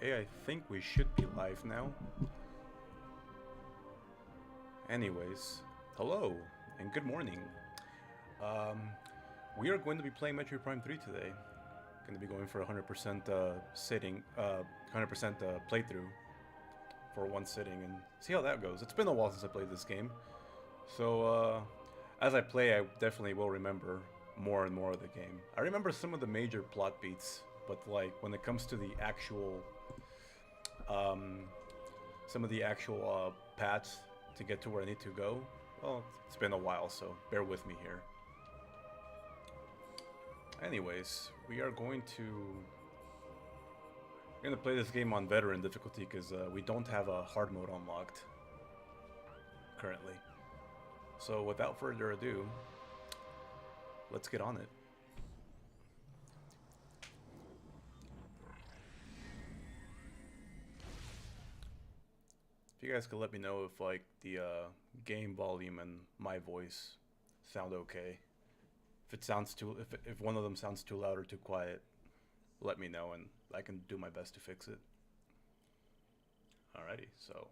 Okay, I think we should be live now. Anyways, hello and good morning. Um, we are going to be playing Metroid Prime 3 today. Going to be going for 100% sitting, 100% playthrough for one sitting and see how that goes. It's been a while since I played this game, so as I play, I definitely will remember more and more of the game. I remember some of the major plot beats, but like when it comes to the actual, some of the actual paths to get to where I need to go, well, it's been a while, so bear with me here. Anyways, we are going to play this game on veteran difficulty because we don't have a hard mode unlocked currently. So without further ado, let's get on it. If you guys could let me know if like the game volume and my voice sound okay. If it sounds too, if one of them sounds too loud or too quiet, let me know and I can do my best to fix it. Alrighty, so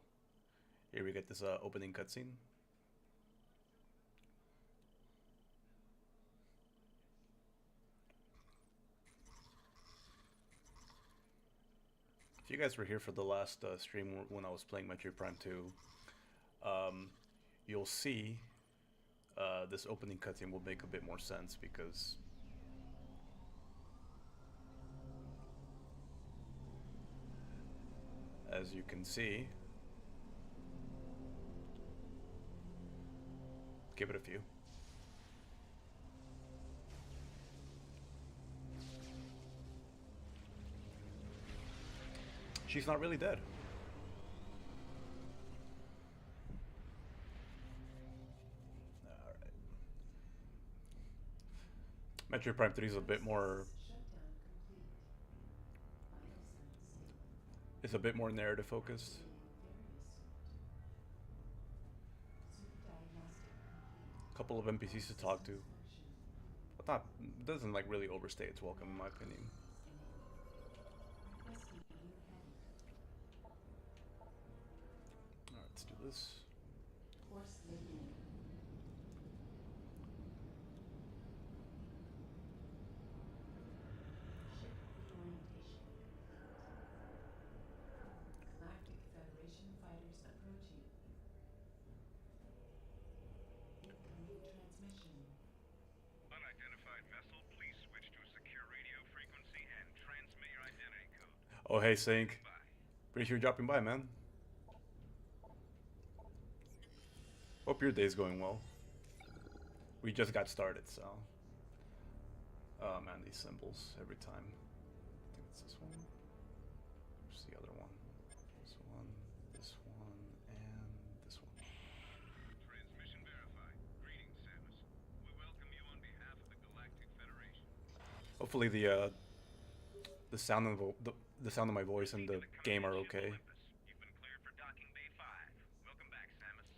here we get this opening cutscene. If you guys were here for the last stream when I was playing Metroid Prime 2, you'll see this opening cutscene will make a bit more sense because as you can see, give it a few. She's not really dead. Alright. Metroid Prime 3 is a bit more... It's a bit more narrative focused. A couple of NPCs to talk to. But not... doesn't like really overstay its welcome in my opinion. Alright, let's do this. Oh, hey, Sync. Pretty sure you're dropping by, man. Hope your day's going well. We just got started, so... Oh, man, these symbols every time. I think it's this one. Where's the other one? This one, and this one. Transmission verified. Greetings, Samus. We welcome you on behalf of the Galactic Federation. Hopefully the sound of the sound of my voice and the game are okay. You've been cleared for docking bay 5. Welcome back, Samus.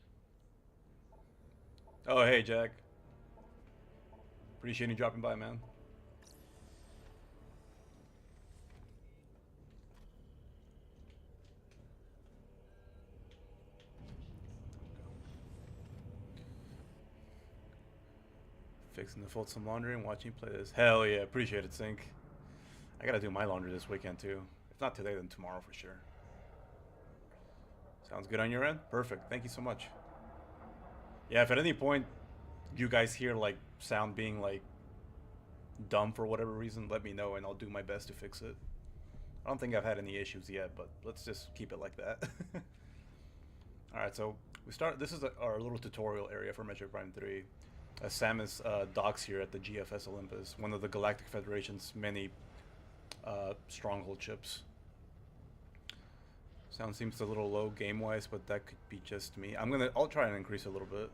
Oh, hey, Jack. Appreciate you dropping by, man. Fixing to fold some laundry and watching you play this. Hell yeah, appreciate it, Sync. I gotta do my laundry this weekend too. If not today, then tomorrow for sure. Sounds good on your end? Perfect. Thank you so much. Yeah, if at any point you guys hear like sound being like dumb for whatever reason, let me know and I'll do my best to fix it. I don't think I've had any issues yet, but let's just keep it like that. Alright, so we start. This is our little tutorial area for Metroid Prime 3. Samus docks here at the GFS Olympus, one of the Galactic Federation's many stronghold ships. Sound seems a little low game-wise, but that could be just me. I'll try and increase a little bit.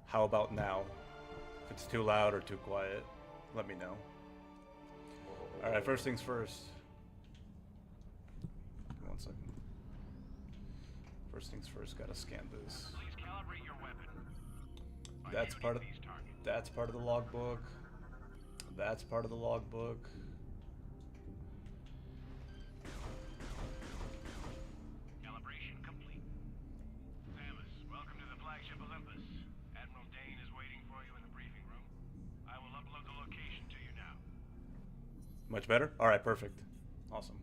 How about now? If it's too loud or too quiet, let me know. Alright, first things first. One second. First things first, gotta scan this. Please calibrate your weapon. That's part of the logbook. that's part of the logbook. Calibration complete. Samus, welcome to the flagship Olympus. Admiral Dane is waiting for you in the briefing room. I will upload the location to you now. Much better? Alright, perfect. Awesome.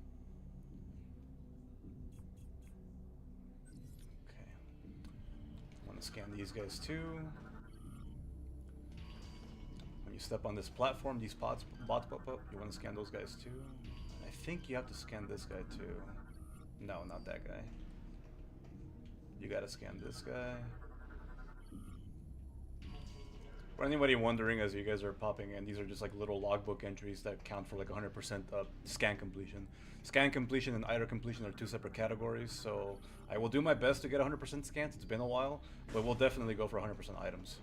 Okay. I want to scan these guys too. When you step on this platform, these bots pop up. You want to scan those guys too. I think you have to scan this guy too. No, not that guy. You gotta scan this guy. For anybody wondering, as you guys are popping in, these are just like little logbook entries that count for like 100% scan completion. Scan completion and item completion are two separate categories, so I will do my best to get 100% scans. It's been a while, but we'll definitely go for 100% items.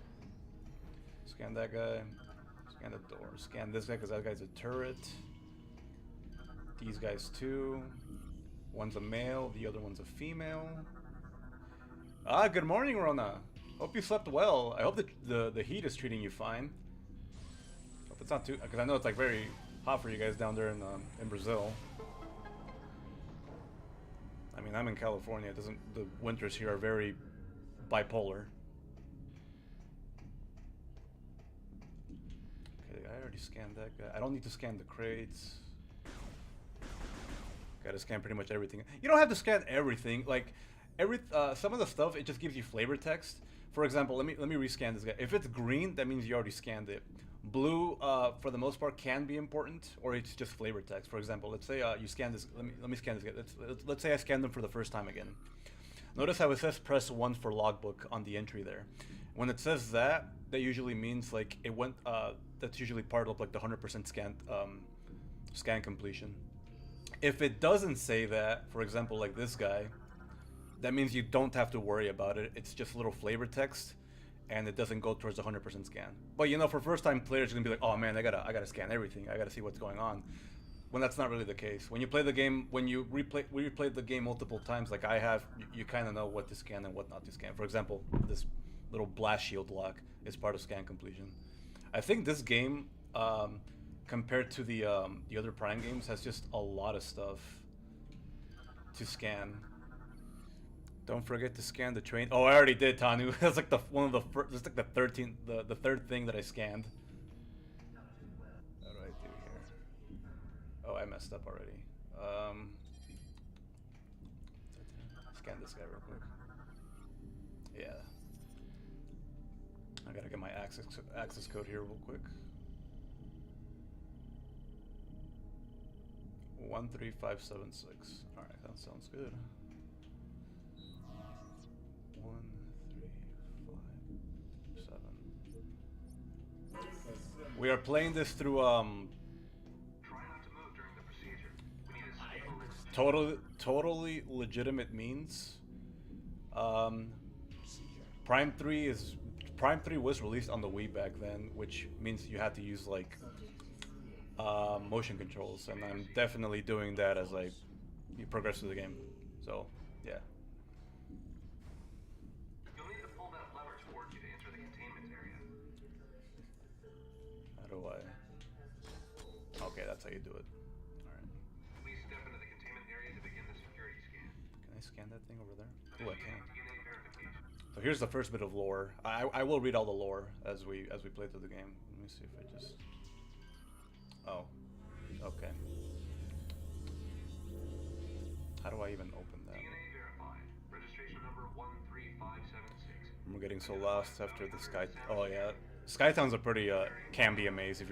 Scan that guy. Scan the door. Scan this guy because that guy's a turret. These guys too. One's a male, the other one's a female. Ah, good morning, Rona. Hope you slept well. I hope that the heat is treating you fine. Hope it's not too, because I know it's like very hot for you guys down there in Brazil. I mean, I'm in California. It doesn't. The winters here are very bipolar. Okay, I already scanned that guy. I don't need to scan the crates. Gotta scan pretty much everything. You don't have to scan everything. Like some of the stuff, it just gives you flavor text. For example, let me rescan this guy. If it's green, that means you already scanned it. Blue, for the most part, can be important, or it's just flavor text. For example, let's say you scan this. Let me scan this guy. Let's say I scanned them for the first time again. Notice how it says press 1 for logbook on the entry there. When it says that, that usually means like it went. That's usually part of like the 100% scan completion. If it doesn't say that, for example, like this guy, that means you don't have to worry about it. It's just little flavor text, and it doesn't go towards 100% scan. But you know, for first-time players, you're gonna be like, "Oh man, I gotta scan everything. I gotta see what's going on." When that's not really the case. When you play the game, when you replayed the game multiple times, like I have, you kind of know what to scan and what not to scan. For example, this little blast shield lock is part of scan completion. I think this game, compared to the other Prime games, has just a lot of stuff to scan. Don't forget to scan the train. Oh, I already did, Tanu. That's like the one of the first. That's like the the third thing that I scanned. What do I do here? Oh, I messed up already. Scan this guy real quick. Yeah. I gotta get my access code here real quick. 13576. All right, that sounds good. 1, 3, 5, 7. We are playing this through Try not to move during the procedure. We need a stable totally legitimate means. Prime 3 was released on the Wii back then, which means you had to use like motion controls, and I'm definitely doing that as I progress through the game. So yeah. You'll need to pull that lever towards you to enter the containment area. How do I? Okay, that's how you do it. Alright. Please step into the containment area to begin the security scan. Can I scan that thing over there? Oh, I can. DNA verification. So here's the first bit of lore. I will read all the lore as we play through the game. Let me see if I just. Oh. Okay. How do I even open that? DNA verified. Registration number 13576. I'm getting so lost after the Sky. Oh yeah, Skytown's a pretty can be a maze if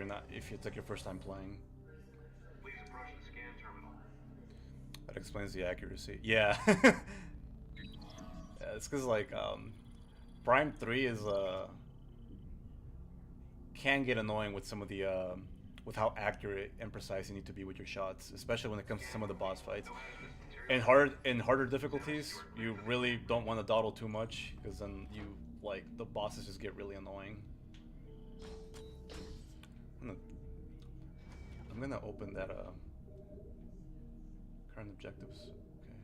it's like your first time playing. Please approach the scan terminal. That explains the accuracy. Yeah. Yeah, it's because like Prime 3 is can get annoying with some of the with how accurate and precise you need to be with your shots, especially when it comes to some of the boss fights. In harder difficulties, you really don't want to dawdle too much, because then the bosses just get really annoying. I'm gonna open that current objectives. Okay.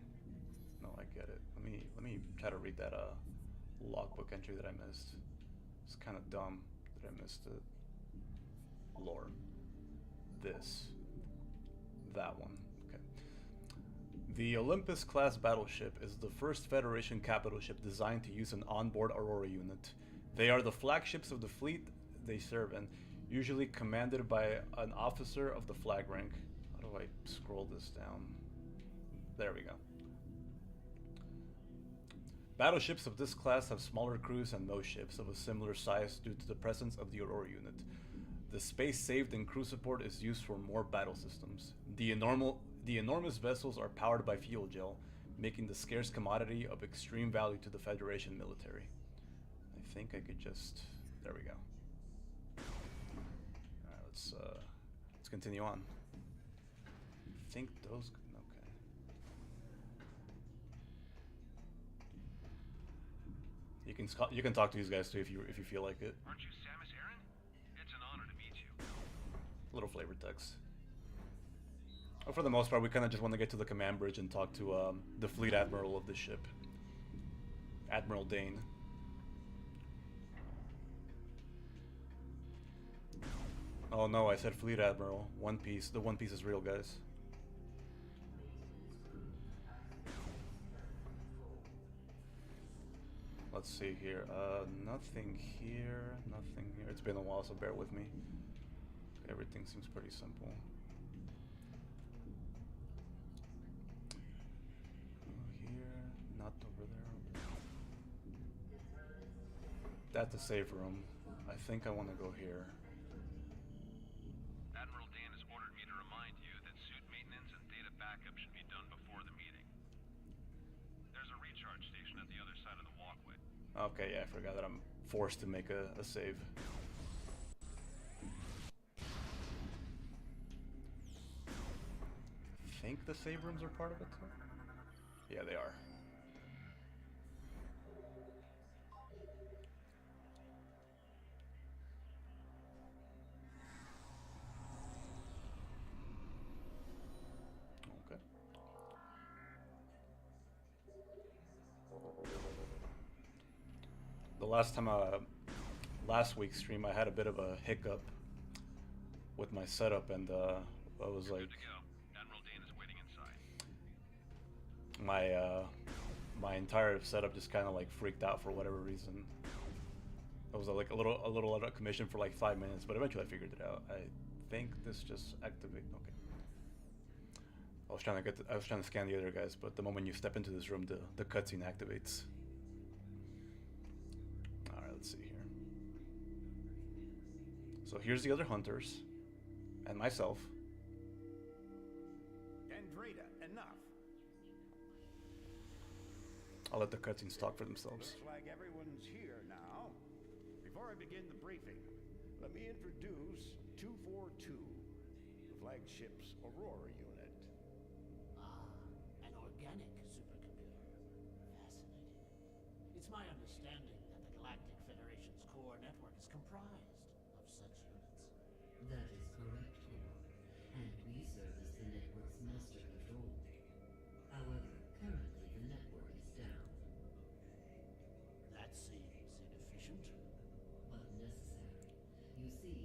No, I get it. Let me try to read that logbook entry that I missed. It's kind of dumb that I missed it. Lore. this. That one. Okay. The Olympus class battleship is the first Federation capital ship designed to use an onboard Aurora unit. They are the flagships of the fleet they serve and usually commanded by an officer of the flag rank. How do I scroll this down? There we go. Battleships of this class have smaller crews and most ships of a similar size due to the presence of the Aurora unit. The space saved in crew support is used for more battle systems. The enormous vessels are powered by fuel gel, making the scarce commodity of extreme value to the Federation military. I think I could just... There we go. Alright, let's continue on. I think those... Okay. You can talk to these guys too if you feel like it. Aren't you Samus Aran? It's an honor to meet you. Little flavor text. But for the most part, we kind of just want to get to the command bridge and talk to the fleet admiral of the ship, Admiral Dane. Oh no, I said fleet admiral. One Piece. The One Piece is real, guys. Let's see here. Nothing here. Nothing here. It's been a while, so bear with me. Everything seems pretty simple. Here, not over there. That's the save room. I think I want to go here. Admiral Dane has ordered me to remind you that suit maintenance and data backup should be done before the meeting. There's a recharge station at the other side of the walkway. Okay, yeah, I forgot that I'm forced to make a save. I think the save rooms are part of it too? Yeah, they are. Okay. The last time, last week's stream, I had a bit of a hiccup with my setup, and I was like, Good to go. Admiral Dane is waiting inside. my entire setup just kind of like freaked out for whatever reason. I was like a little out of commission for like 5 minutes, but eventually I figured it out. I think this just activate. Okay. I was trying to scan the other guys, but the moment you step into this room, the cutscene activates. All right, let's see here. So here's the other hunters, and myself. Andreda, enough. I'll let the cutscenes talk for themselves. Looks like everyone's here now. Before I begin the briefing, let me introduce 242, the flagship's Aurora unit. Ah, an organic supercomputer. Fascinating. It's my understanding that the Galactic Federation's core network is comprised of such units. That is correct, Lord. And we serve as the network's master control. However, currently the network is down, That seems inefficient. but necessary. You see,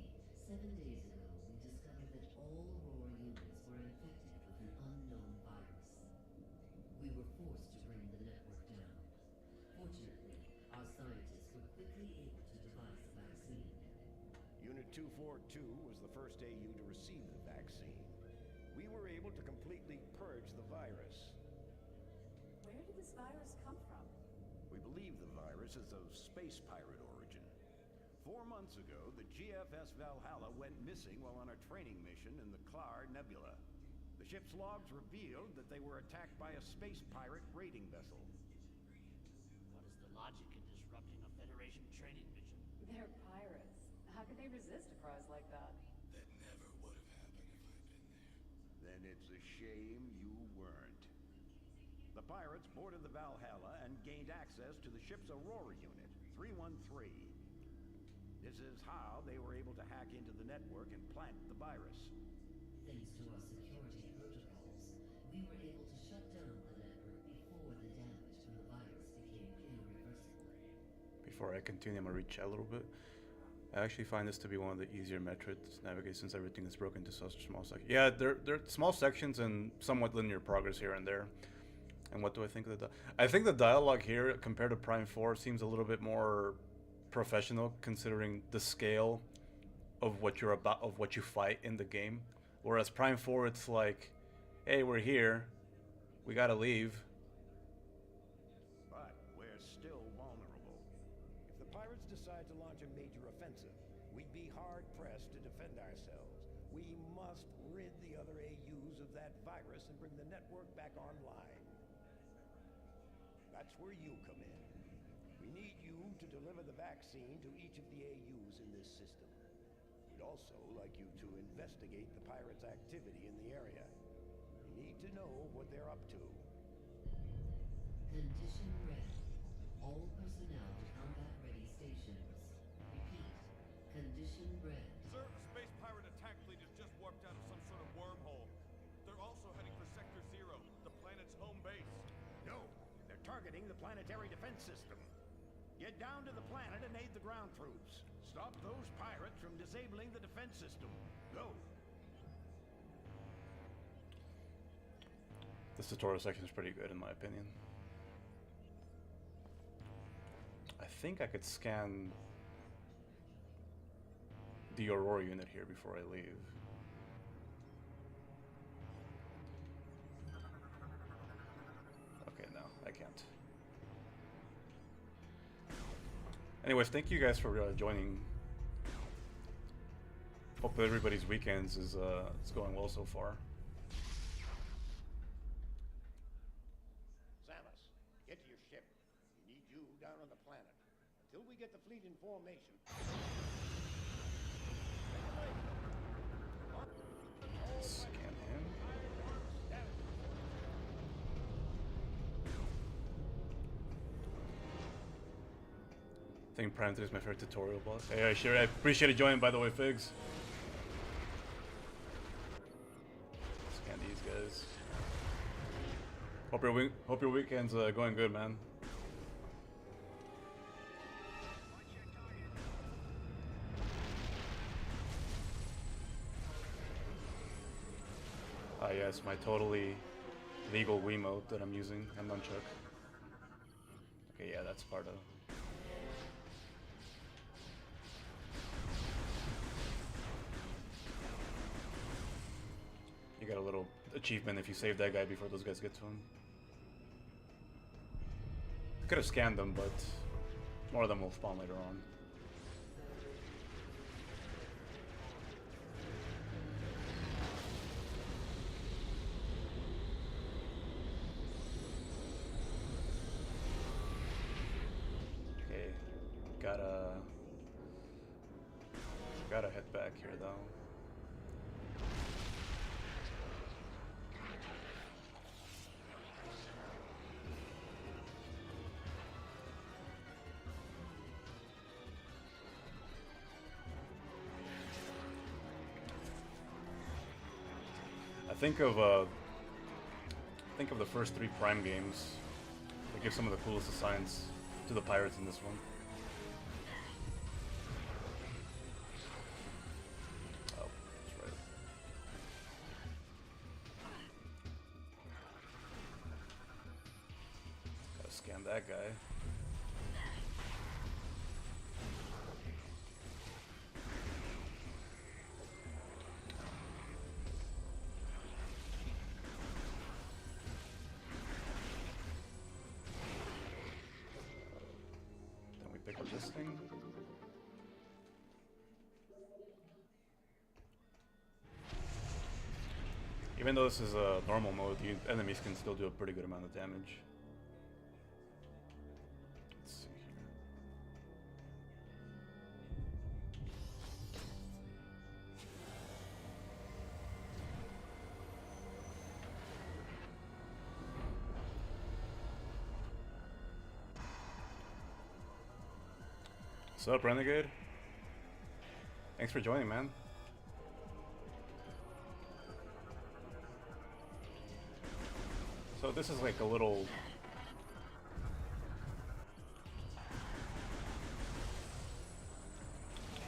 7 days ago we discovered that all Aurora units were infected with an unknown virus. We were forced to bring the network down. Fortunately, our scientists were quickly able to devise a vaccine. Unit 242 was the first AU to receive the vaccine. We were able to completely purge the virus. Where did this virus come from? We believe the virus is of space pirate origin. 4 months ago, the GFS Valhalla went missing while on a training mission in the Klar Nebula. The ship's logs revealed that they were attacked by a space pirate raiding vessel. What is the logic in disrupting a Federation training mission? They're pirates. How could they resist a prize like that? That never would have happened if I'd been there. Then it's a shame you weren't. The pirates boarded the Valhalla and gained access to the ship's Aurora unit, 313. This is how they were able to hack into the network and plant the virus. Thanks to our security protocols, we were able to shut down the network before the damage from the virus became irreversible. Before I continue, I'm gonna reach out a little bit. I actually find this to be one of the easier Metroids to navigate since everything is broken into such small sections. Yeah, they're small sections and somewhat linear progress here and there. And what do I think of the I think the dialogue here compared to Prime 4 seems a little bit more professional considering the scale of what you're about of what you fight in the game. Whereas Prime 4 it's like, hey, we're here. We got to leave. But we're still vulnerable. If the pirates decide to launch a major offensive, we'd be hard-pressed to defend ourselves. We must rid the other AUs of that virus and bring the network back online. That's where you come in. We need you to deliver the vaccine to each of the AUs in this system. We'd also like you to investigate the pirates' activity in the area. We need to know what they're up to. Condition red. All personnel to combat-ready stations. Repeat. Condition red. Sir, a space pirate attack fleet has just warped out of some sort of wormhole. They're also heading for Sector 0, the planet's home base. No, they're targeting the planetary defense system. Get down to the planet and aid the ground troops. Stop those pirates from disabling the defense system. Go. This tutorial section is pretty good in my opinion. I think I could scan the Aurora unit here before I leave. Okay, no, I can't. Anyways, thank you guys for joining. Hope that everybody's weekends is going well so far. Samus, get to your ship. We need you down on the planet. Until we get the fleet in formation. Scan him. I think Prime 3 is my favorite tutorial boss. Hey, sure, I appreciate you joining, by the way, Figs. Scan these guys. Hope your weekend's going good, man. Ah, yes, my totally legal Wiimote that I'm using, and nunchuck. Okay, yeah, that's part of. You got a little achievement if you save that guy before those guys get to him. Could have scanned them, but more of them will spawn later on. Okay, gotta head back here though. Think of the first 3 Prime games. They give some of the coolest assigns to the pirates in this one. Oh, that's right. Gotta scan that guy. This thing. Even though this is a normal mode, the enemies can still do a pretty good amount of damage. Let's see here. What's up, Renegade? Thanks for joining, man. So this is like a little...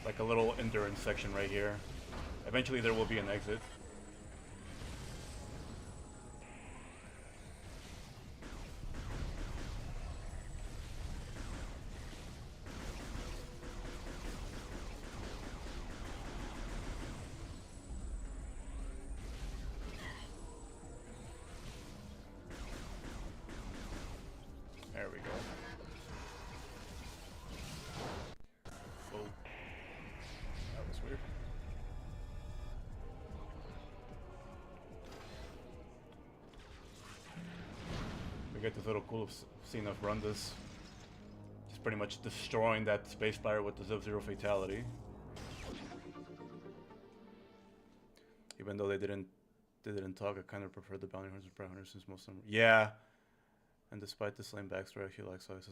like a little endurance section right here. Eventually there will be an exit. There we go. Oh. That was weird. We get this little cool scene of Rundus just pretty much destroying that space flyer with the Sub-Zero fatality. Even though they didn't talk, I kind of prefer the bounty hunters and prey hunters since most of them. Yeah. And despite this lame backstory, I feel like Silas.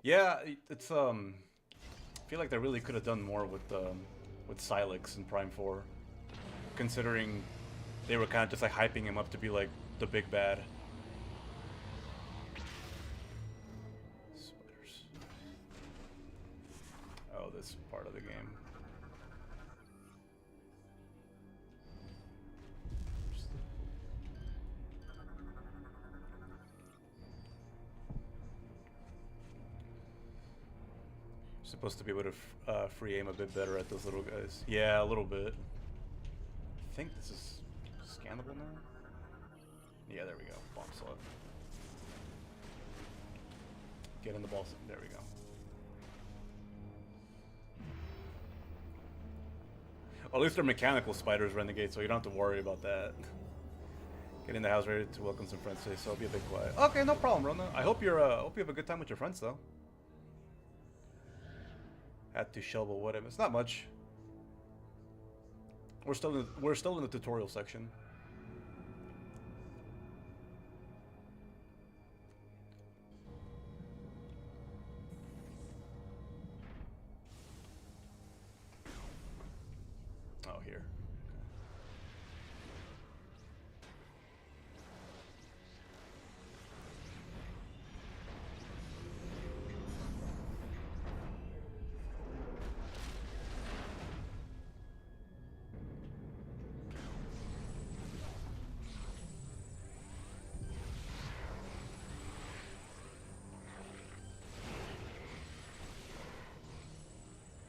Yeah, it's I feel like they really could have done more with Silex in Prime 4, considering they were kind of just like hyping him up to be like the big bad. Spiders. Oh, this part of the game. Supposed to be able to free aim a bit better at those little guys. Yeah, a little bit. I think this is scannable now. Yeah, there we go. Bomb slot. Get in the ball. There we go. Well, at least they're mechanical spiders, Renegade, so you don't have to worry about that. Get in the house ready to welcome some friends today, so I'll be a bit quiet. Okay, no problem, Rona. I hope hope you have a good time with your friends, though. Had to shovel whatever. It's not much. We're still in the tutorial section. Oh, here.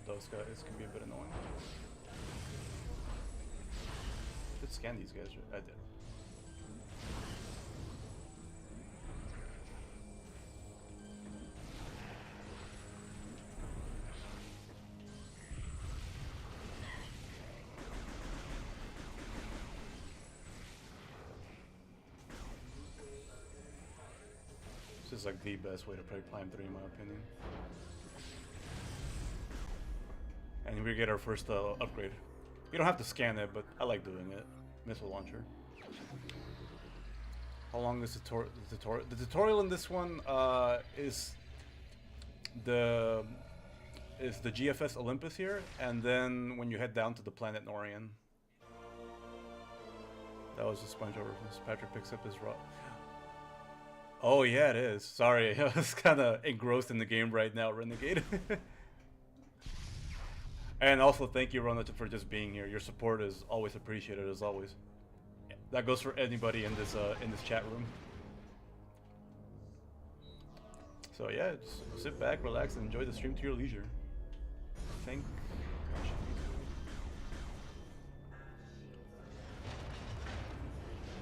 Those guys can be a bit annoying. Let's scan these guys. I did. This is like the best way to play Prime 3 in my opinion. And we get our first upgrade. You don't have to scan it, but I like doing it. Missile launcher. How long is the tutorial? The tutorial in this one is the GFS Olympus here, and then when you head down to the planet Norian. That was a sponge over. Patrick picks up his rock. Oh yeah, it is. Sorry, I was kind of engrossed in the game right now, Renegade. And also, thank you, Rona, for just being here. Your support is always appreciated, as always. That goes for anybody in this chat room. So yeah, just sit back, relax, and enjoy the stream to your leisure. I think.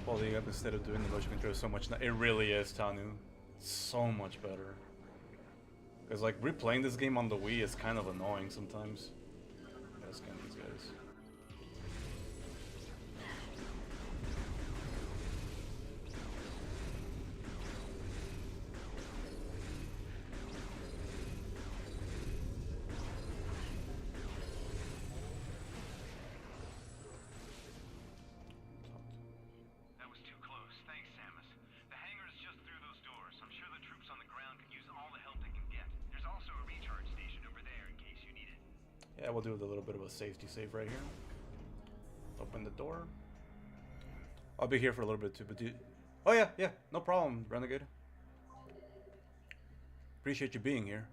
Holding up instead of doing the motion control so much. It really is, Tanu. So much better. Because like replaying this game on the Wii is kind of annoying sometimes. Gotta scan these guys. That was too close. Thanks, Samus. The hangar is just through those doors. I'm sure the troops on the ground can use all the help they can get. There's also a recharge station over there in case you need it. Yeah, we'll do a little bit of a safety save right here. Open the door. I'll be here for a little bit too, but oh yeah, no problem, Renegade. Appreciate you being here.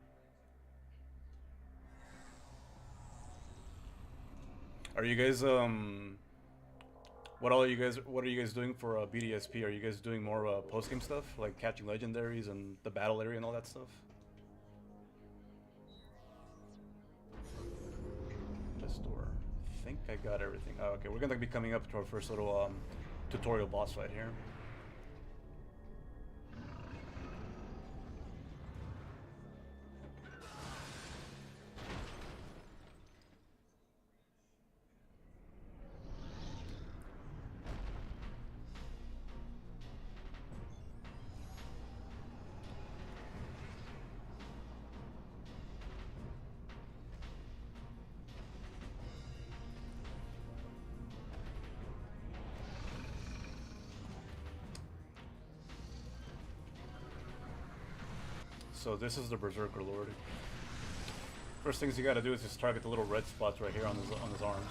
Are you guys what are you guys doing for BDSP? Are you guys doing more post game stuff like catching legendaries and the battle area and all that stuff? Restore. I think I got everything. Oh, okay, we're gonna be coming up to our first little tutorial boss fight here. So this is the Berserker Lord. First things you gotta do is just target the little red spots right here on his arms.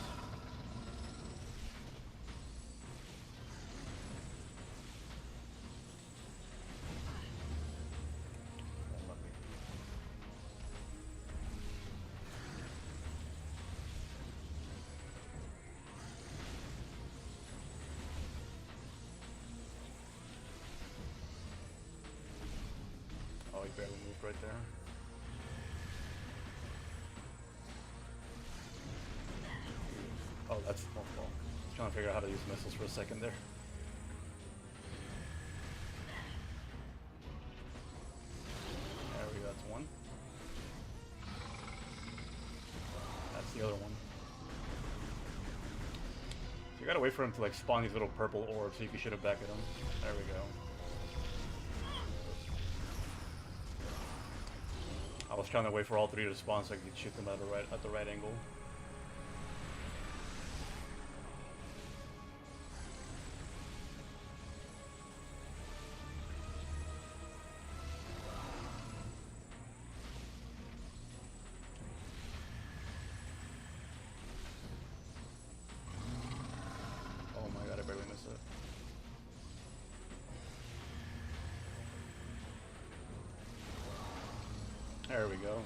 Oh, he barely moved right there. Oh, that's well. I was trying to figure out how to use missiles for a second there. There we go. That's one. That's the other one. You gotta wait for him to like spawn these little purple orbs so you can shoot it back at him. There we go. I was trying to wait for all three to spawn so I could shoot them at the right angle. Oh my god, I barely missed it. There we go.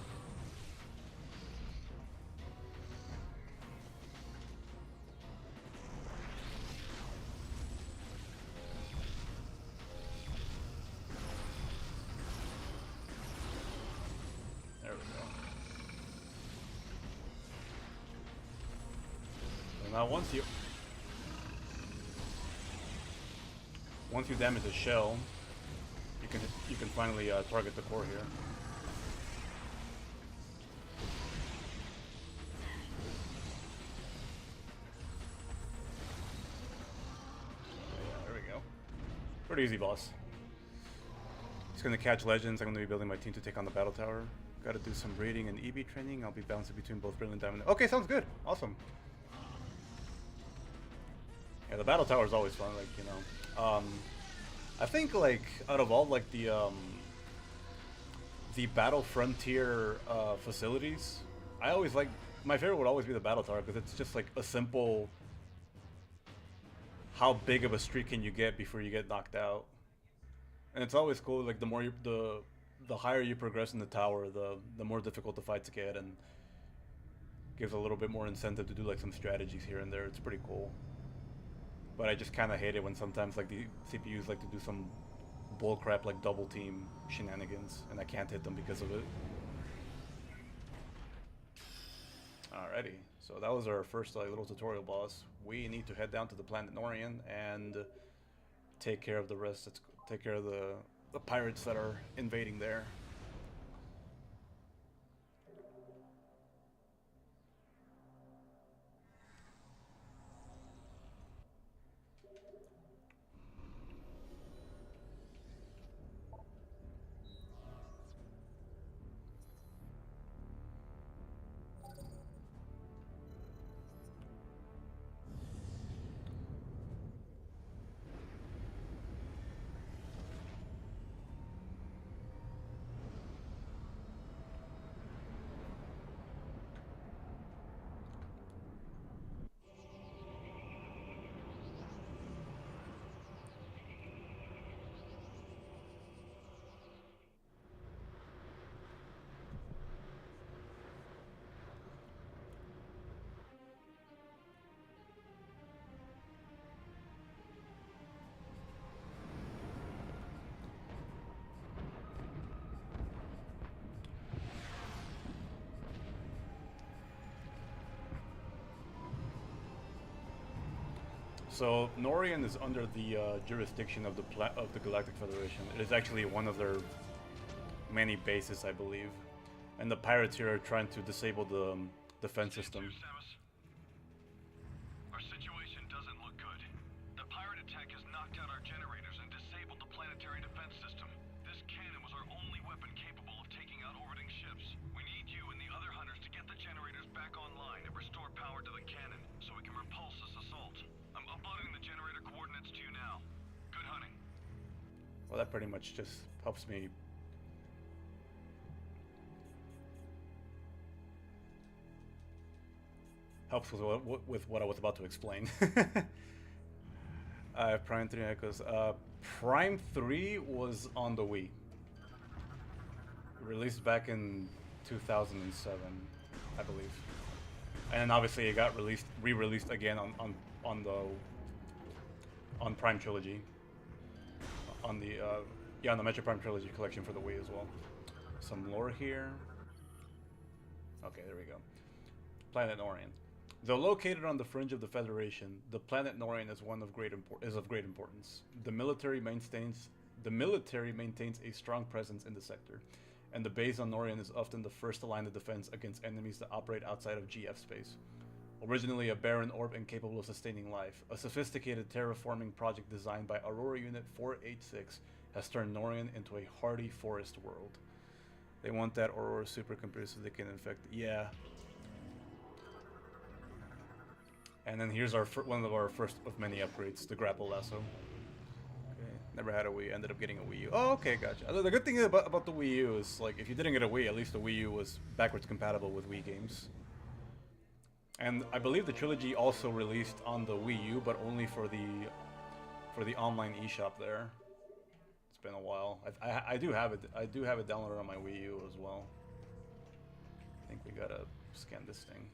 There we go. So now once you damage the shell, you can finally target the core here. Pretty easy boss. Just gonna catch legends. I'm gonna be building my team to take on the battle tower. Gotta do some raiding and EB training. I'll be bouncing between both Brilliant Diamond. Okay, sounds good. Awesome. Yeah, the battle tower is always fun. Like, you know, I think like out of all like the battle frontier facilities, I always like my favorite would always be the battle tower because it's just like a simple. How big of a streak can you get before you get knocked out? And it's always cool. Like the more the higher you progress in the tower, the more difficult the fights get, and gives a little bit more incentive to do like some strategies here and there. It's pretty cool. But I just kind of hate it when sometimes like the CPUs like to do some bullcrap like double team shenanigans, and I can't hit them because of it. Alrighty, so that was our first little tutorial boss. We need to head down to the planet Norian and take care of the rest. Let's take care of the pirates that are invading there. So Norian is under the jurisdiction of the Galactic Federation. It is actually one of their many bases, I believe. And the pirates here are trying to disable the defense system. Samus, our situation doesn't look good. The pirate attack has knocked out our generators and disabled the planetary defense system. This cannon was our only weapon capable of taking out orbiting ships. We need you and the other hunters to get the generators back online and restore power to the cannon so we can repulse this assault. I'm uploading the generator coordinates to you now. Good hunting. Well, that pretty much just helps me. Helps with what I was about to explain. Prime 3 Echoes. Prime 3 was on the Wii. Released back in 2007, I believe. And then obviously it got re-released again on Prime Trilogy. On the on the Metroid Prime Trilogy collection for the Wii as well. Some lore here. Okay, there we go. Planet Norian. Though located on the fringe of the Federation, the planet Norian is of great importance. The military maintains a strong presence in the sector, and the base on Norian is often the first line of defense against enemies that operate outside of GF space. Originally a barren orb incapable of sustaining life, a sophisticated terraforming project designed by Aurora Unit 486 has turned Norian into a hardy forest world. They want that Aurora supercomputer so they can infect. Yeah. And then here's our one of our first of many upgrades, the grapple lasso. Okay, never had a Wii, ended up getting a Wii U. Oh, okay, gotcha. The good thing about the Wii U is, like, if you didn't get a Wii, at least the Wii U was backwards compatible with Wii games. And I believe the trilogy also released on the Wii U, but only for the online eShop there. It's been a while. I do have it. I do have it downloaded on my Wii U as well. I think we gotta scan this thing.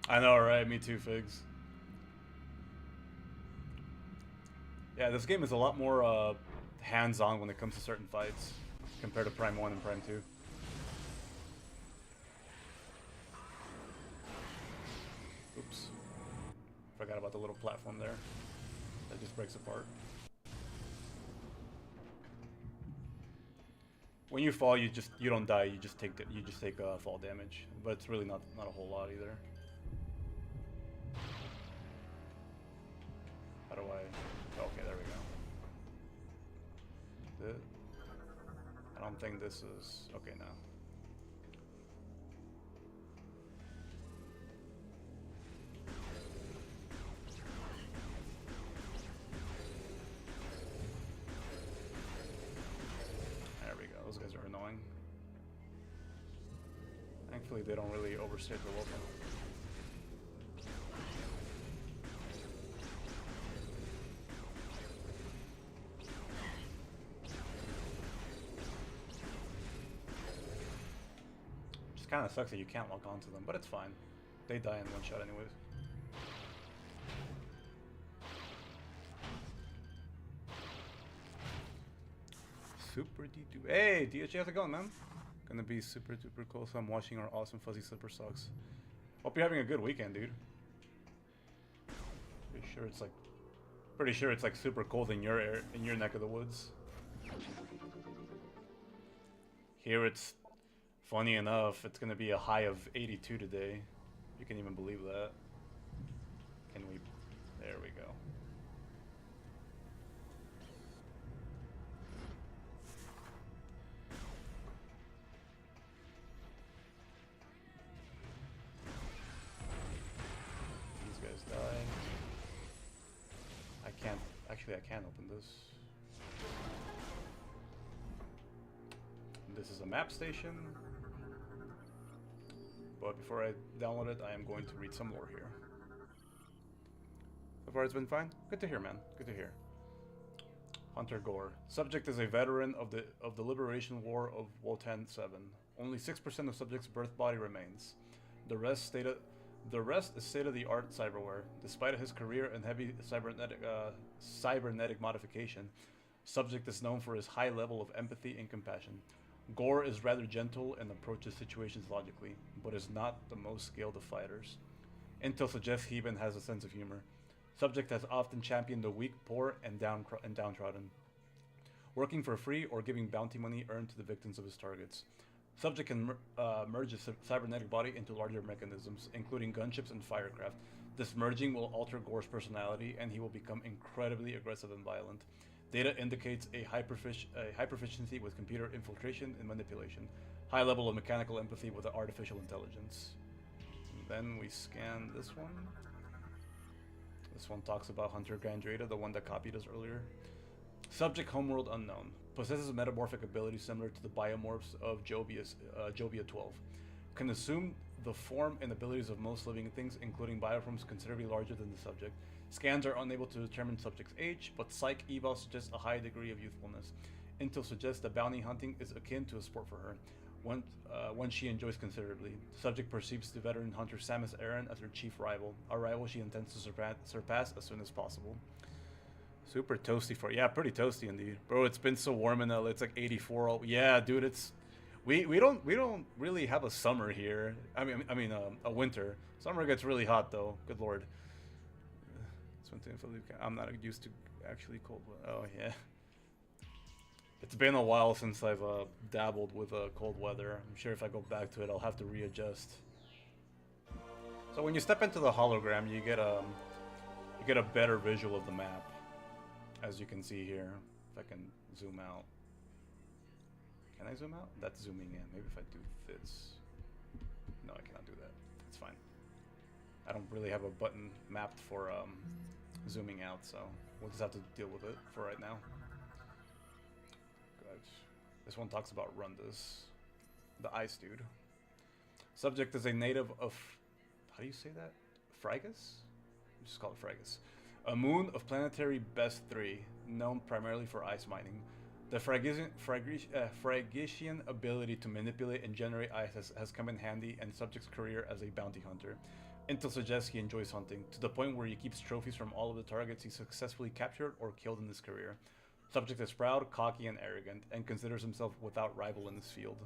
I know, right? Me too, Figs. Yeah, this game is a lot more hands-on when it comes to certain fights compared to Prime 1 and Prime 2. Oops. Forgot about the little platform there. That just breaks apart. When you fall, you don't die. You just take fall damage, but it's really not a whole lot either. How do I? Okay, there we go. I don't think this is okay now. There we go. Those guys are annoying. Thankfully, they don't really overstay their welcome. Kind of sucks that you can't lock onto them, but it's fine. They die in one shot anyways. Super D2. Hey, DH, how's it going, man? Gonna be super duper cool, so I'm watching our awesome fuzzy slipper socks. Hope you're having a good weekend, dude. Pretty sure it's like super cold in your neck of the woods. Here it's, funny enough, it's gonna be a high of 82 today. You can even believe that. Can we? There we go. These guys die. I can't open this. This is a map station. But before I download it, I am going to read some lore here. So far it's been fine? Good to hear, man. Good to hear. Hunter Gore. Subject is a veteran of the Liberation War of Wotan 7. Only 6% of subject's birth body remains. The rest The rest is state-of-the-art cyberware. Despite his career in heavy cybernetic modification, Subject is known for his high level of empathy and compassion. Gore is rather gentle and approaches situations logically, but is not the most skilled of fighters. Intel suggests he even has a sense of humor. Subject has often championed the weak, poor, and downtrodden, working for free or giving bounty money earned to the victims of his targets. Subject can merge his cybernetic body into larger mechanisms, including gunships and firecraft. This merging will alter Gore's personality, and he will become incredibly aggressive and violent. Data indicates a high proficiency with computer infiltration and manipulation, high level of mechanical empathy with artificial intelligence. And then we scan this one. This one talks about Hunter Gandreda, the one that copied us earlier. Subject homeworld unknown. Possesses metamorphic abilities similar to the biomorphs of Jovia 12. Can assume the form and abilities of most living things, including bioforms considerably larger than the subject. Scans are unable to determine subject's age, but Psych Eval suggests a high degree of youthfulness. Intel suggests that bounty hunting is akin to a sport for her, one she enjoys considerably. The subject perceives the veteran hunter Samus Aran as her chief rival, a rival she intends to surpass as soon as possible. Super toasty for pretty toasty indeed, bro. It's been so warm in LA. It's like 84. Yeah, dude. It's we don't really have a summer here. I mean a winter. Summer gets really hot though. Good lord. I'm not used to actually cold weather. Oh yeah. It's been a while since I've dabbled with cold weather. I'm sure if I go back to it, I'll have to readjust. So when you step into the hologram, you get a better visual of the map. As you can see here, if I can zoom out. Can I zoom out? That's zooming in. Maybe if I do this. No, I cannot do that. It's fine. I don't really have a button mapped for zooming out, so we'll just have to deal with it for right now. Good. This one talks about Rundus, the ice dude. Subject is a native of, how do you say that? Fragus? Just call it Fragus. A moon of planetary best 3, known primarily for ice mining. The Fragician ability to manipulate and generate ice has come in handy in Subject's career as a bounty hunter. Intel suggests he enjoys hunting, to the point where he keeps trophies from all of the targets he successfully captured or killed in his career. Subject is proud, cocky, and arrogant, and considers himself without rival in this field.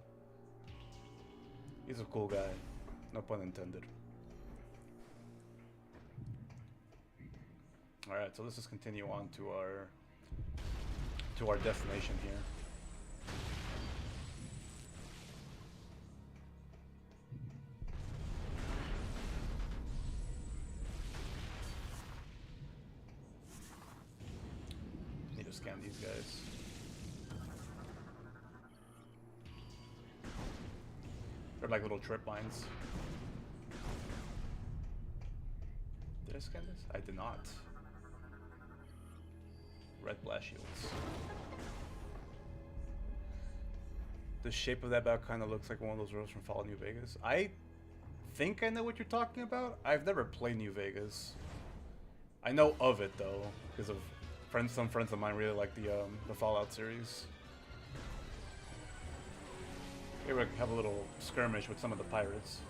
He's a cool guy, no pun intended. Alright, so let's just continue on to our destination here. Need to scan these guys. They're like little trip mines. Did I scan this? I did not. Red blast shields. The shape of that bat kind of looks like one of those roads from Fallout New Vegas. I think I know what you're talking about. I've never played New Vegas. I know of it though, because of some friends of mine really like the Fallout series. Maybe we have a little skirmish with some of the pirates.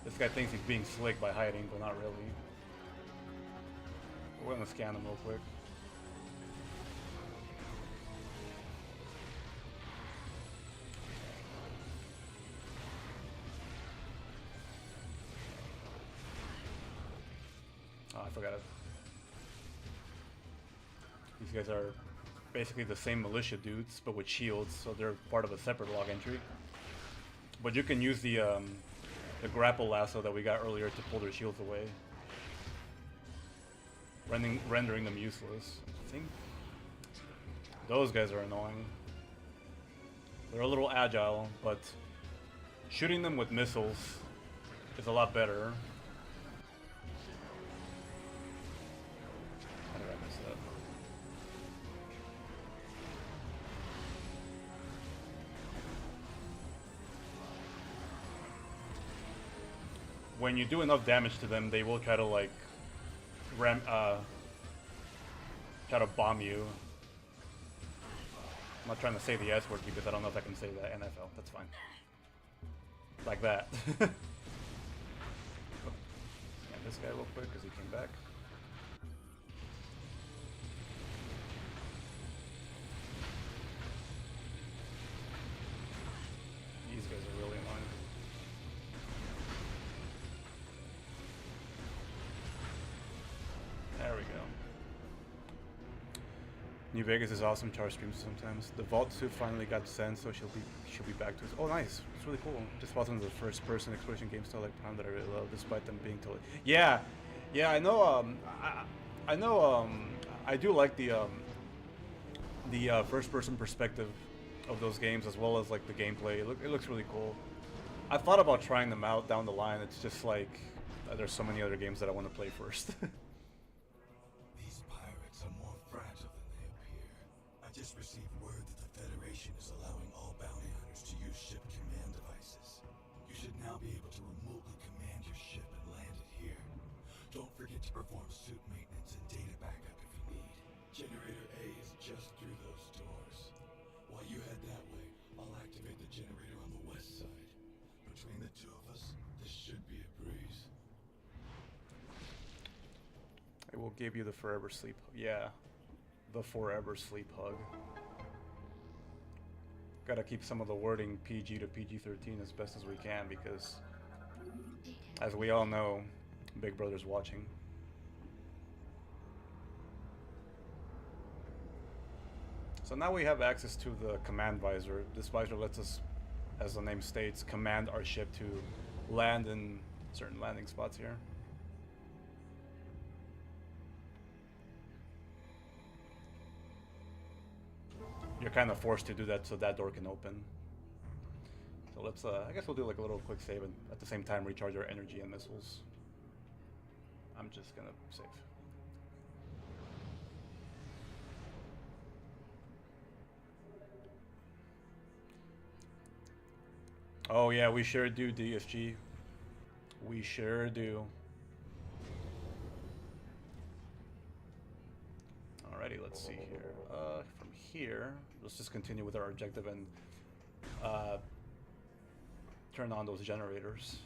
This guy thinks he's being slick by hiding, but not really. We're gonna scan him real quick. Oh, I forgot it. These guys are basically the same militia dudes, but with shields, so they're part of a separate log entry. But you can use the grapple lasso that we got earlier to pull their shields away, rendering them useless. I think those guys are annoying. They're a little agile, but shooting them with missiles is a lot better. How did I miss that? When you do enough damage to them, they will try to like try to bomb you. I'm not trying to say the S word because I don't know if I can say that. NFL, that's fine. Like that. this guy real quick because he came back. These guys are really annoying. There we go. New Vegas is awesome. Char streams sometimes. The Vault suit finally got sent, so she'll be back to us. Oh, nice. It's really cool. Just wasn't the first-person exploration game style like Prime that I really love, despite them being totally. Yeah, yeah. I know. I know. I do like the first-person perspective of those games, as well as like the gameplay. It looks really cool. I thought about trying them out down the line. It's just like there's so many other games that I want to play first. These pirates are more fragile than they appear. I just received word that the Federation is allowing all bounty hunters to use ship command devices. You should now be able to remotely command your ship and land it here. Don't forget to perform suit maintenance and data backup if you need. Generator A is just through those doors. While you head that way, I'll activate the generator on the west side. Between the two of us, this should be a breeze. I will give you the forever sleep. Yeah, the forever sleep hug. Gotta keep some of the wording PG to PG-13 as best as we can because, as we all know, Big Brother's watching. So now we have access to the command visor. This visor lets us, as the name states, command our ship to land in certain landing spots here. You're kind of forced to do that so that door can open. So let's, I guess we'll do like a little quick save and at the same time recharge our energy and missiles. I'm just gonna save. Oh yeah, we sure do, DSG. We sure do. Alrighty, let's see here. From here, let's just continue with our objective and turn on those generators.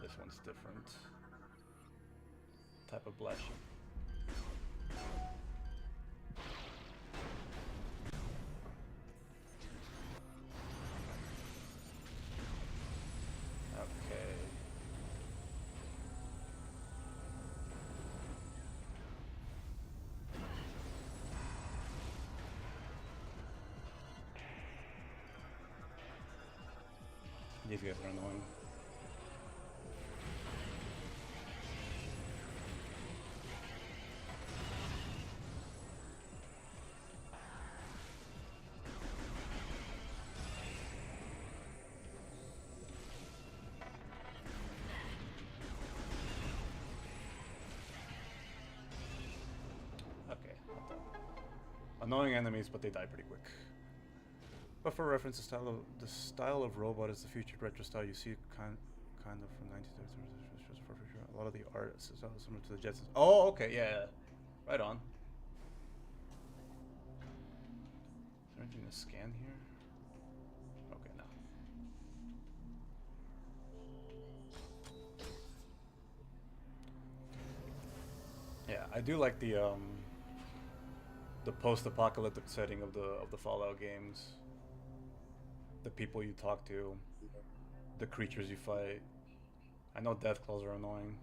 This one's different. Type of blast. Okay. These guys are annoying. Okay, annoying enemies, but they die pretty quick. But for reference, the style of robot is the future retro style you see kind of from 1930s. A lot of the art is similar to the Jetsons. Oh, okay, yeah, right on. Is there anything to scan here? Okay, no. Yeah, I do like the post-apocalyptic setting of the Fallout games. The people you talk to, the creatures you fight. I know Deathclaws are annoying.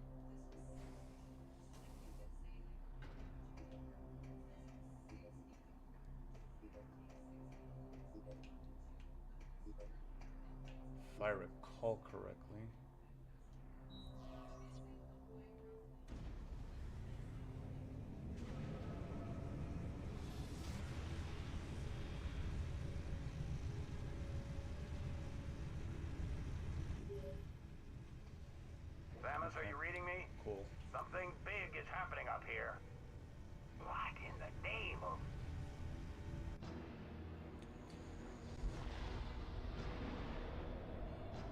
If I recall correctly. Samus, are you reading me? Cool. Something big is happening up here. What in the name of...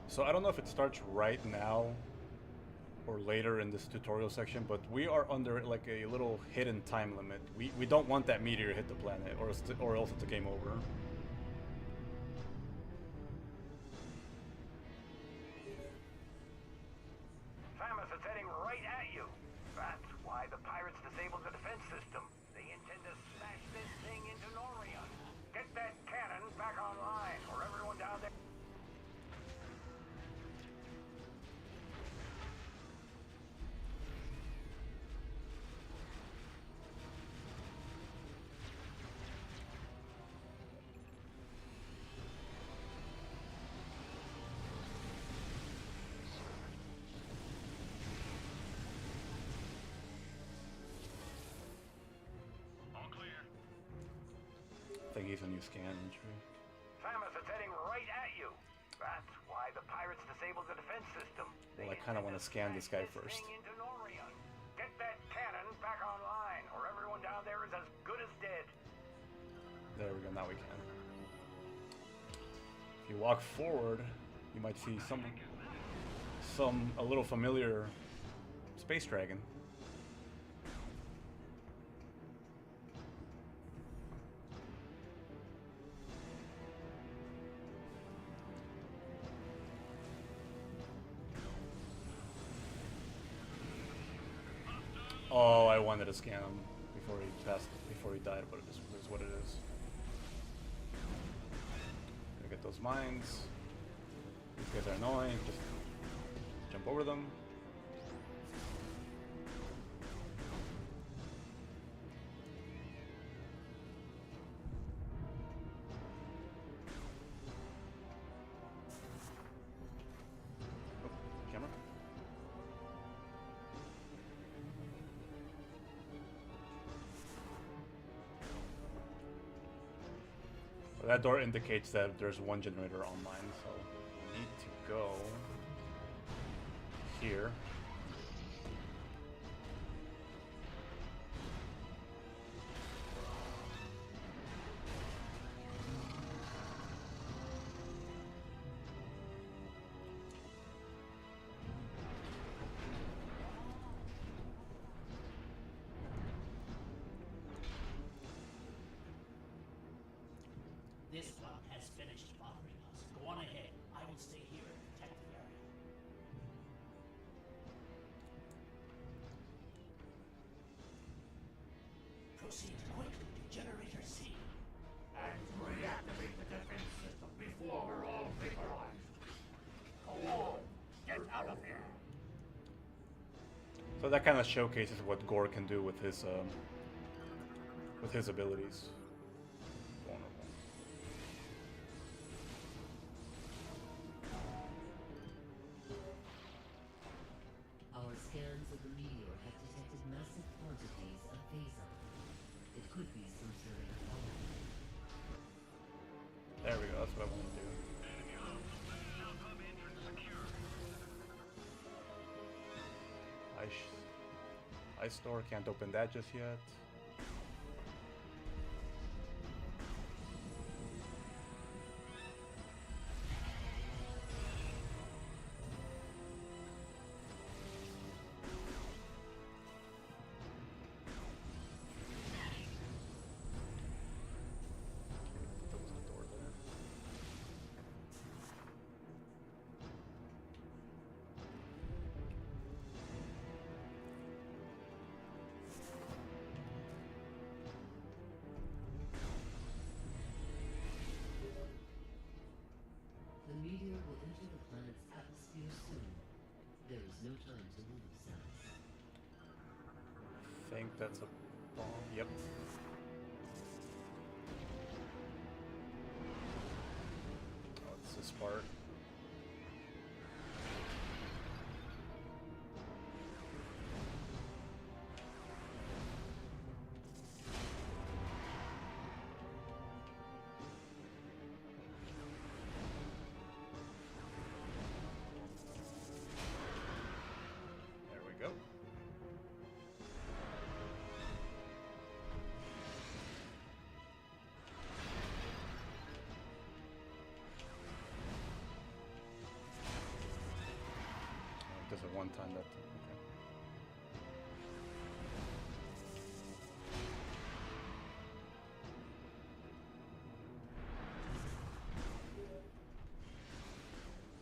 So I don't know if it starts right now or later in this tutorial section, but we are under like a little hidden time limit. We don't want that meteor to hit the planet, or else it's a game over. Samus, it's heading right at you. That's why the pirates disabled the defense system. They intend to smash this thing into Norion. Get that cannon back online, or everyone down there. All clear. I think he's a new scan entry. Samus, it's heading right at you. That's why the pirates disabled the defense system. Well, I kind of want to scan this guy first. Thing into Norion. Get that cannon back online, or everyone down there is as good as dead. There we go, now we can. If you walk forward, you might see a little familiar space dragon. Oh, I wanted to scan him before he died, but it is what it is. Gonna get those mines. These guys are annoying. Just jump over them. Oh, camera. That door indicates that there's one generator online, so we need to go here. This one has finished bothering us. Go on ahead. I will stay here and protect the area. Proceed quickly to Generator C. And reactivate the defense system before we're all vaporized. Go on, get out of here. So that kind of showcases what Gore can do with his abilities. Vulnerable. Our scans of the meteor have detected massive quantities of Phazon. It could be some sort of element. There we go, that's what I want to do. Hub entrance secure. Ice store, can't open that just yet. There was a door there. The meteor will enter the planet's atmosphere soon. There is no time to lose, Samus. I think that's a bomb. Yep. Oh, it's this part. There we go. one time that. Okay.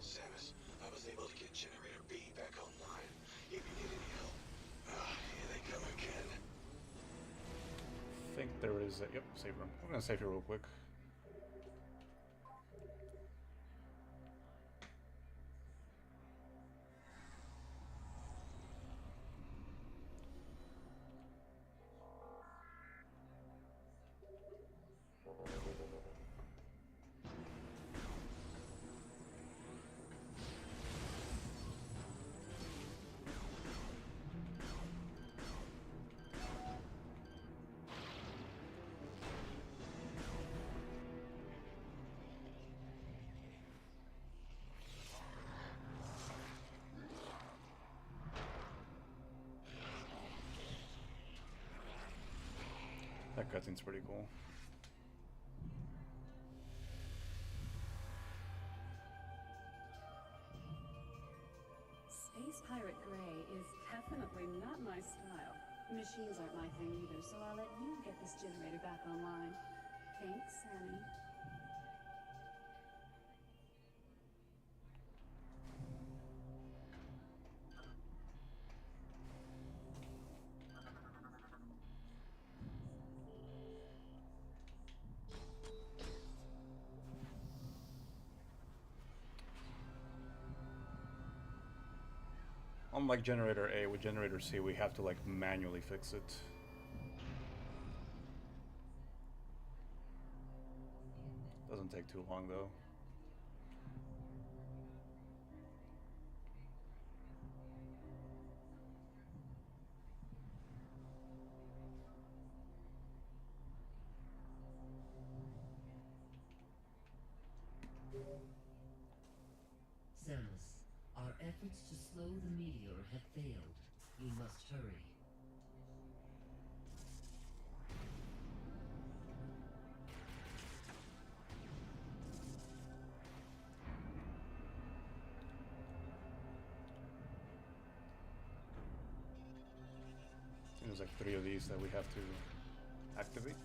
Samus, I was able to get Generator B back online. If you need any help. Here they come again. I think there is a, yep, save room. I'm gonna save here real quick. That cutscene's pretty cool. Space Pirate Gray is definitely not my style. Machines aren't my thing either, so I'll let you get this generator back online. Thanks, Sammy. Unlike generator A, with generator C, we have to like manually fix it. Doesn't take too long though. Samus, our efforts to slow the meteor have failed. You must hurry. There's like 3 of these that we have to activate.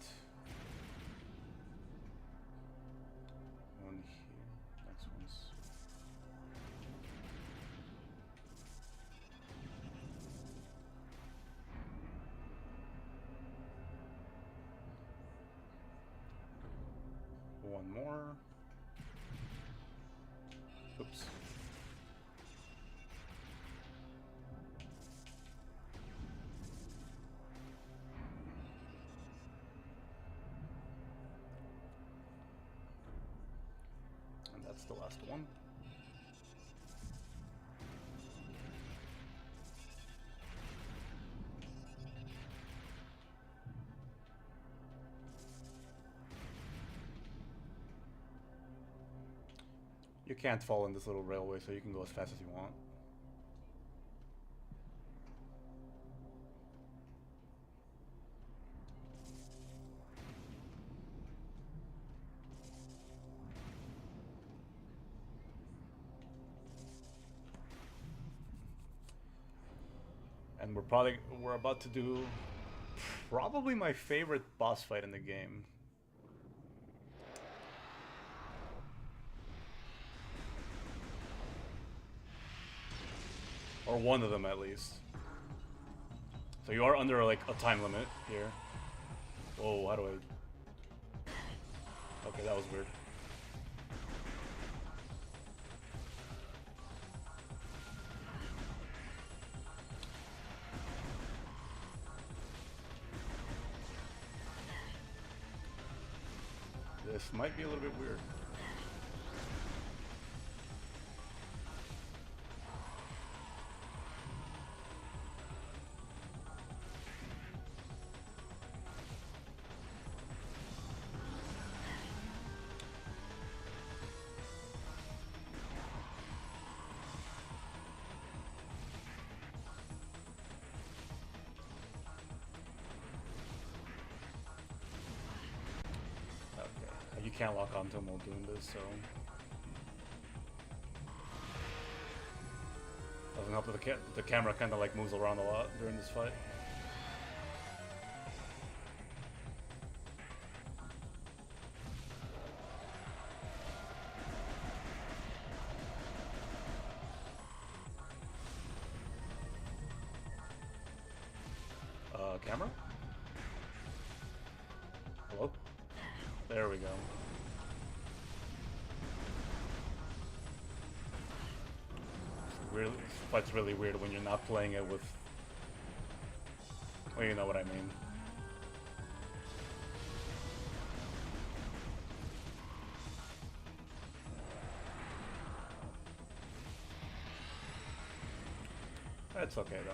One here, next one's. One more. Oops. And that's the last one. You can't fall in this little railway, so you can go as fast as you want. And we're about to do probably my favorite boss fight in the game. Or one of them at least. So you are under like a time limit here. Whoa, how do I... Okay, that was weird. This might be a little bit weird. You can't lock onto them while doing this, so doesn't help that the camera kind of like moves around a lot during this fight. Camera? Hello? There we go. Really, this fight's really weird when you're not playing it with... Well, you know what I mean. That's okay though.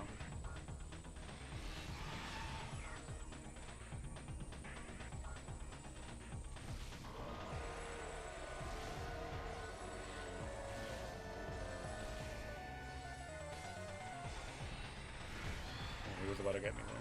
He was about to get me there.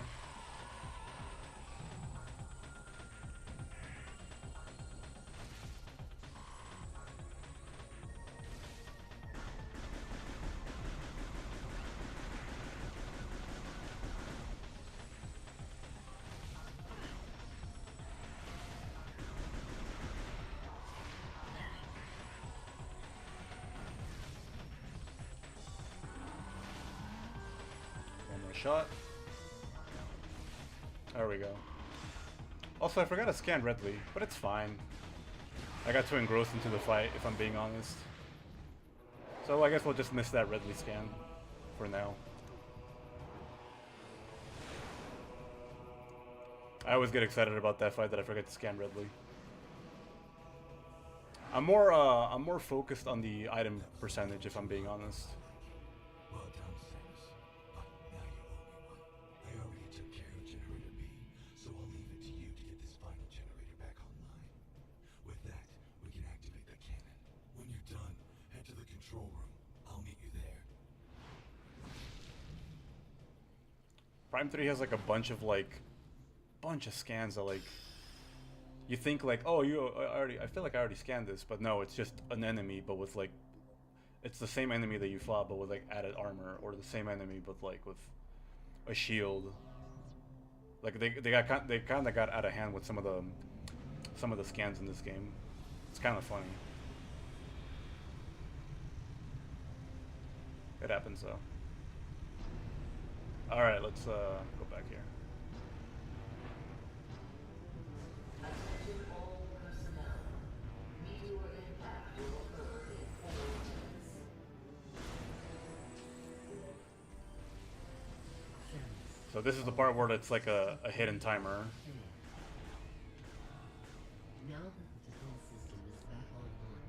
One more shot. There we go. Also, I forgot to scan Redley, but it's fine. I got too engrossed into the fight, if I'm being honest. So I guess we'll just miss that Redley scan for now. I always get excited about that fight that I forget to scan Redley. I'm more focused on the item percentage, if I'm being honest. Well done, Samus. But now you owe me one. I already took care of Generator B, so I'll leave it to you to get this final generator back online. With that, we can activate the cannon. When you're done, head to the control room. I'll meet you there. Prime 3 has like a bunch of scans that like you think like, oh, I feel like I already scanned this, but no, it's just an enemy but with like, it's the same enemy that you fought but with like added armor, or the same enemy but like with a shield. Like they kind of got out of hand with some of the scans in this game. It's kind of funny. It happens though. All right, let's go back here. Attention all personnel. Meteor impact will occur in 4 minutes. So this is the part where it's like a hidden timer. Now that the defense system is back online,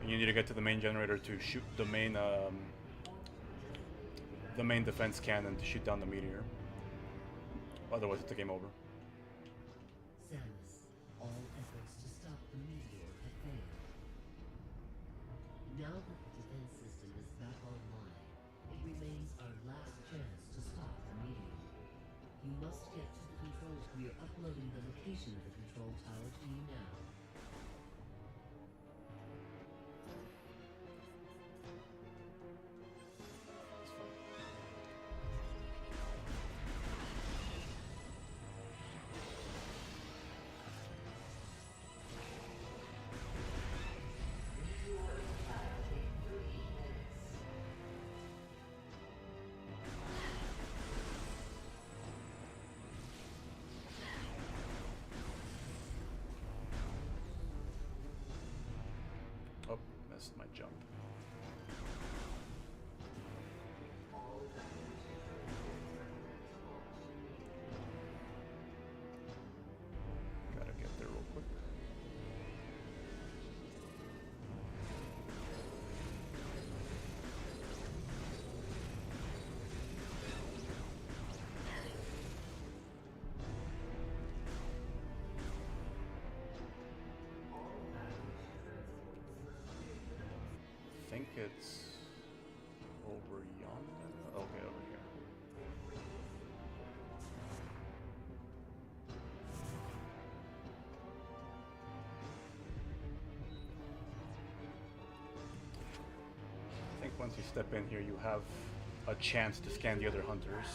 And you need to get to the main generator to shoot the main defense cannon to shoot down the meteor. Otherwise, it's a game over. Samus, all efforts to stop the meteor have failed. Now that the defense system is back online, it remains our last chance to stop the meteor. You must get to the control. We are uploading the location of the control tower to you now. Oh, missed my jump. Gotta get there real quick. I think it's over yonder. Okay, over here. I think once you step in here, you have a chance to scan the other hunters.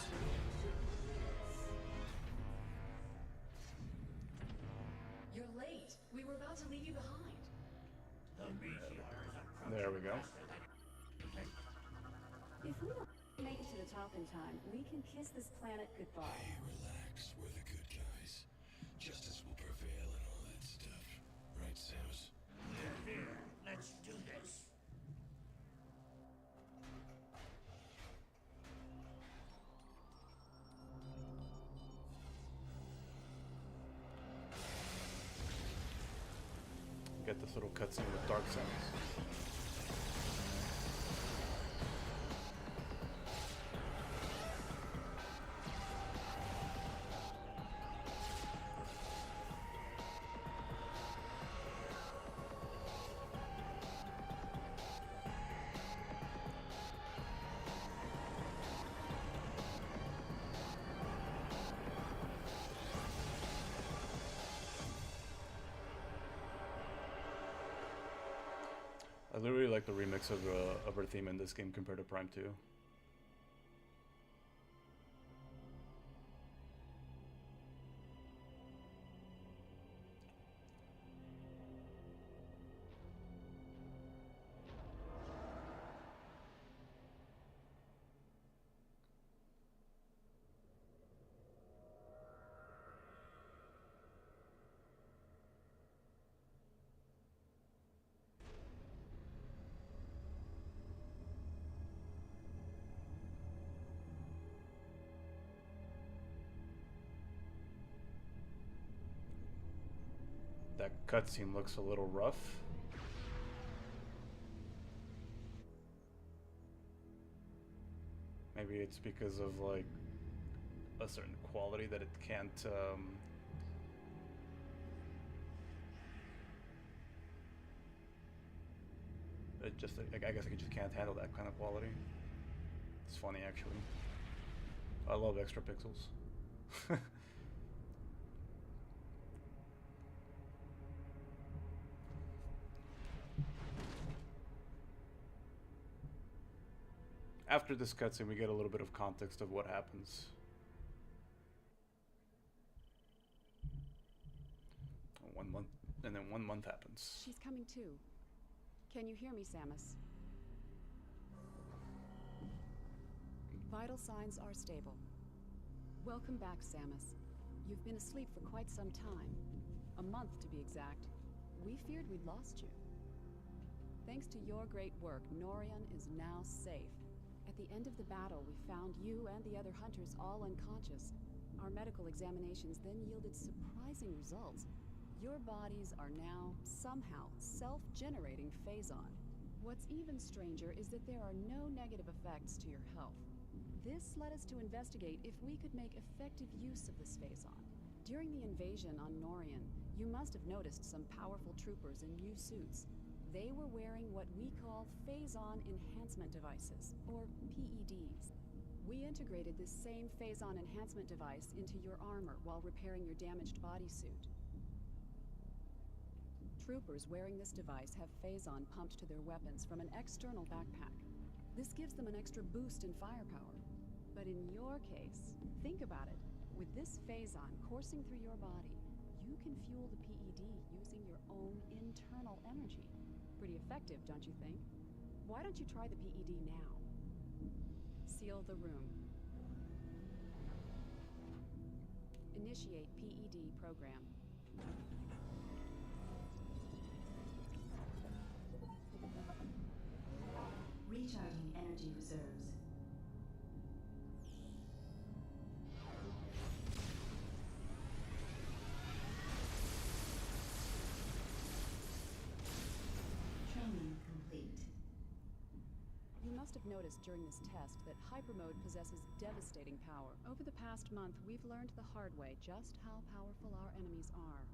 You're late. We were about to leave you behind. The meteor is approaching There we go. faster than you think. If we don't make it to the top in time, we can kiss this planet goodbye. Hey, relax. We're the good guys. Justice will prevail and all that stuff. Right, Samus? Here, let's do this. Get this little cutscene with Dark Samus. I literally like the remix of her theme in this game compared to Prime 2. That cutscene looks a little rough. Maybe it's because of like a certain quality that it can't it just, I guess it just can't handle that kind of quality. It's funny actually. I love extra pixels. After this cutscene, we get a little bit of context of what happens. And then 1 month happens. She's coming too. Can you hear me, Samus? Vital signs are stable. Welcome back, Samus. You've been asleep for quite some time. A month, to be exact. We feared we'd lost you. Thanks to your great work, Norion is now safe. At the end of the battle, we found you and the other hunters all unconscious. Our medical examinations then yielded surprising results. Your bodies are now, somehow, self-generating Phazon. What's even stranger is that there are no negative effects to your health. This led us to investigate if we could make effective use of this Phazon. During the invasion on Norion, you must have noticed some powerful troopers in new suits. They were wearing what we call Phazon Enhancement Devices, or PEDs. We integrated this same Phazon Enhancement Device into your armor while repairing your damaged bodysuit. Troopers wearing this device have Phazon pumped to their weapons from an external backpack. This gives them an extra boost in firepower. But in your case, think about it. With this Phazon coursing through your body, you can fuel the PED using your own internal energy. Pretty effective, don't you think? Why don't you try the PED now? Seal the room. Initiate PED program. Recharging energy reserves. Training complete. You must have noticed during this test that hypermode possesses devastating power. Over the past month, we've learned the hard way just how powerful our enemies are.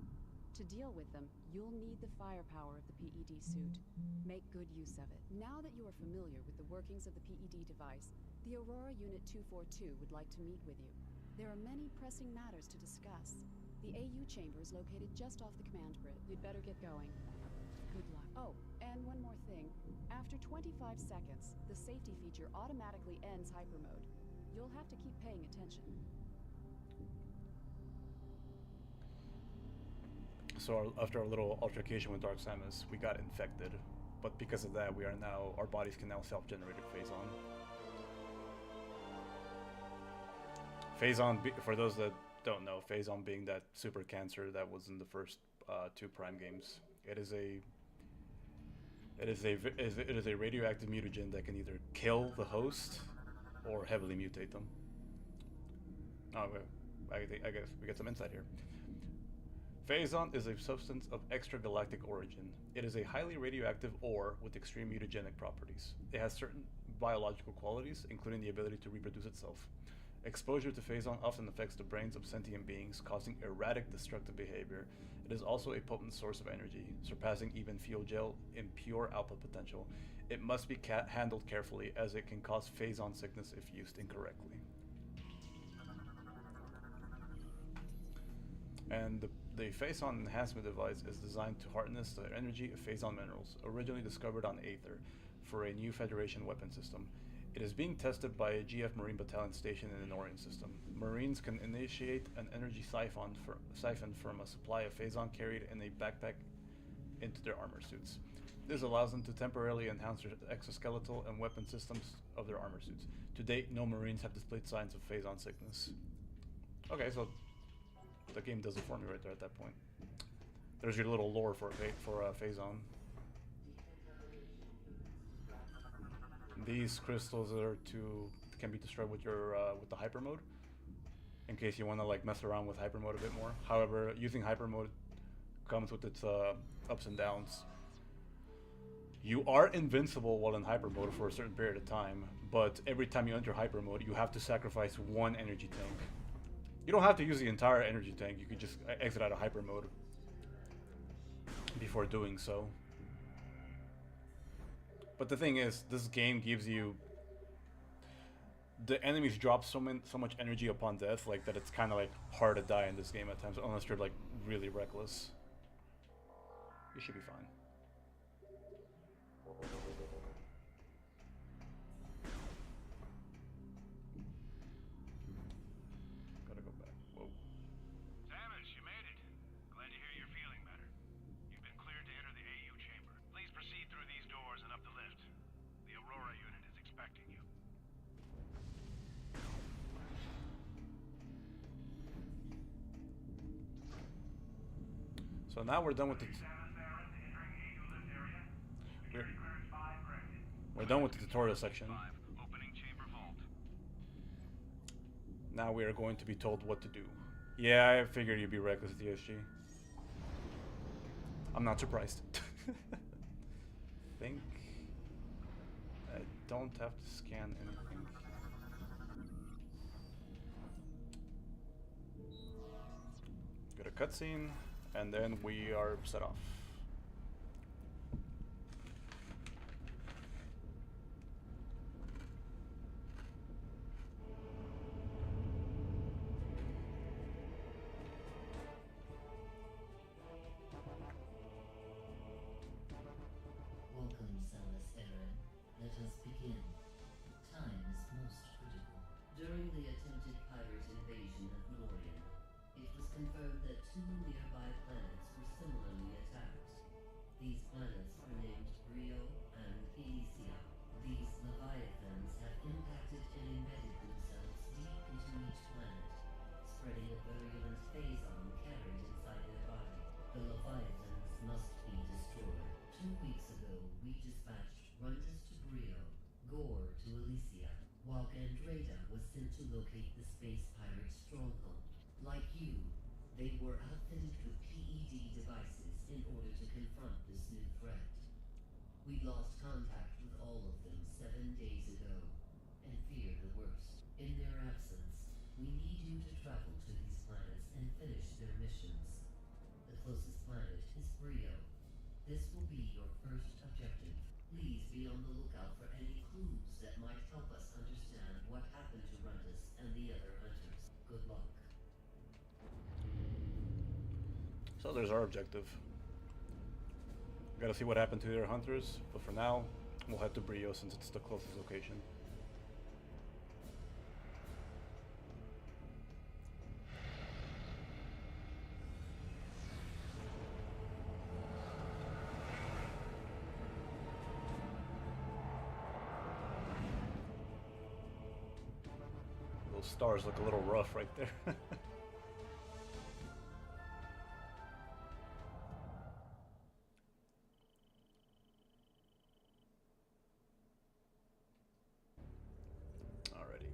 To deal with them, you'll need the firepower of the PED suit. Make good use of it. Now that you are familiar with the workings of the PED device, the Aurora Unit 242 would like to meet with you. There are many pressing matters to discuss. The AU chamber is located just off the command grid. You'd better get going. Good luck. Oh, And one more thing. After 25 seconds, the safety feature automatically ends hyper mode. You'll have to keep paying attention. So after our little altercation with Dark Samus, we got infected. But because of that, our bodies can now self-generate Phazon. Phazon, for those that don't know, Phazon being that super cancer that was in the first 2 Prime games. It is a radioactive mutagen that can either kill the host or heavily mutate them. Oh, I guess we get some insight here. Phazon is a substance of extragalactic origin. It is a highly radioactive ore with extreme mutagenic properties. It has certain biological qualities, including the ability to reproduce itself. Exposure to Phazon often affects the brains of sentient beings, causing erratic destructive behavior. It is also a potent source of energy, surpassing even fuel gel in pure output potential. It must be handled carefully, as it can cause Phazon sickness if used incorrectly. And the Phazon enhancement device is designed to harness the energy of Phazon minerals, originally discovered on Aether, for a new Federation weapon system. It is being tested by a GF Marine Battalion stationed in the Norian system. Marines can initiate an energy siphon from a supply of Phazon carried in a backpack into their armor suits. This allows them to temporarily enhance their exoskeletal and weapon systems of their armor suits. To date, no Marines have displayed signs of Phazon sickness. Okay, so the game does it for me right there at that point. There's your little lore for Phazon. These crystals can be destroyed with the hyper mode, in case you want to like mess around with hyper mode a bit more. However, using hyper mode comes with its ups and downs. You are invincible while in hyper mode for a certain period of time, but every time you enter hyper mode, you have to sacrifice 1 energy tank. You don't have to use the entire energy tank. You could just exit out of hyper mode before doing so. But the thing is, this game gives you... The enemies drop so much energy upon death, like that it's kind of like hard to die in this game at times, unless you're like really reckless. You should be fine. Gotta go back. Whoa. Samus, you made it. Glad to hear you're feeling better. You've been cleared to enter the AU chamber. Please proceed through these doors and up the lift. The Aurora unit is expecting you. So now we're done with the... We're done with the tutorial section. Opening chamber vault. Now we are going to be told what to do. Yeah, I figured you'd be reckless, DSG. I'm not surprised. Think I don't have to scan anything. Go to cutscene, and then we are set off. Welcome, Samus Aran. Let us begin. Time is most critical. During the attempted pirate invasion of Norian, it was confirmed that 2 nearby planets were similarly attacked. These planets are named Brio and Elysia. These leviathans have impacted and embedded themselves deep into each planet, spreading a virulent phazon carried inside their body. The leviathans must be destroyed. 2 weeks ago, we dispatched Runtus to Brio, Gore to Elysia, while Gandreda was sent to locate the space pirate stronghold. Like you, they were outfitted with PED devices in order to confront this new threat. We lost contact with all of them 7 days ago, and fear the worst. In their absence, we need you to travel to these planets and finish their missions. The closest planet is Brio. This will be your first objective. Please be on the lookout for any clues that might help us understand what happened to Runtus and the other hunters. Good luck. So there's our objective. Gotta see what happened to their hunters, but for now, we'll head to Brio since it's the closest location. Those stars look a little rough right there. Alrighty.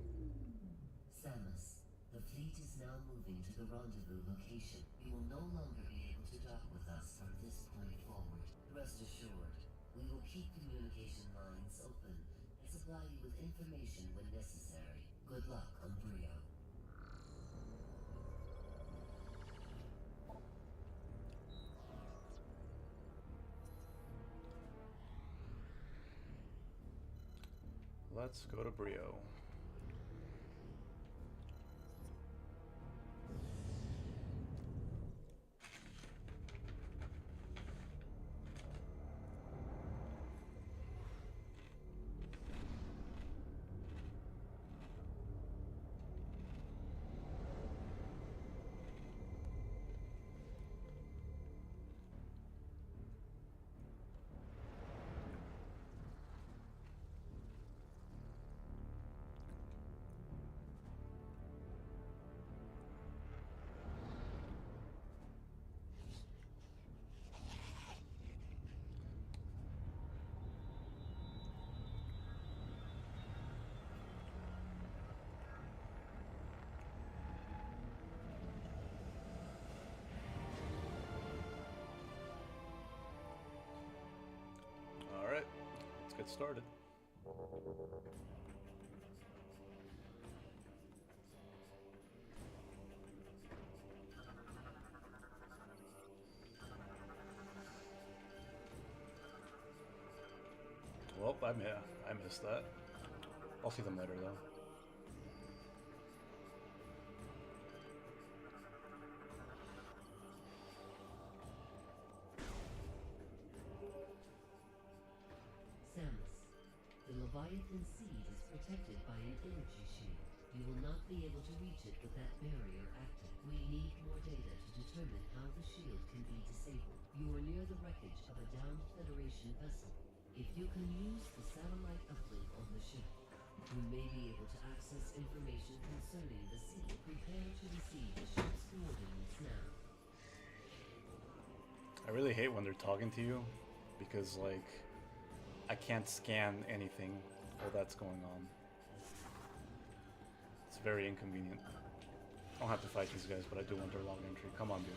Samus, the fleet is now moving to the rendezvous location. You will no longer be able to dock with us from this point forward. Rest assured, we will keep communication lines open and supply you with information when necessary. Good luck on Brio. Let's go to Brio. Alright, let's get started. Well, I missed that. I'll see them later though. Samus, the Leviathan seed is protected by an energy shield. You will not be able to reach it with that barrier active. We need more data to determine how the shield can be disabled. You are near the wreckage of a downed Federation vessel. If you can use the satellite uplink on the ship, you may be able to access information concerning the seed. Prepare to receive the ship's coordinates now. I really hate when they're talking to you because, like, I can't scan anything while that's going on. It's very inconvenient. I don't have to fight these guys, but I do want their log entry. Come on, dude.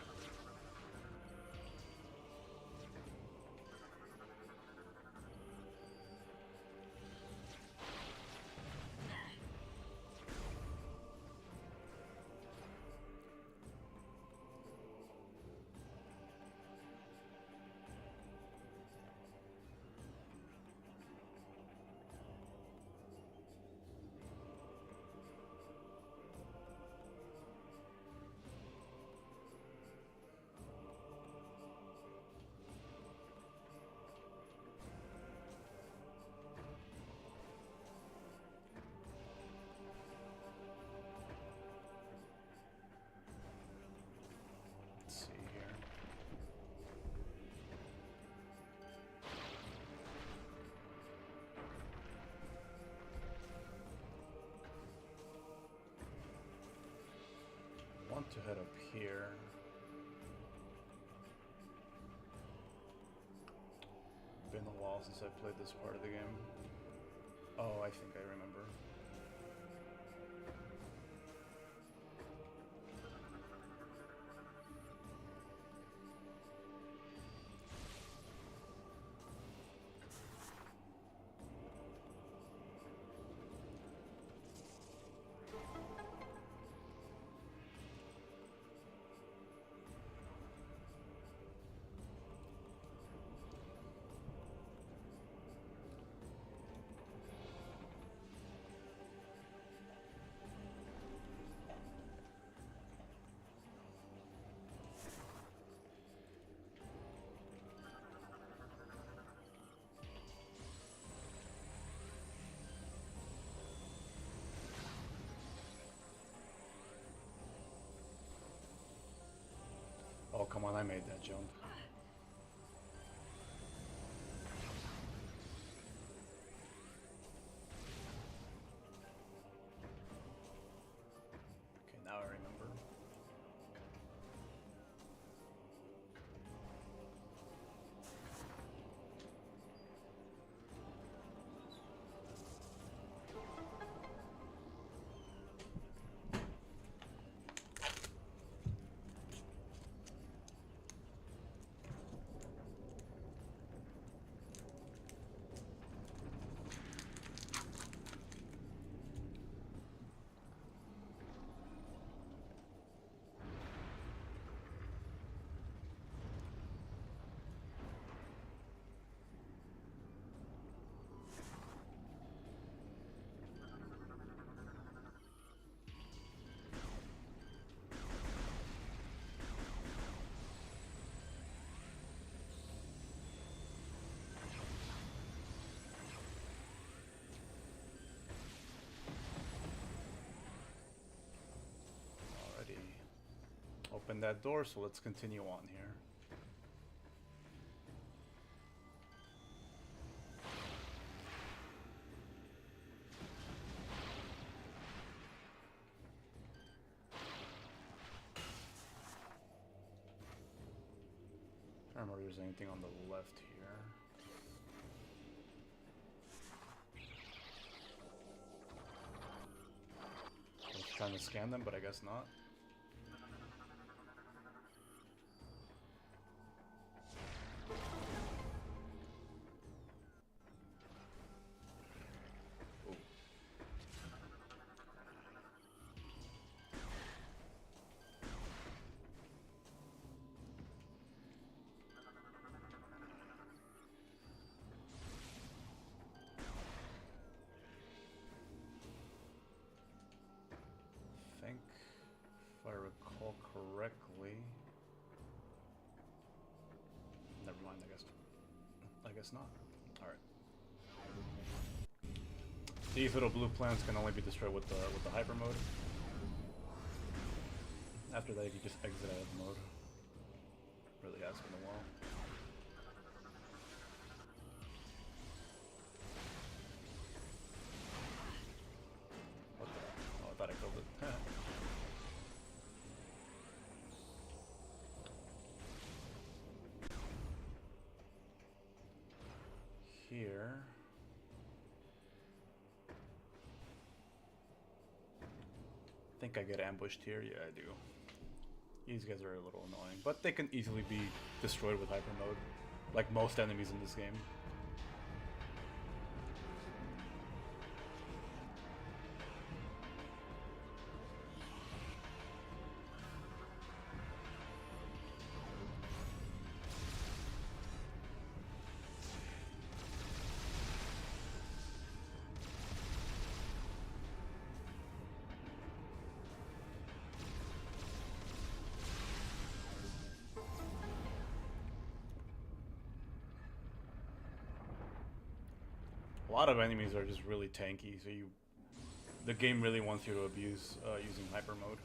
Let's see here. I want to head up here. Been a while since I played this part of the game. Oh, I think I remember. come on, I made that jump. Okay, now I remember. Open that door, so let's continue on here. I don't remember if there's anything on the left here. I was trying to scan them, but I guess not. If I recall correctly, never mind. I guess not. All right. These little blue plants can only be destroyed with the hyper mode. After that, you can just exit out of the mode. Really has been a while. What the? Oh, I thought I killed it. Here. I think I get ambushed here. Yeah, I do. These guys are a little annoying, but they can easily be destroyed with hyper mode, like most enemies in this game. A lot of enemies are just really tanky, so the game really wants you to abuse using hyper mode.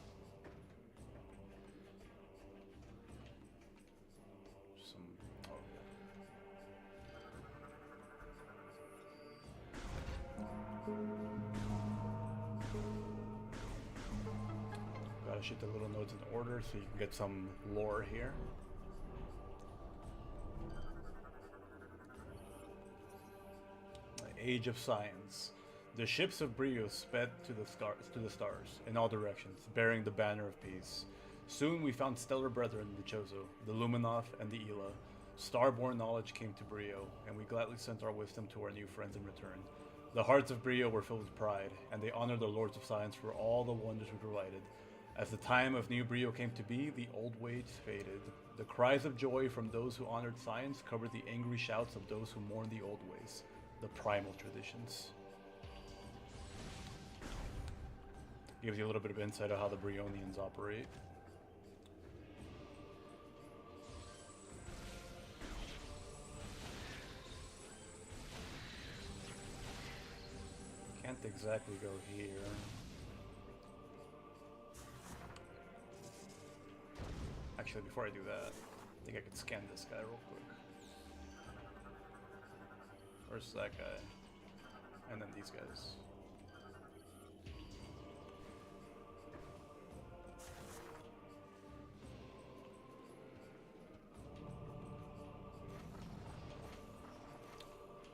Gotta shoot the little nodes in order so you can get some lore here. Age of Science. The ships of Brio sped to the stars in all directions, bearing the banner of peace. Soon we found stellar brethren in the Chozo, the Luminov, and the Ela. Starborn knowledge came to Brio, and we gladly sent our wisdom to our new friends in return. The hearts of Brio were filled with pride, and they honored the Lords of Science for all the wonders we provided. As the time of new Brio came to be, the old ways faded. The cries of joy from those who honored science covered the angry shouts of those who mourned the old ways. The primal traditions. Gives you a little bit of insight of how the Brionians operate. Can't exactly go here. Actually, Actually, before I do that, I think I could scan this guy real quick. Where's that guy? And then these guys.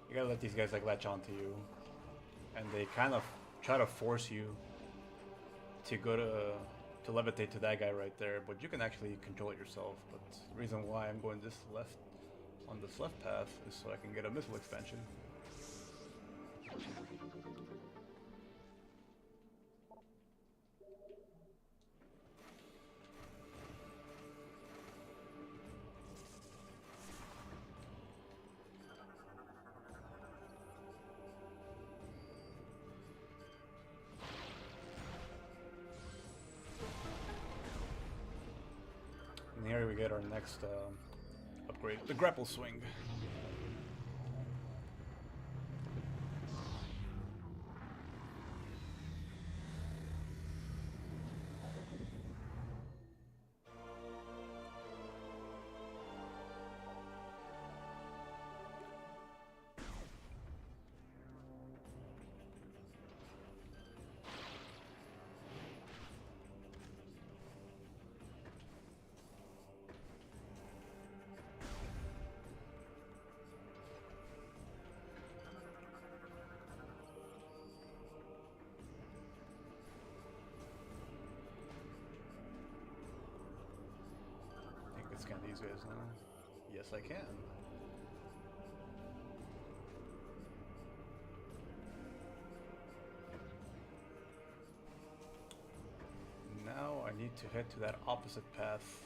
You gotta let these guys like latch onto you, and they kind of try to force you to go to levitate to that guy right there, but you can actually control it yourself. But the reason why I'm going this left on this left path is so I can get a missile expansion. And here we get our next upgrade, the grapple swing. Scan these guys now. Yes, I can. Now I need to head to that opposite path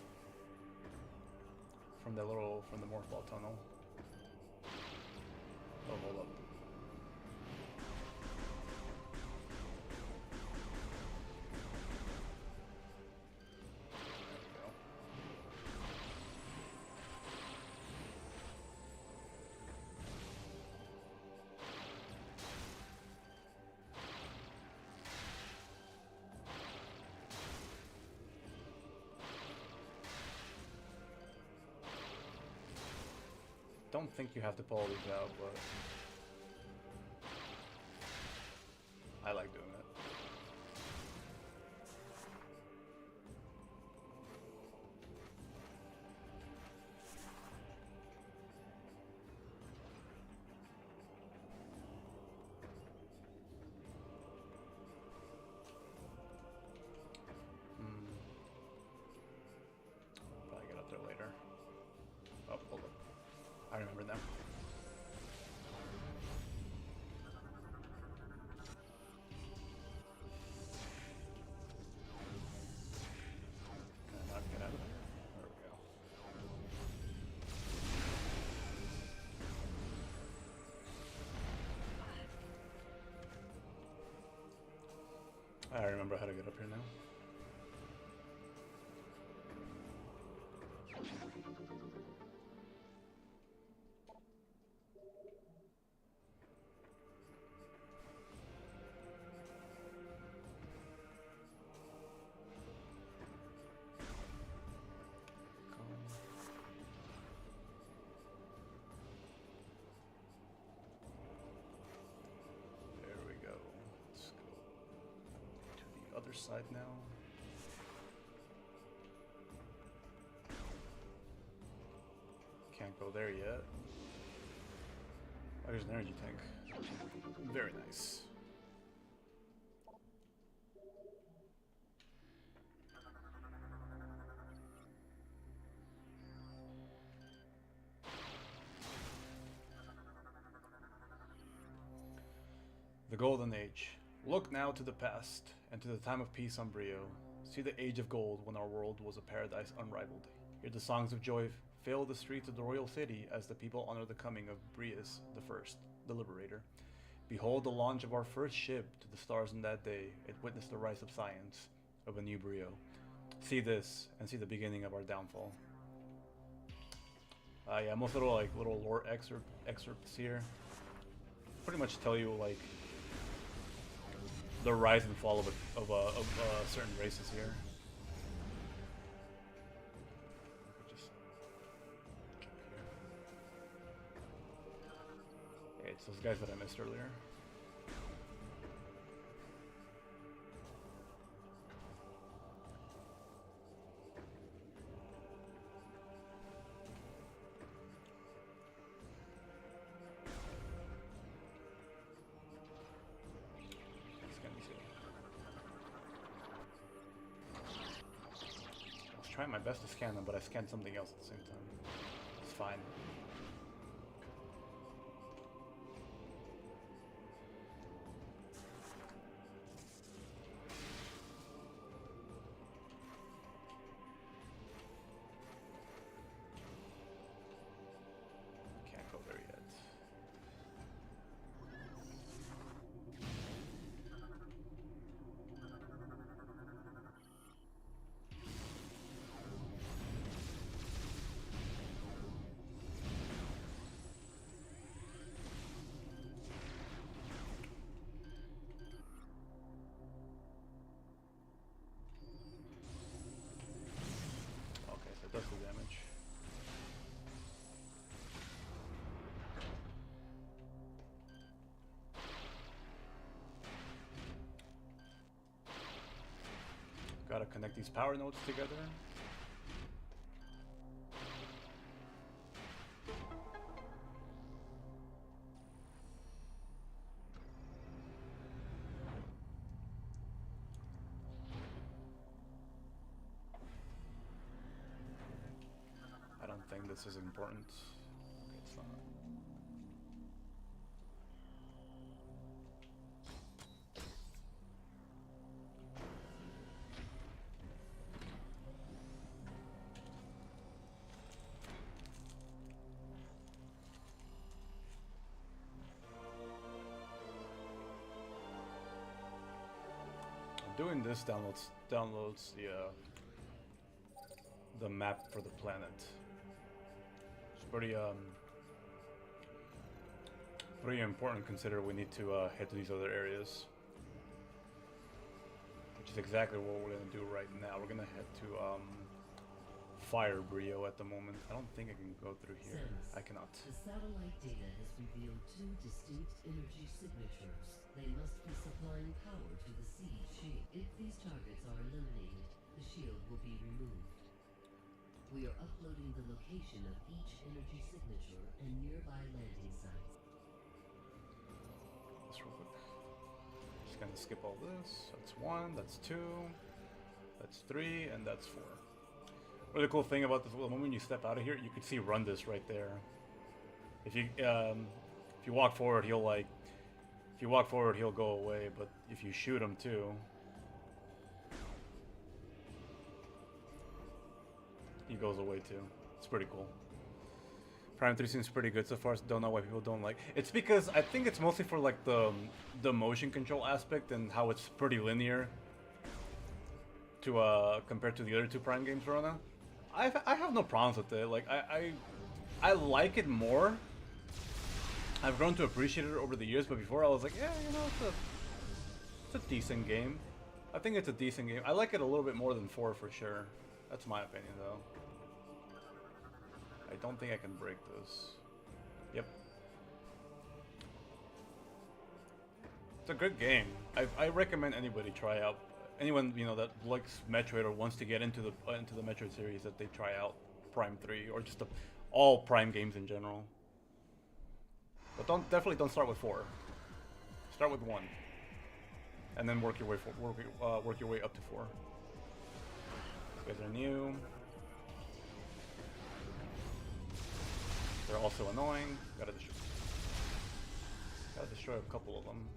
from the morph ball tunnel. Oh, hold up. Don't think you have to pull these out, but I like doing it. Probably get up there later. Oh, hold up. I remember now. Can I not get out of there? There we go. I remember how to get up here now. There we go. Let's go to the other side now. Can't go there yet. Oh, there's an energy tank. Very nice. The Golden Age. Look now to the past, and to the time of peace on Brio. See the age of gold when our world was a paradise unrivaled. Hear the songs of joy fill the streets of the royal city as the people honor the coming of Brius the First, the Liberator. Behold the launch of our first ship to the stars in that day. It witnessed the rise of science, of a new Brio. See this, and see the beginning of our downfall. Yeah, most little lore excerpts here pretty much tell you like the rise and fall of certain races here. It's those guys that I missed earlier. I was trying my best to scan them, but I scanned something else at the same time. It's fine. Can't go there yet. Okay, so it does the damage. Gotta connect these power nodes together. I don't think this is important. Okay, it's not. Doing this downloads the map for the planet. It's pretty important considering we need to head to these other areas, which is exactly what we're gonna do right now. We're gonna head to Fire Brio at the moment. I don't think I can go through here. Samus, I cannot. the satellite data has revealed two distinct energy signatures. They must be supplying power to the siege shield. If these targets are eliminated, the shield will be removed. We are uploading the location of each energy signature and nearby landing sites. This real quick. Just gonna skip all this. That's 1, that's 2, that's 3, and that's 4. Really cool thing about this, the moment you step out of here, you can see Rundus right there. If you walk forward, he'll like. If you walk forward, he'll go away. But if you shoot him too, he goes away too. It's pretty cool. Prime 3 seems pretty good so far. So don't know why people don't like. It's because I think it's mostly for like the motion control aspect and how it's pretty linear to compared to the other two Prime games, Rona. I have no problems with it. Like I like it more. I've grown to appreciate it over the years, but before I was like, yeah, you know, it's a decent game. I think it's a decent game. I like it a little bit more than 4 for sure. That's my opinion though. I don't think I can break this. Yep. It's a good game. I recommend anybody try out. Anyone, you know, that likes Metroid or wants to get into the Metroid series, that they try out Prime 3 or just all Prime games in general. But definitely don't start with 4. Start with 1, and then work your way up to 4. These guys are new. They're also annoying. Gotta destroy a couple of them.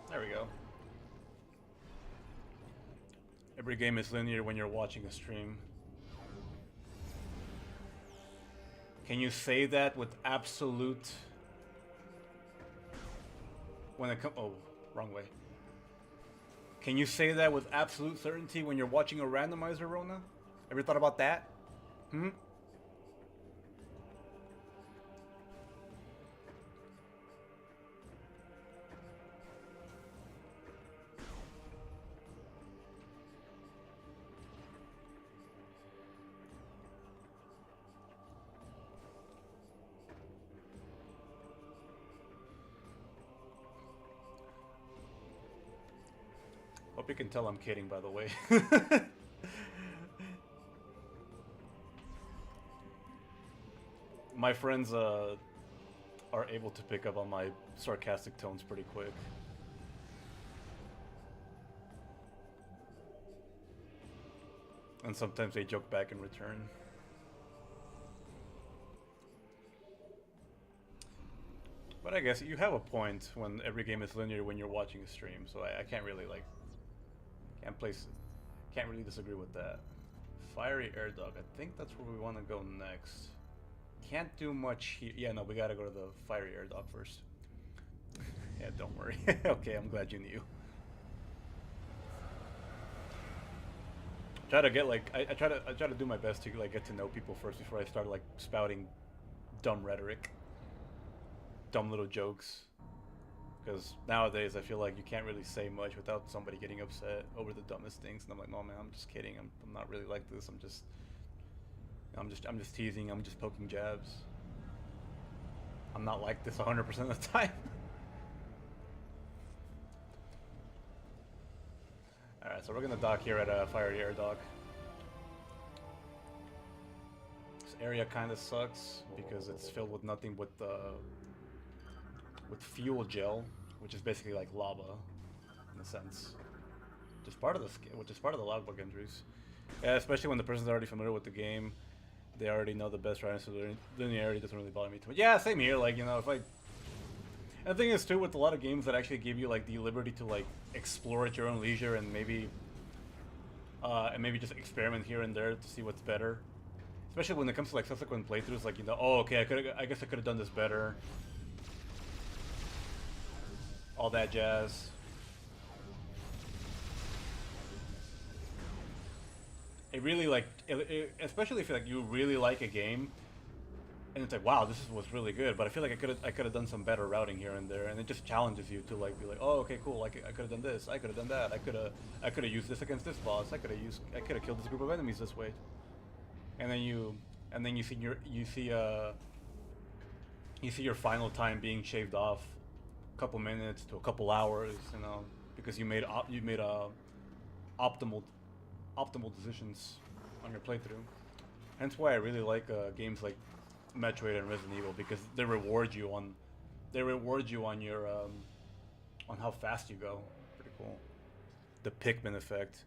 There we go. Every game is linear when you're watching a stream. Can you say that with absolute... When it comes... Oh, wrong way. Can you say that with absolute certainty when you're watching a randomizer, Rona? Ever thought about that? Hmm? Hope you can tell I'm kidding, by the way. My friends are able to pick up on my sarcastic tones pretty quick. And sometimes they joke back in return. But I guess you have a point when every game is linear when you're watching a stream, so I can't really like can't really disagree with that. Fiery Air Dog, I think that's where we want to go next. Can't do much here. Yeah, no, we gotta go to the Fiery Air Dog first. Yeah, don't worry. Okay, I'm glad you knew. Try to get like I try to do my best to like get to know people first before I start like spouting dumb rhetoric, dumb little jokes. Because nowadays I feel like you can't really say much without somebody getting upset over the dumbest things, and I'm like, no man, I'm just kidding. I'm not really like this. I'm just teasing. I'm just poking jabs. I'm not like this 100% of the time. All right, so we're gonna dock here at Fiery Air Dog. This area kind of sucks because it's filled with nothing but with fuel gel, which is basically like lava, in a sense. Which is part of the logbook entries. Yeah, especially when the person's already familiar with the game, they already know the best routes, so linearity doesn't really bother me too much. Yeah, same here. Like, you know, if I. And the thing is too, with a lot of games that actually give you like the liberty to like explore at your own leisure and maybe just experiment here and there to see what's better. Especially when it comes to like subsequent playthroughs, like, you know, oh okay, I guess I could have done this better. All that jazz. It really like, especially if like you really like a game, and it's like, wow, was really good. But I feel like I could have done some better routing here and there, and it just challenges you to like be like, oh okay, cool. Like I could have done this, I could have done that, I could have used this against this boss, I could have killed this group of enemies this way. And then you see your final time being shaved off a couple minutes to a couple hours, you know, because you made optimal decisions on your playthrough. Hence why I really like games like Metroid and Resident Evil, because they reward you on your on how fast you go. Pretty cool. The Pikmin effect.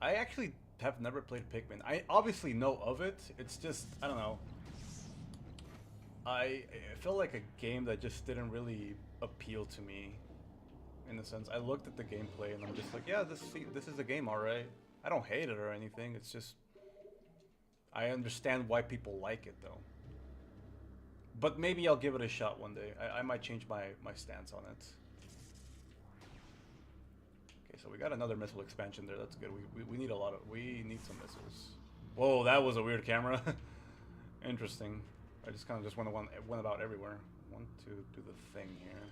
I actually have never played Pikmin. I obviously know of it. It's just, I don't know. It felt like a game that just didn't really appeal to me. In a sense, I looked at the gameplay and I'm just like, yeah, this is a game, alright. I don't hate it or anything. It's just, I understand why people like it though. But maybe I'll give it a shot one day. I might change my stance on it. Okay, so we got another missile expansion there. That's good. We need we need some missiles. Whoa, that was a weird camera. Interesting. I just kind of went about everywhere. Want to do the thing here.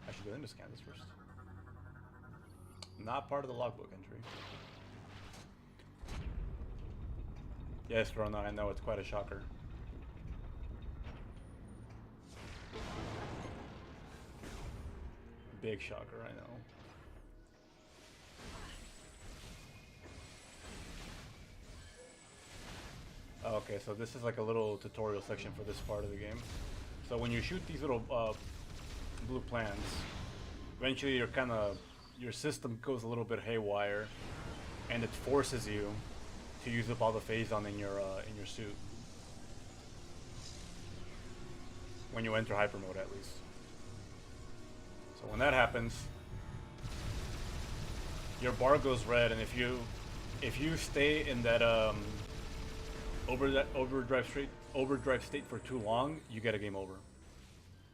Actually, let me scan this first. Not part of the logbook entry. Yes, Corona, I know, it's quite a shocker. Big shocker, I know. Okay, so this is like a little tutorial section for this part of the game. So when you shoot these little blue plants, eventually your system goes a little bit haywire, and it forces you to use up all the Phazon in your suit. When you enter hyper mode, at least. So when that happens, your bar goes red, and if you stay in that overdrive state for too long, you get a game over.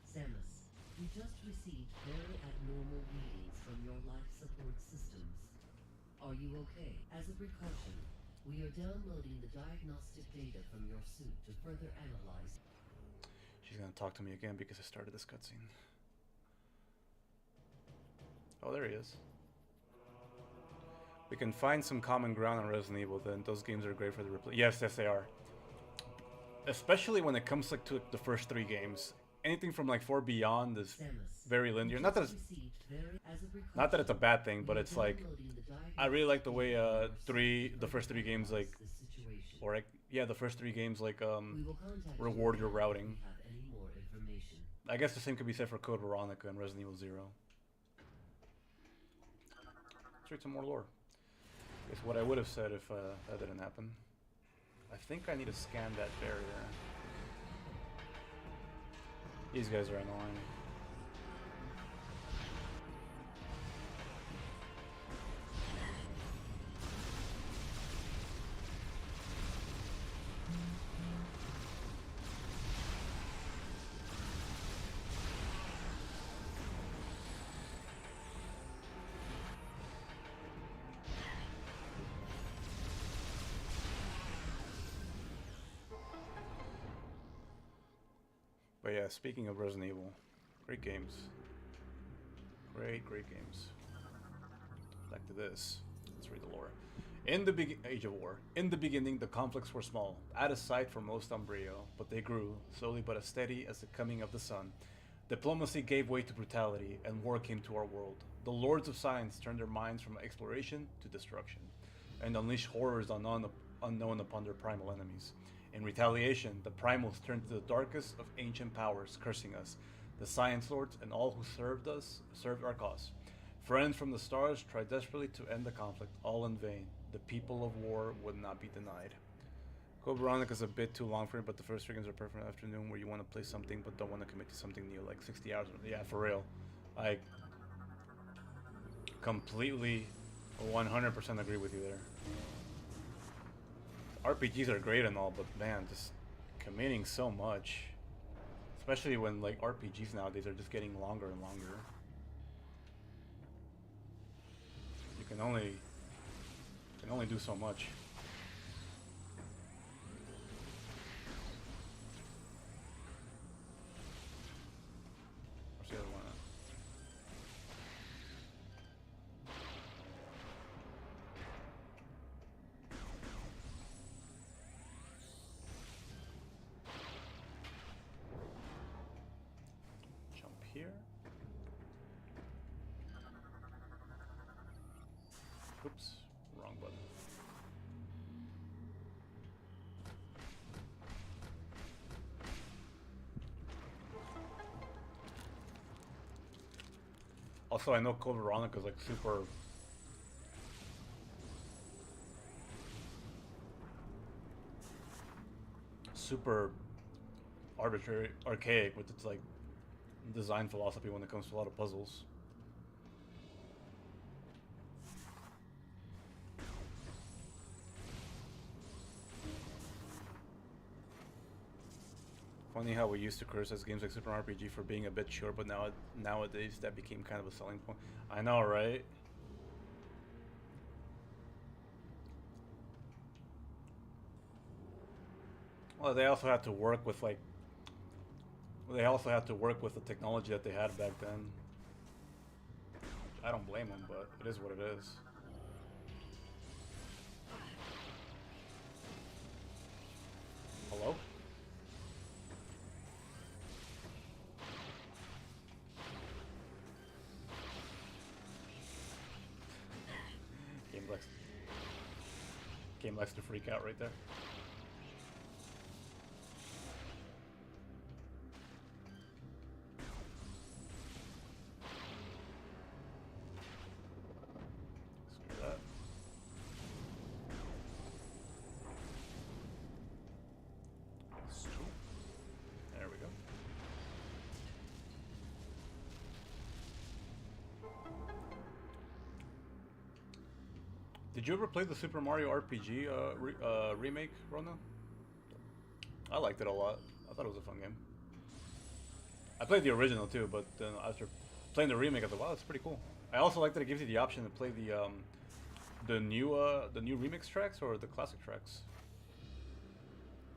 Samus, we just received very abnormal readings from your life support systems. Are you okay? As a precaution, we are downloading the diagnostic data from your suit to further analyze. She's gonna talk to me again because I started this cutscene. Oh, there he is. We can find some common ground on Resident Evil, then. Those games are great for the replay. Yes, they are. Especially when it comes like to the first 3 games. anything from like 4 Beyond is Samus, very linear. you Not that just it's received as a not that it's a precaution, bad thing, we but are it's like downloading the I really like the way diagnostic the first three games like this situation. or like, yeah, the first 3 games like We will contact reward you your again if routing. we have any more information. I guess the same could be said for Code Veronica and Resident Evil 0. Let's read some more lore. It's what I would have said if that didn't happen. I think I need to scan that barrier. These guys are annoying. But yeah, speaking of Resident Evil, great games. Great games. Back to this. Let's read the lore. In the Age of War, in the beginning, the conflicts were small, out of sight for most on Brio, but they grew, slowly but as steady as the coming of the sun. Diplomacy gave way to brutality, and war came to our world. The Lords of Science turned their minds from exploration to destruction, and unleashed horrors unknown upon their primal enemies. In retaliation, the Primals turned to the darkest of ancient powers, cursing us, the Science Lords, and all who served our cause. Friends from the stars tried desperately to end the conflict, all in vain. The people of war would not be denied. Code Veronica is a bit too long for me, but the first 3 games are perfect for an afternoon where you want to play something but don't want to commit to something new, like 60 hours. Yeah, for real. I completely 100% agree with you there. RPGs are great and all, but man, just committing so much, especially when like RPGs nowadays are just getting longer and longer. You can only do so much. Where's the other one at? Jump here. Oops, wrong button. Also, I know Code Veronica is like super arbitrary, archaic with its like design philosophy when it comes to a lot of puzzles. Funny how we used to criticize games like Super RPG for being a bit short, but nowadays that became kind of a selling point. I know, right? Well, they also had to work with like they also had to work with the technology that they had back then. I don't blame them, but it is what it is. Hello? Game likes to freak out right there. Screw that. Scoop. There we go. Did you ever play the Super Mario RPG remake, Rona? I liked it a lot. I thought it was a fun game. I played the original too, but then after playing the remake, I thought, wow, that's pretty cool. I also like that it gives you the option to play the new remix tracks or the classic tracks.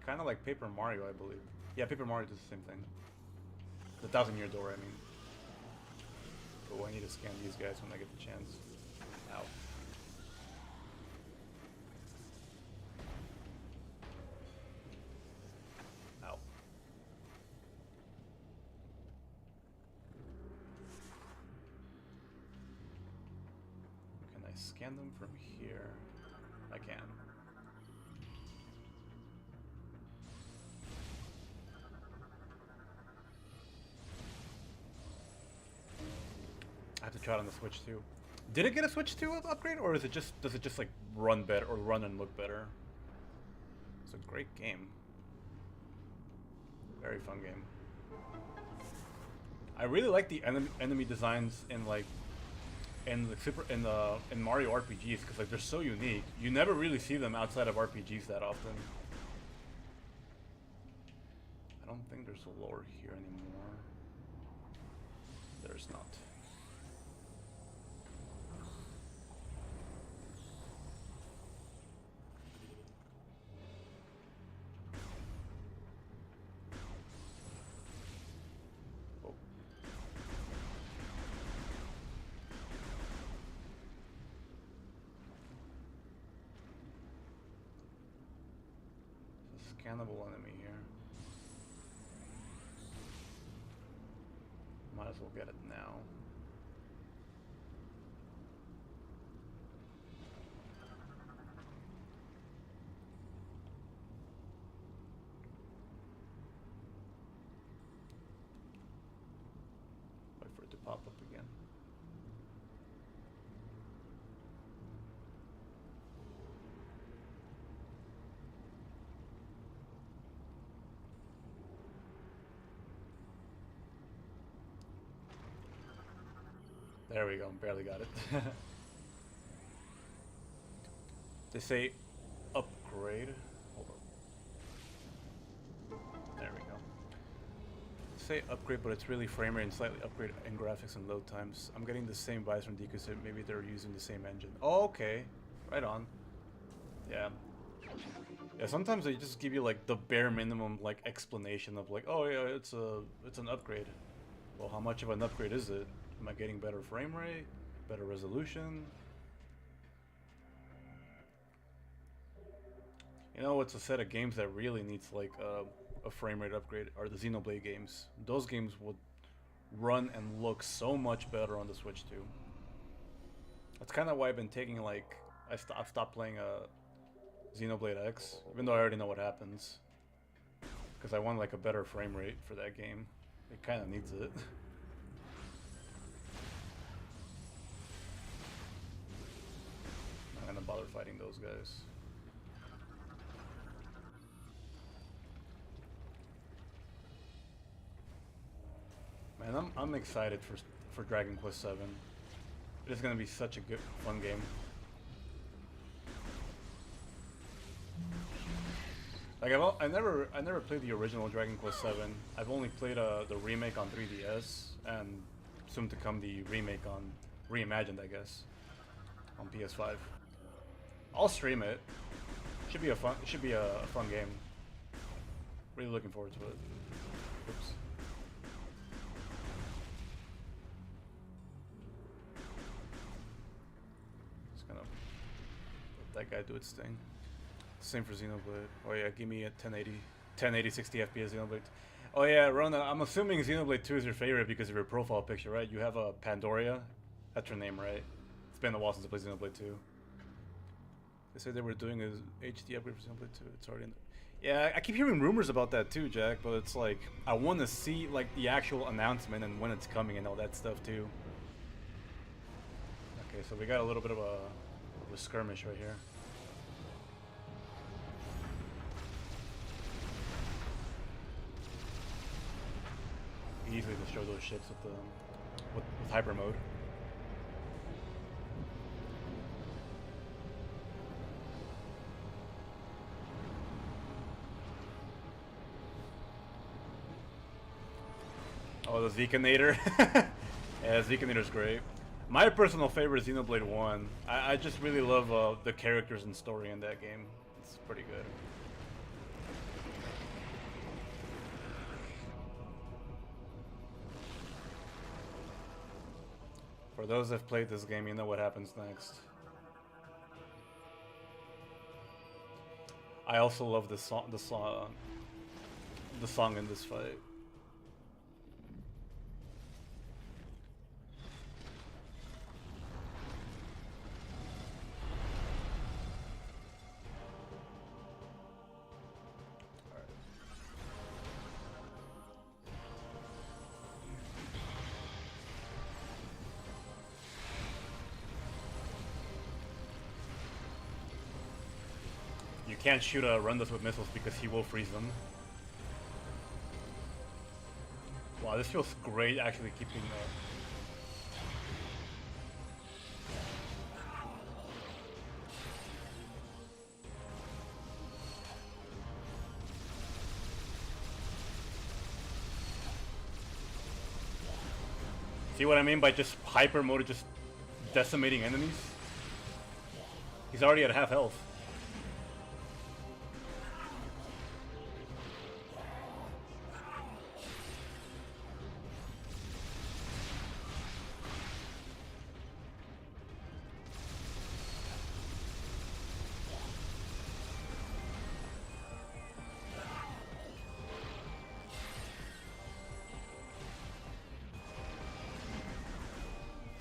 Kind of like Paper Mario, I believe. Yeah, Paper Mario does the same thing. The Thousand Year Door, I mean. Oh, I need to scan these guys when I get the chance. Ow. Ow. I scan them from here? I can. I have to try it on the Switch too. Did it get a Switch 2 upgrade, or is it just does it just like run better or run and look better? It's a great game. Very fun game. I really like the enemy designs in like in Mario RPGs because like they're so unique. You never really see them outside of RPGs that often. I don't think there's a lore here anymore. There's not. Scannable enemy here. Might as well get it now. Wait for it to pop up again. There we go, barely got it. They say upgrade. Hold on. There we go. They say upgrade, but it's really frame rate and slightly upgrade in graphics and load times. I'm getting the same vibes from Deku, so maybe they're using the same engine. Oh, okay. Right on. Yeah. Yeah, sometimes they just give you like the bare minimum like explanation of like, oh yeah, it's an upgrade. Well, how much of an upgrade is it? Am I getting better frame rate? Better resolution? You know, it's a set of games that really needs like a frame rate upgrade are the Xenoblade games. Those games would run and look so much better on the Switch too. That's kind of why I've been taking like I've stopped playing Xenoblade X, even though I already know what happens, because I want like a better frame rate for that game. It kind of needs it. I'm not gonna bother fighting those guys. Man, I'm excited for Dragon Quest VII. It is gonna be such a good, fun game. Like I never played the original Dragon Quest VII. I've only played the remake on 3DS and soon to come the remake on reimagined, I guess, on PS5. I'll stream it. It should be a fun game. Really looking forward to it. Oops. Just gonna let that guy do its thing. Same for Xenoblade. Oh yeah, give me a 1080 60 FPS Xenoblade. Oh yeah, Rona, I'm assuming Xenoblade 2 is your favorite because of your profile picture, right? You have a Pandoria. That's your name, right? It's been a while since I played Xenoblade 2. They said they were doing a HD upgrade for Xenoblade 2. It's already in the... Yeah, I keep hearing rumors about that too, Jack, but it's like, I want to see like the actual announcement and when it's coming and all that stuff too. Okay, so we got a little bit of a skirmish right here. Easily destroy those ships with hyper mode. Oh, the Zekinator. Yeah, Zekinator's great. My personal favorite is Xenoblade 1. I just really love the characters and story in that game. It's pretty good. For those that have played this game, you know what happens next. I also love the song in this fight. can't shoot Rundas with missiles because he will freeze them. Wow, this feels great actually keeping See what I mean by just hyper mode, just decimating enemies? He's already at half health.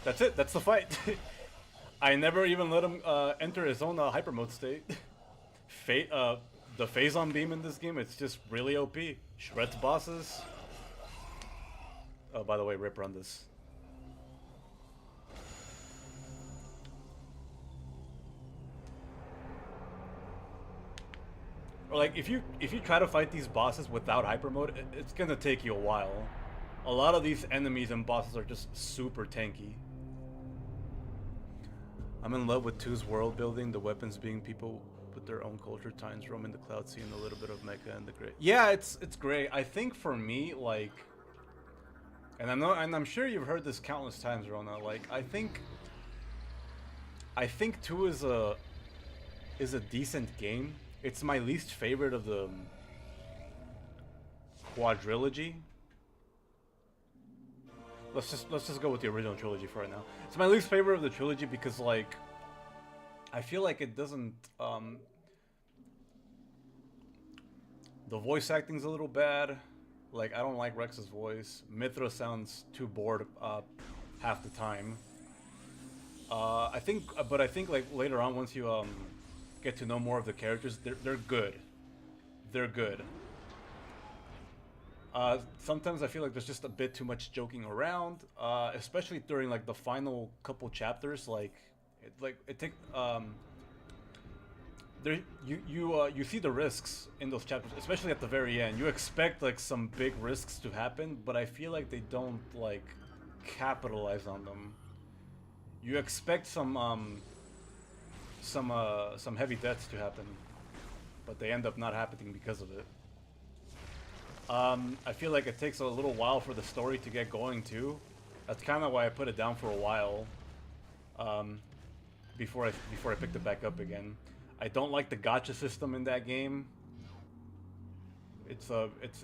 That's it. That's the fight. I never even let him enter his own hyper mode state. The Phazon beam in this game, it's just really OP. Shreds bosses. Oh, by the way, rip run this. Or like if you try to fight these bosses without hyper mode, it's gonna take you a while. A lot of these enemies and bosses are just super tanky. I'm in love with 2's world building, the weapons being people with their own culture, times roaming the cloud, seeing a little bit of mecha and the great. Yeah, it's great. I think for me, like, and I'm sure you've heard this countless times, Rona. Like, I think 2 is a decent game. It's my least favorite of the quadrilogy. Let's just go with the original trilogy for right now. It's my least favorite of the trilogy because, like, I feel like it doesn't, the voice acting's a little bad. Like, I don't like Rex's voice. Mithra sounds too bored, half the time. I think like later on, once you, get to know more of the characters, they're good. They're good. Sometimes I feel like there's just a bit too much joking around, especially during like the final couple chapters. Like, there you see the risks in those chapters, especially at the very end. You expect like some big risks to happen, but I feel like they don't like capitalize on them. You expect some heavy deaths to happen, but they end up not happening because of it. I feel like it takes a little while for the story to get going too. That's kind of why I put it down for a while. Before I picked it back up again. I don't like the gacha system in that game. It's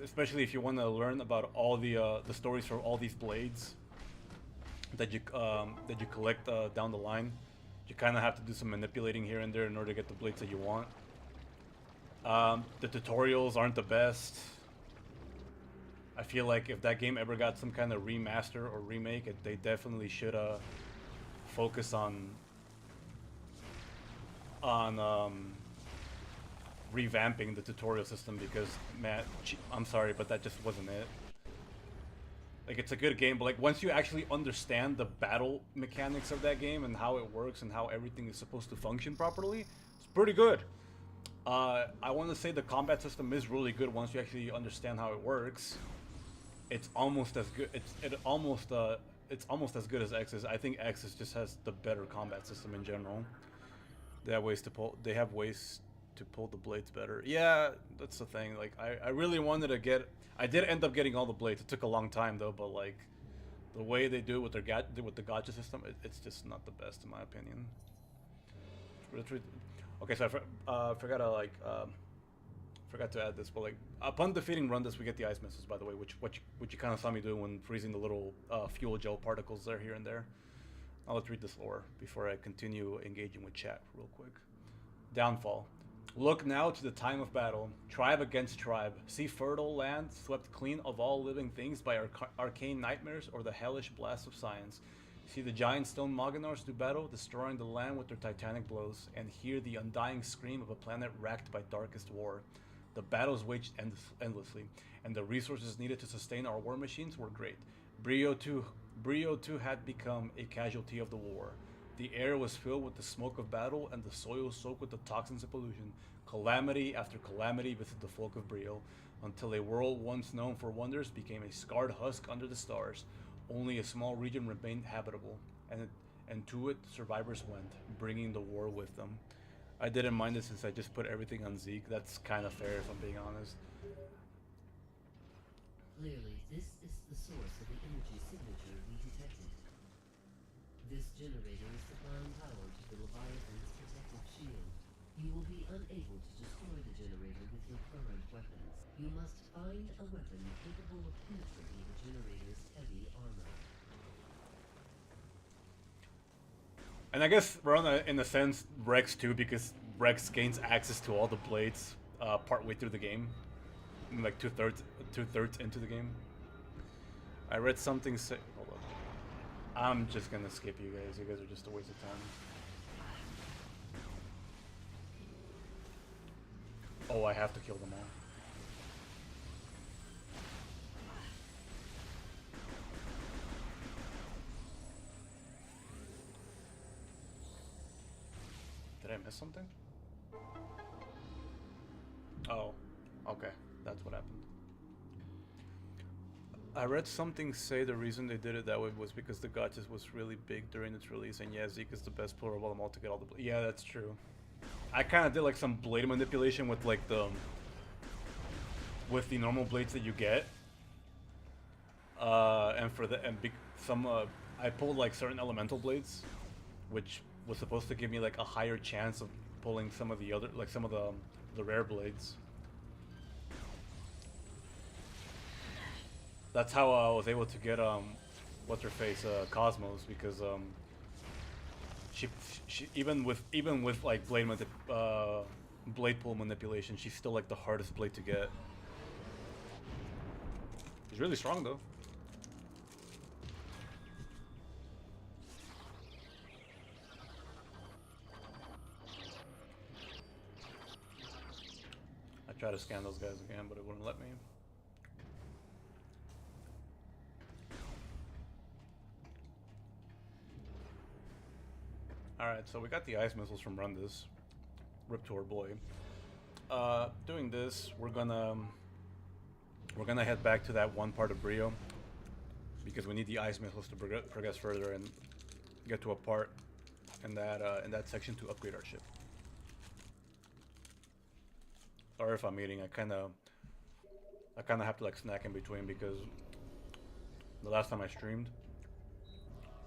especially if you want to learn about all the stories for all these blades that you collect down the line. You kind of have to do some manipulating here and there in order to get the blades that you want. The tutorials aren't the best. I feel like if that game ever got some kind of remaster or remake, they definitely should focus on revamping the tutorial system because, man, I'm sorry, but that just wasn't it. Like, it's a good game, but like once you actually understand the battle mechanics of that game and how it works and how everything is supposed to function properly, it's pretty good. I want to say the combat system is really good once you actually understand how it works. It's almost as good. It's almost as good as X's. I think X's just has the better combat system in general. They have ways to pull the blades better. Yeah, that's the thing. Like, I really wanted to get. I did end up getting all the blades. It took a long time though, but like the way they do it with the gacha system, it's just not the best in my opinion. Okay, so I forgot to add this, but like upon defeating Rundas, we get the ice missiles, by the way, which you kind of saw me doing when freezing the little fuel gel particles there here and there. Now let's read this lore before I continue engaging with chat real quick. Downfall. Look now to the time of battle, tribe against tribe. See fertile land swept clean of all living things by arcane nightmares or the hellish blasts of science. See the giant stone Mogonors do battle, destroying the land with their titanic blows, and hear the undying scream of a planet racked by darkest war. The battles waged endlessly, and the resources needed to sustain our war machines were great. Brio too had become a casualty of the war. The air was filled with the smoke of battle, and the soil soaked with the toxins of pollution. Calamity after calamity visited the folk of Brio, until a world once known for wonders became a scarred husk under the stars. Only a small region remained habitable, and to it survivors went, bringing the war with them. I didn't mind it since I just put everything on Zeke. That's kind of fair if I'm being honest. Clearly, this is the source of the energy signature we detected. This generator is supplying power to the Leviathan's protective shield. You will be unable to destroy the generator with your current weapons. You must find a weapon capable of penetrating the generator's heavy armor. And I guess we're on in a sense Rex too, because Rex gains access to all the blades partway through the game, like two-thirds into the game. I read something say. Hold up. I'm just gonna skip you guys. You guys are just a waste of time. Oh, I have to kill them all. Did I miss something? Oh, okay. That's what happened. I read something say the reason they did it that way was because the gotchas was really big during its release, and yeah, Zeke is the best player of all them all to get all the. Yeah, that's true. I kind of did like some blade manipulation with like the normal blades that you get, and for the I pulled like certain elemental blades, which was supposed to give me like a higher chance of pulling some of the other some of the rare blades. That's how I was able to get what's her face Cosmos, because she even with like blade pull manipulation, she's still like the hardest blade to get. She's really strong though. I tried to scan those guys again, but it wouldn't let me. Alright, so we got the ice missiles from Rundus. Rip to our boy. Doing this, we're gonna head back to that one part of Brio, because we need the ice missiles to progress further and get to a part in that section to upgrade our ship. Sorry if I'm eating. I kind of have to like snack in between, because the last time I streamed,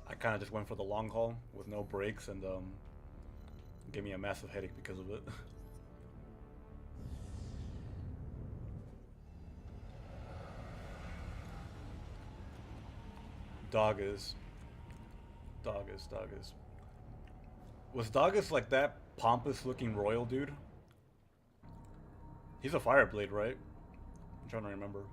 I kind of just went for the long haul with no breaks, and gave me a massive headache because of it. Doggus. Was Doggus like that pompous looking royal dude? He's a Fireblade, right? I'm trying to remember.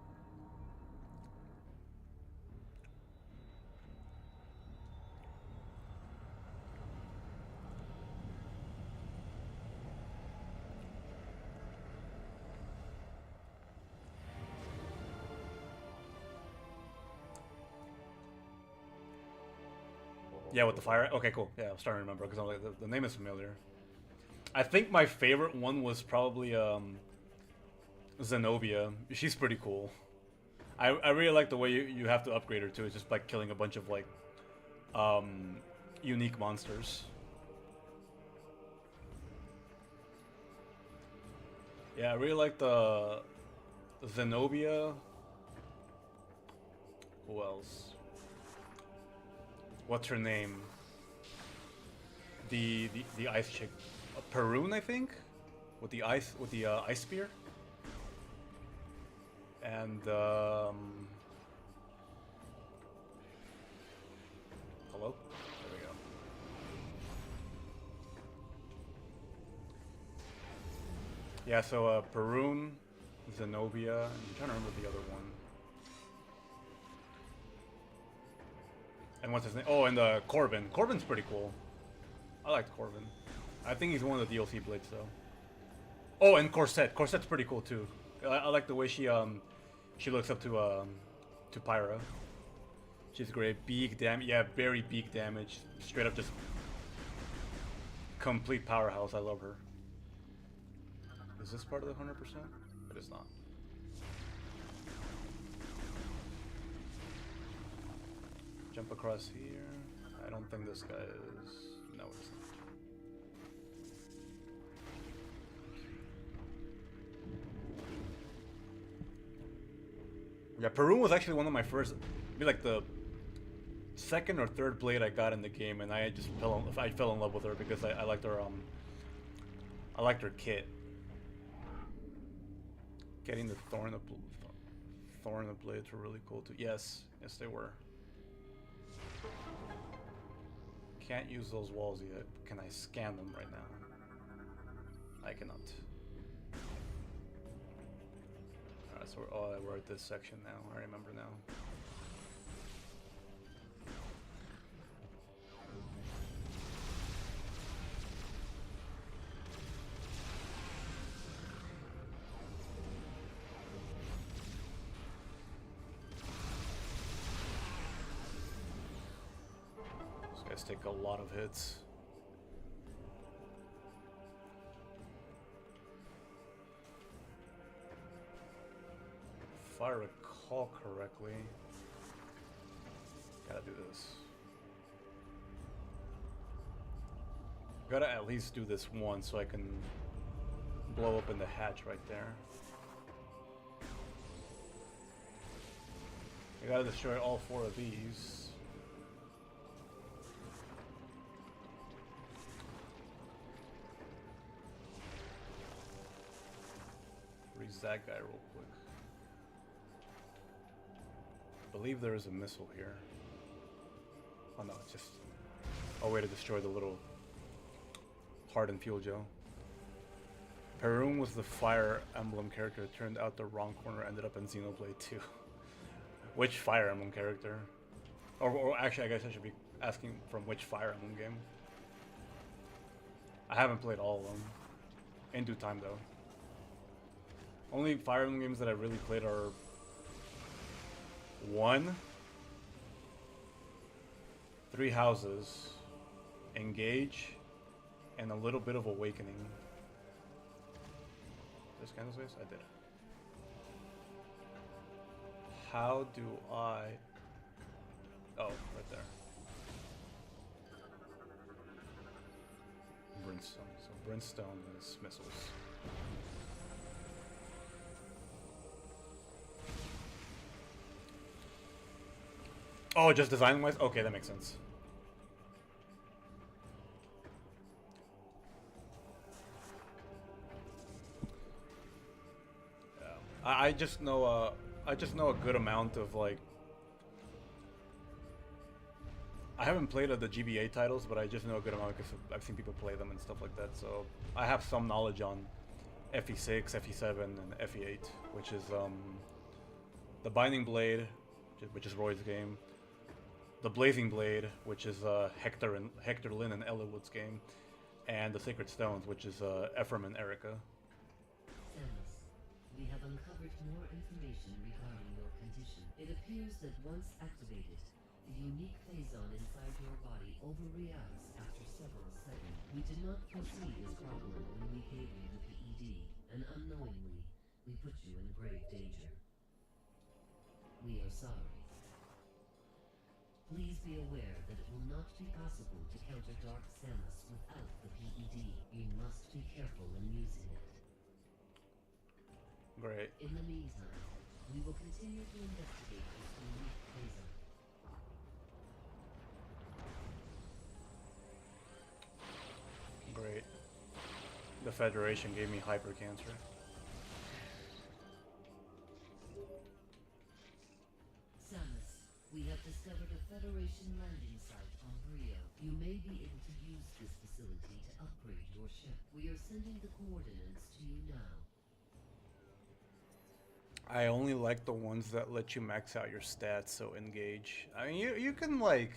Yeah, with the fire. Okay, cool. Yeah, I'm starting to remember, because I'm like, the name is familiar. I think my favorite one was probably Zenobia. She's pretty cool. I really like the way you have to upgrade her too. It's just by killing a bunch of like unique monsters. Yeah, I really like the Zenobia. Who else? What's her name? The ice chick, Perun, I think, with the ice spear. And hello. There we go. Yeah, so Perun, Zenobia, and I'm trying to remember the other one. And what's his name? Oh, and Corbin. Corbin's pretty cool. I liked Corbin. I think he's one of the DLC blades though. Oh, and Corset. Corset's pretty cool too. I like the way she looks up to Pyra. She's great. Beak damage. Yeah, very beak damage. Straight up just complete powerhouse. I love her. Is this part of the 100%? It is not. Jump across here. I don't think this guy is. No, it's not. Yeah, Perun was actually one of my first, maybe like the second or third blade I got in the game, and I just fell in love with her because I liked her I liked her kit. Getting the thorn of blades were really cool too. Yes, yes they were. Can't use those walls yet. Can I scan them right now? I cannot. Alright, so we're at this section now. I remember now. These guys take a lot of hits. If I recall correctly, gotta do this. Gotta at least do this once so I can blow open the hatch right there. I gotta destroy all 4 of these. Freeze that guy real quick. I believe there is a missile here. Oh no, it's just a way to destroy the little hardened fuel gel. Perun was the Fire Emblem character. It turned out the wrong corner, ended up in Xenoblade 2. Which Fire Emblem character? Or actually, I guess I should be asking from which Fire Emblem game. I haven't played all of them. In due time, though. Only Fire Emblem games that I really played are 1, 3 Houses, Engage, and a little bit of Awakening. This kind of space? I did. How do I... Oh, right there. Brimstone. So Brimstone is missiles. Oh, just design-wise? Okay, that makes sense. Yeah. I just know a good amount of like. I haven't played the GBA titles, but I just know a good amount because I've seen people play them and stuff like that. So I have some knowledge on FE6, FE7, and FE8, which is the Binding Blade, which is Roy's game. The Blazing Blade, which is Hector Lynn and Ella Wood's game, and the Sacred Stones, which is Ephraim and Erica. Samus, we have uncovered more information regarding your condition. It appears that once activated, the unique Phazon inside your body overreacts after several seconds. We did not foresee this problem when we gave you the PED, and unknowingly, we put you in grave danger. We are sorry. Please be aware that it will not be possible to counter Dark Samus without the PED. You must be careful in using it. Great. In the meantime, we will continue to investigate this unique Phazon. Great. The Federation gave me hyper cancer. Samus, we have discovered a Federation landing site on Brio. You may be able to use this facility to upgrade your ship. We are sending the coordinates to you now. I only like the ones that let you max out your stats, so Engage. I mean, you can like...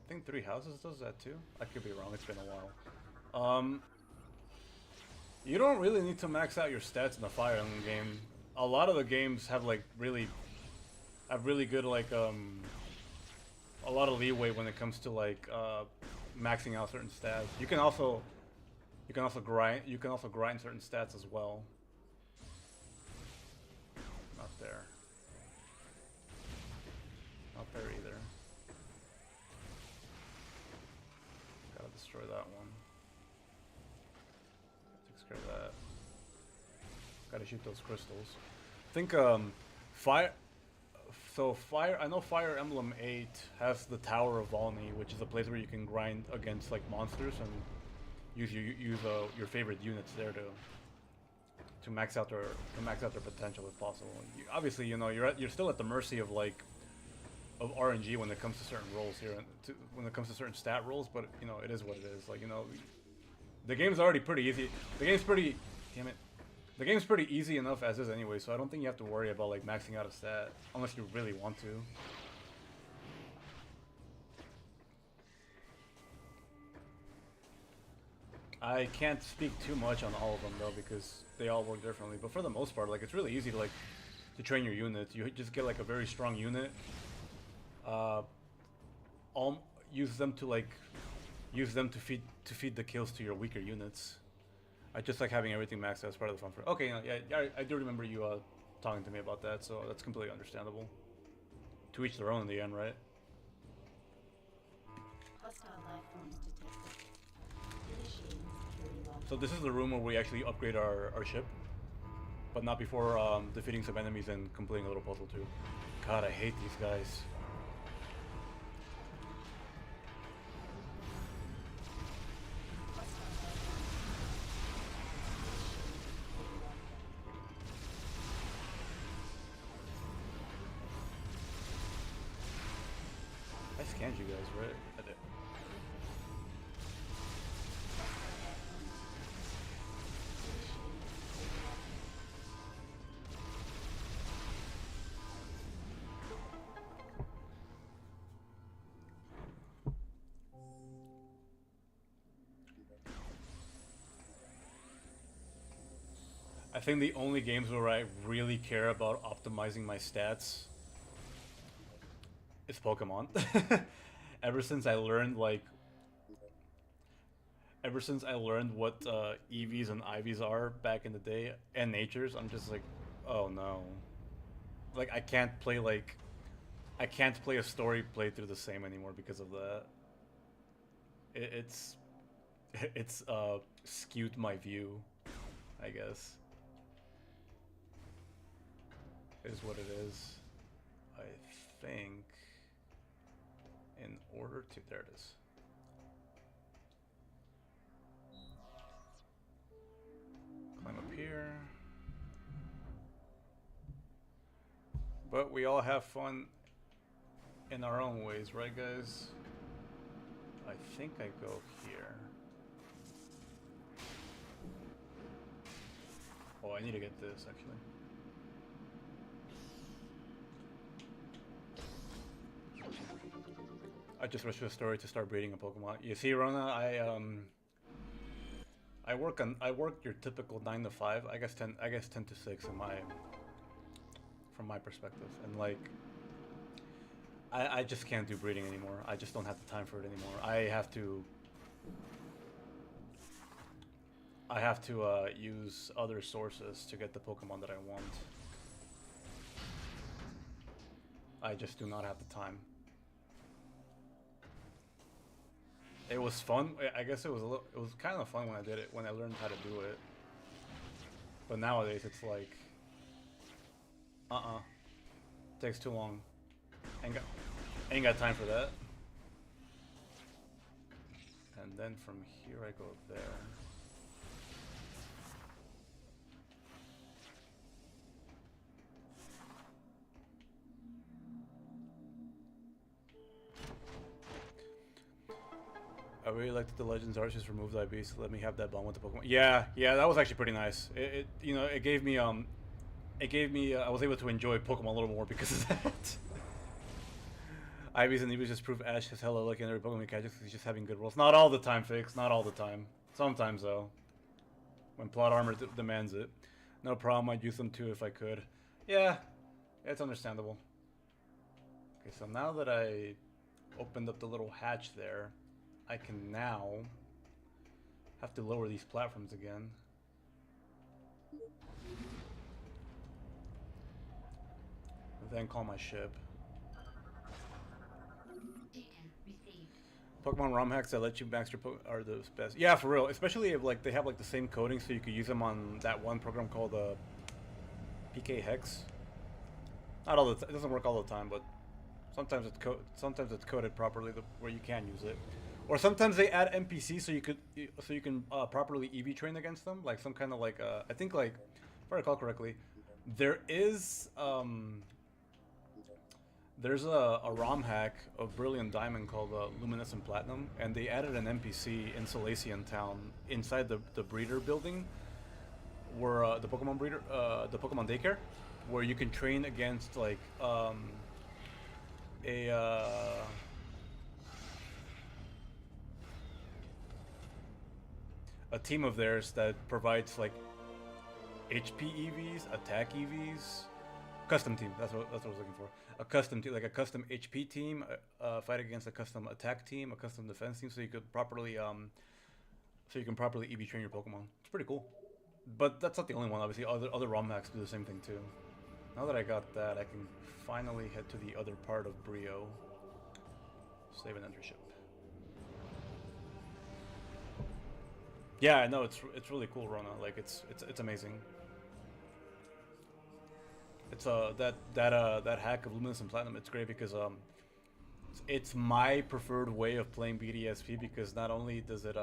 I think 3 Houses does that too. I could be wrong, it's been a while. You don't really need to max out your stats in the Fire Emblem game. A lot of the games have like really good like a lot of leeway when it comes to like maxing out certain stats. You can also grind certain stats as well. Not there. Not there either. Gotta destroy that one. Takes care of that. Gotta shoot those crystals. I think fire. So fire. I know Fire Emblem 8 has the Tower of Volney, which is a place where you can grind against like monsters and use your favorite units there to max out their potential if possible. Obviously, you know, you're still at the mercy of like of RNG when it comes to certain roles here, and when it comes to certain stat roles. But you know, it is what it is. Like, you know, the game's already pretty easy. The game's pretty. Damn it. The game's pretty easy enough as is anyway, so I don't think you have to worry about like maxing out a stat unless you really want to. I can't speak too much on all of them though because they all work differently. But for the most part, like, it's really easy to to train your units. You just get like a very strong unit. Use them to feed the kills to your weaker units. I just like having everything maxed out as part of the fun for. Okay, yeah, I do remember you talking to me about that, so that's completely understandable. To each their own in the end, right? Hostile life forms detected. Initiating security lock. So this is the room where we actually upgrade our ship, but not before defeating some enemies and completing a little puzzle too. God, I hate these guys. I scanned you guys, right? I did. I think the only games where I really care about optimizing my stats is Pokemon. Ever since I learned what EVs and IVs are back in the day, and natures, I'm just like, oh no. Like, I can't play a story playthrough the same anymore because of that. It's skewed my view, I guess. Is what it is. I think in order to, there it is. Climb up here. But we all have fun in our own ways, right guys? I think I go here. Oh, I need to get this actually. I just rushed to a story to start breeding a Pokemon. You see, Rona, I work your typical 9 to 5. I guess 10 to 6 from my perspective. And like, I just can't do breeding anymore. I just don't have the time for it anymore. I have to use other sources to get the Pokemon that I want. I just do not have the time. It was fun. I guess it was kind of fun when I did it, when I learned how to do it. But nowadays it's like, takes too long. Ain't got time for that. And then from here I go there. I really liked that the Legends Arceus removed IB, so let me have that bond with the Pokemon. Yeah, that was actually pretty nice. It gave me I was able to enjoy Pokemon a little more because of that. IBs and EVs just prove Ash has hella lucky in every Pokemon he catches because he's just having good rolls. Not all the time, Fix. Not all the time. Sometimes though, when plot armor demands it. No problem. I'd use them too if I could. Yeah, it's understandable. Okay, so now that I opened up the little hatch there, I can now have to lower these platforms again. Then call my ship. Data received. Pokemon ROM hacks that let you max your are the best. Yeah, for real. Especially if like they have like the same coding, so you could use them on that one program called PK Hex. Not all the it doesn't work all the time, but sometimes it's coded properly where you can use it. Or sometimes they add NPCs so you can properly EV train against them, like some kind of like I think like if I recall correctly, there is there's a ROM hack of Brilliant Diamond called Luminescent Platinum, and they added an NPC in Salacian Town inside the breeder building, where the Pokemon breeder, the Pokemon daycare, where you can train against like a team of theirs that provides like HP EVs, attack EVs, custom team. That's what I was looking for. A custom team, like a custom HP team, fight against a custom attack team, a custom defense team, so you could properly properly EV train your Pokemon. It's pretty cool. But that's not the only one. Obviously, other ROM hacks do the same thing too. Now that I got that, I can finally head to the other part of Brio. Save and enter ship. Yeah, I know it's really cool, Rona. Like it's amazing. It's that hack of Luminous and Platinum. It's great because it's my preferred way of playing BDSP because not only does it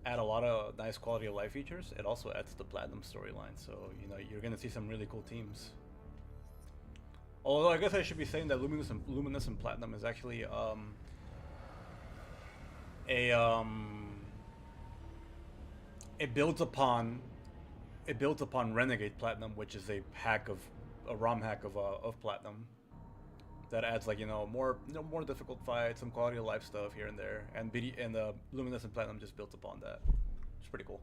add a lot of nice quality of life features, it also adds to the Platinum storyline. So you know you're gonna see some really cool teams. Although I guess I should be saying that Luminous and Platinum is actually it builds upon Renegade Platinum, which is a ROM hack of Platinum that adds like more difficult fights, some quality of life stuff here and there, and Luminous and Platinum just built upon that. It's pretty cool.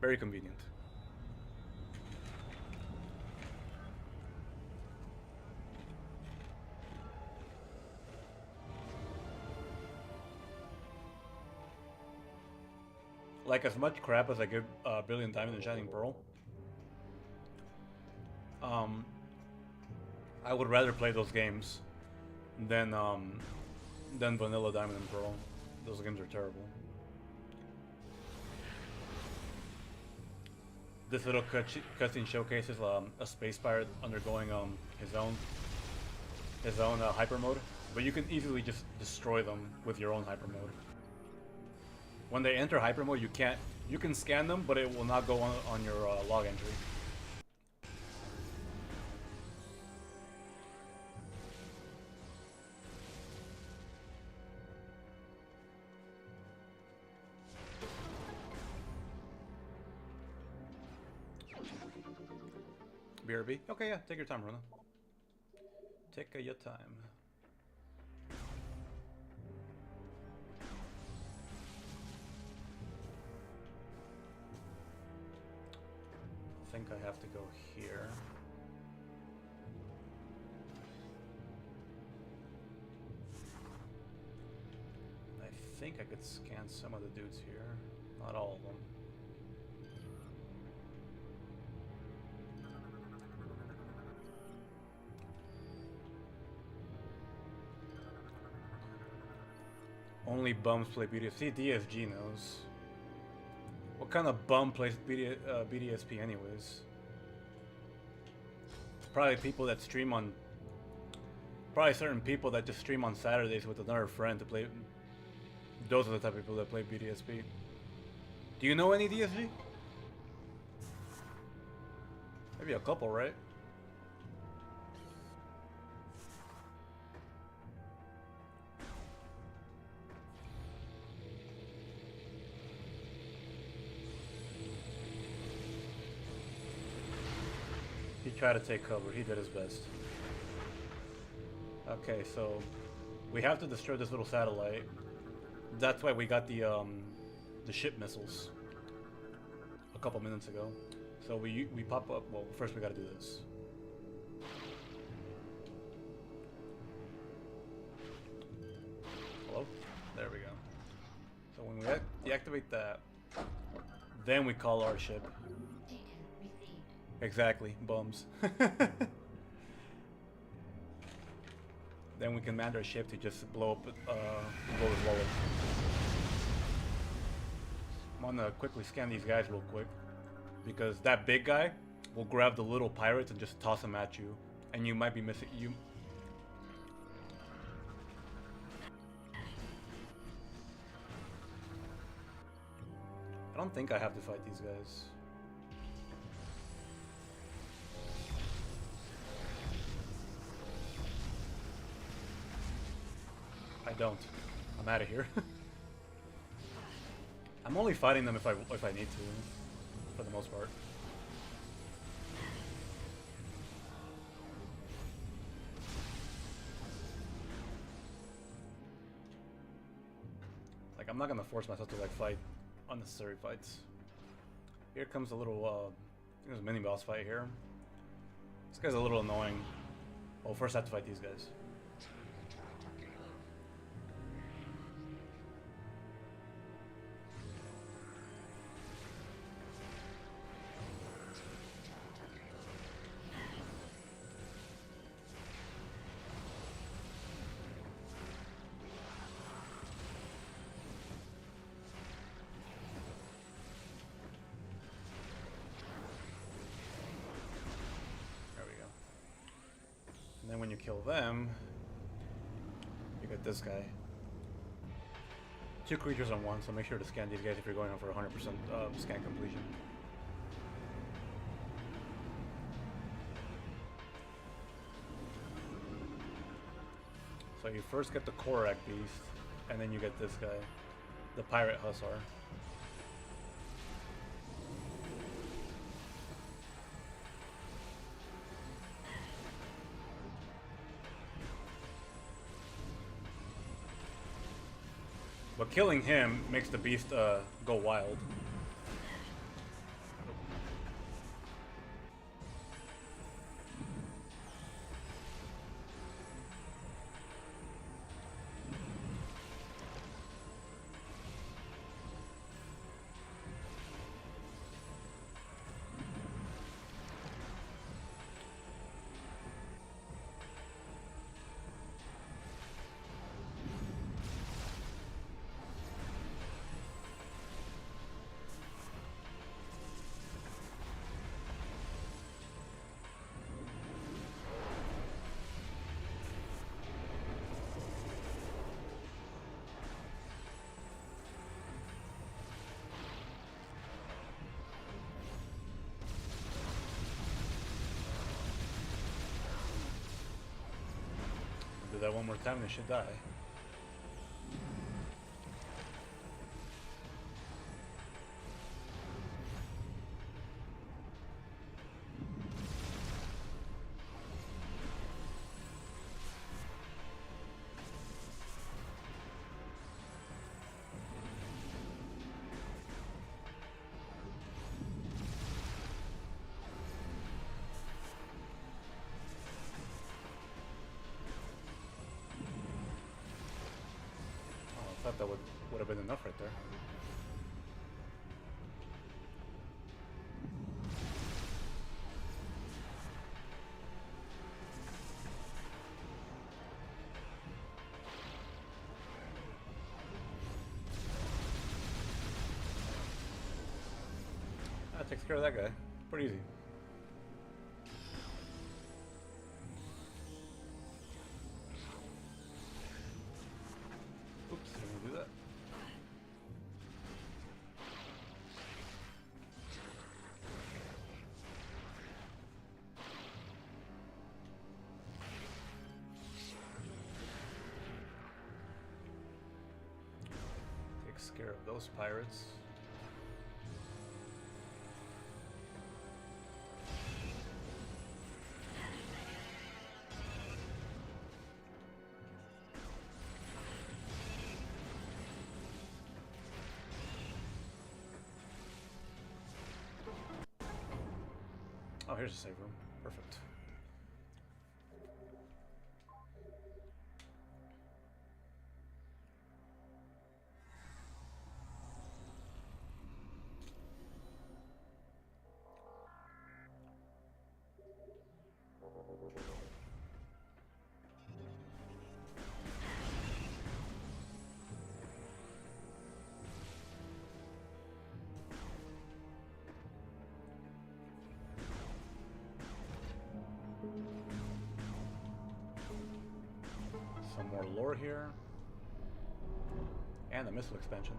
Very convenient. Like as much crap as I give Brilliant Diamond and Shining Pearl, I would rather play those games than Vanilla Diamond and Pearl. Those games are terrible. This little cutscene showcases a space pirate undergoing his own hyper mode, but you can easily just destroy them with your own hyper mode. When they enter hyper mode, you can scan them, but it will not go on your log entry. BRB? Okay, yeah, take your time, Rona. Take your time. I think I have to go here. I think I could scan some of the dudes here. Not all of them. Only bums play BDSP. DFG knows. What kind of bum plays BDSP anyways? Probably people that stream on... Probably certain people that just stream on Saturdays with another friend to play... Those are the type of people that play BDSP. Do you know any DSG? Maybe a couple, right? He tried to take cover. He did his best. Okay, so we have to destroy this little satellite. That's why we got the ship missiles a couple minutes ago. So we pop up. Well, first we got to do this. Hello? we deactivate that, then we call our ship. Data received. Exactly, bums. Then we can command our ship to just blow up, blow his wallet. I'm gonna quickly scan these guys real quick, because that big guy will grab the little pirates and just toss them at you, and you might be missing you. I don't think I have to fight these guys. I don't. I'm out of here. I'm only fighting them if I need to, for the most part. Like, I'm not gonna force myself to like fight unnecessary fights. Here comes a little there's a mini boss fight here. This guy's a little annoying. Oh, first I have to fight these guys. Then when you kill them, you get this guy. 2 creatures on one, so make sure to scan these guys if you're going on for 100% scan completion. So you first get the Korak beast, and then you get this guy, the pirate hussar. But killing him makes the beast go wild. Do that one more time and it should die. I thought that would have been enough right there. That takes care of that guy. Pretty easy. Oops, didn't do that. Takes care of those pirates. Oh, here's a save room. Perfect. lore here. And a missile expansion.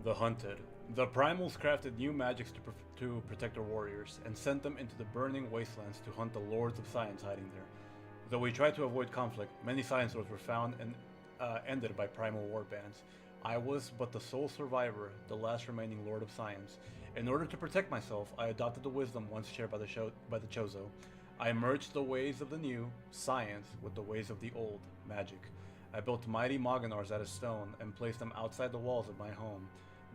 The Hunted. The Primals crafted new magics to protect their warriors, and sent them into the burning wastelands to hunt the Lords of Science hiding there. Though we tried to avoid conflict, many Science Lords were found and ended by primal war bands. I was but the sole survivor, the last remaining Lord of Science. In order to protect myself, I adopted the wisdom once shared by the Chozo. I merged the ways of the new, science, with the ways of the old, magic. I built mighty Moganars out of stone and placed them outside the walls of my home,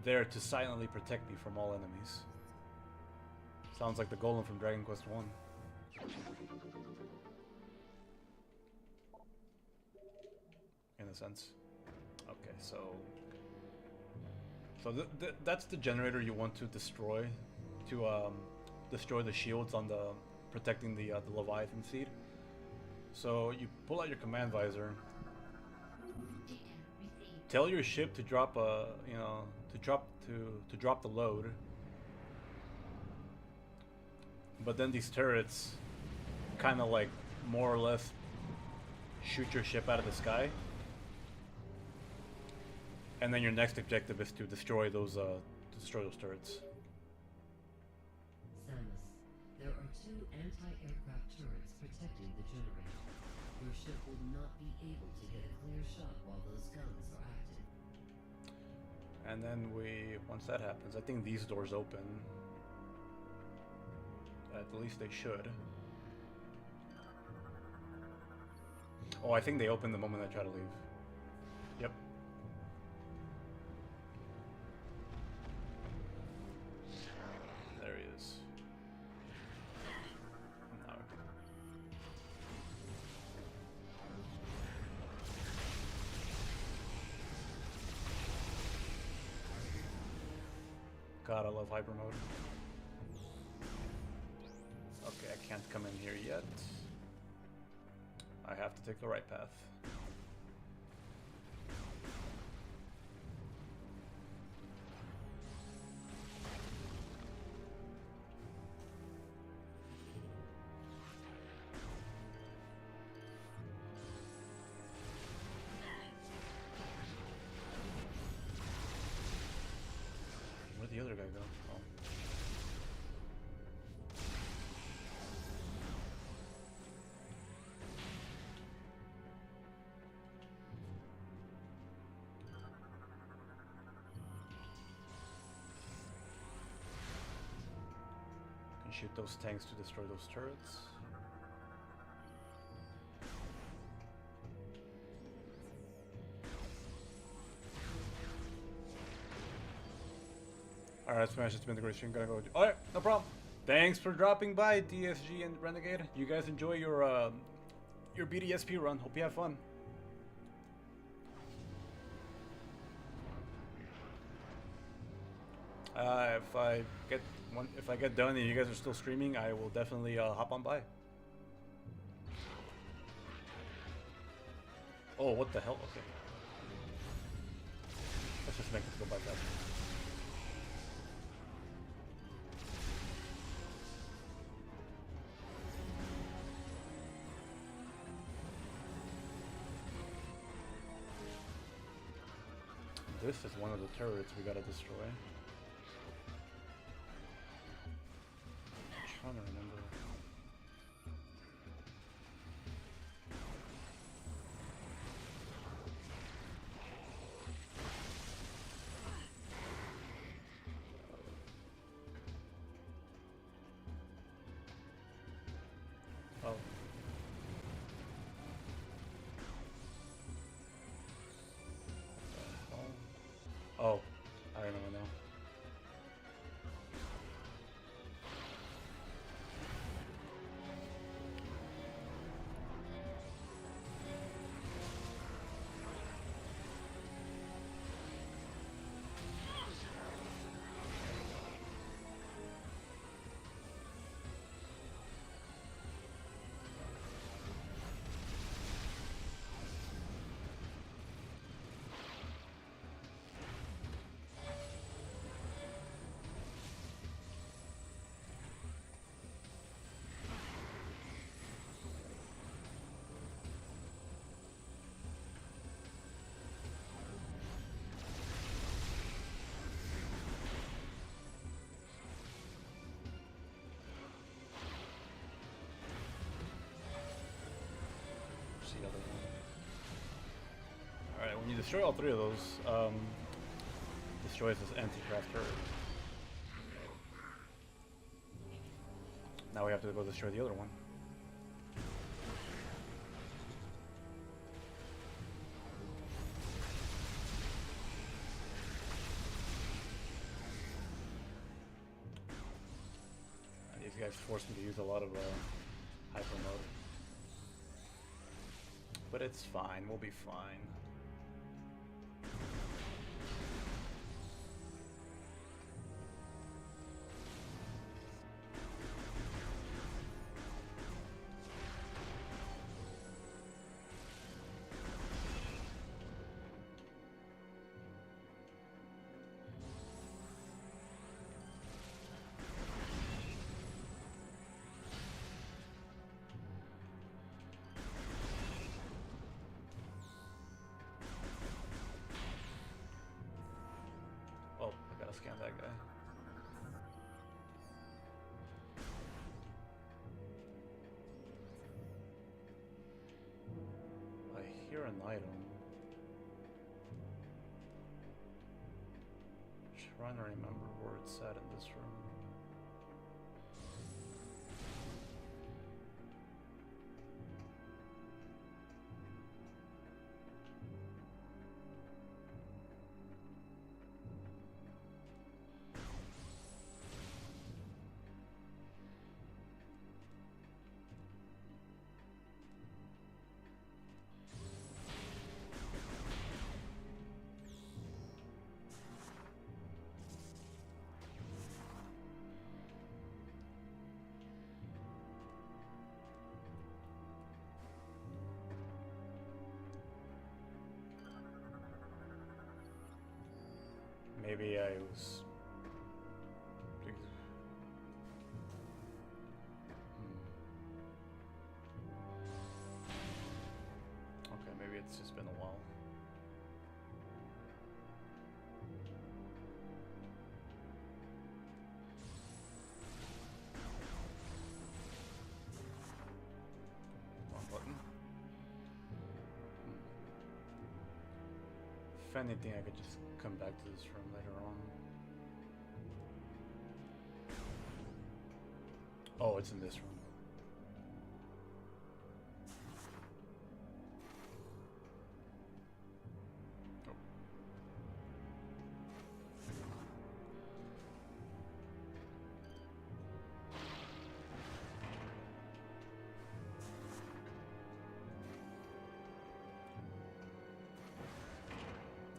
there to silently protect me from all enemies. Sounds like the golem from Dragon Quest 1. In a sense. Okay, so that's the generator you want to destroy, to destroy the shields on the protecting the Leviathan seed. So you pull out your command visor. Tell your ship to drop a, to drop the load. But then these turrets kind of like more or less shoot your ship out of the sky. And then your next objective is to destroy those turrets. Samus, there are 2 anti-aircraft turrets protecting the generator. Your ship will not be able to get a clear shot while those guns are active. And then once that happens, I think these doors open. At least they should. Oh, I think they open the moment I try to leave. Yep. There he is. No. God, I love hyper mode. Okay, I can't come in here yet. I have to take the right path. Where'd the other guy go? Oh. Can shoot those tanks to destroy those turrets. Alright, Smash, it's been a great stream. Gotta go. Alright, no problem. Thanks for dropping by, DSG and Renegade. You guys enjoy your BDSP run. Hope you have fun. If I get done and you guys are still streaming, I will definitely hop on by. Oh, what the hell? Okay. Let's just make this go by fast. This is one of the turrets we gotta destroy. I'm trying to remember. Oh. Oh, I remember now. the other one. Alright, when you destroy all three of those, destroys this anti-craft turret. Now we have to go destroy the other one. And these guys forced me to use a lot of hyper mode. But it's fine, we'll be fine. Oh, I gotta scan that guy. I hear an item. Trying to remember where it's at in this room. Maybe I was... Okay, maybe it's just been a while. Wrong button. If anything, I could just come back to this room later on. Oh, it's in this room. Oh.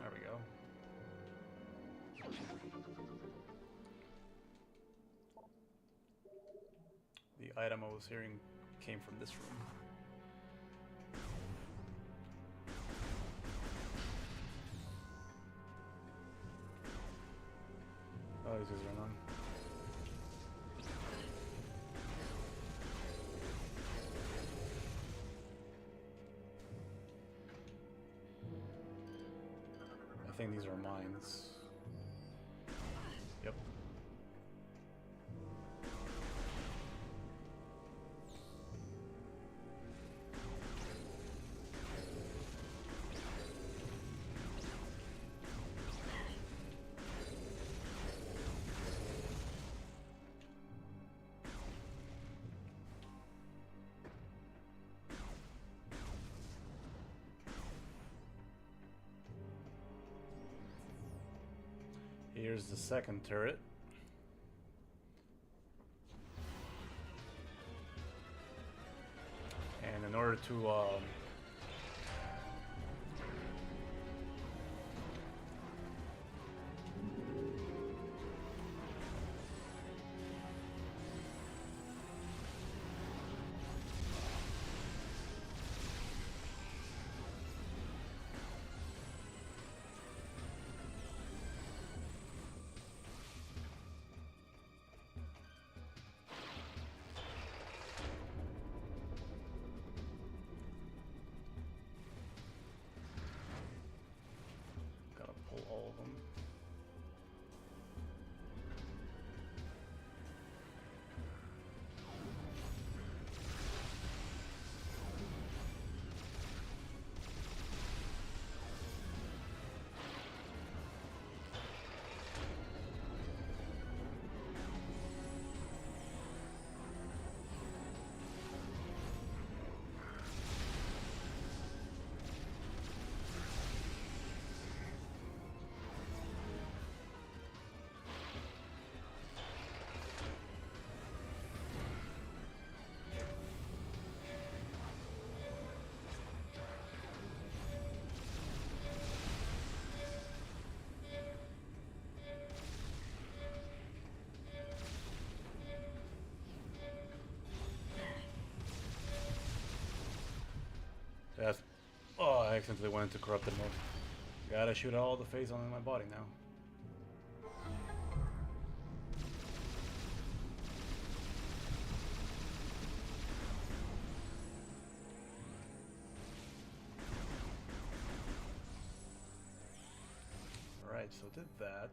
There we go. The item I was hearing came from this room. Oh, these guys are on. I think these are mines. Yep. Here's the second turret. And in order to accidentally went into corrupted mode. Gotta shoot all the Phazon in my body now. Alright, so did that.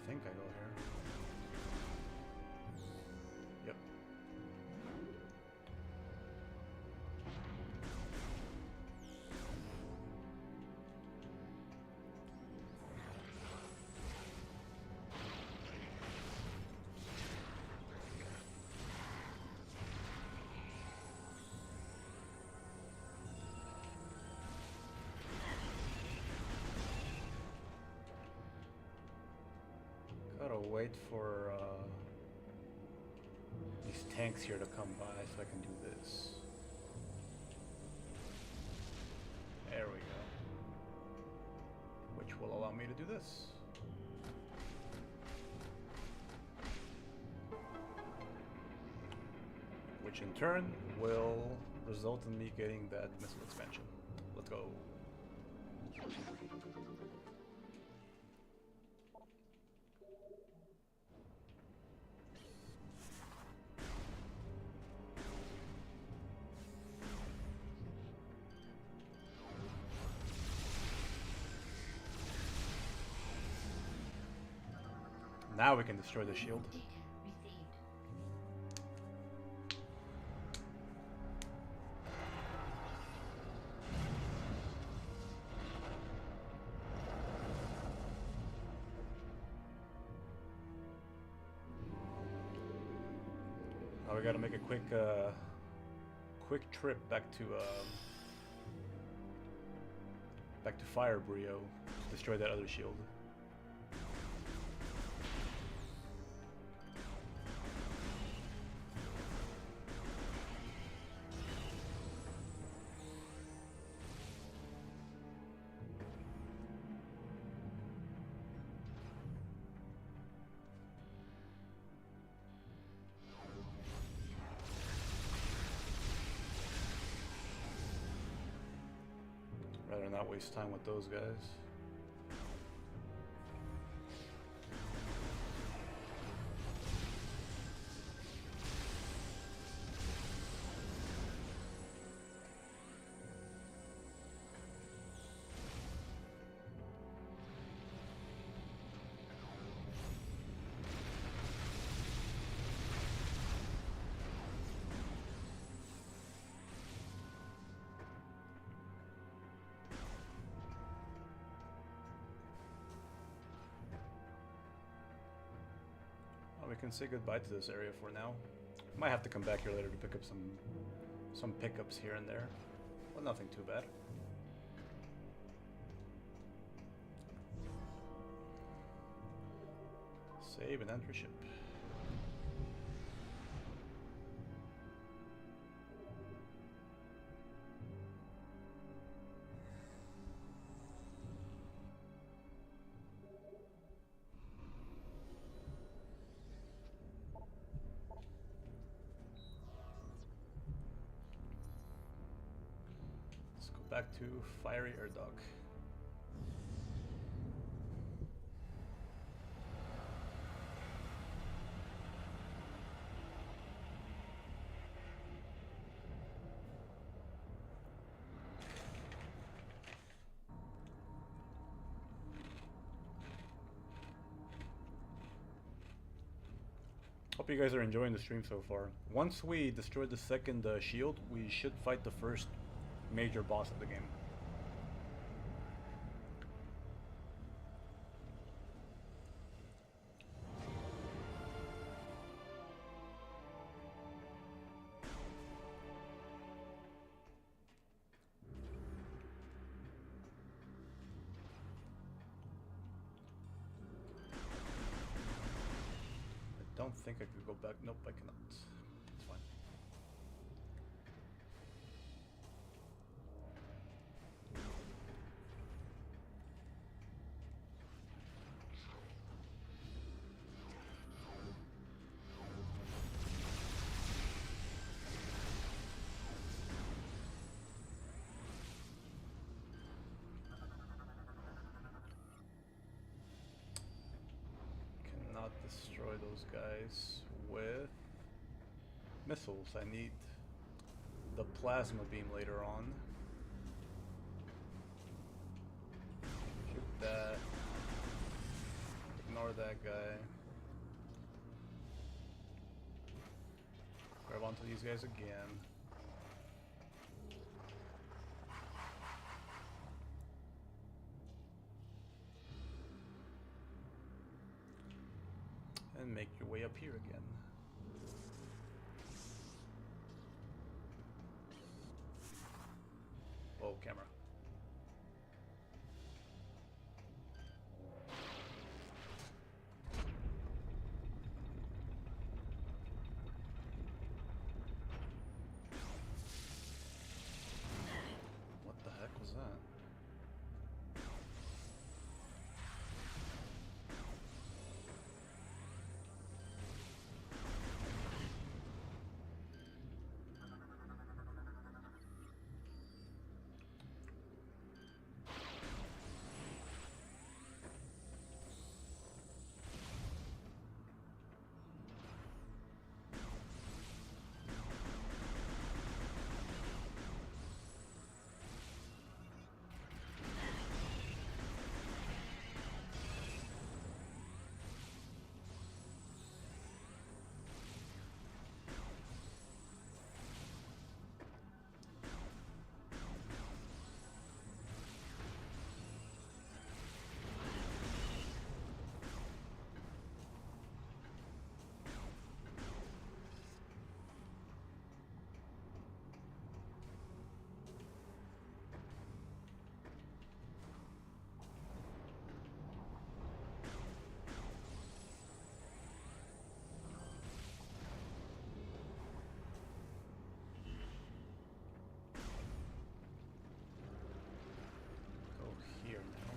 I think I go here. Yep. Gotta wait for these tanks here to come by so I can do this. There we go. Which will allow me to do this. Which in turn will result in me getting that missile expansion. Let's go. Now we can destroy the shield. Data received. Now we gotta make a quick trip back to Fire Brio to destroy that other shield. Rather not waste time with those guys. We can say goodbye to this area for now. Might have to come back here later to pick up some pickups here and there, but nothing too bad. Save and enter ship. Back to Fiery Erdog. Hope you guys are enjoying the stream so far. Once we destroy the second shield, we should fight the first major boss of the game. I don't think I could go back. Nope, I cannot. It's fine. destroy those guys with missiles. I need the plasma beam later on. Shoot that. Ignore that guy. Grab onto these guys again. And make your way up here again. Whoa, camera. What the heck was that? Here now.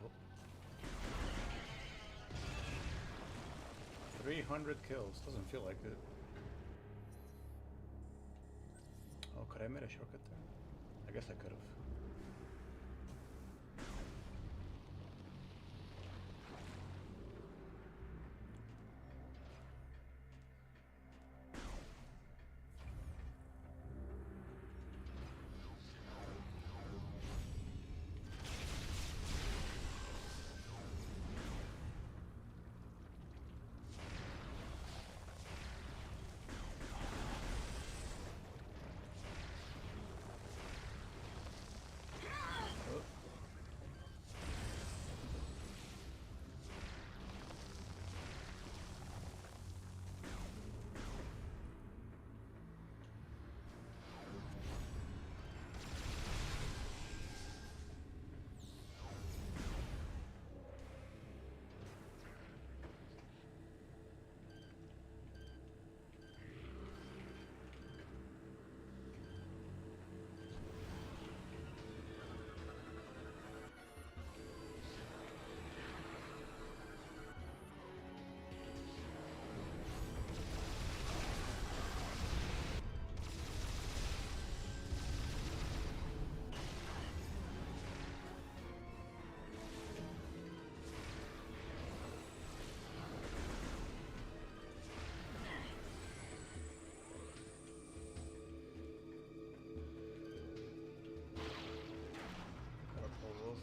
Oh. 300 kills. Doesn't feel like it. Oh, could I have made a shortcut there? I guess I could have.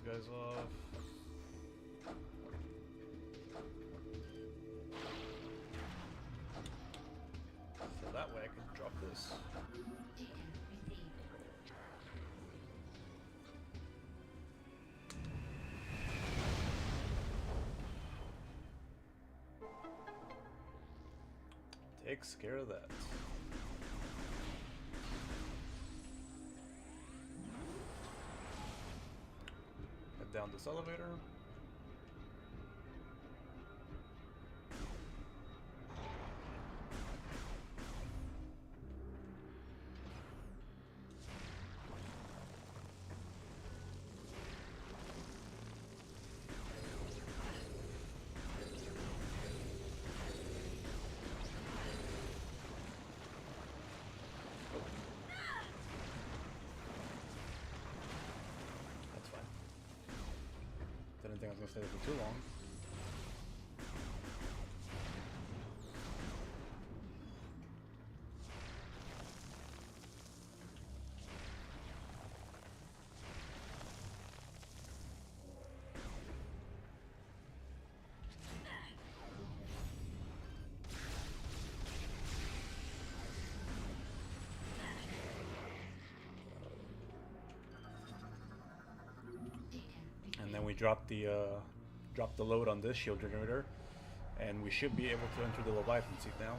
Guys off. So that way I can drop this. Takes care of that. Down this elevator. I was gonna stay there for too long. And then we drop the load on this shield generator, and we should be able to enter the Leviathan seat now.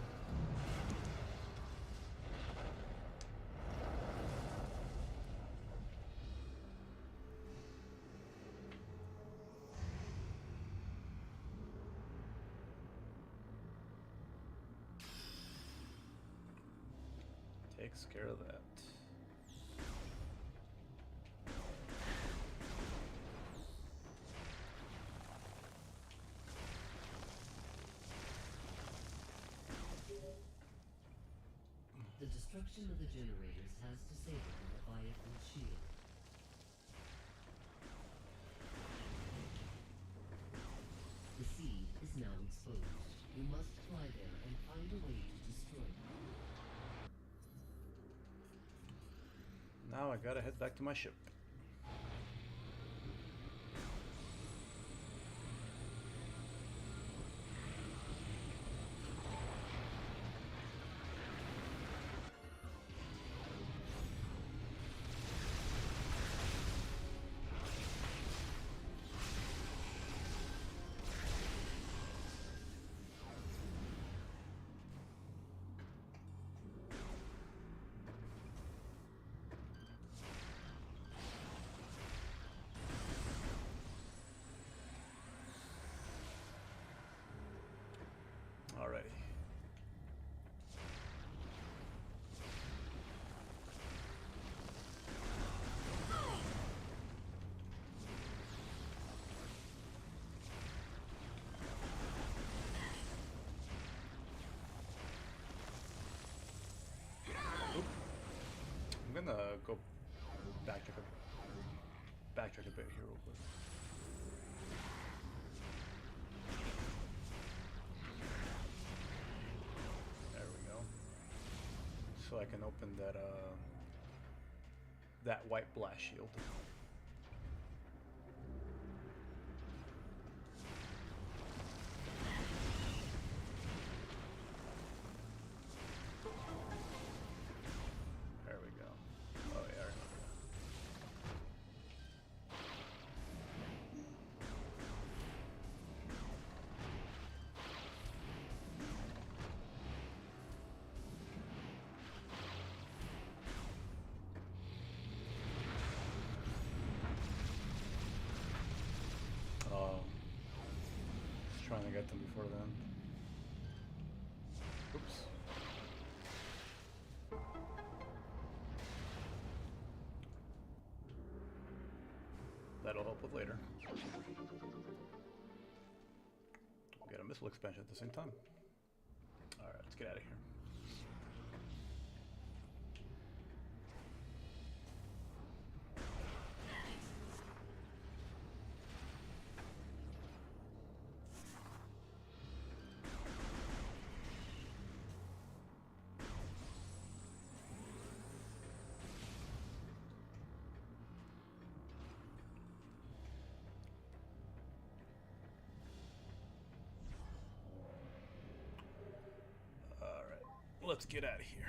Takes care of that. The destruction of the generators has disabled the Leviathan shield. The seed is now exposed. You must fly there and find a way to destroy it. Now I gotta head back to my ship. Alrighty. Oop. I'm gonna go backtrack a bit here real quick. There we go. So I can open that white blast shield. There we go. Oh yeah, I remember that. Just trying to get them before then. Oops. That'll help with later. We'll get a missile expansion at the same time. Alright, let's get out of here. Let's get out of here.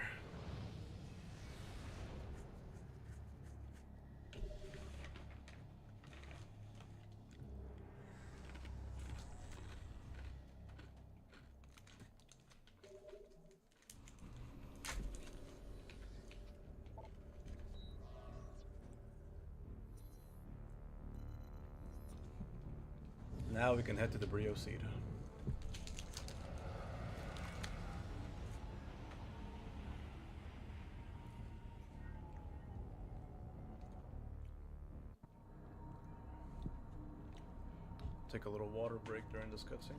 Now we can head to the Brio Seed. Take a little water break during this cutscene.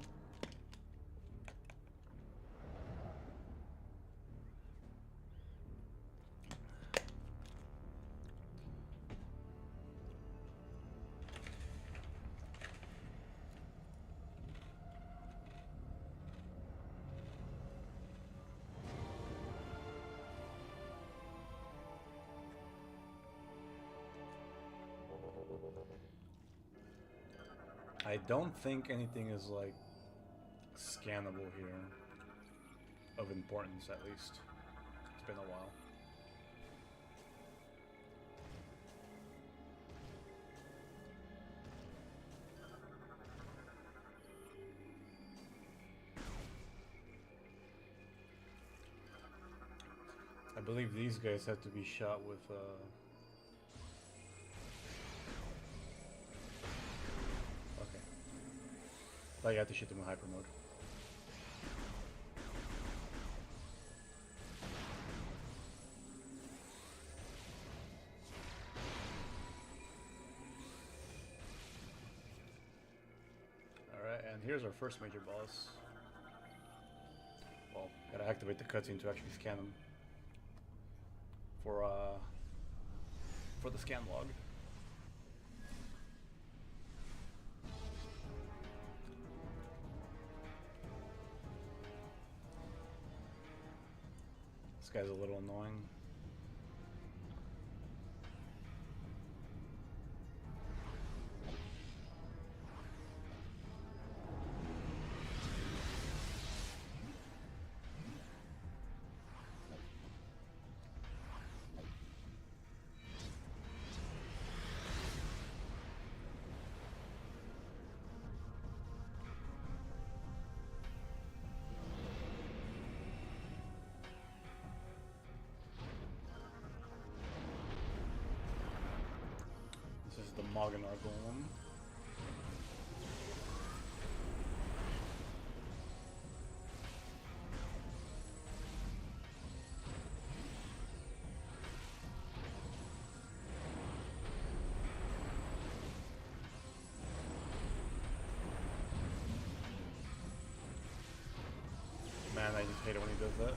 I don't think anything is like scannable here. Of importance, at least. It's been a while. I believe these guys have to be shot with okay. But you have to shoot them in hyper mode. Alright, and here's our first major boss. Well, gotta activate the cutscene to actually scan them. For the scan log. This guy's a little annoying. This is the Moganar Golem. Man, I just hate it when he does that.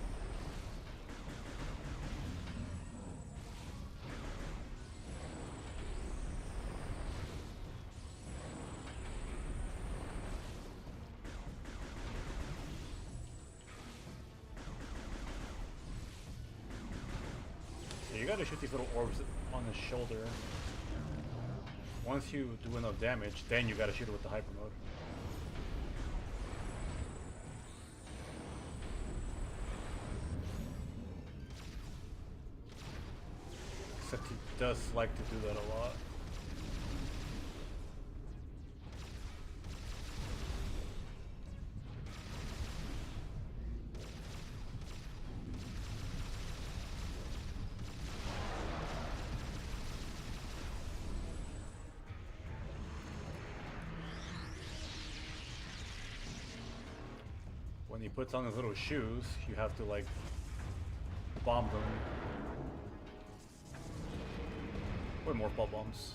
So you gotta shoot these little orbs on his shoulder. Once you do enough damage, then you gotta shoot it with the hyper mode. Except he does like to do that a lot. When he puts on his little shoes, you have to like bomb them. Or more ball bombs.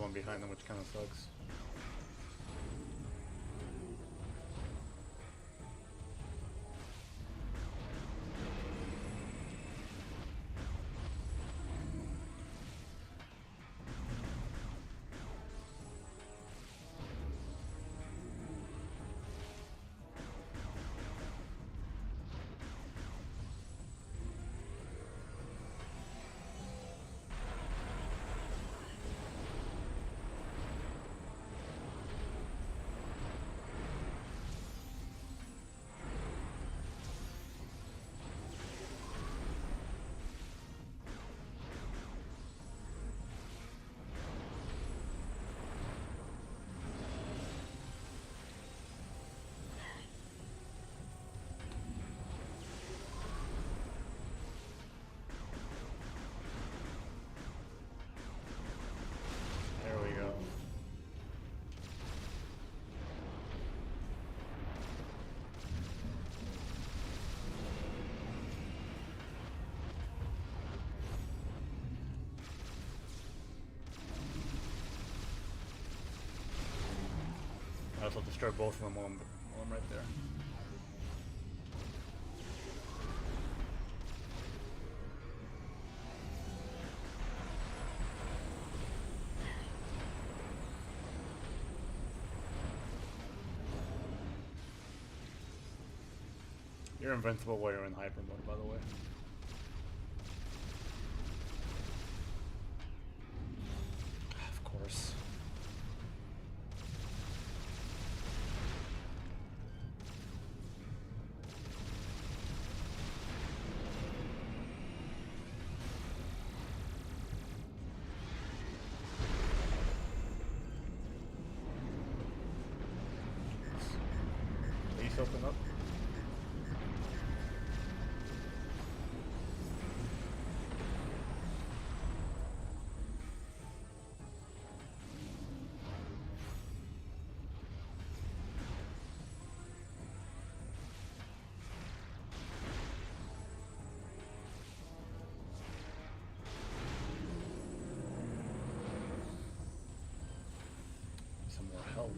one behind them, which kind of sucks. There we go. I also destroy both of them while I'm right there. You're invincible while you're in hyper mode, by the way. Of course. Please open up. Some more health.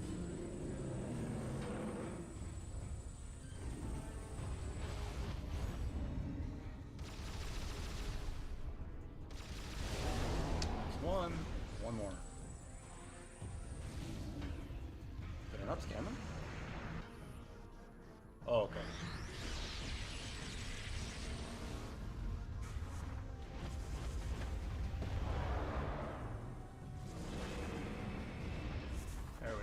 That's one. One more. Did I not scan them? Oh, okay. There we go.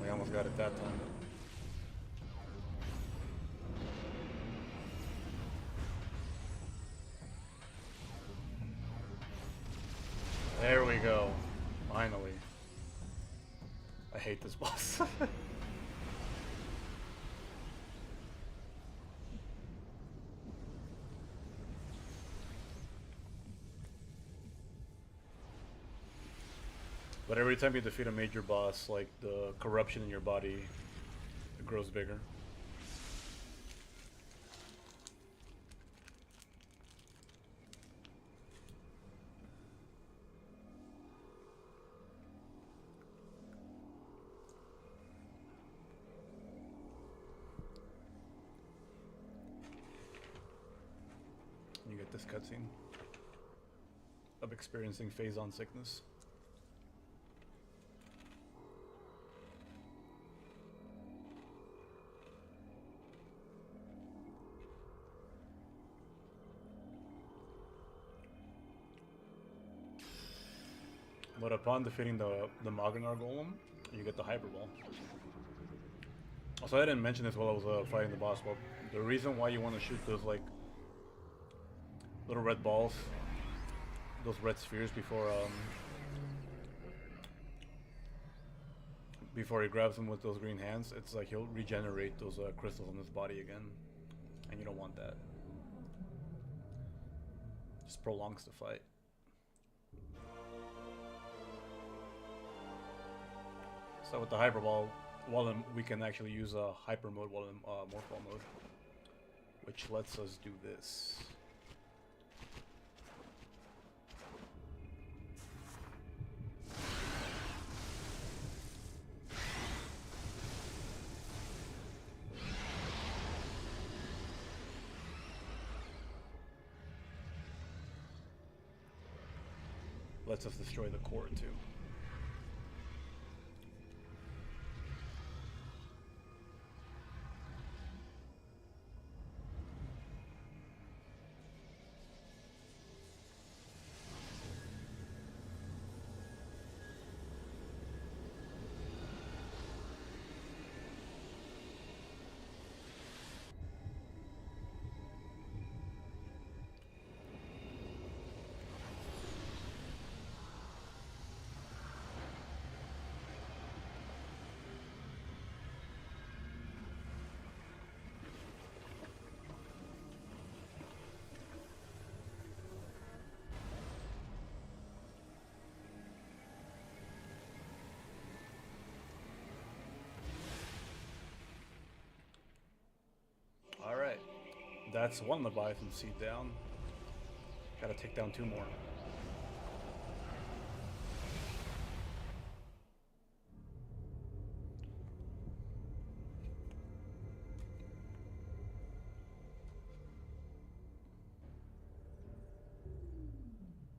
We almost got it that time. There we go. Finally. I hate this boss. But every time you defeat a major boss, like the corruption in your body, it grows bigger. You get this cutscene of experiencing Phazon sickness. But upon defeating the Magnar Golem, you get the Hyper Ball. Also, I didn't mention this while I was fighting the boss, but the reason why you want to shoot those like little red balls, those red spheres before he grabs them with those green hands, it's like he'll regenerate those crystals on his body again, and you don't want that. Just prolongs the fight. So with the hyper ball, we can actually use a hyper mode while in morph mode, which lets us do this. Lets us destroy the core too. Alright, that's one Leviathan seed down. Gotta take down 2 more.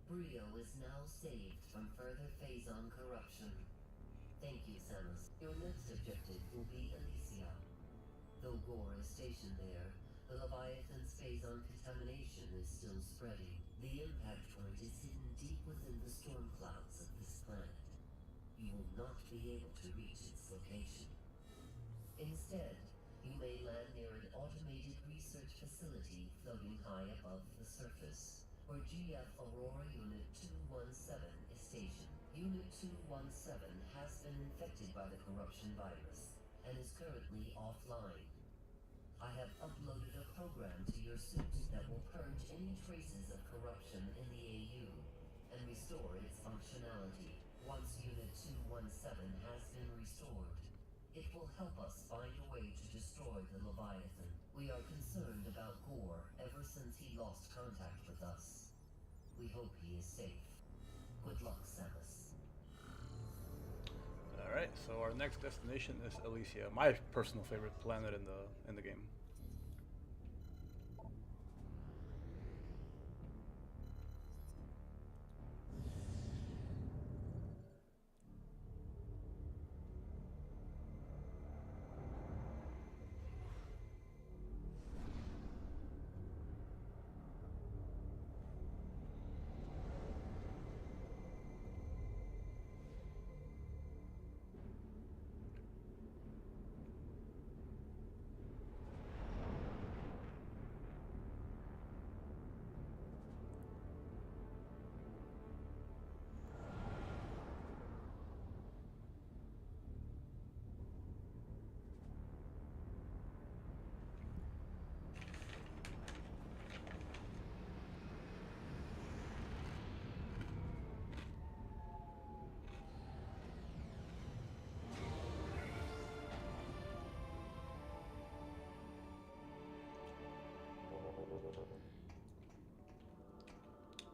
Brio is now saved from further Phazon corruption. Thank you, Samus. Your next objective will be Elysia. Though Gore is stationed there, the Leviathan's Phazon contamination is still spreading. The impact point is hidden deep within the storm clouds of this planet. You will not be able to reach its location. Instead, you may land near an automated research facility floating high above the surface, where GF Aurora Unit 217 is stationed. Unit 217 has been infected by the corruption virus and is currently offline. I have uploaded a program to your suit that will purge any traces of corruption in the AU and restore its functionality. Once Unit 217 has been restored, it will help us find a way to destroy the Leviathan. We are concerned about Gore ever since he lost contact with us. We hope he is safe. Good luck, Samus. Alright, so our next destination is Elysia, my personal favorite planet in the game.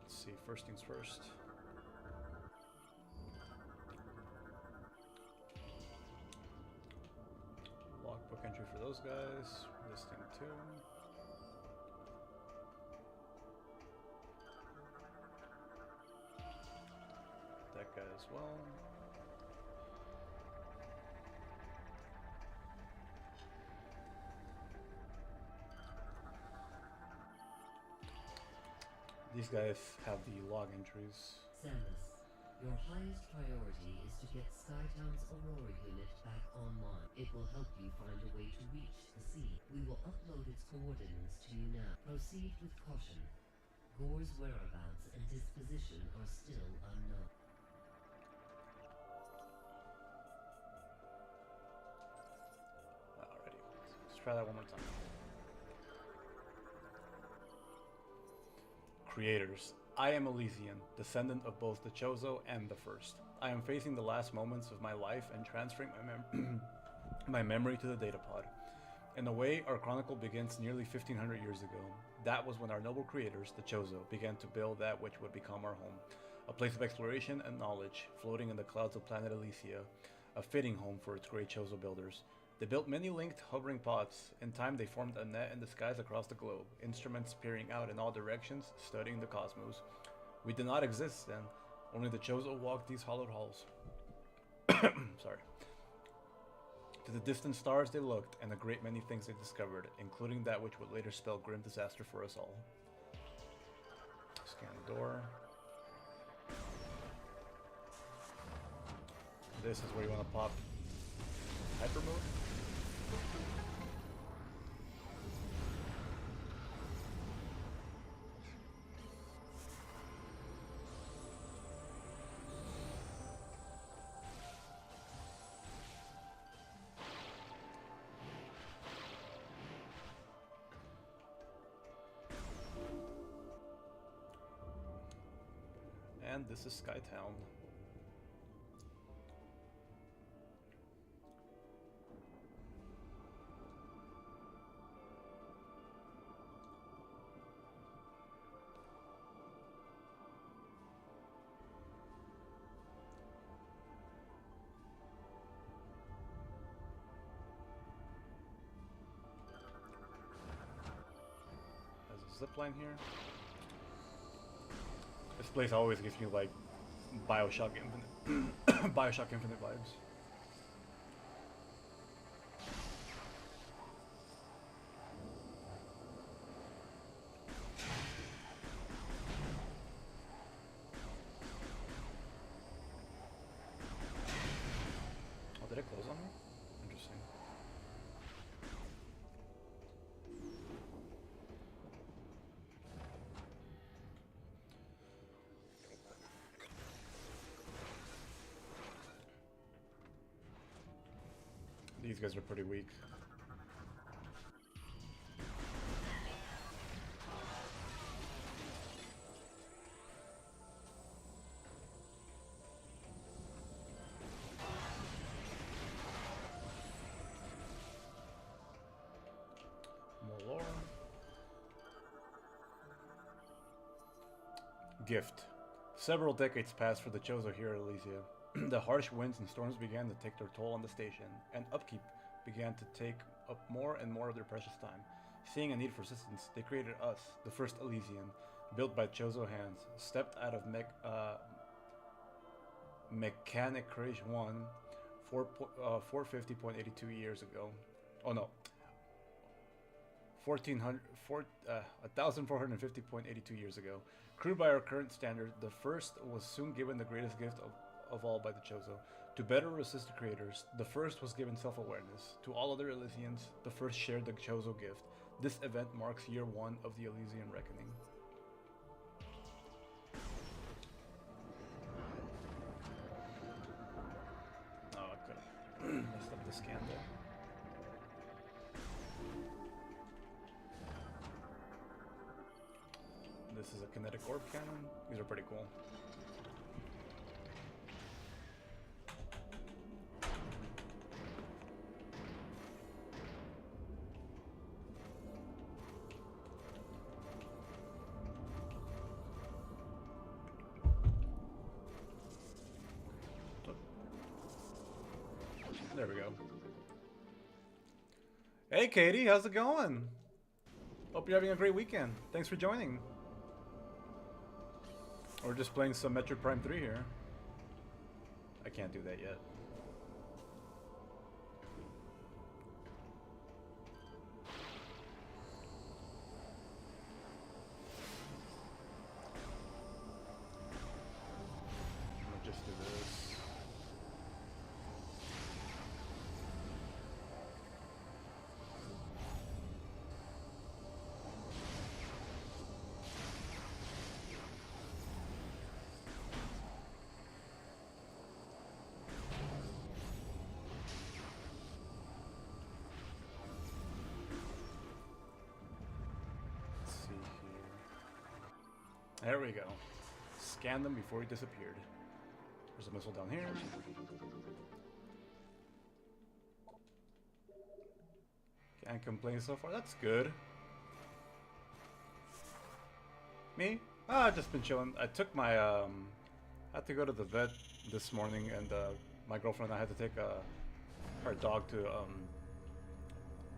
Let's see, first things first. Logbook entry for those guys. Listing 2. That guy as well. These guys have the log entries. Samus, your highest priority is to get Skytown's Aurora unit back online. It will help you find a way to reach the sea. We will upload its coordinates to you now. Proceed with caution. Gore's whereabouts and disposition are still unknown. Alrighty, let's try that one more time. Creators. I am Elysian, descendant of both the Chozo and the First. I am facing the last moments of my life and transferring my memory to the datapod. In a way, our chronicle begins nearly 1500 years ago. That was when our noble creators, the Chozo, began to build that which would become our home. A place of exploration and knowledge, floating in the clouds of planet Elysia, a fitting home for its great Chozo builders. They built many linked hovering pods. In time, they formed a net in the skies across the globe, instruments peering out in all directions, studying the cosmos. We did not exist then. Only the Chozo walked these hollowed halls. Sorry. To the distant stars they looked, and a great many things they discovered, including that which would later spell grim disaster for us all. Scan the door. This is where you want to pop hyper mode. And this is Skytown. There's a zipline here. This place always gives me like Bioshock Infinite, Bioshock Infinite vibes. Oh, did it close on me? Interesting. These guys are pretty weak. More lore. Gift. Several decades passed for the Chozo here at Elysia. The harsh winds and storms began to take their toll on the station, and upkeep began to take up more and more of their precious time. Seeing a need for assistance, they created us, the first Elysian, built by Chozo hands, stepped out of Mechanic Crash 1 450.82 years ago. Oh no. 1450.82 years ago. Crude by our current standard, the first was soon given the greatest gift of all by the Chozo. To better assist the creators, the first was given self-awareness. To all other Elysians, the first shared the Chozo gift. This event marks year 1 of the Elysian Reckoning. Oh, I could have messed up the scan there. This is a kinetic orb cannon. These are pretty cool. There we go. Hey Katie, how's it going? Hope you're having a great weekend. Thanks for joining. We're just playing some Metroid Prime 3 here. I can't do that yet. I'll just do this. There we go. Scan them before he disappeared. There's a missile down here. Can't complain so far. That's good. Me? Ah, I've just been chilling. I took my I had to go to the vet this morning, and my girlfriend and I had to take her dog to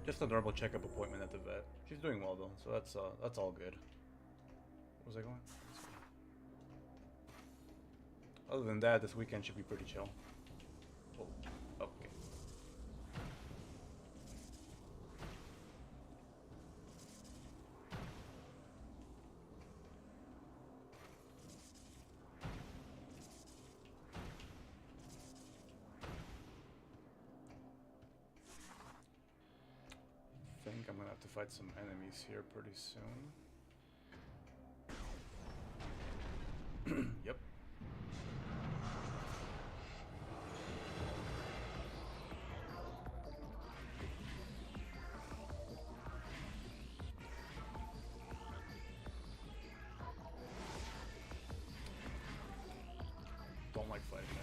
just a normal checkup appointment at the vet. She's doing well though, so that's all good. Where was I going? Other than that, this weekend should be pretty chill. Oh, okay. I think I'm gonna have to fight some enemies here pretty soon. Yep. Don't like fighting that guy.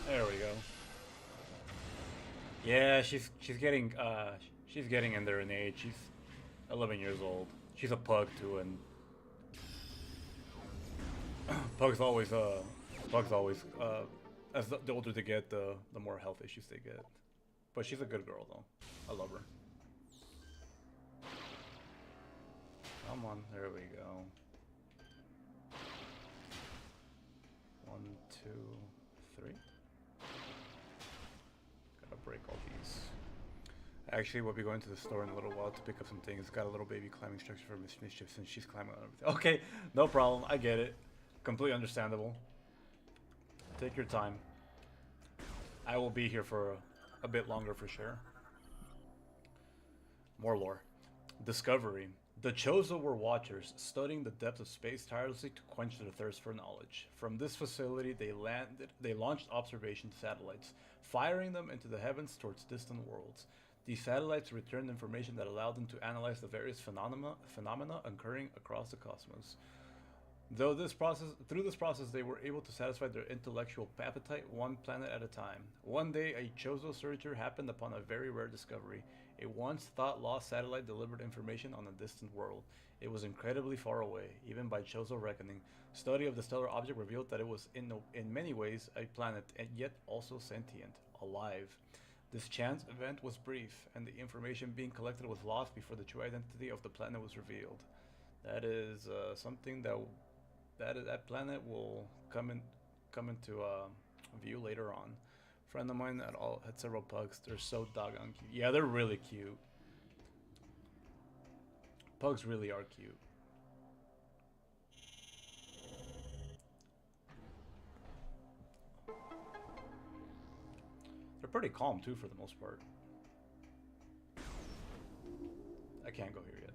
There we go. Yeah, she's getting in there in age. She's 11 years old. She's a pug too, and pugs always as the older they get, the more health issues they get. But she's a good girl though. I love her. Come on, there we go. 1, 2, 3. Gotta break all these. Actually, we'll be going to the store in a little while to pick up some things. Got a little baby climbing structure for Miss Mischief since she's climbing on everything. Okay, no problem. I get it. Completely understandable. Take your time. I will be here for a bit longer for sure. More lore. Discovery. The Chozo were watchers, studying the depths of space tirelessly to quench their thirst for knowledge. From this facility, they launched observation satellites, firing them into the heavens towards distant worlds. These satellites returned information that allowed them to analyze the various phenomena occurring across the cosmos. Through this process, they were able to satisfy their intellectual appetite one planet at a time. One day, a Chozo searcher happened upon a very rare discovery. A once thought lost satellite delivered information on a distant world. It was incredibly far away, even by Chozo reckoning. Study of the stellar object revealed that it was in many ways a planet, and yet also sentient, alive. This chance event was brief, and the information being collected was lost before the true identity of the planet was revealed. That is something that planet will come into view later on. Friend of mine had several pugs. They're so doggone cute. Yeah, they're really cute. Pugs really are cute. They're pretty calm too for the most part. I can't go here yet.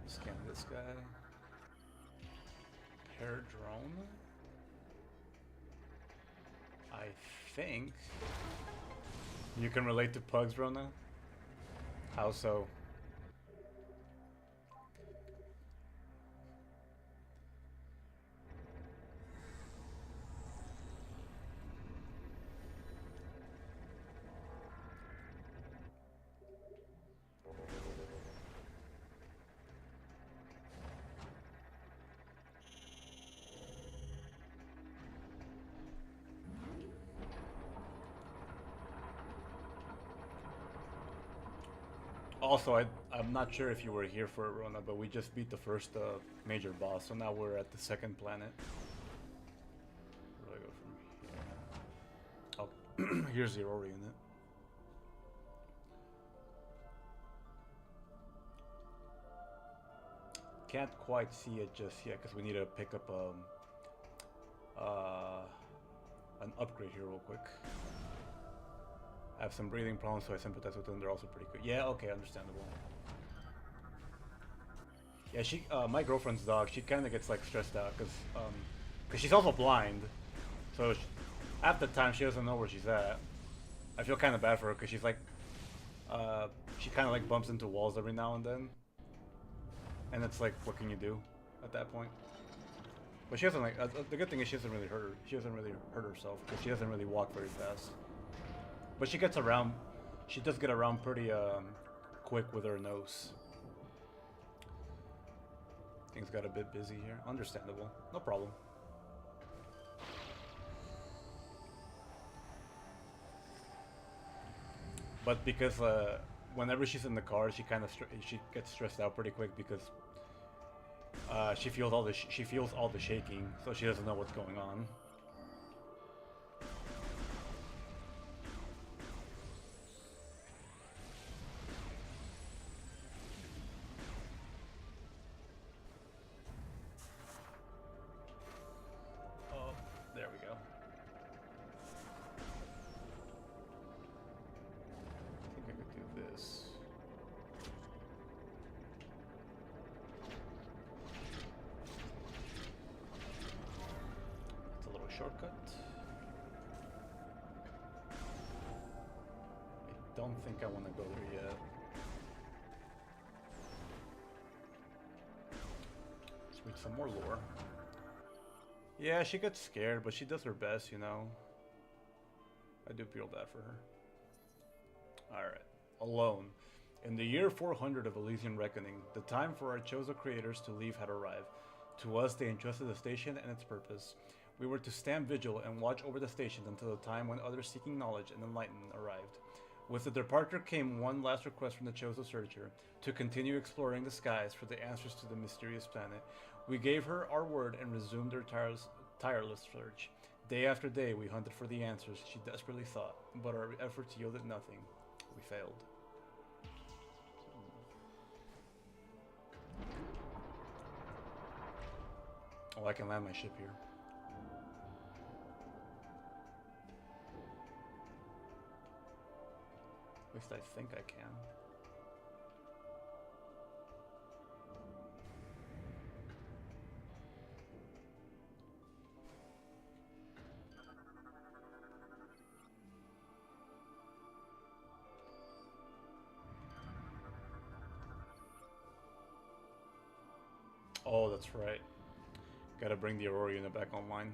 Scan this guy. Pair drone. I think You can relate to pugs, Rona? How so? Also, I'm not sure if you were here for it, Rona, but we just beat the first major boss, so now we're at the second planet. Where do I go from here? Oh, here's the Aurora unit. Can't quite see it just yet because we need to pick up an upgrade here real quick. I have some breathing problems, so I sympathize with them. They're also pretty good. Yeah, okay, understandable. Yeah, my girlfriend's dog, she kind of gets like stressed out because she's also blind, so half the time she doesn't know where she's at. I feel kind of bad for her because she's like, she kind of like bumps into walls every now and then, and it's like, what can you do at that point? But she doesn't like. The good thing is she doesn't really hurt her. She doesn't really hurt herself because she doesn't really walk very fast. But she gets around. She does get around pretty quick with her nose. Things got a bit busy here. Understandable. No problem. But because whenever she's in the car, she kind of she gets stressed out pretty quick because she feels all the shaking, so she doesn't know what's going on. Oh, there we go. I think I could do this. It's a little shortcut. I don't think I want to go there yet. Let's read some more lore. Yeah, she gets scared, but she does her best, you know. I do feel bad for her. Alright. Alone. In the year 400 of Elysian Reckoning, the time for our chosen creators to leave had arrived. To us, they entrusted the station and its purpose. We were to stand vigil and watch over the station until the time when others seeking knowledge and enlightenment arrived. With the departure came one last request from the chosen searcher, to continue exploring the skies for the answers to the mysterious planet. We gave her our word and resumed our tireless search. Day after day, we hunted for the answers she desperately sought, but our efforts yielded nothing. We failed. Oh, I can land my ship here. At least I think I can. Oh, that's right. Gotta bring the Aurora unit back online.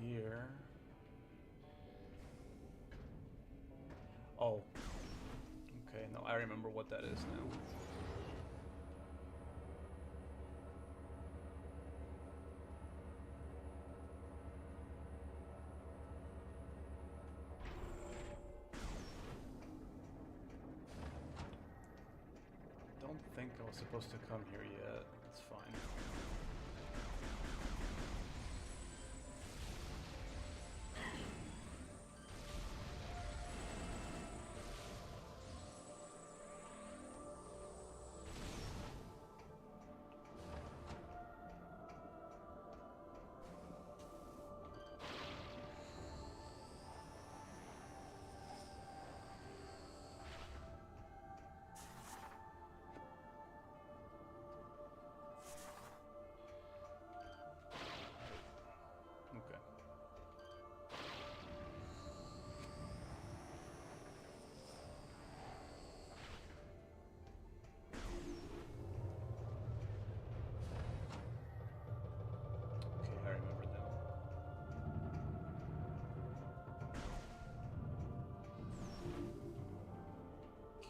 Here. Oh. Okay, no, I remember what that is now. Don't think I was supposed to come here yet. It's fine.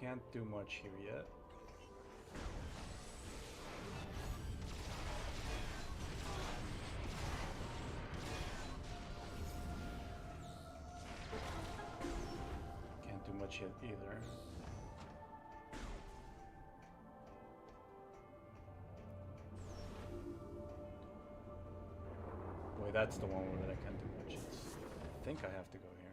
Can't do much here yet. Can't do much yet either. Wait, that's the one where I can't do much. I think I have to go here.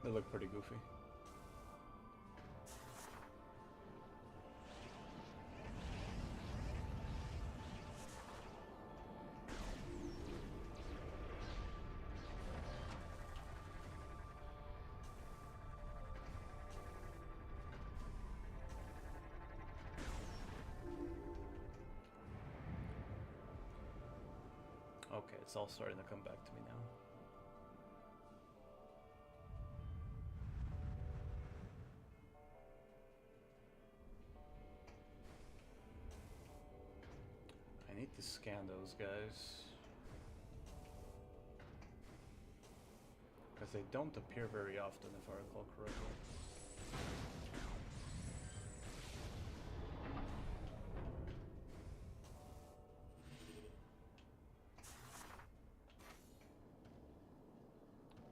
They look pretty goofy. Okay, it's all starting to come back to me now. I need to scan those guys. Because they don't appear very often, if I recall correctly.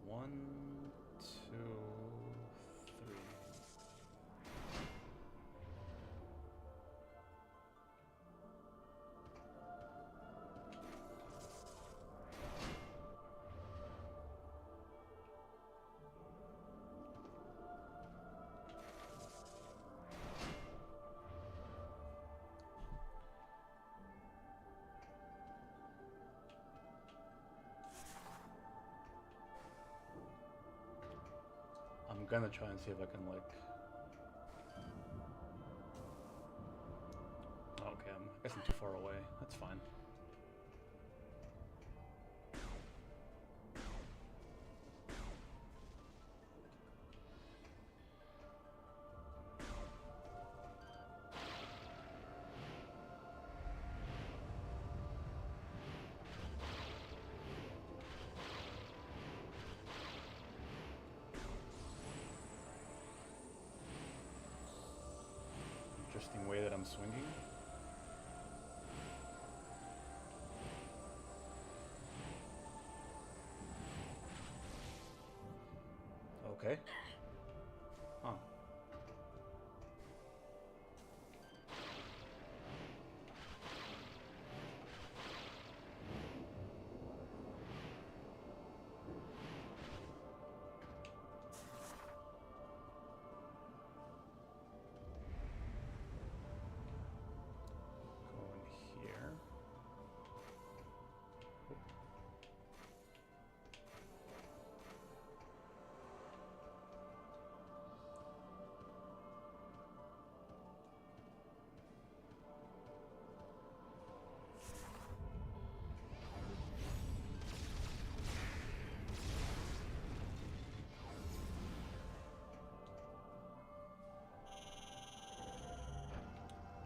One, two, three. I'm gonna try and see if I can, like... Okay, I guess I'm too far away. That's fine. Interesting way that I'm swinging. Okay. Huh. Going here.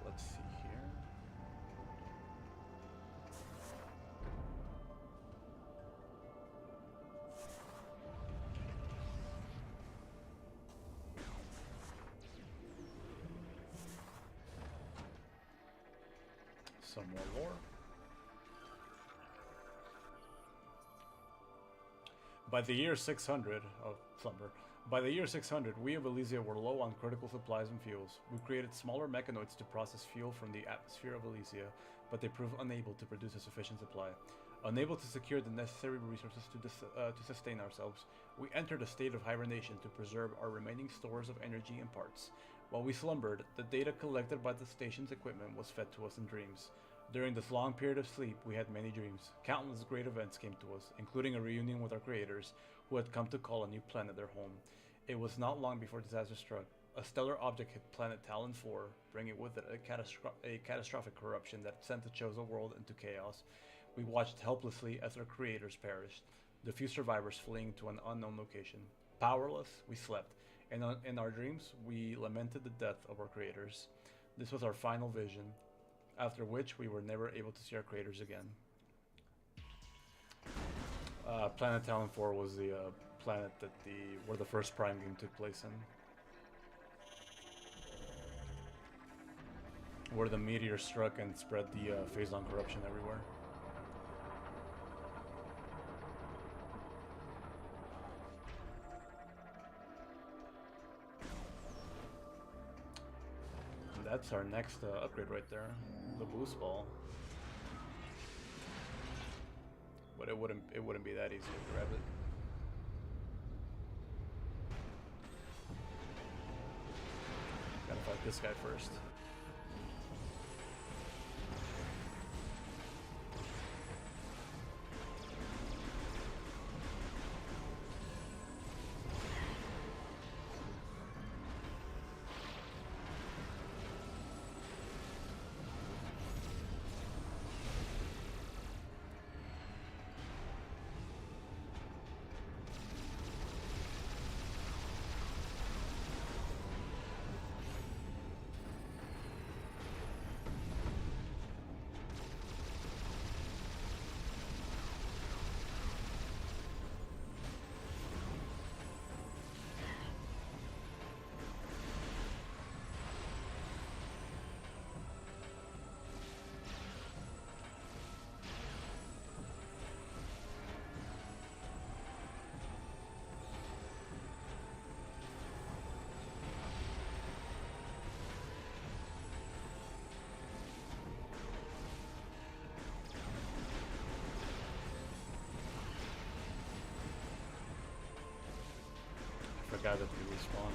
Let's see here. Some more lore. By the year 600 of Slumber, by the year 600, we of Elysia were low on critical supplies and fuels. We created smaller mechanoids to process fuel from the atmosphere of Elysia, but they proved unable to produce a sufficient supply. Unable to secure the necessary resources to sustain ourselves, we entered a state of hibernation to preserve our remaining stores of energy and parts. While we slumbered, the data collected by the station's equipment was fed to us in dreams. During this long period of sleep, we had many dreams. Countless great events came to us, including a reunion with our creators, who had come to call a new planet their home. It was not long before disaster struck. A stellar object hit planet Talon 4, bringing with it a catastrophic corruption that sent the chosen world into chaos. We watched helplessly as our creators perished, the few survivors fleeing to an unknown location. Powerless, we slept, and in our dreams, we lamented the death of our creators. This was our final vision, after which we were never able to see our creators again. Planet Talon 4 was the planet that where the first Prime game took place in. Where the meteor struck and spread the Phazon corruption everywhere. And that's our next upgrade right there, the boost ball. But it wouldn't be that easy to grab it. Gotta fight this guy first. Forgot that we respawn.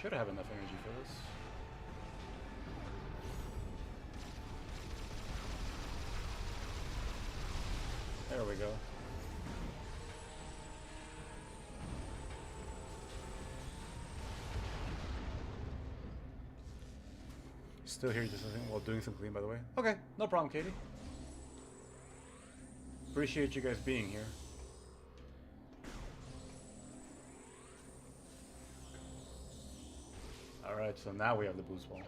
Should have enough energy for this. There we go. Still here just while doing some clean, by the way. Okay, no problem, Katie. Appreciate you guys being here. Alright, so now we have the boost ball.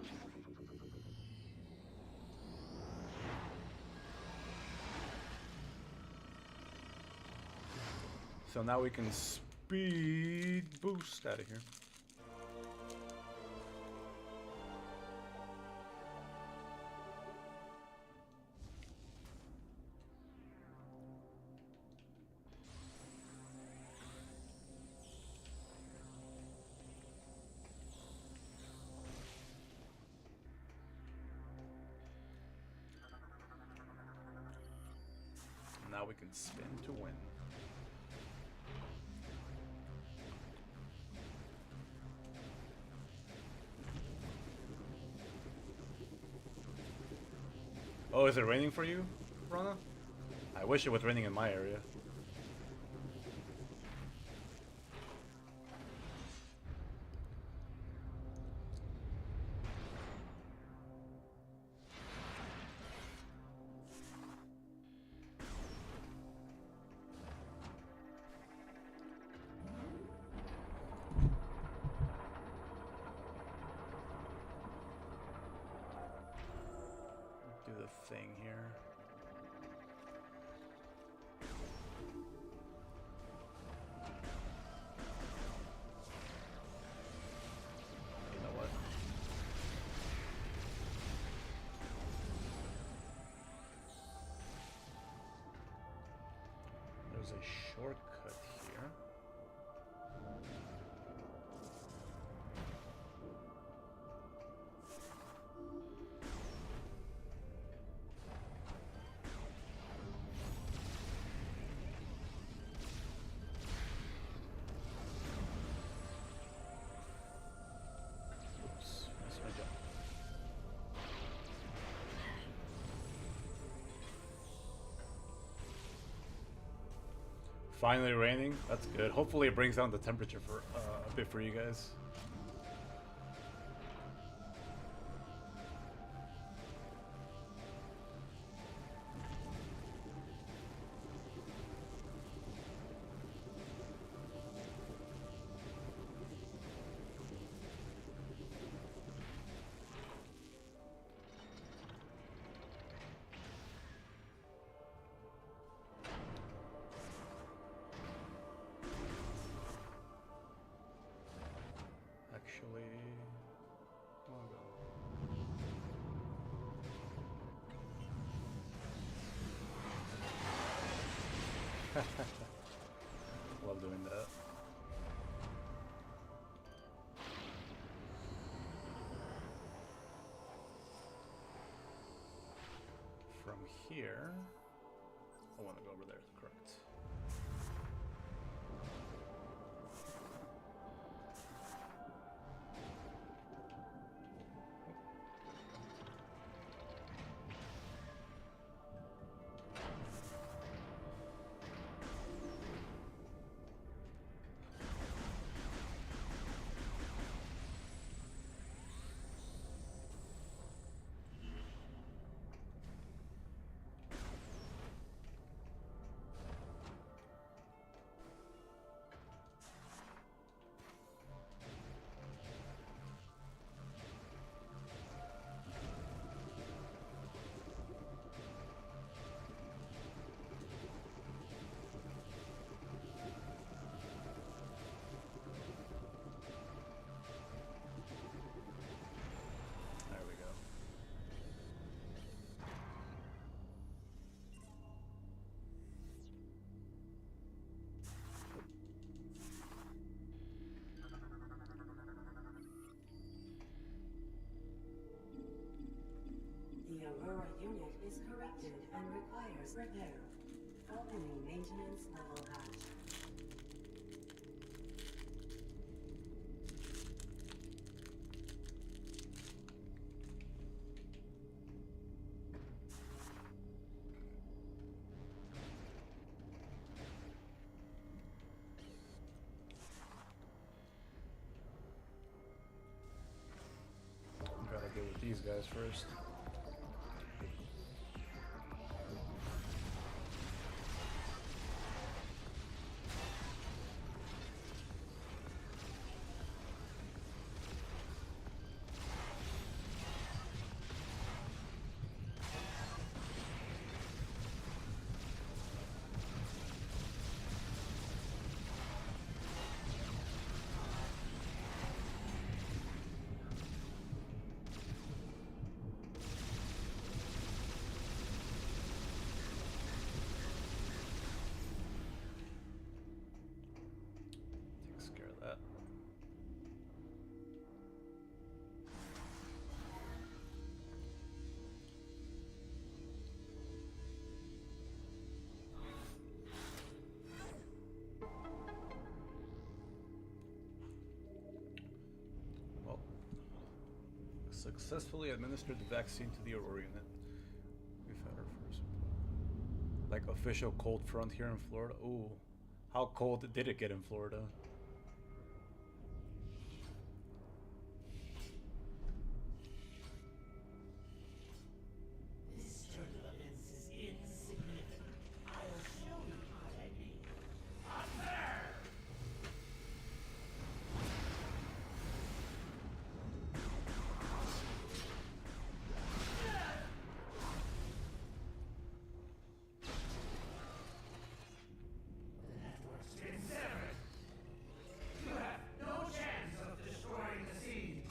So now we can speed boost out of here. now we can spin to win. Oh, is it raining for you, Rana? I wish it was raining in my area. Do the thing here. You know what? There's a shortcut here. Oops, missed my jump. Finally raining. That's good. Hopefully it brings down the temperature for a bit for you guys. Actually, hold on. Love doing that. From here, I want to go over there, correct. There we go. The Aurora unit is corrupted and requires repair. Opening maintenance level hatch. Gotta deal with these guys first. Successfully administered the vaccine to the Aurora unit. We've had our first. Like official cold front here in Florida. Ooh. How cold did it get in Florida? This turn of events is insignificant. I'll show you what I mean. Up there! The network's been severed. You have no chance of destroying the seed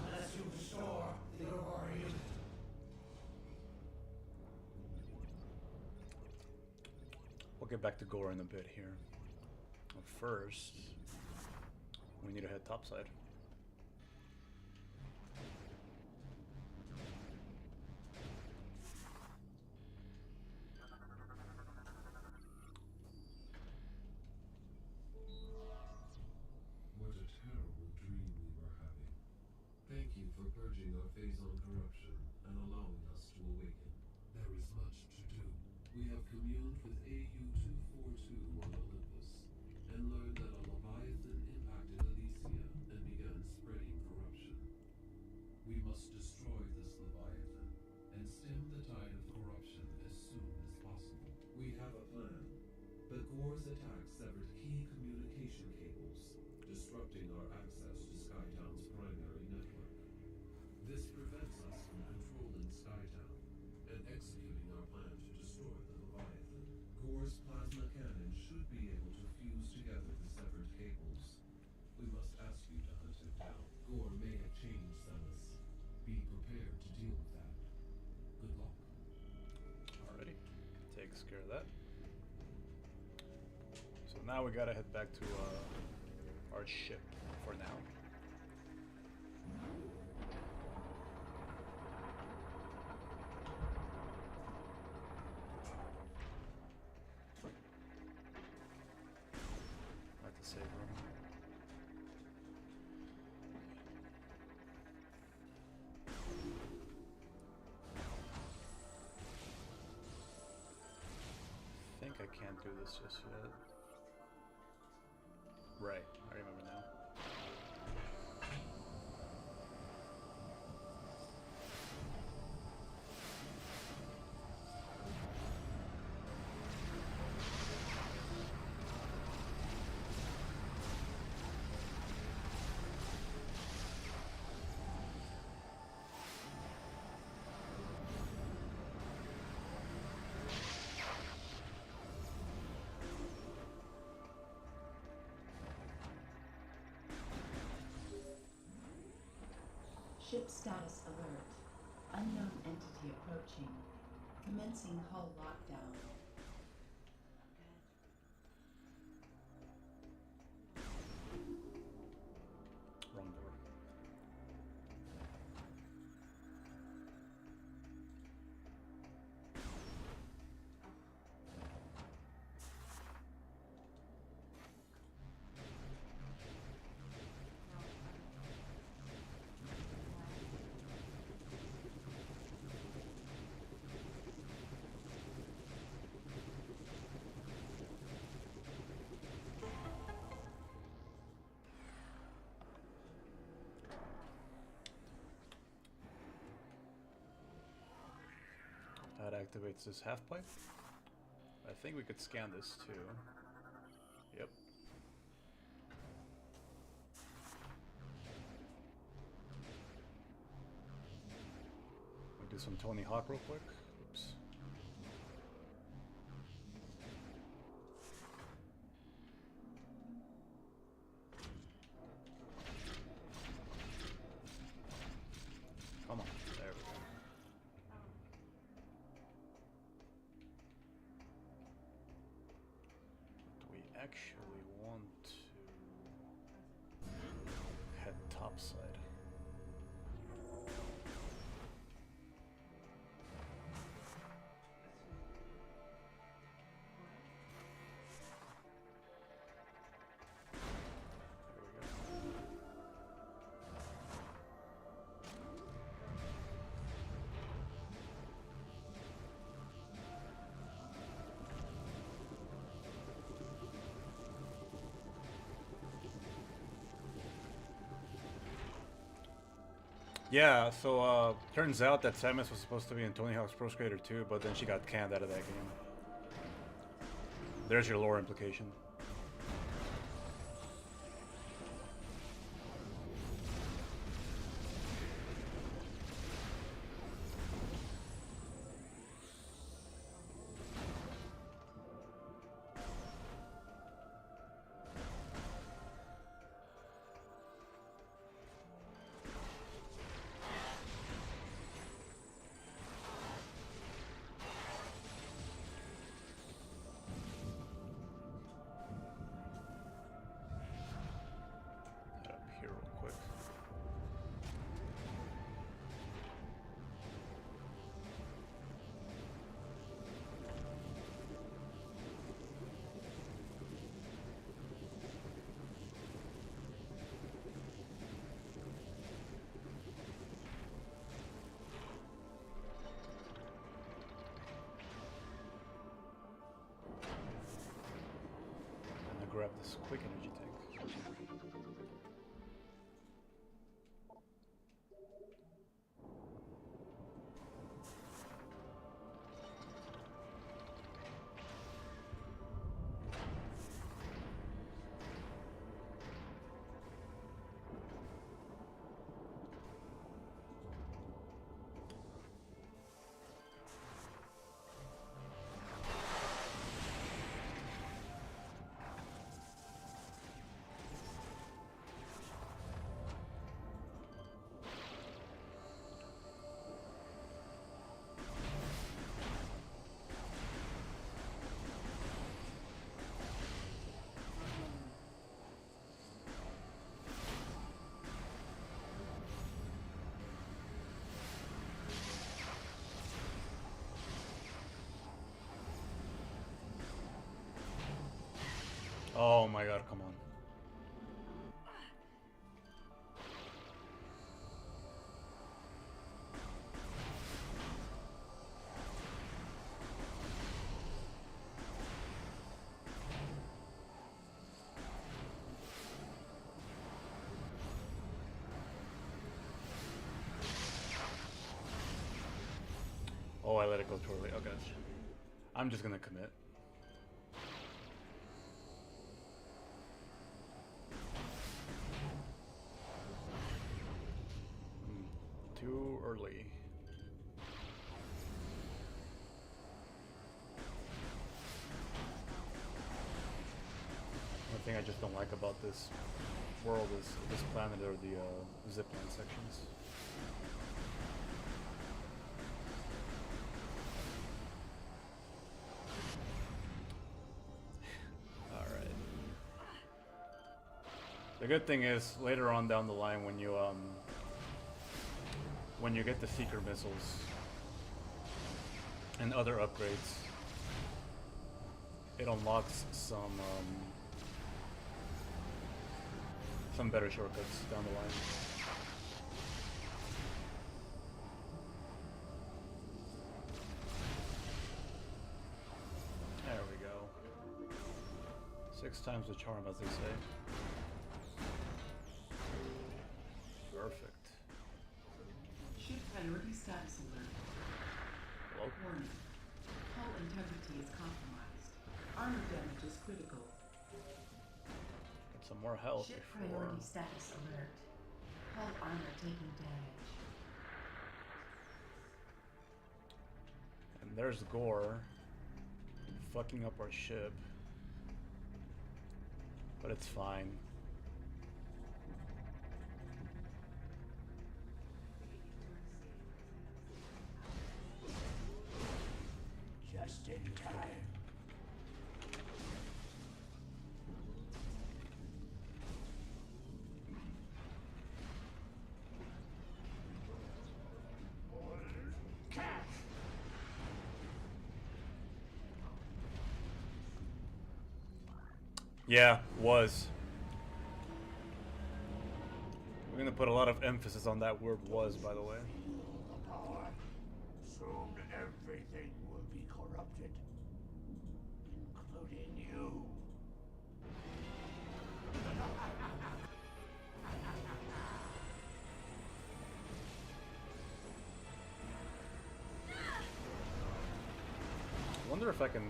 unless you restore the Aurora unit. We'll get back to Gore in a bit here. But first, we need to head topside. What a terrible dream we were having. Thank you for purging our Phazon corruption and allowing us to awaken. There is much to do. We have communed with AU-242 on Olympus and learned that a Leviathan impacted Elysia and began spreading corruption. We must destroy this Leviathan and stem the tide of corruption as soon as possible. We have a plan, but Gore's attack severed key communication cables, disrupting our access to Skytown's primary network. This prevents us from controlling Skytown and executing our plan to destroy the Leviathan. Gore's plasma cannon should be able to fuse together the severed cables. We must ask you to hunt him down. Gore may have changed, Samus. Be prepared to deal with that. Good luck. Alrighty. Takes care of that. So now we gotta head back to our ship for now. At the save room. I think I can't do this just yet. Right, I remember now. Ship status alert. Unknown entity approaching. Commencing hull lockdown. Wrong door. That activates this half pipe. I think we could scan this too. Yep. We do some Tony Hawk real quick. Oops. Come on, there we go. Do we actually want to head topside? There we go. Yeah, so turns out that Samus was supposed to be in Tony Hawk's Pro Skater 2, but then she got canned out of that game. There's your lore implication. Head up here real quick. I'm gonna grab this quick energy tank. Oh my god, come on. Oh, I let it go too early. Oh, gosh. I'm just gonna commit. Too early. One thing I just don't like about this world is this planet are the zipline sections. Alright. The good thing is later on down the line when you get the seeker missiles and other upgrades, it unlocks some better shortcuts down the line. There we go. 6 times the charm, as they say. Perfect. Ship priority status alert. Hello? Warning. Hull integrity is compromised. Armor damage is critical. Get some more health Ship before. priority status alert. Hull armor taking damage. And there's Gore fucking up our ship. But it's fine. Just in time. Yeah, was. We're gonna put a lot of emphasis on that word "was," by the way. The power. Soon everything will be corrupted. Including you. wonder if I can.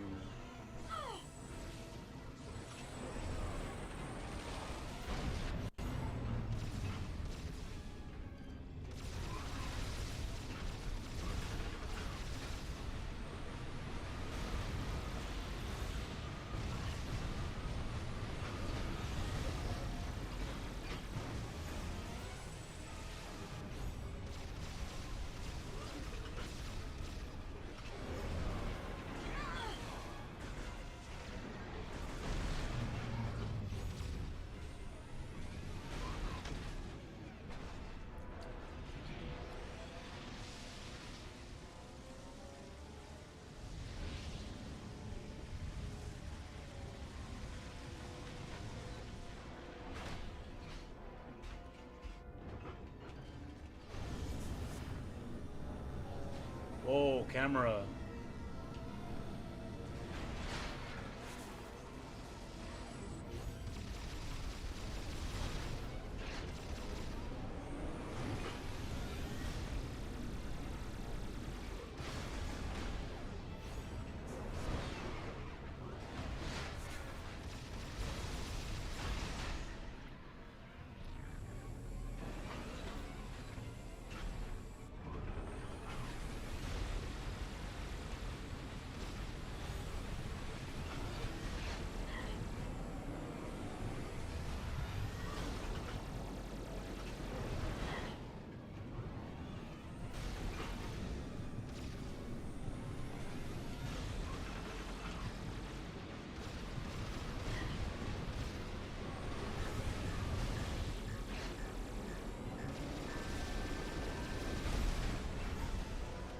Whoa, camera.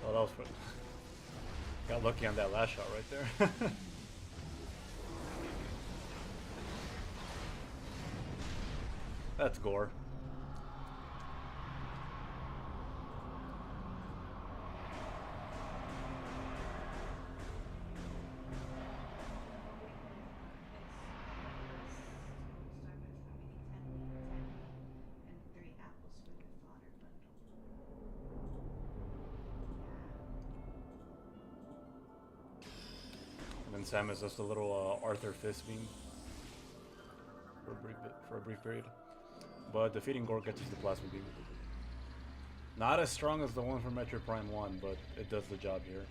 Oh, that was fun. Got lucky on that last shot right there. That's gore. And then Samus does the little Arthur fist beam for a brief period. But defeating Gore gets us the plasma beam. Not as strong as the one from Metroid Prime 1, but it does the job here.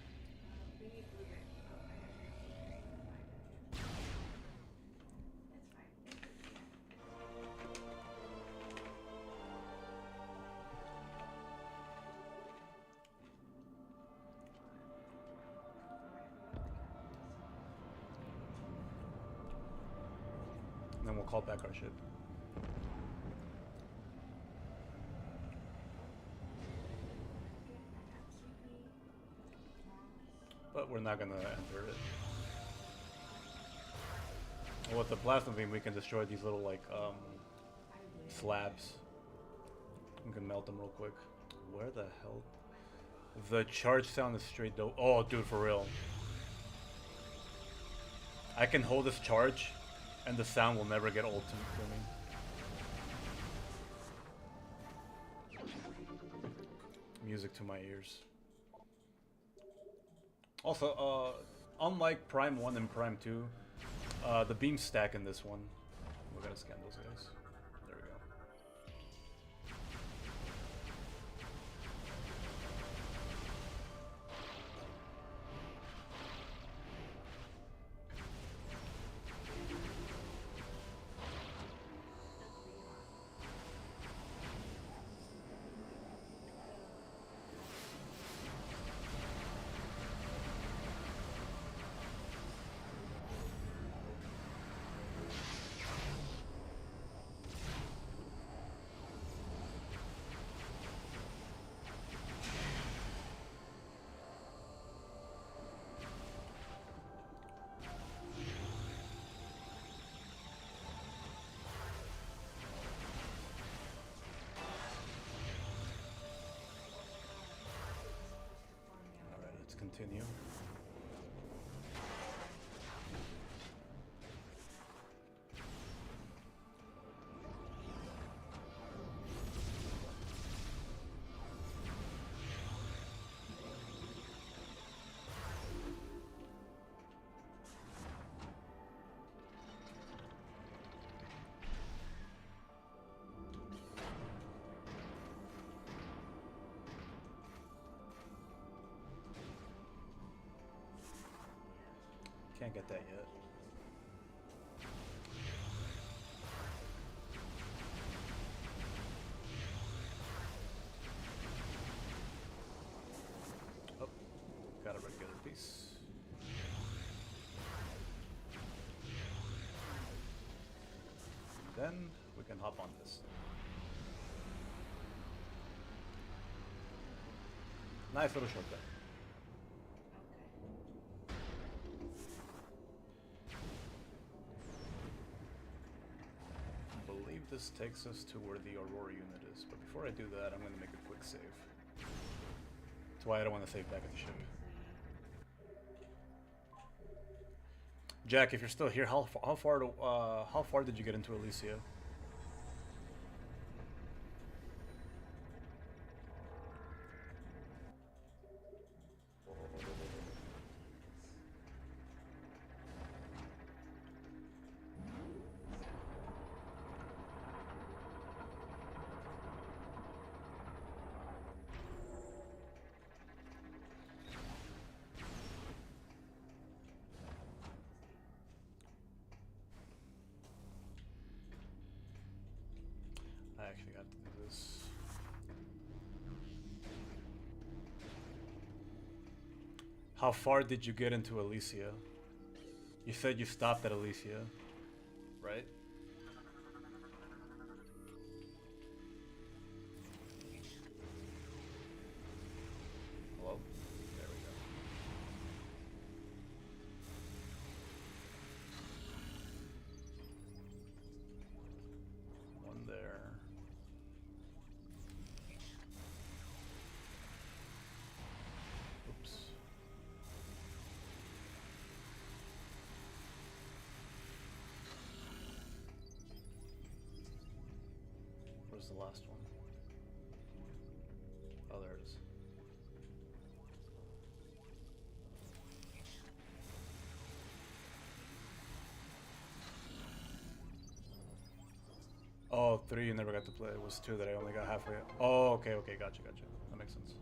And then we'll call back our ship. But we're not gonna enter it. With the plasma beam, we can destroy these little like slabs. We can melt them real quick. Where the hell? The charge sound is straight dope. Oh, dude, for real. I can hold this charge, and the sound will never get old to me. Music to my ears. Also, unlike Prime 1 and Prime 2, the beams stack in this one. We gotta scan those guys. There we go. Continue. Can't get that yet. Oh, got a regular piece. Then we can hop on this. Nice little shortcut. I believe this takes us to where the Aurora unit is, but before I do that, I'm going to make a quick save. That's why I don't want to save back at the ship. Jack, if you're still here, how far did you get into Elysia? I actually got to do this. How far did you get into Elysia? You said you stopped at Elysia, right? Hello? There we go. One there. Oops. Where's the last one? Oh, there it is. Oh, 3 you never got to play. It was 2 that I only got halfway. Oh, okay, gotcha. That makes sense.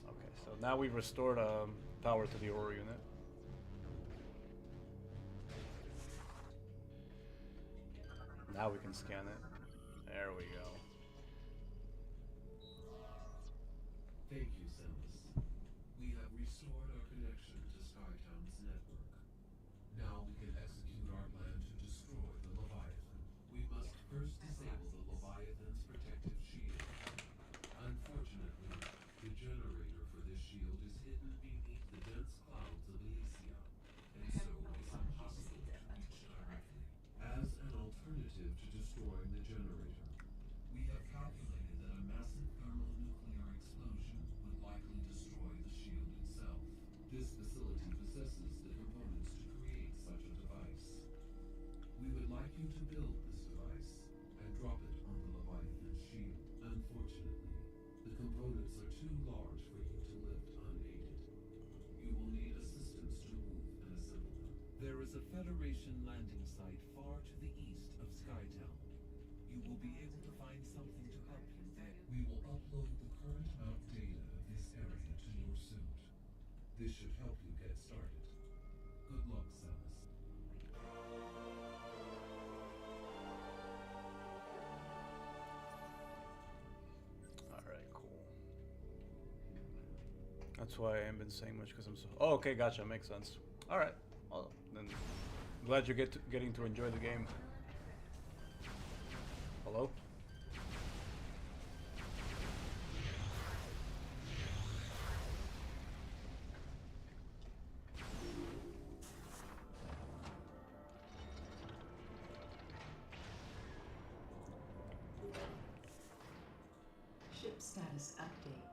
Okay, so now we've restored power to the Aurora unit. Now we can scan it. There we go. Thank you, Samus. We have restored our connection to Skytown's network. Now we can execute our plan to destroy the Leviathan. We must first disable the Leviathan's protective shield. Unfortunately, the generator for this shield is hidden beneath the dense clouds of Elysia, and so it is impossible to reach directly. As an alternative to destroying the generator, we have calculated that a massive thermonuclear explosion would likely destroy the shield itself. This facility possesses the components to create such a device. We would like you to build this device and drop it on the Leviathan's shield. Unfortunately, the components are too large for you to lift unaided. You will need assistance to move and assemble them. There is a Federation landing site far to the east of Skytown. You will be able to find something to help you there. We will upload the current map data of this area to your suit. This should help you get started. Good luck, Samus. Alright, cool. That's why I haven't been saying much, because I'm so... Oh, okay, gotcha, makes sense. Alright, well, then I'm glad you're getting to enjoy the game. Hello? Ship status update.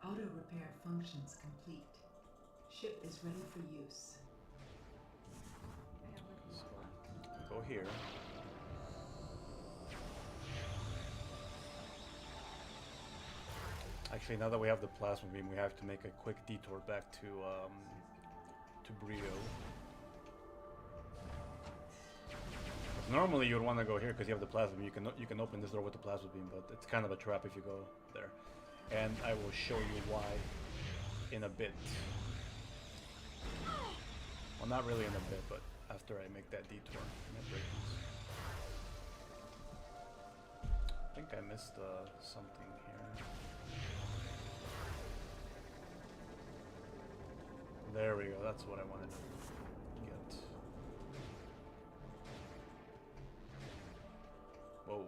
Auto repair functions complete. Ship is ready for use. Go here. Actually, now that we have the plasma beam, we have to make a quick detour back to Brio. Normally, you would want to go here because you have the plasma beam. You can open this door with the plasma beam, but it's kind of a trap if you go there. And I will show you why in a bit. Well, not really in a bit, but after I make that detour. I think I missed something here. There we go, that's what I wanted to get. Whoa.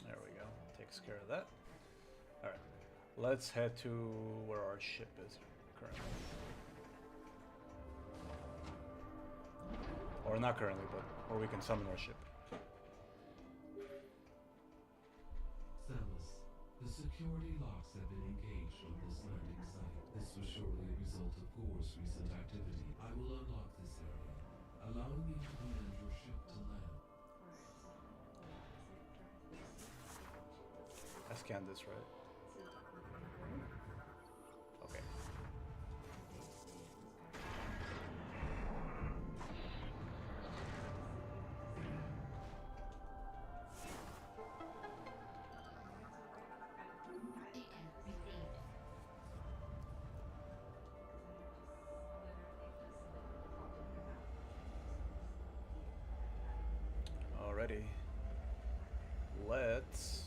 There we go, takes care of that. Alright, let's head to where our ship is currently. Or not currently, but where we can summon our ship. Samus, the security locks have been engaged on this landing site. This was surely a result of Gore's recent activity. I will unlock this area, allowing you to command your ship to land. I scanned this, right? Okay. Alrighty. Let's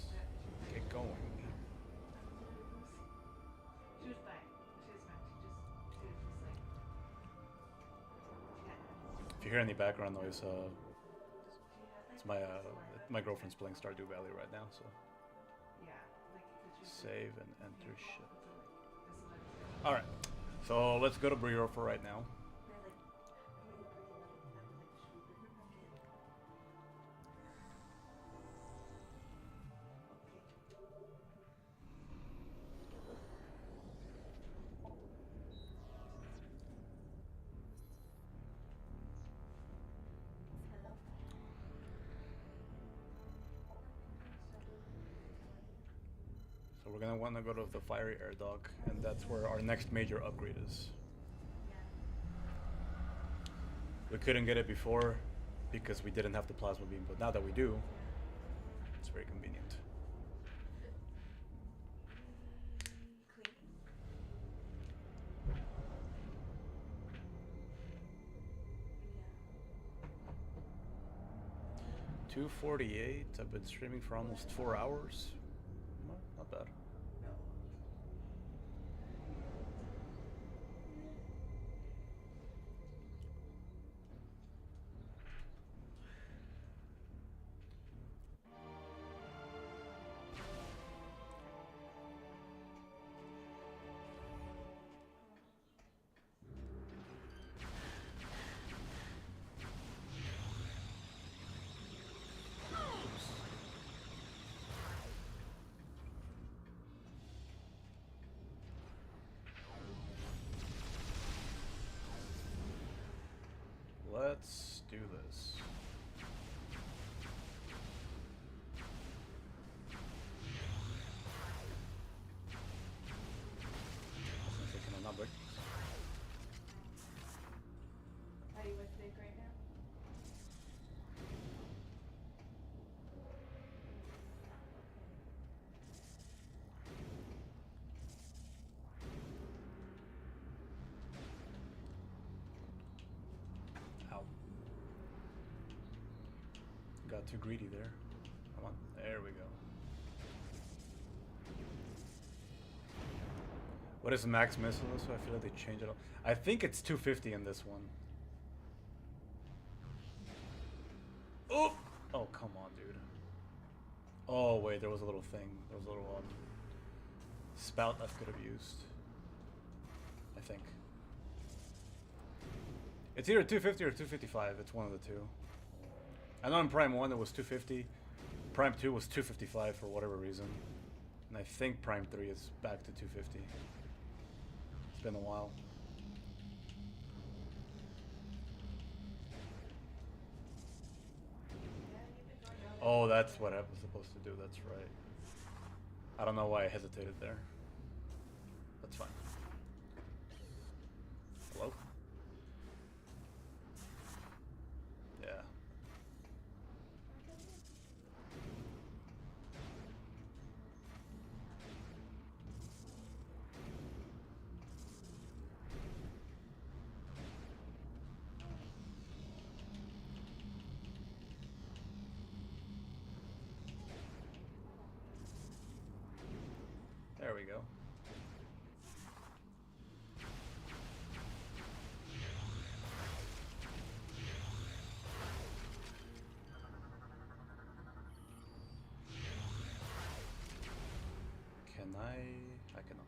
get going. She was fine. She was fine. She was just like, If you hear any background noise, it's my girlfriend's playing Stardew Valley right now, so save and enter ship. Alright, so let's go to Brio for right now. So we're gonna want to go to the Fiery Air Dock, and that's where our next major upgrade is. We couldn't get it before because we didn't have the plasma beam, but now that we do, it's very convenient. $248. I've been streaming for almost 4 hours. Well, not bad. Let's do this. Taking a number. are you with Vic right now? Ow. Got too greedy there. Come on. There we go. What is the max missile? So I feel like they changed it up. I think it's 250 in this one. Oh! Oh, come on, dude. Oh, wait, there was a little thing. There was a little spout I could have used. I think. It's either 250 or 255. It's one of the two. I know in Prime 1 it was 250. Prime 2 was 255 for whatever reason. And I think Prime 3 is back to 250. It's been a while. Oh, that's what I was supposed to do. That's right. I don't know why I hesitated there. That's fine. Hello? There we go. Can I cannot.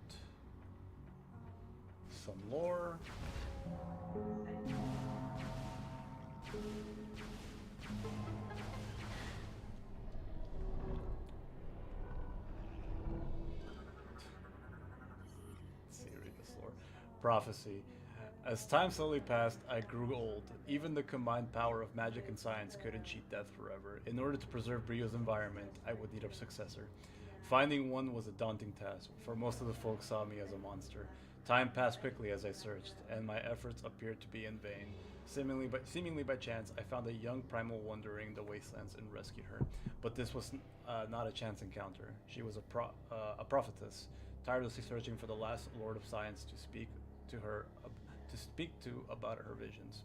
Some lore. Let's see, read this lore. Prophecy. As time slowly passed, I grew old. Even the combined power of magic and science couldn't cheat death forever. In order to preserve Brio's environment, I would need a successor. Finding one was a daunting task, for most of the folks saw me as a monster. Time passed quickly as I searched, and my efforts appeared to be in vain. Seemingly by chance, I found a young primal wandering the wastelands and rescued her. But this was not a chance encounter. She was a prophetess, tirelessly searching for the last Lord of Science to speak to her about her visions.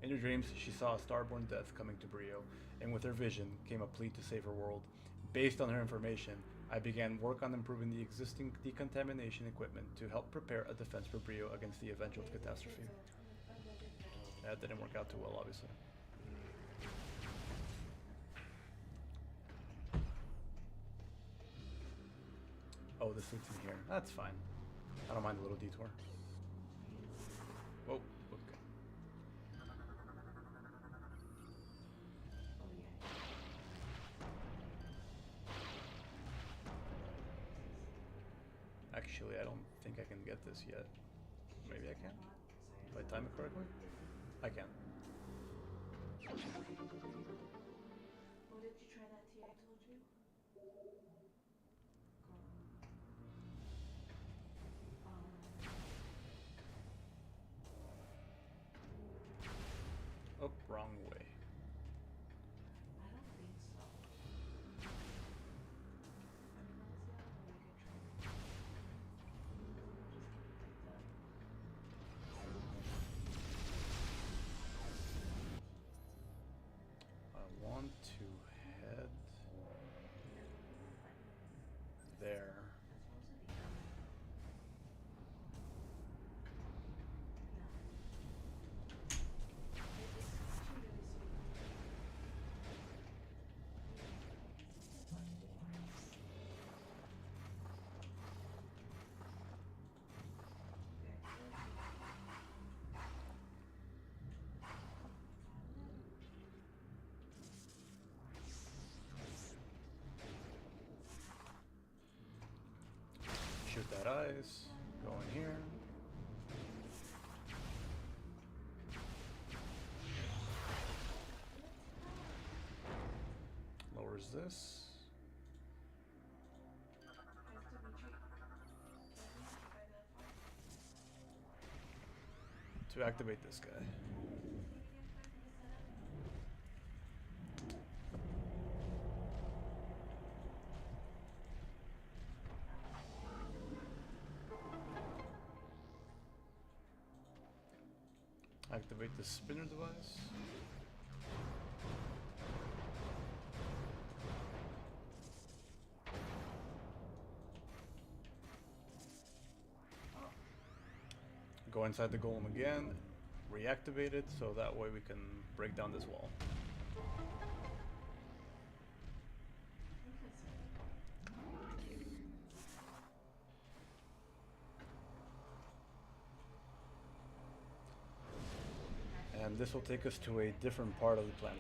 In her dreams, she saw a starborn death coming to Brio, and with her vision came a plea to save her world. Based on her information, I began work on improving the existing decontamination equipment to help prepare a defense for Brio against the eventual catastrophe. That didn't work out too well, obviously. Oh, this leads in here. That's fine. I don't mind a little detour. Whoa, okay. Actually, I don't think I can get this yet. Maybe I can? If I time it correctly? I can. What did you try that tea I told you? Oh, wrong way. I don't think so. I want to head there. Shoot that ice. Go in here. Lowers this. To activate this guy. Activate the spinner device. Go inside the golem again, reactivate it so that way we can break down this wall. And this will take us to a different part of the planet.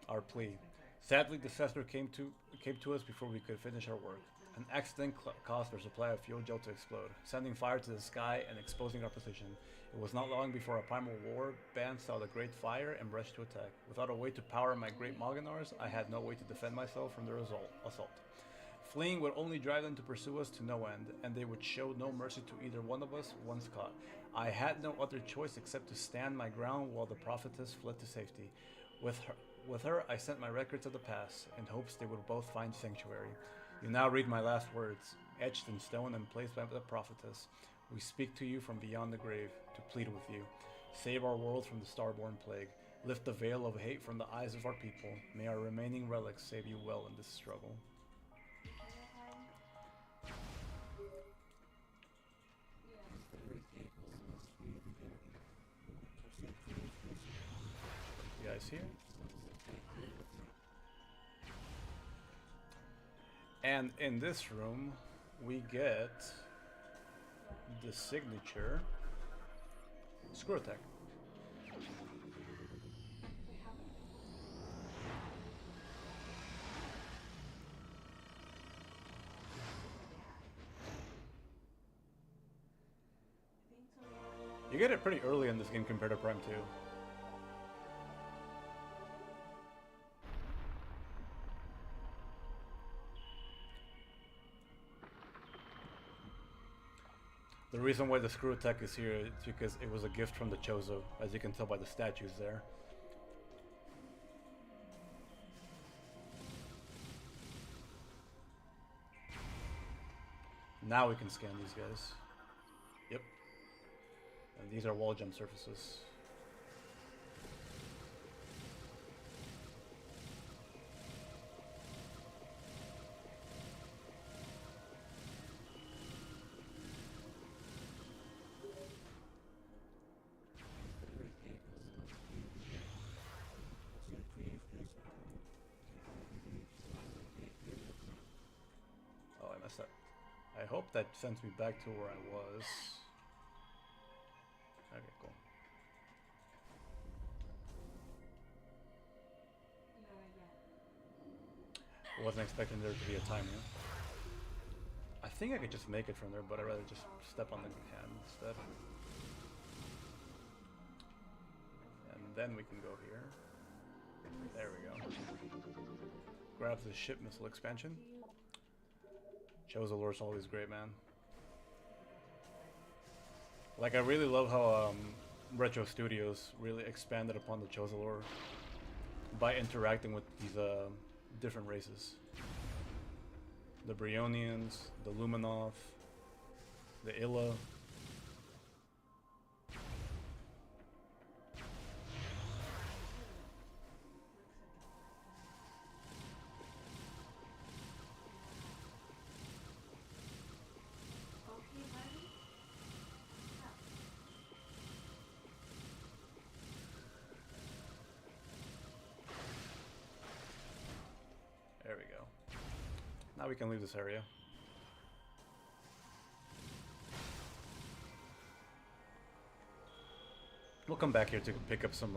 Our plea. Sadly, disaster came to us before we could finish our work. An accident caused our supply of fuel gel to explode, sending fire to the sky and exposing our position. It was not long before a primal war band saw the great fire and rushed to attack. Without a way to power my great Moganars, I had no way to defend myself from their assault. Fleeing would only drive them to pursue us to no end, and they would show no mercy to either one of us once caught. I had no other choice except to stand my ground while the prophetess fled to safety. With her, I sent my records of the past, in hopes they would both find sanctuary. You now read my last words, etched in stone and placed by the prophetess. We speak to you from beyond the grave, to plead with you. Save our world from the starborn plague. Lift the veil of hate from the eyes of our people. May our remaining relics save you well in this struggle. You guys here? And in this room, we get the signature screw attack. You get it pretty early in this game compared to Prime 2. The reason why the screw attack is here is because it was a gift from the Chozo, as you can tell by the statues there. Now we can scan these guys. Yep. And these are wall jump surfaces. Oh, I messed up. I hope that sends me back to where I was. Okay, cool. Wasn't expecting there to be a timer. I think I could just make it from there, but I'd rather just step on the hand instead. And then we can go here. There we go. Grab the ship missile expansion. Chozo lore's always great, man. Like, I really love how Retro Studios really expanded upon the Chozo lore by interacting with these different races. The Brionians, the Luminov, the Illa. There we go. Now we can leave this area. We'll come back here to pick up some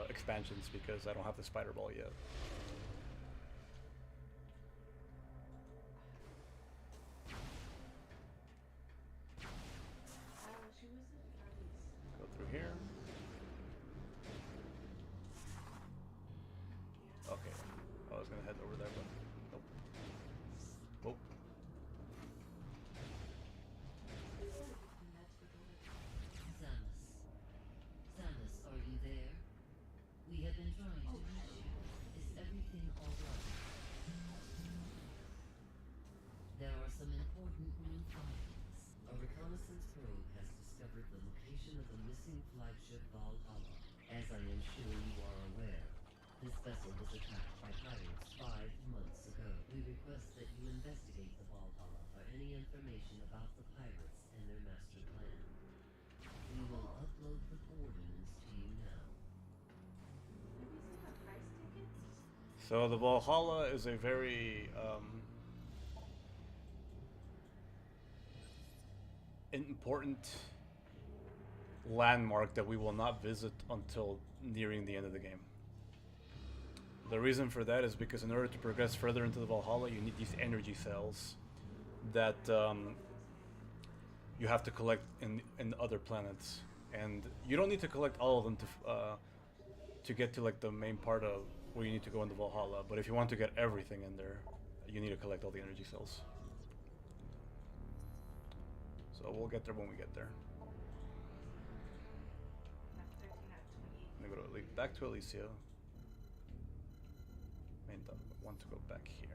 expansions because I don't have the spider ball yet. Go through here. Okay. I was gonna head over there, but nope. Nope. Samus, are you there? We have been trying to reach you. Is everything alright? There are some important new findings. A reconnaissance probe has discovered the location of the missing flagship Valhalla. As I am sure you are aware, this vessel was attacked by pirates 5 months ago. We request that you investigate the Valhalla for any information about the pirates and their master plan. We will upload the coordinates to you now. So the Valhalla is a very important landmark that we will not visit until nearing the end of the game. The reason for that is because in order to progress further into the Valhalla, you need these energy cells that you have to collect in other planets, and you don't need to collect all of them to get to like the main part of where you need to go in the Valhalla. But if you want to get everything in there, you need to collect all the energy cells. So we'll get there when we get there. I'm gonna go back to Elysia. And I want to go back here.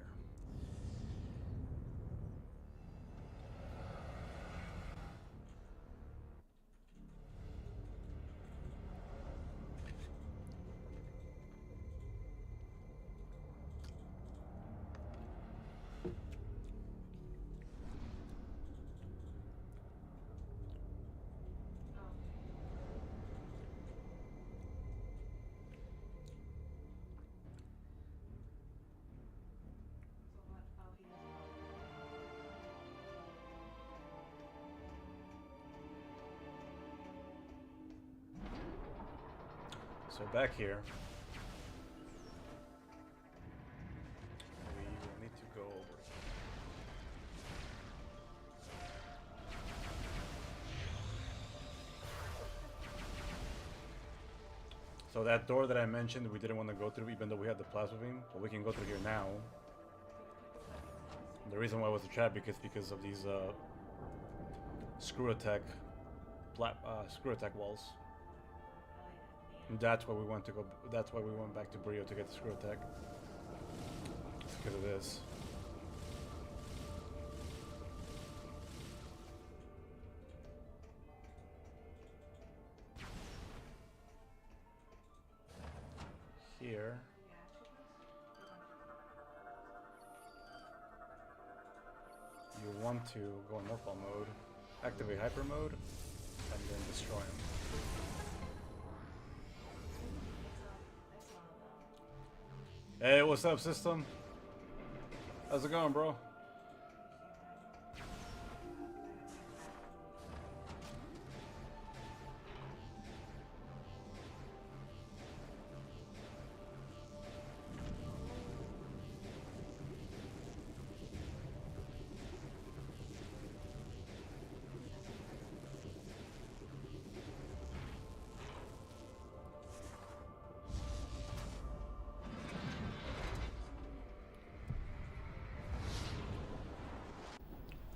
So back here, we will need to go over here. So that door that I mentioned we didn't want to go through even though we had the plasma beam, but we can go through here now. The reason why it was a trap because of these screw attack walls. And that's why we want to go. That's why we went back to Brio to get the screw attack. It's because of this. Here. You want to go in Morphball mode, activate hyper mode, and then destroy him. Hey, what's up, system? How's it going, bro?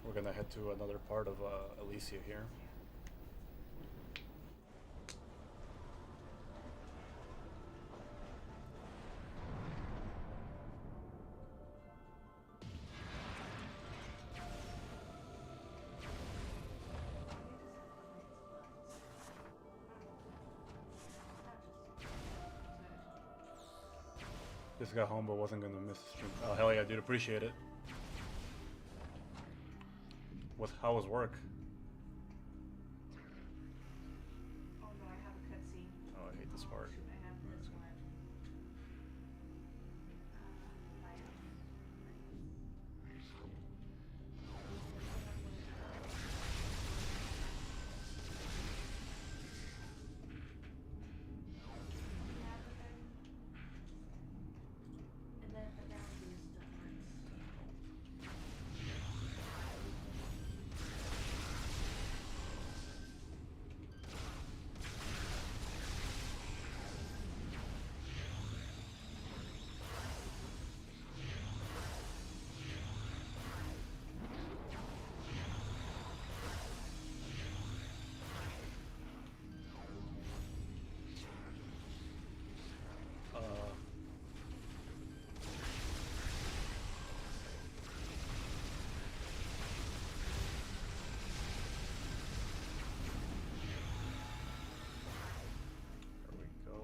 We're gonna head to another part of Elysia here. Just got home but wasn't gonna miss the stream. Oh hell yeah, dude, appreciate it. How was work? Oh no, I have a cutscene. Oh, I hate this part. I have this one. And then the boundaries difference. There we go.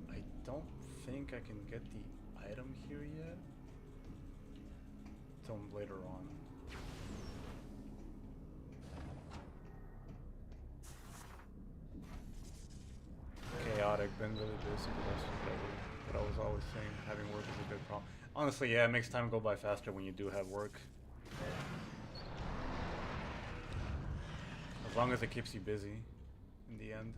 I don't think I can get the item here yet. Till later on. Chaotic, been really busy, but that's what I was always saying, having work is a big problem. Honestly, yeah, it makes time go by faster when you do have work. As long as it keeps you busy in the end.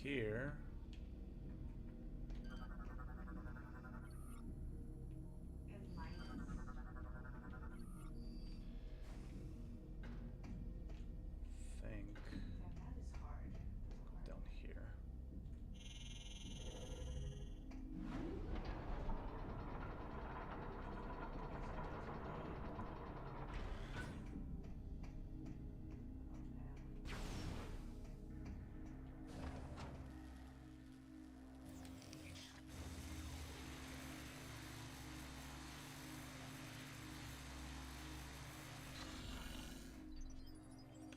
here. And minus. Think Yeah, that is hard. down here.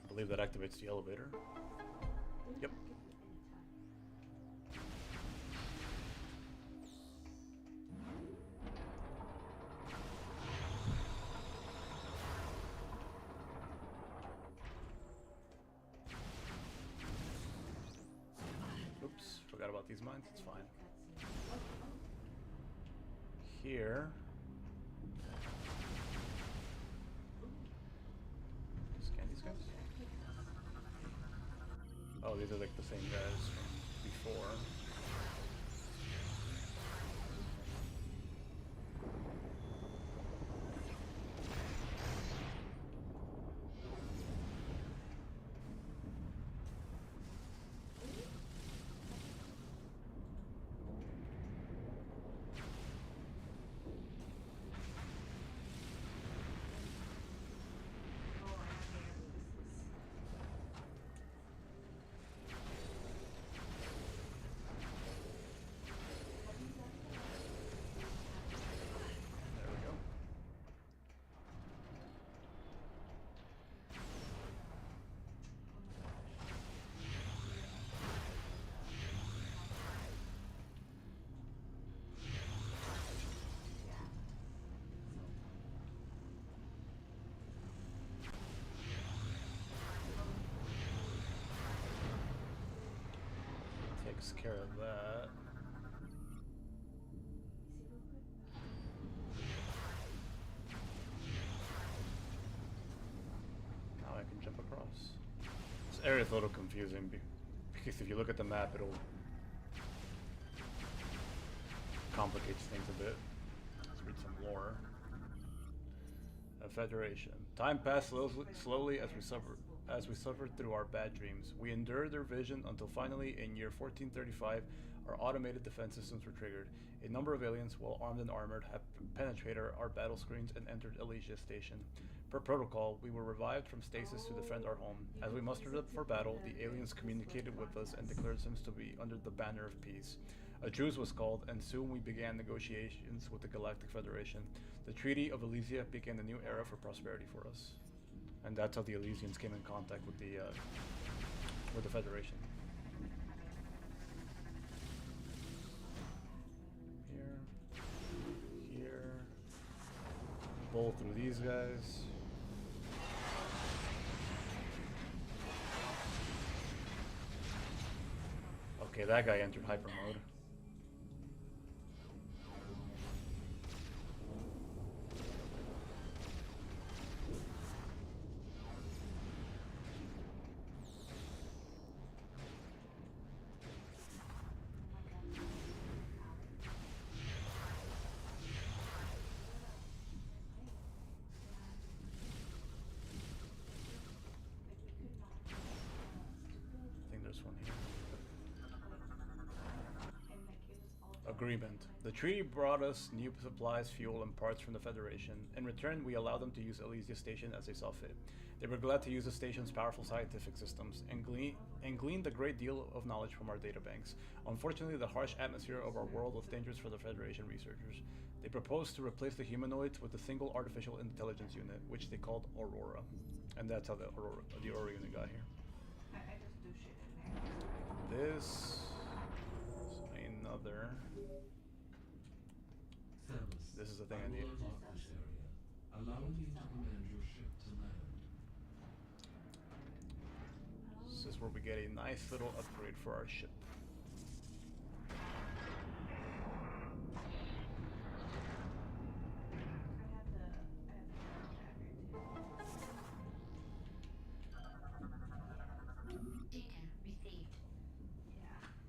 I believe that activates the elevator. Yep. Oops, forgot about these mines, it's fine. Here. Scan these guys. Oh, these are like the same guys from before. There we go. Takes care of that. Now I can jump across. This area is a little confusing because if you look at the map, it'll complicates things a bit. Let's read some lore. A Federation. Time passed slowly as we suffered through our bad dreams. We endured their vision until finally, in year 1435, our automated defense systems were triggered. A number of aliens, well armed and armored, have penetrated our battle screens and entered Elysia Station. Per protocol, we were revived from stasis to defend our home. As we mustered up for battle, the aliens communicated with us and declared themselves to be under the banner of peace. A truce was called, and soon we began negotiations with the Galactic Federation. The Treaty of Elysia began a new era for prosperity for us. And that's how the Elysians came in contact with the Federation. Here. Bowl through these guys. Okay, that guy entered hyper mode. I think there's one here. Agreement. The treaty brought us new supplies, fuel, and parts from the Federation. In return, we allowed them to use Elysia Station as they saw fit. They were glad to use the station's powerful scientific systems and gleaned a great deal of knowledge from our databanks. Unfortunately, the harsh atmosphere of our world was dangerous for the Federation researchers. They proposed to replace the humanoids with a single artificial intelligence unit, which they called Aurora. And that's how the Aurora unit got here. I just do shit in there. This is another. Samus, This is the thing I I need. will unlock this area, allowing you to command your ship to land. This is where we get a nice little upgrade for our ship. Data received. Yeah.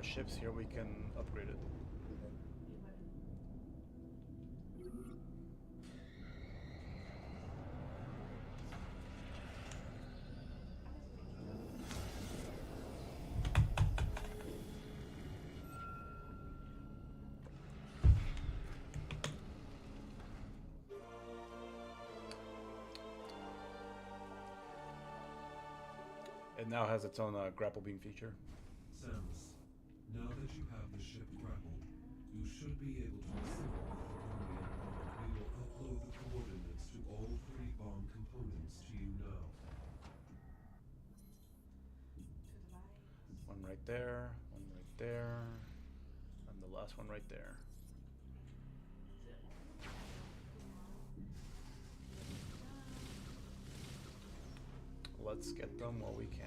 ships here, we can upgrade it. It now has its own grapple beam feature. Samus, now that you have the ship grappled, you should be able to assemble the Phazonian bomb. We will upload the coordinates to all 3 bomb components to you now. One right there, one right there, and the last one right there. Let's get them while we can.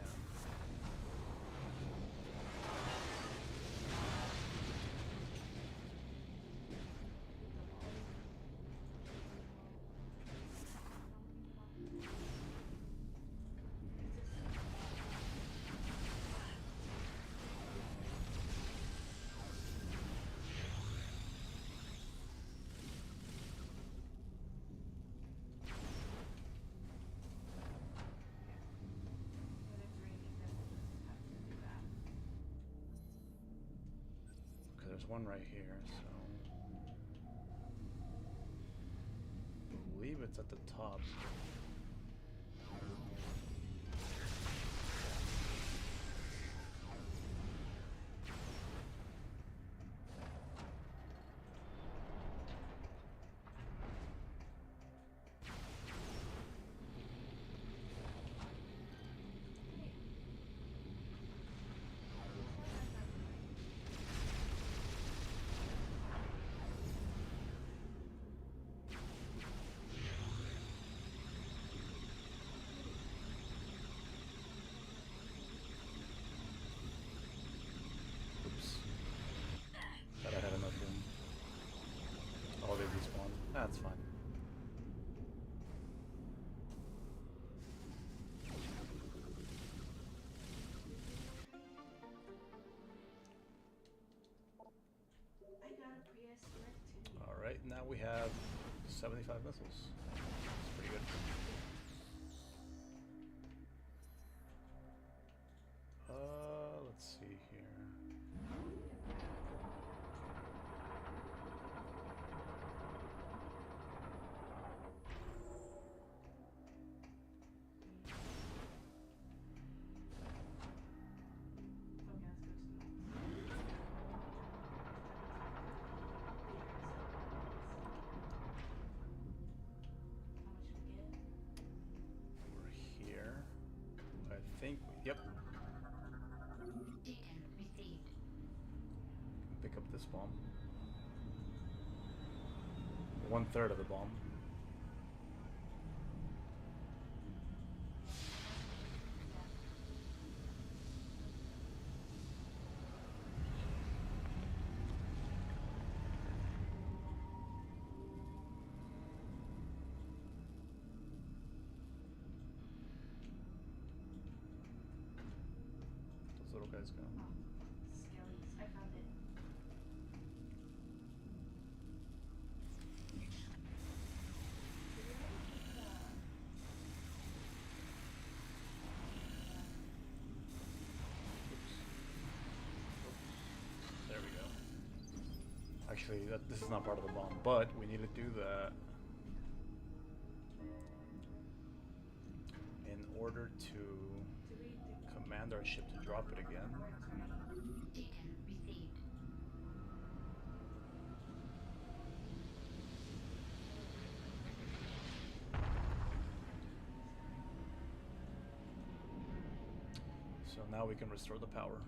There's one right here, so I believe it's at the top. Thought I had enough room. Oh, they respawn. That's fine. Alright, now we have 75 missiles. That's pretty good. Let's see here. Yep. Pick up this bomb. 1/3 of the bomb. Little guys go. Skellies. I found it. There we go. Actually, this is not part of the bomb, but we need to do that in order to command our ship to drop it again. So now we can restore the power.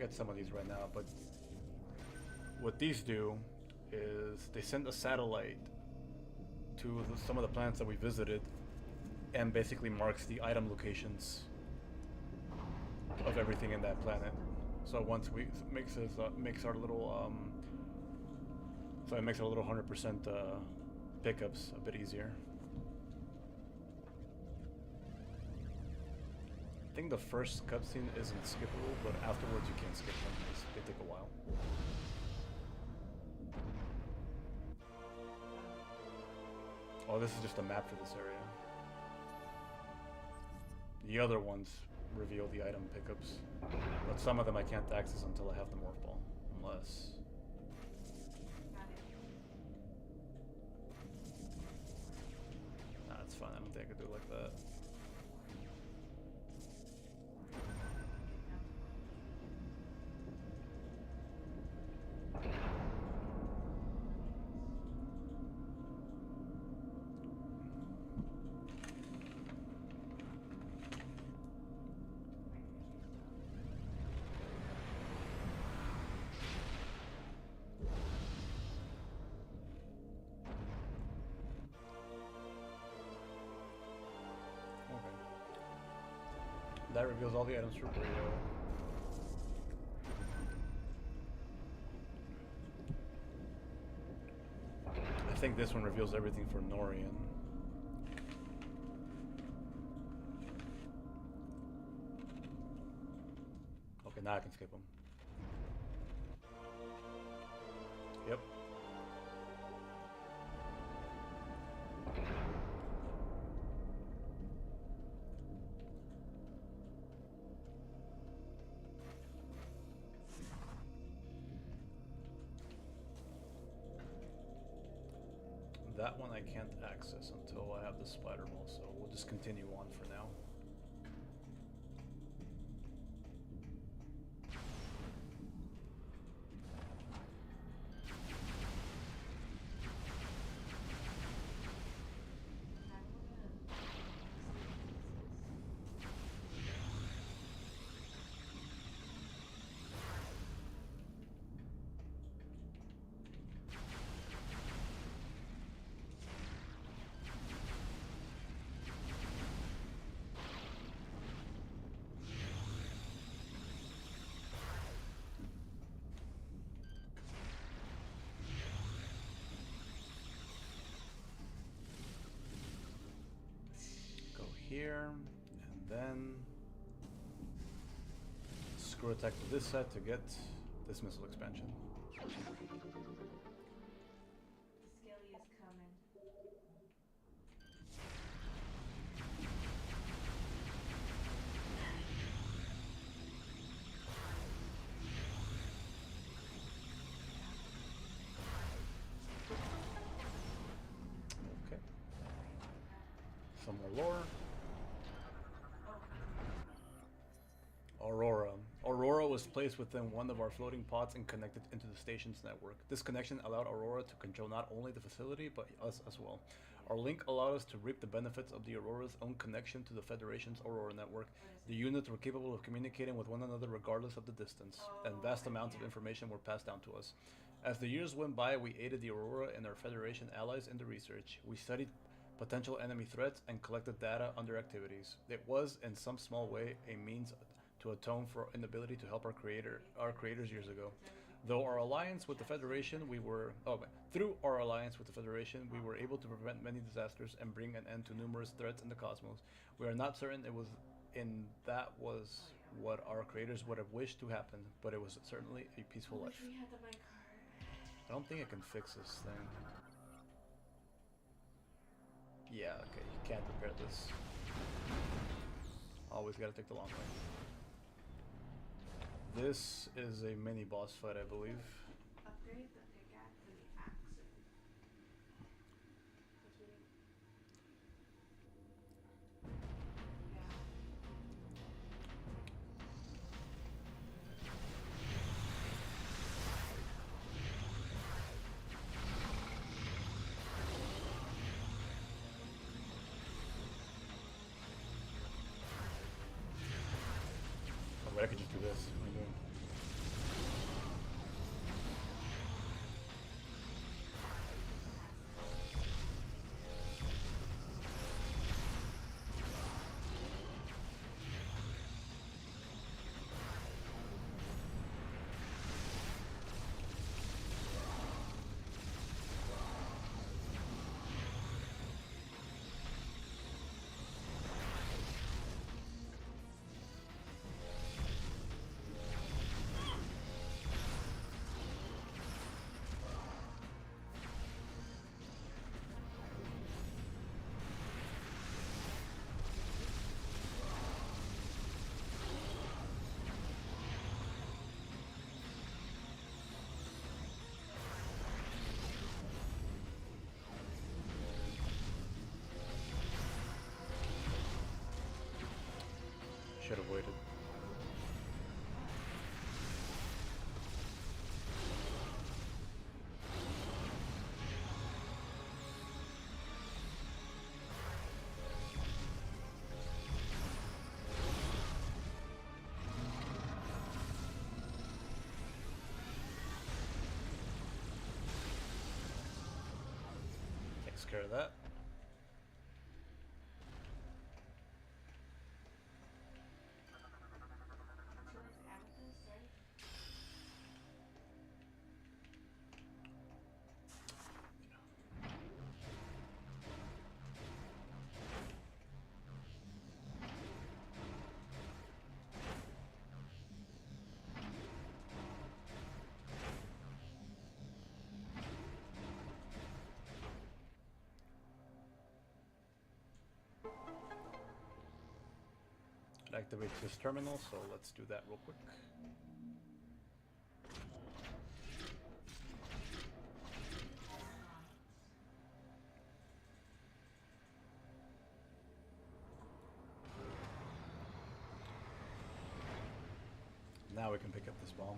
get some of these right now, but what these do is they send a satellite to some of the planets that we visited and basically marks the item locations of everything in that planet. So once we makes our little so it makes our little 100% pickups a bit easier. I think the first cutscene isn't skippable, but afterwards you can't skip them because they take a while. Oh, this is just a map for this area. The other ones reveal the item pickups, but some of them I can't access until I have the morph ball, unless... Nah, it's fine, I don't think I could do it like that. That reveals all the items for Brio. I think this one reveals everything for Norian. Okay, now I can skip them. Yep. That one I can't access until I have the spider ball, so we'll just continue on for now. Here, and then screw attack to this side to get this missile expansion. Skelly is coming. Okay. Some more lore. Aurora was placed within one of our floating pods and connected into the station's network. This connection allowed Aurora to control not only the facility, but us as well. Our link allowed us to reap the benefits of the Aurora's own connection to the Federation's Aurora network. The units were capable of communicating with one another regardless of the distance, and vast amounts of information were passed down to us. As the years went by, we aided the Aurora and our Federation allies in the research. We studied potential enemy threats and collected data on their activities. It was, in some small way, a means to atone for our inability to help our creators years ago. Through our alliance with the Federation, we were able to prevent many disasters and bring an end to numerous threats in the cosmos. We are not certain that was what our creators would have wished to happen, but it was certainly a peaceful life. We had the mic card. I don't think I can fix this thing. Yeah, okay, you can't repair this. Always gotta take the long way. This is a mini boss fight, I believe. Upgrade the pickaxe and the axe. Oh, wait, I could just do this. What are you doing? Should have waited. Takes care of that. It activates this terminal, so let's do that real quick. Now we can pick up this bomb.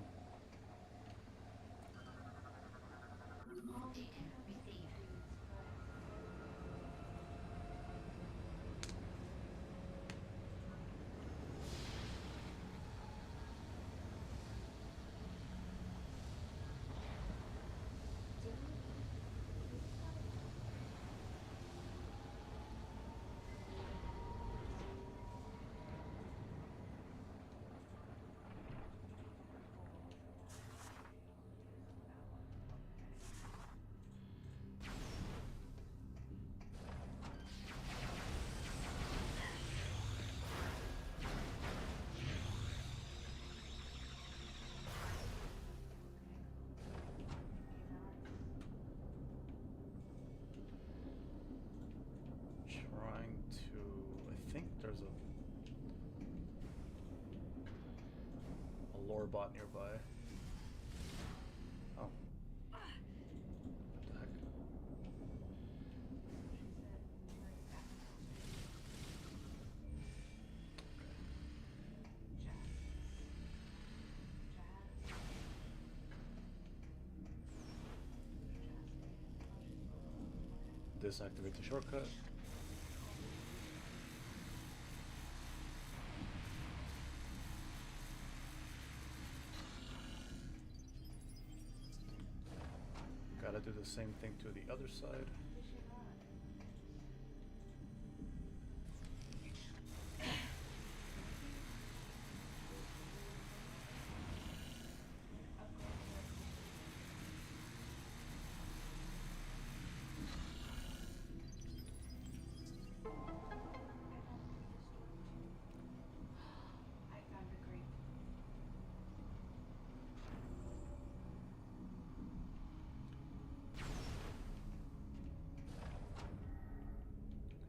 Trying to... I think there's a lore bot nearby. Oh. What the heck? Disactivate the shortcut. Gotta do the same thing to the other side.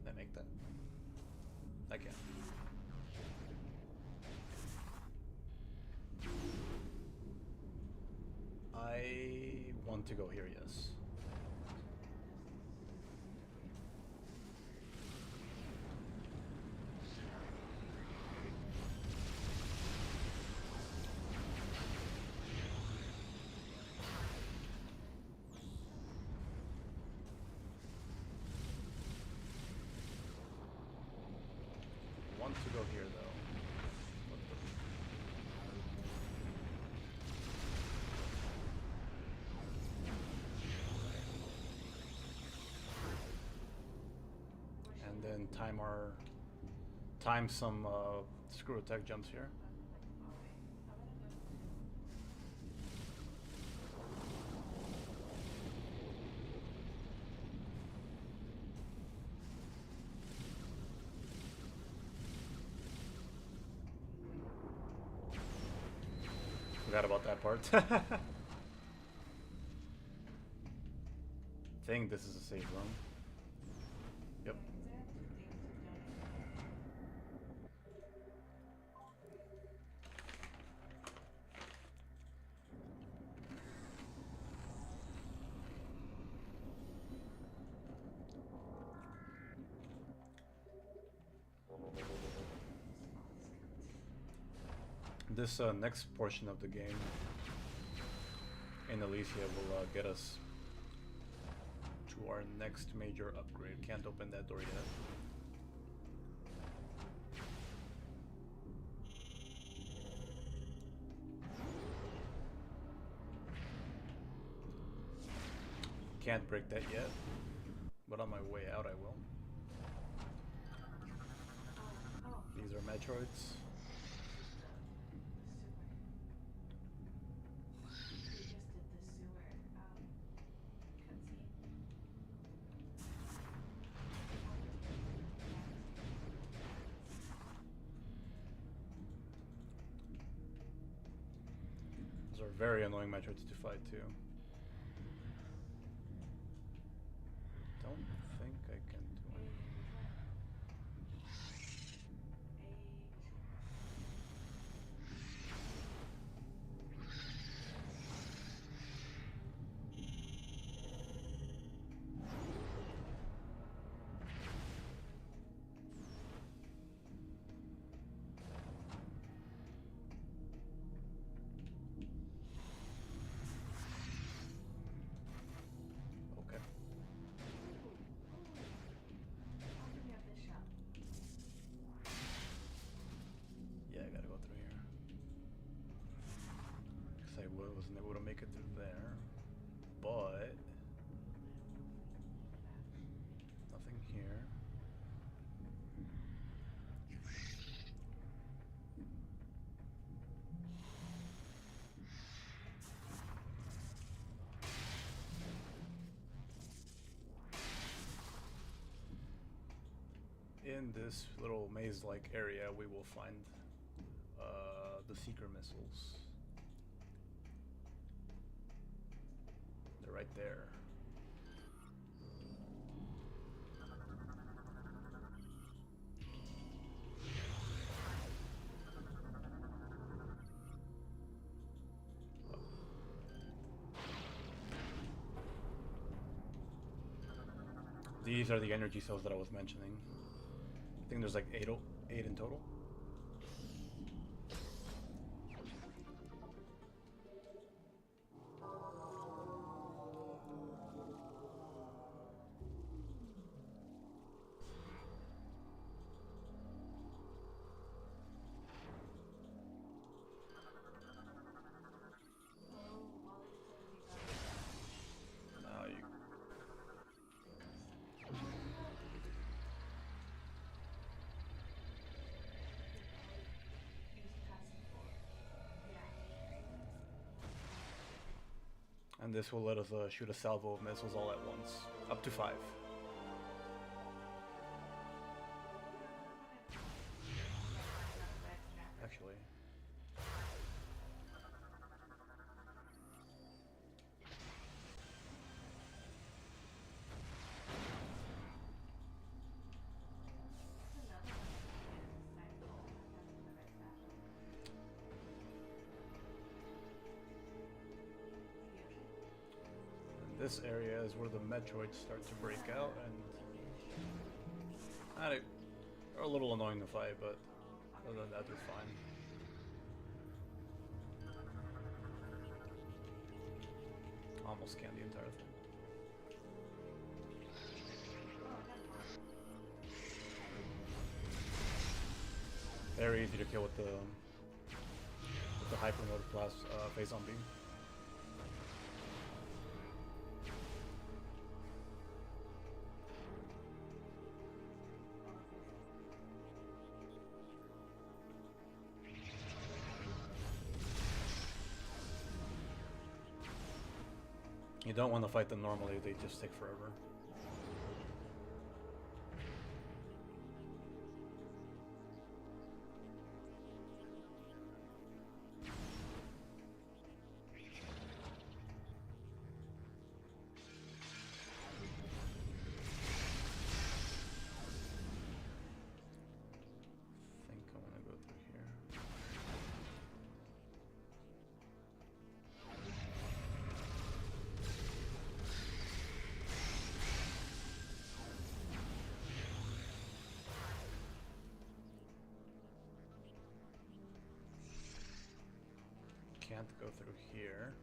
Can I make that? I can. I want to go here, yes. Want to go here though. What the... And then time some screw attack jumps here. Forgot about that part. Think this is a safe room. Yep. this next portion of the game in Elysia will get us to our next major upgrade. Can't open that door yet. Can't break that yet, but on my way out I will. These are Metroids. Those are very annoying Metroids to fight too. Don't think I can do anything. Okay. Yeah, I gotta go through here. Because I wasn't able to make it through there. But nothing here. In this little maze-like area, we will find the seeker missiles. They're right there. These are the energy cells that I was mentioning. I think there's like eight in total. Now you and this will let us shoot a salvo of missiles all at once, up to 5. Actually. This area is where the Metroids start to break out, and they're a little annoying to fight, but other than that, they're fine. Almost scanned the entire thing. Very easy to kill with the hypermode plus Phazon beam. You don't want to fight them normally, they just take forever. I think I want to go through here. can't go through here.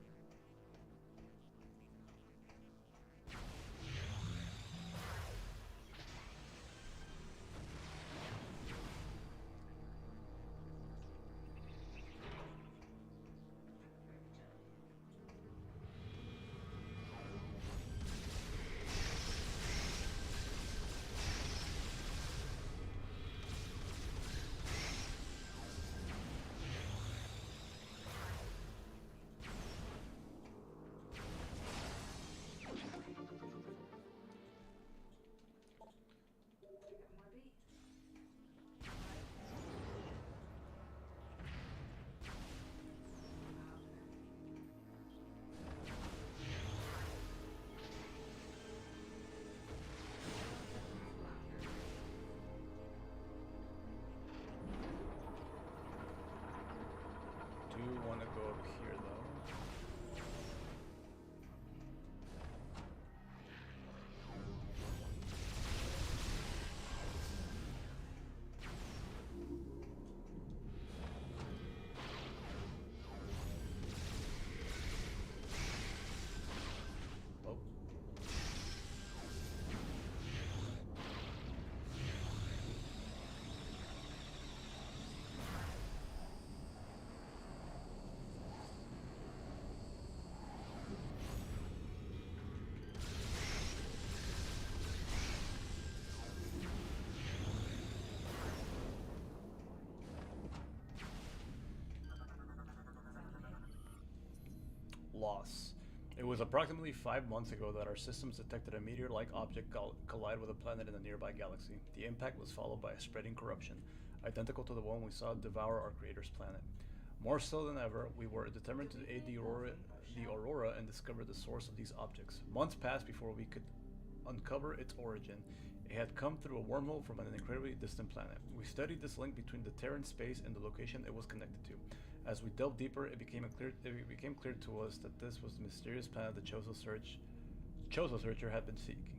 Do want to go up here though. Oh. Loss. It was approximately 5 months ago that our systems detected a meteor-like object collide with a planet in a nearby galaxy. The impact was followed by a spreading corruption, identical to the one we saw devour our creator's planet. More so than ever, we were determined to aid the Aurora and discover the source of these objects. Months passed before we could uncover its origin. It had come through a wormhole from an incredibly distant planet. We studied this link between the Terran space and the location it was connected to. As we delved deeper, it became clear to us that this was the mysterious planet the Chozo Searcher had been seeking.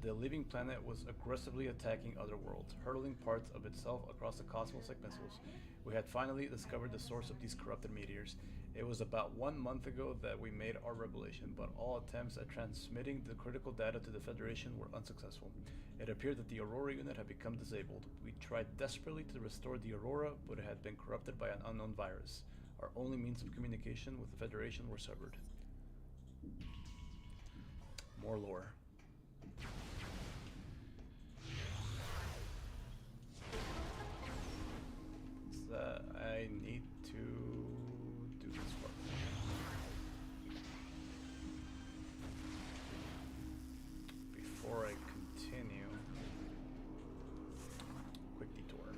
The living planet was aggressively attacking other worlds, hurling parts of itself across the cosmos like missiles. We had finally discovered the source of these corrupted meteors. It was about 1 month ago that we made our revelation, but all attempts at transmitting the critical data to the Federation were unsuccessful. It appeared that the Aurora unit had become disabled. We tried desperately to restore the Aurora, but it had been corrupted by an unknown virus. Our only means of communication with the Federation were severed. More lore. I need to do this part. Before I continue, quick detour.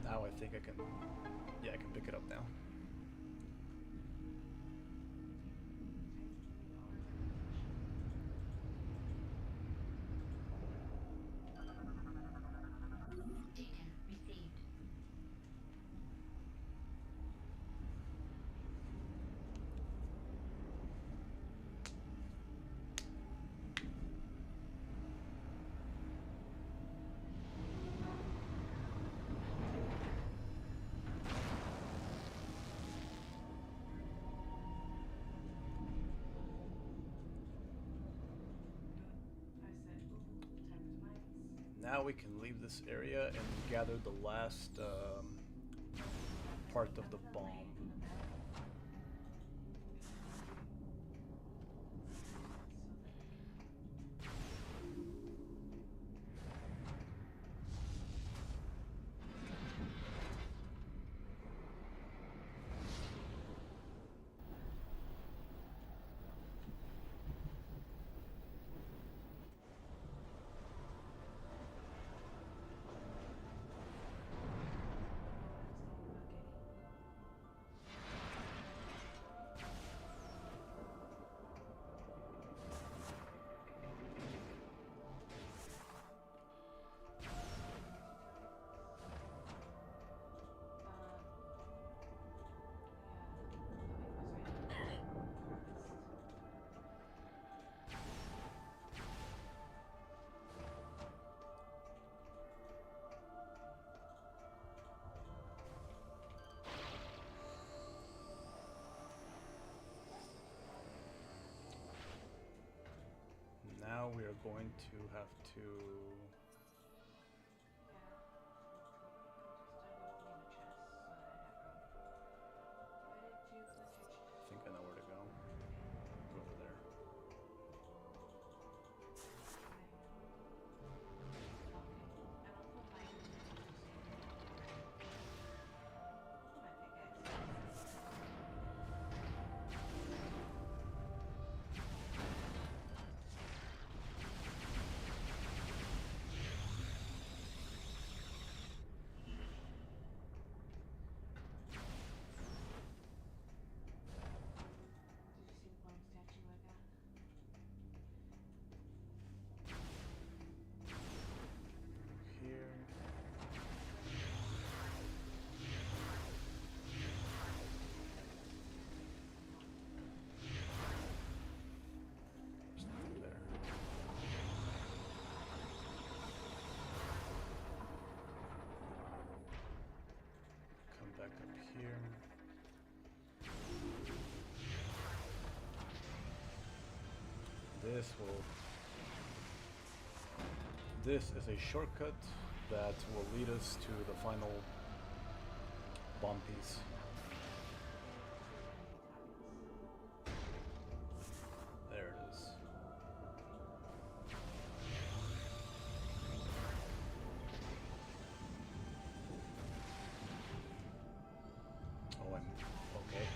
Now I think I can, yeah, I can pick it up now. Now we can leave this area and gather the last part of the bomb. we are going to have to. I think I know where to go. Go over there. Here. There's nothing there. Come back up here. This is a shortcut that will lead us to the final bomb piece. There it is. Oh, I'm okay.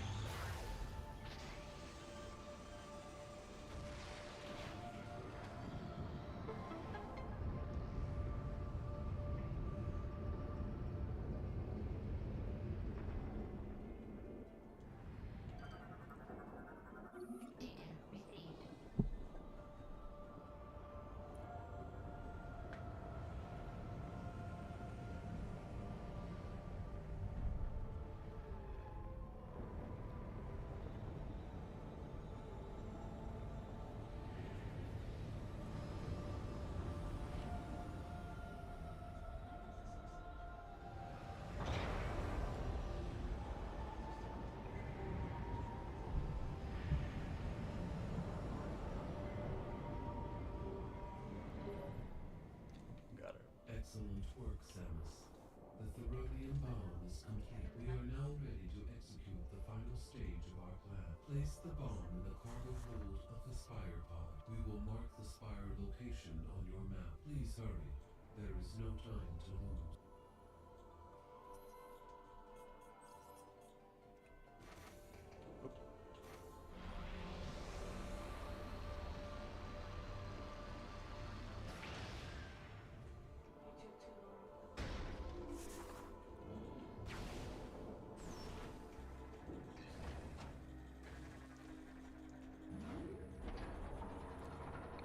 Excellent work, Samus. The Theronian bomb is complete. We are now ready to execute the final stage of our plan. Place the bomb in the cargo hold of the Spire pod. We will mark the Spire location on your map. Please hurry. There is no time to lose.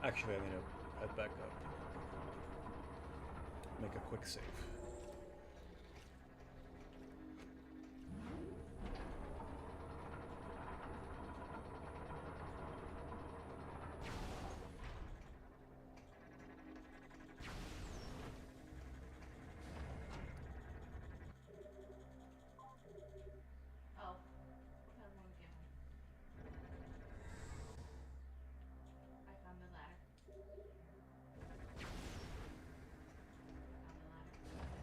Actually, I need to head back up. Make a quick save. Oh, found one again. I found the ladder. Found the ladder.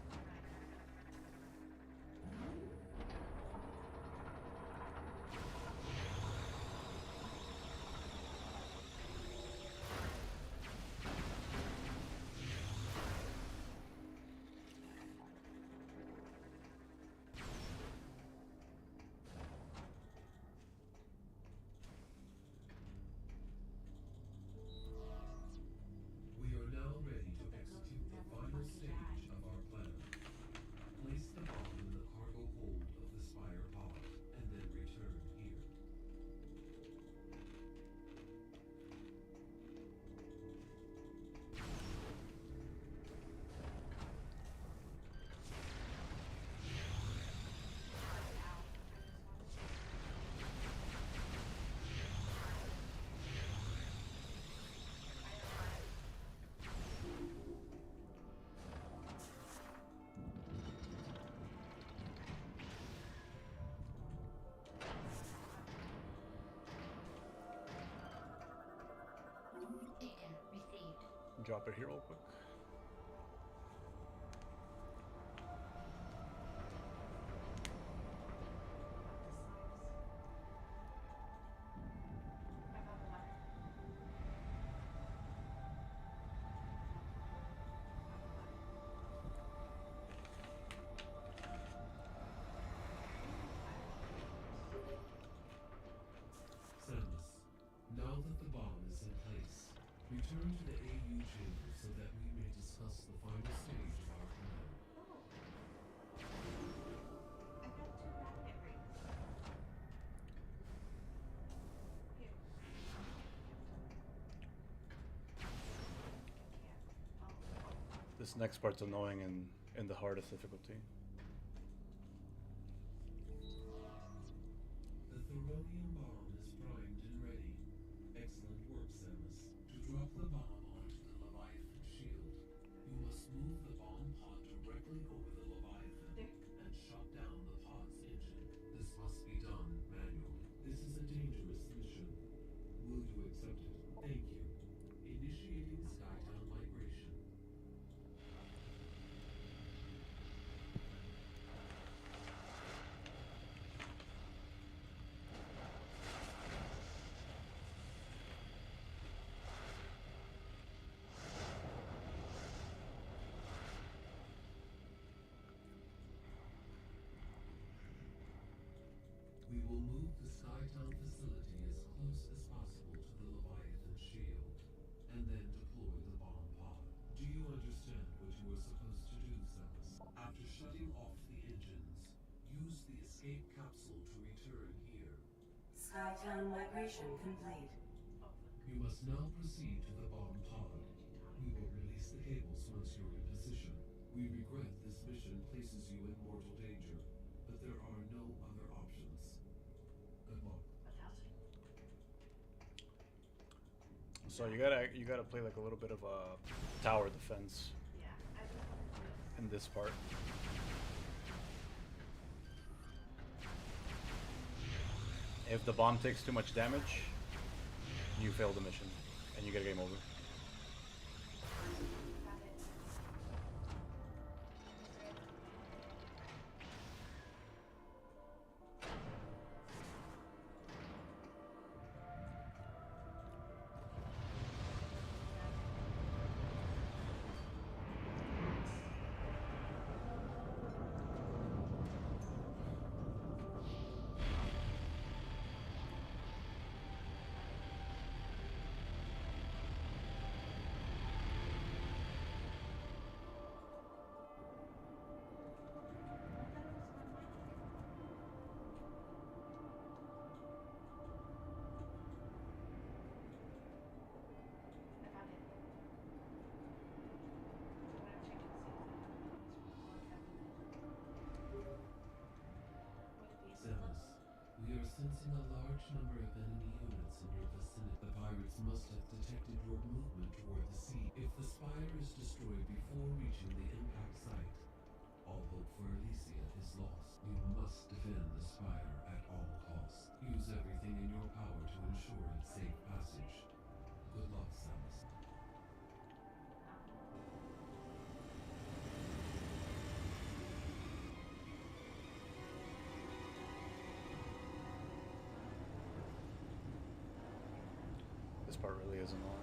drop it here real quick. Samus, now that the bomb is in place, return to the AU chamber so that we may discuss the final stage of our plan. I got 2 magnet rings. Here. This next part's annoying in the hardest difficulty. The Thoronium bomb is primed and ready. Excellent work, Samus. To drop the bomb onto the Leviathan shield, you must move the bomb pod directly over the Leviathan and shut down the pod's engine. This must be done manually. This is a dangerous mission. Will you accept it? Thank you. Initiating Skytown migration. We will move the Skytown facility as close as possible to the Leviathan shield, and then deploy the bomb pod. Do you understand what you are supposed to do, Samus? After shutting off the engines, use the escape capsule to return here. Skytown migration complete. You must now proceed to the bomb pod. We will release the cables once you're in position. We regret this mission places you in mortal danger, but there are no other options. Good luck. So you gotta play like a little bit of a tower defense Yeah, I just wanted to do it. in this part. If the bomb takes too much damage, you fail the mission and you get a game over. Got it. I found it. Samus, we are sensing a large number of enemy units in your vicinity. The pirates must have detected your movement toward the sea. If the spire is destroyed before reaching the impact site, all hope for Elysia is lost. You must defend the spire at all costs. Use everything in your power to ensure its safe passage. Good luck, Samus. This part really is annoying.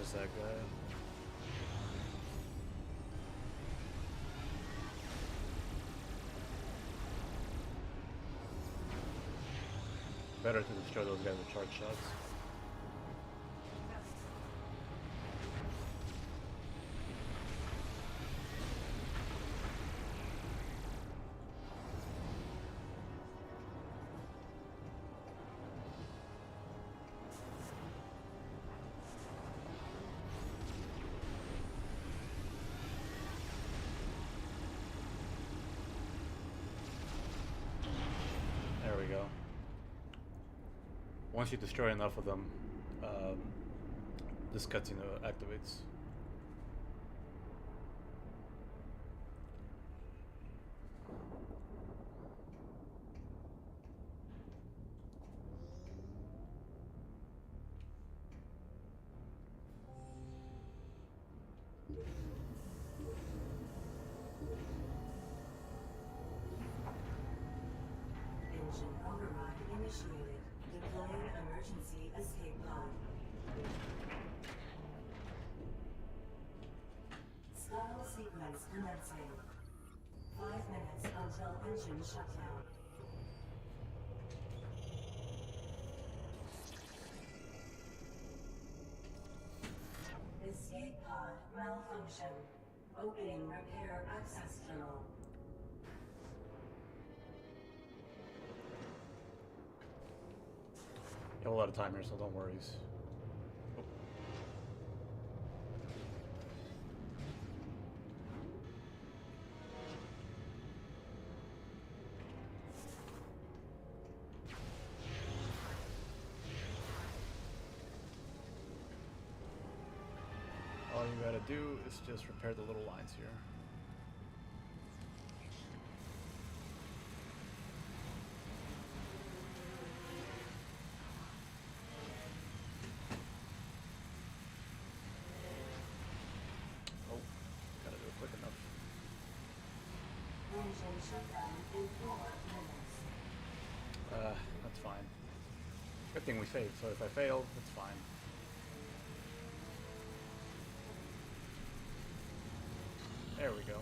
just that guy. Better to destroy those guys with charge shots. There we go. Once you destroy enough of them, this cutscene activates. Engine override initiated. Deploying emergency escape pod. Scuttle sequence commencing. 5 minutes until engine shutdown. Escape pod malfunction. Opening repair access tunnel. You have a lot of time here, so don't worry. Oh. All you gotta do is just repair the little lines here. Oh, gotta do it quick enough. Engine shutdown in 4 minutes. That's fine. Good thing we saved, so if I fail, it's fine. There we go.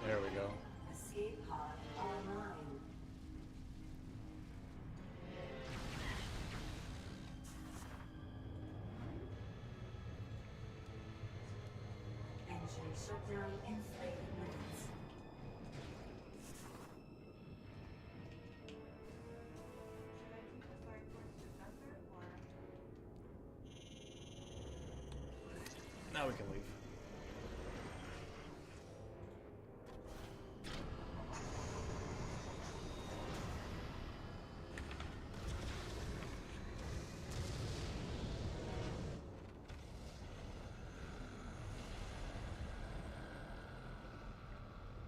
There we go. Escape pod online. Engine shutdown in 3 minutes. Should I keep the fire towards the center or? Now we can leave.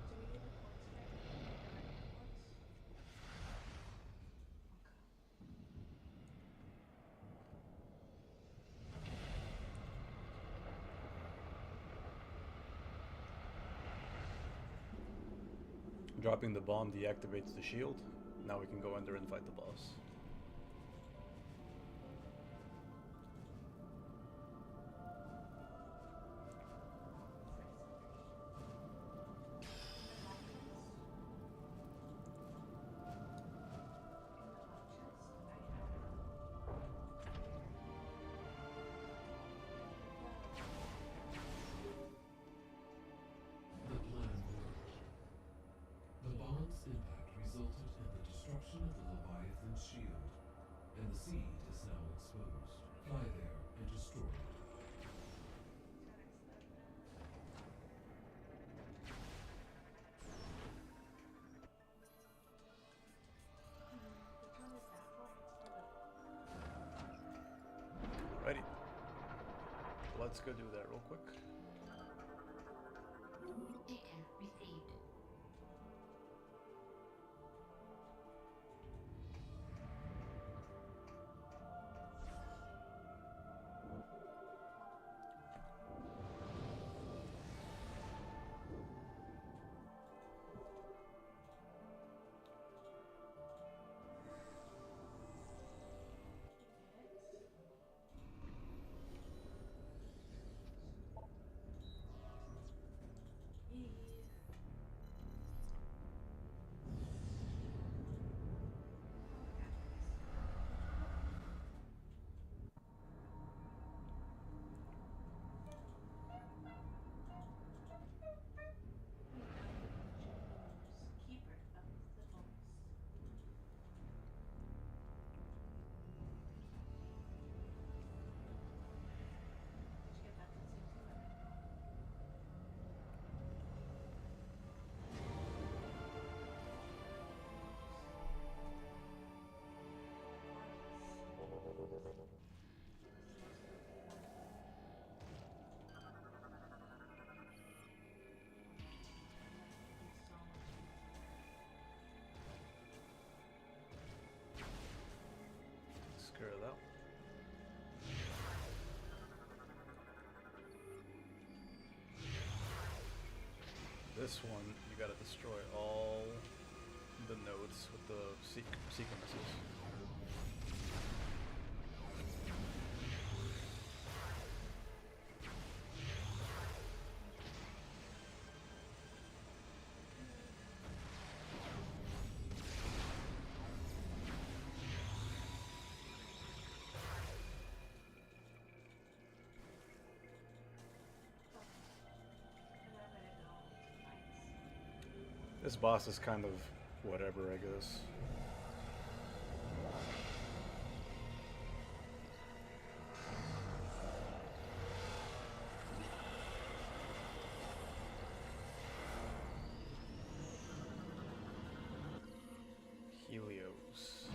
Do we get the points back? Dropping the bomb deactivates the shield. Now we can go under and fight the boss. The plan worked. The bomb's impact resulted in the destruction of the Leviathan's shield. Alrighty. Let's go do that real quick. Data received. Keeper of the forest. Did you get that cutscene too, Evan? Screw it out. This one, you gotta destroy all the nodes with the seeker missiles. This boss is kind of whatever, I guess. Helios.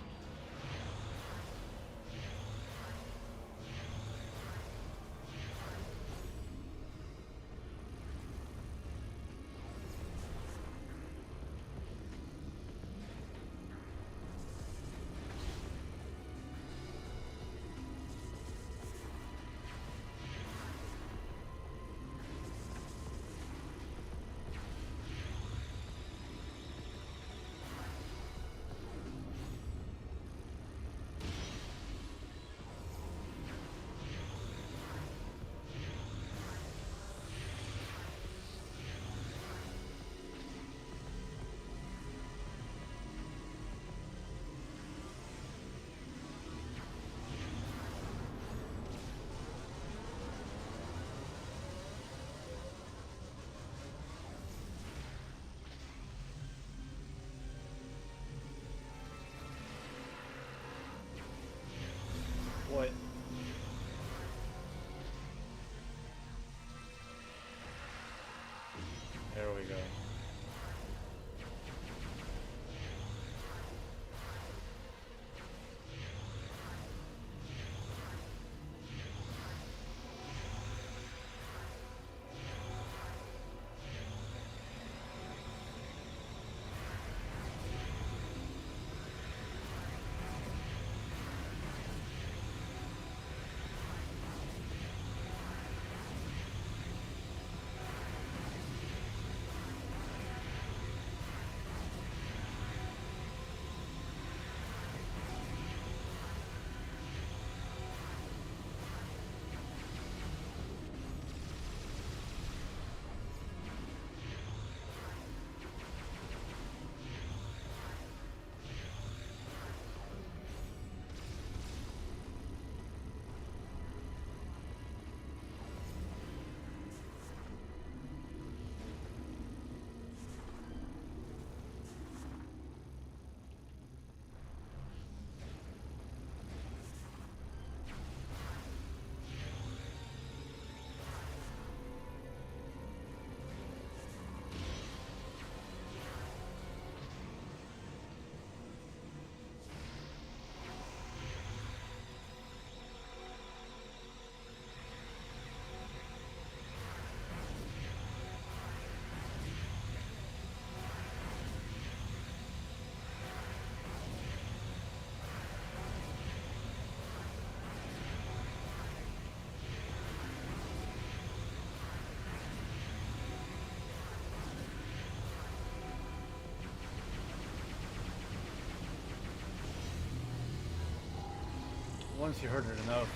once you heard it enough,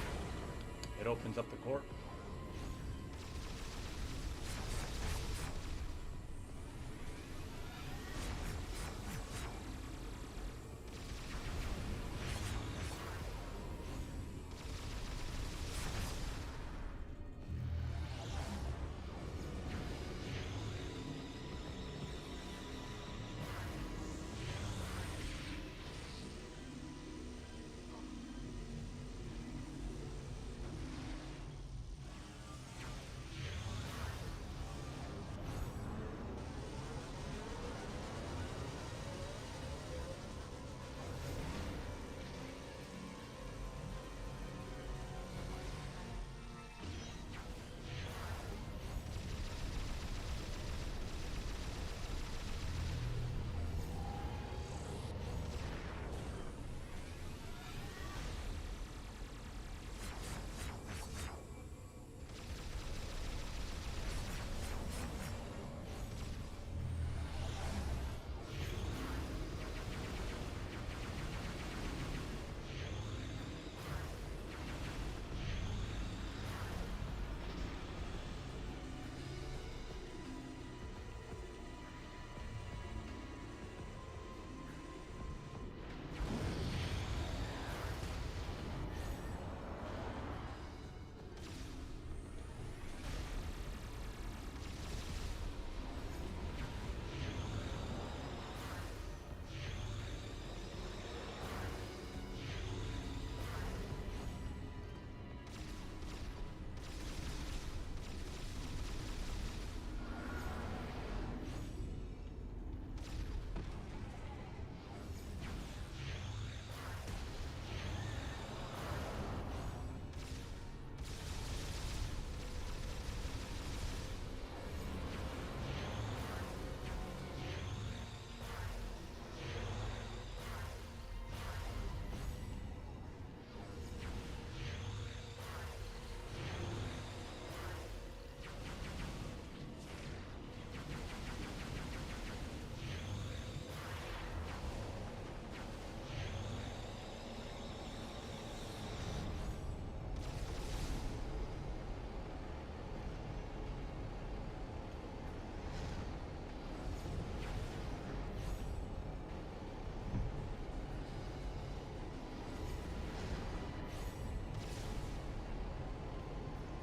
it opens up the court.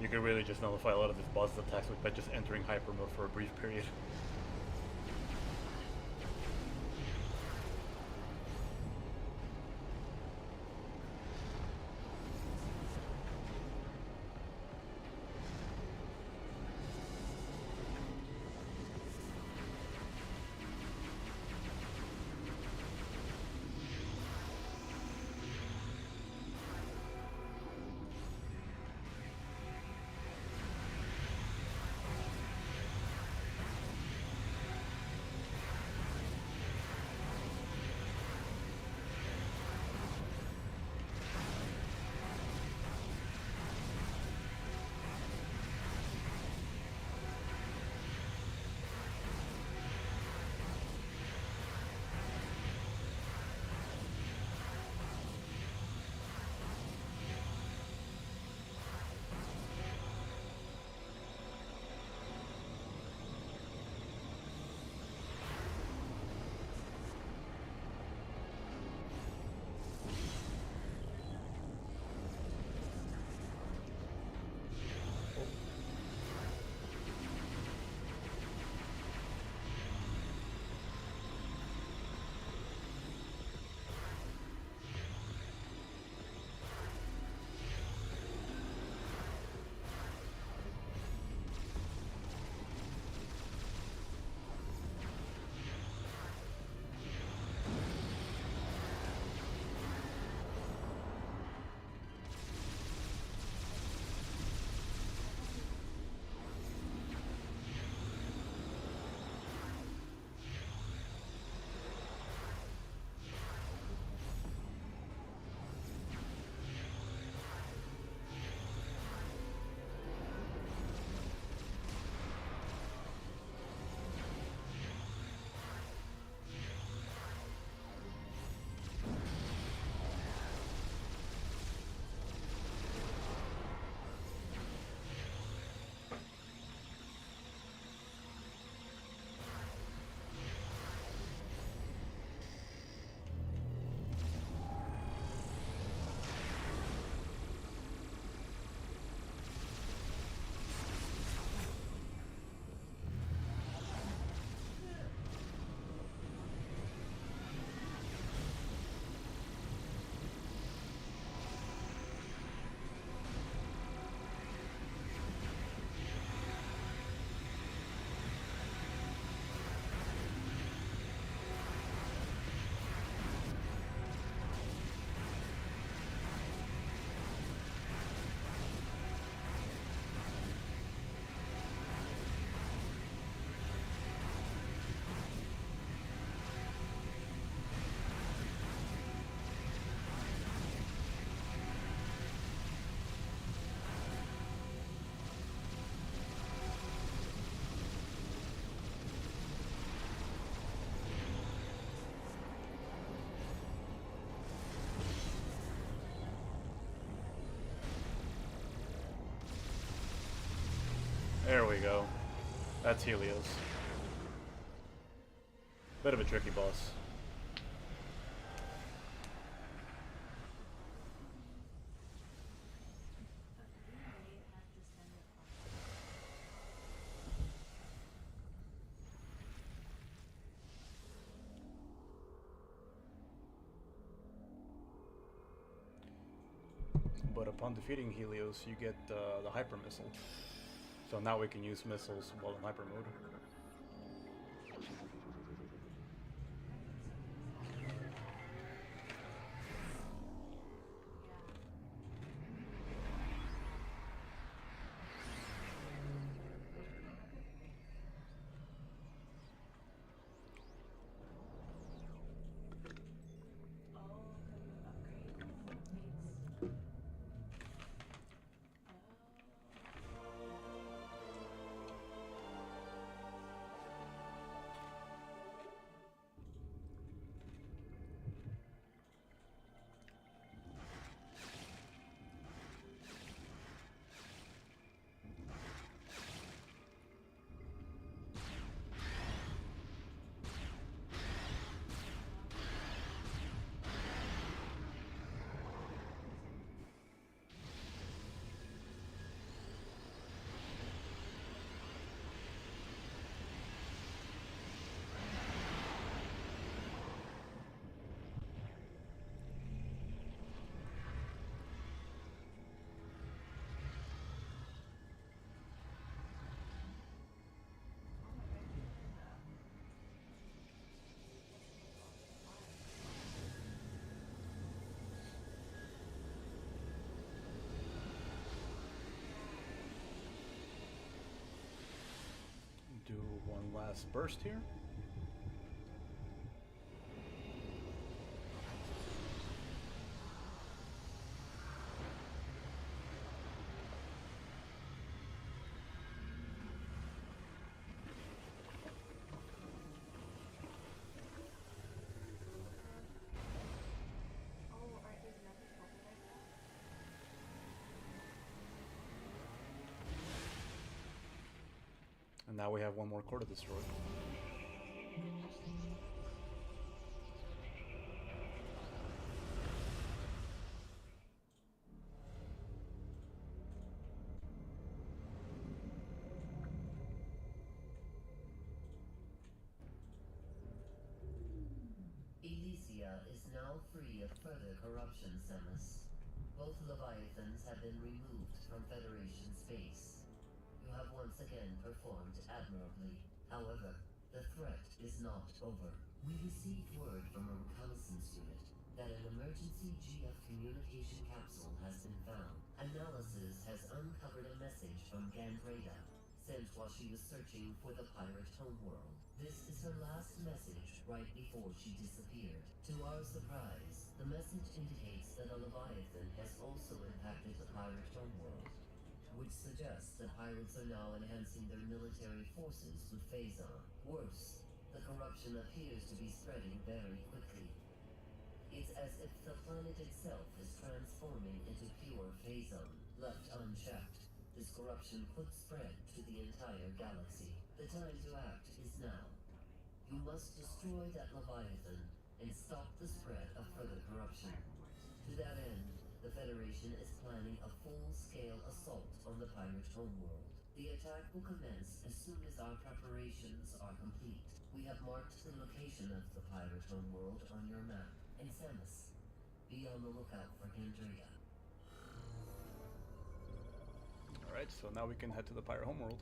You could really just nullify a lot of this boss's attacks by just entering hyper mode for a brief period. There we go. That's Helios. Bit of a tricky boss. But upon defeating Helios, you get the hyper missile. So now we can use missiles while in hyper mode. Do one last burst here. And now we have one more core to destroy. Elysia is now free of further corruption, Samus. Both Leviathans have been removed from Federation space. You have once again performed admirably. However, the threat is not over. We received word from a reconnaissance unit that an emergency GF communication capsule has been found. Analysis has uncovered a message from Gandreda, sent while she was searching for the pirate homeworld. This is her last message right before she disappeared. To our surprise, the message indicates that a Leviathan has also impacted the pirate homeworld, which suggests that pirates are now enhancing their military forces with Phazon. Worse, the corruption appears to be spreading very quickly. It's as if the planet itself is transforming into pure Phazon. Left unchecked, this corruption could spread to the entire galaxy. The time to act is now. You must destroy that Leviathan and stop the spread of further corruption. To that end, the Federation is planning a full-scale assault on the pirate homeworld. The attack will commence as soon as our preparations are complete. We have marked the location of the pirate homeworld on your map. And Samus, be on the lookout for Gandrea. Alright, so now we can head to the pirate homeworld.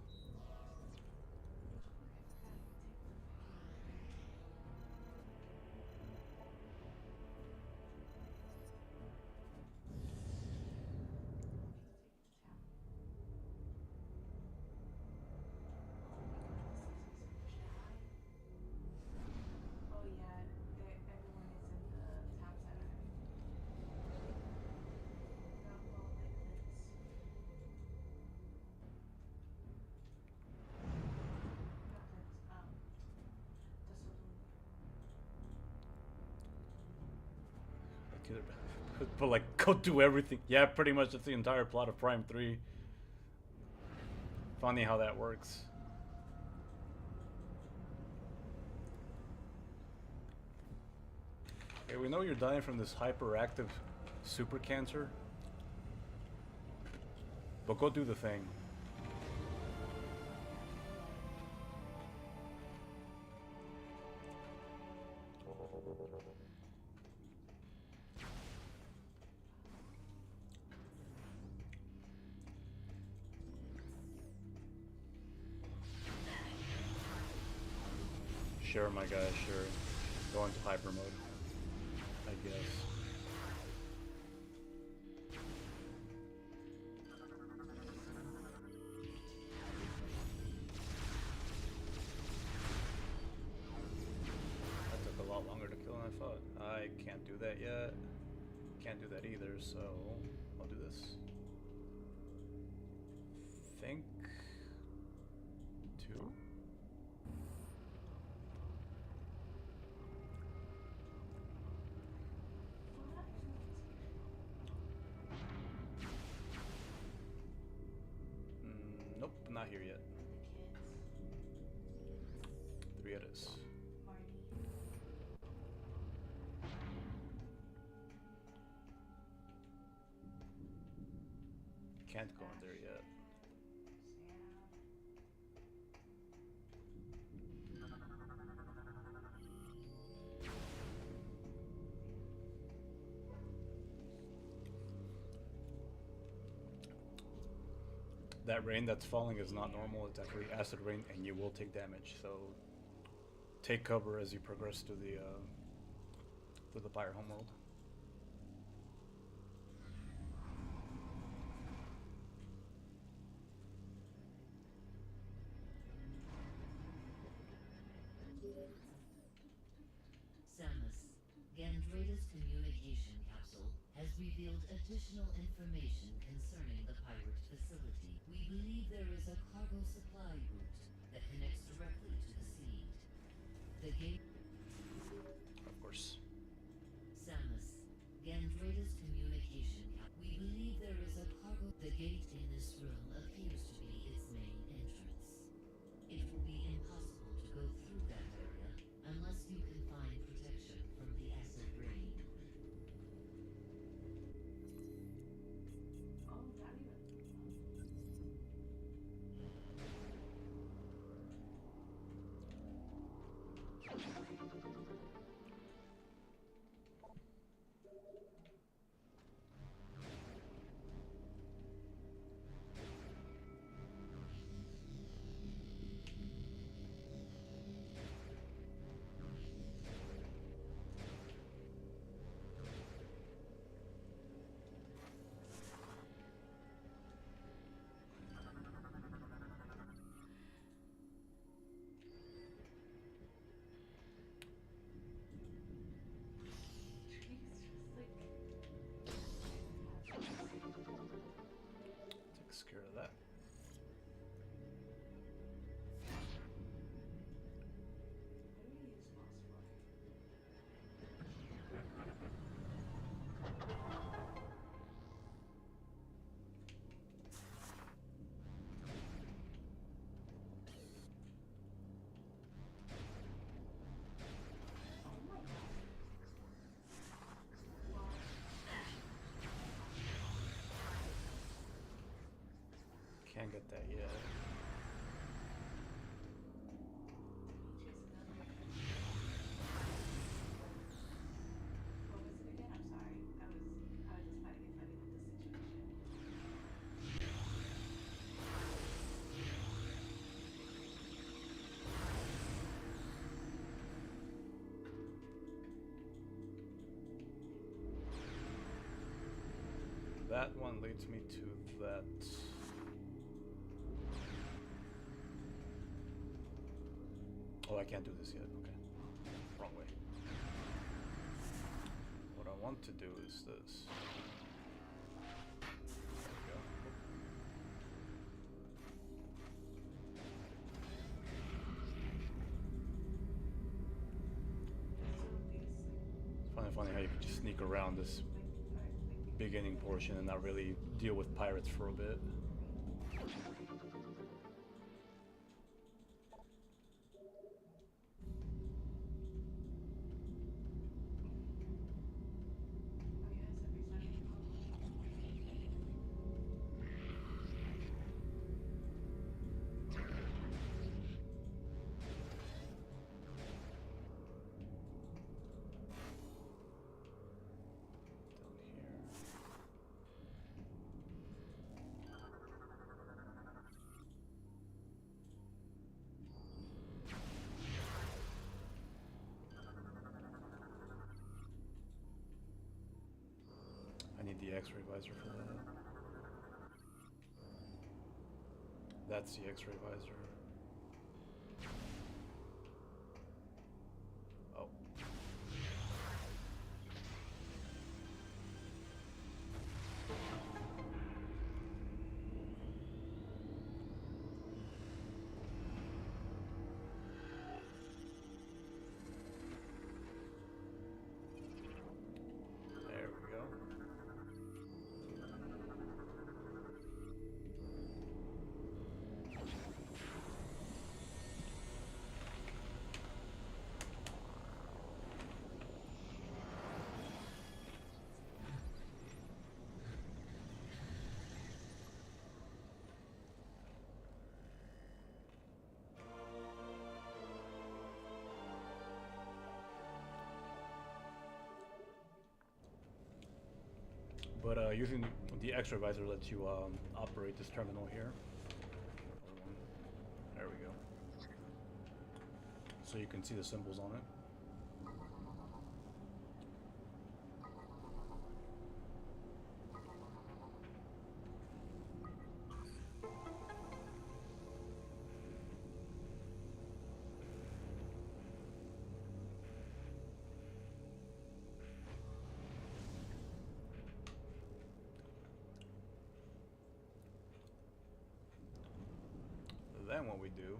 But like, go do everything. Yeah, pretty much that's the entire plot of Prime 3. Funny how that works. Okay, we know you're dying from this hyperactive super cancer. But go do the thing. Sure, my guy, sure. Go into hyper mode, I guess. That took a lot longer to kill than I thought. I can't do that yet. Can't do that either, so I'll do this. Think 2. Nope, not here yet. 3 it is. Can't go in there yet. That rain that's falling is not normal. It's actually acid rain, and you will take damage. So take cover as you progress to the Pyre homeworld. Samus, Gandrada's communication capsule has revealed additional information concerning the pirate facility. We believe there is a cargo supply route that connects directly to the seed. The gate... Of course. Samus, Gandrada's communication capsule. We believe there is a cargo... The gate in this room appears to be its main entrance. It will be impossible to go through that area unless you can find protection from the acid rain. Takes care of that. Can't get that yet. That one leads me to that. Oh, I can't do this yet. Okay. Wrong way. What I want to do is this. There we go. It's funny how you can just sneak around this beginning portion and not really deal with pirates for a bit. X-ray visor for that. That's the X-ray visor. Oh. There we go. But using the extra visor lets you operate this terminal here. Hold on. There we go. So you can see the symbols on it. Then what we do,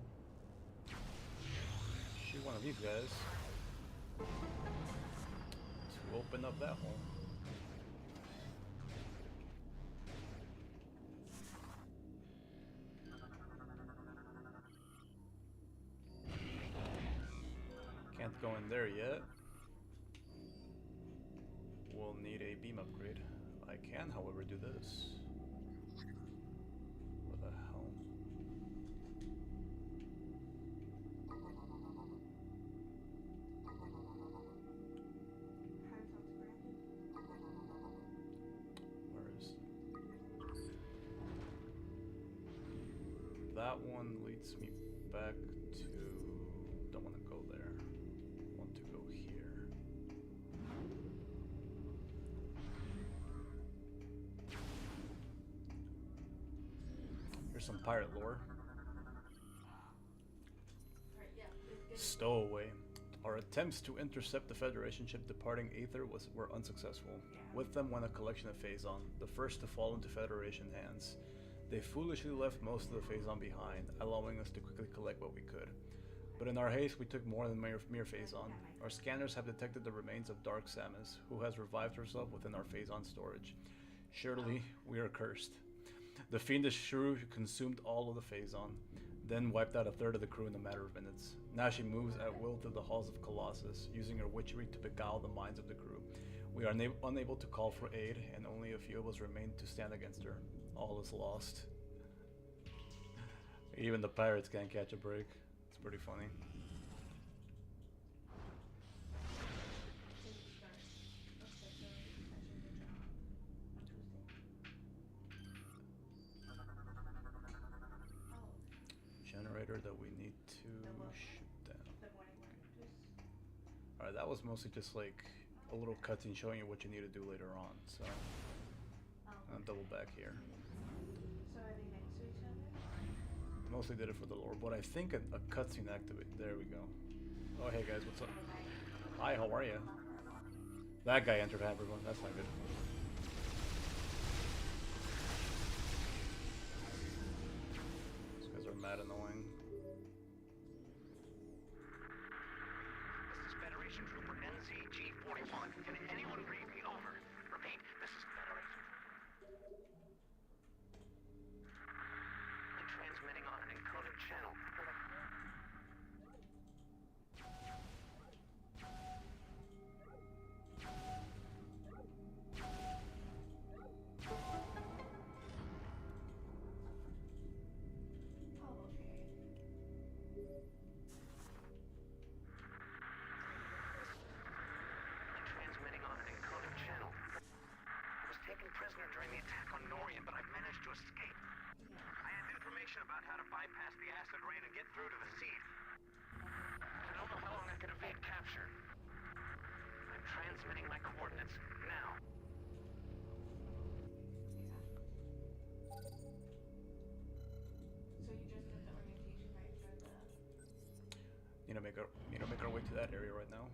shoot one of these guys to open up that hole. Can't go in there yet. We'll need a beam upgrade. I can, however, do this. What the hell? Where is that one? Leads me back to. Don't want to go there. Want to go here. Here's some pirate lore. Stowaway. Our attempts to intercept the Federation ship departing Aether were unsuccessful. With them went a collection of Phazon, the first to fall into Federation hands. They foolishly left most of the Phazon behind, allowing us to quickly collect what we could. But in our haste, we took more than mere Phazon. Our scanners have detected the remains of Dark Samus, who has revived herself within our Phazon storage. Surely, we are cursed. The fiendish shrew consumed all of the Phazon, then wiped out a third of the crew in a matter of minutes. Now she moves at will through the halls of Colossus, using her witchery to beguile the minds of the crew. We are unable to call for aid, and only a few of us remain to stand against her. All is lost. Even the pirates can't catch a break. It's pretty funny. Generator that we need to shoot down. Alright, that was mostly just like a little cutscene showing you what you need to do later on, so I'll double back here. So are they next to each other? Mostly did it for the lore, but I think a cutscene activate. There we go. Oh hey guys, what's up? Hi, how are you? That guy entered everyone. That's not good. These guys are mad annoying. This is Federation Trooper NCG-41. Can anyone read me over? Repeat, this is Federation. I'm transmitting on an encoded channel. Prisoner during the attack on Norian, but I've managed to escape. I have information about how to bypass the acid rain and get through to the seed. I don't know how long I can evade capture. I'm transmitting my coordinates now. make our way to that area right now.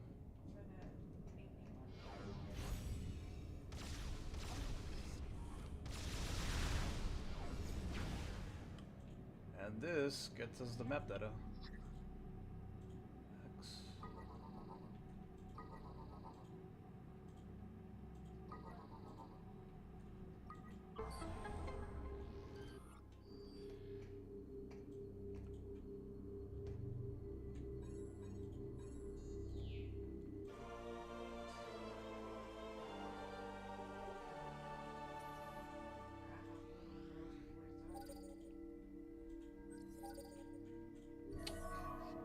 And this gets us the map data. X.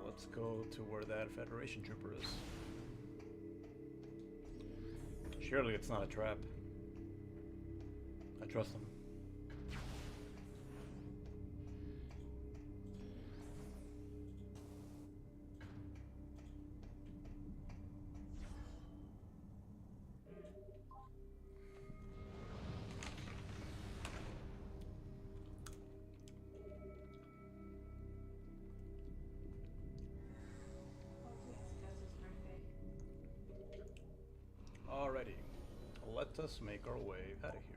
Let's go to where that Federation trooper is. Surely it's not a trap. I trust him. Alrighty, let us make our way out of here.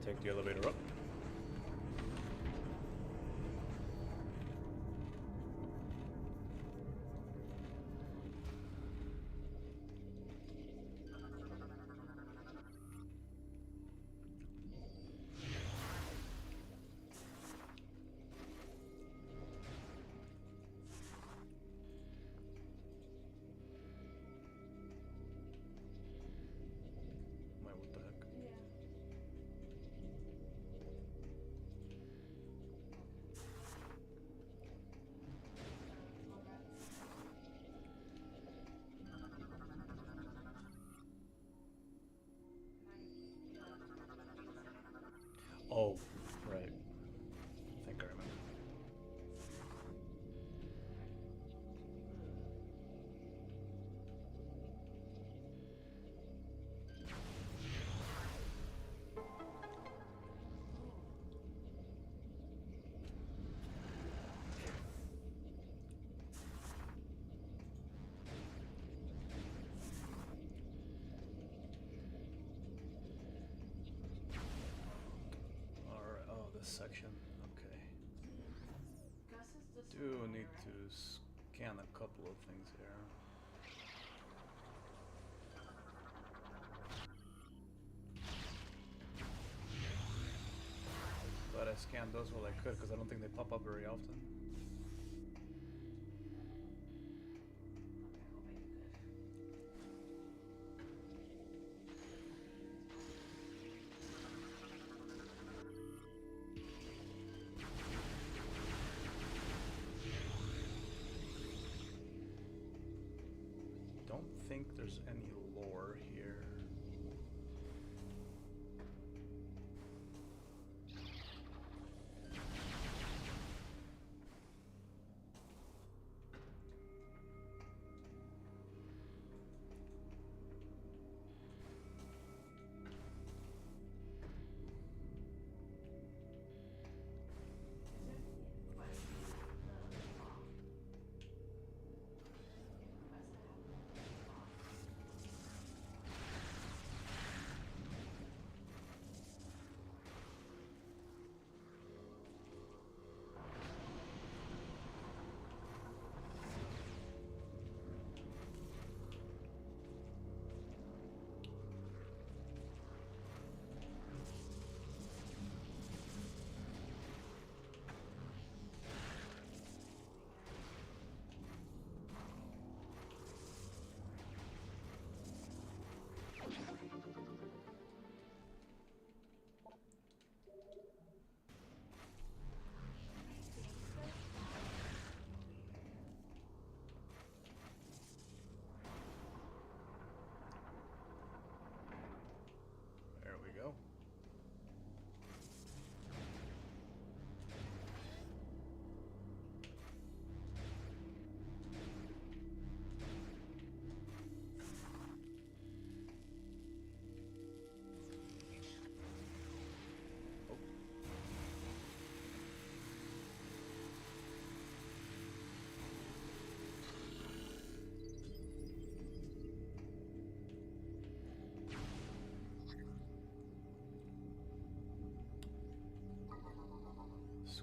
Take the elevator up. What the heck? Oh, right. I think I remember. Alright, oh, this section. Okay. Do need to scan a couple of things here. But I scanned those while I could because I don't think they pop up very often. Don't think there's any lore here.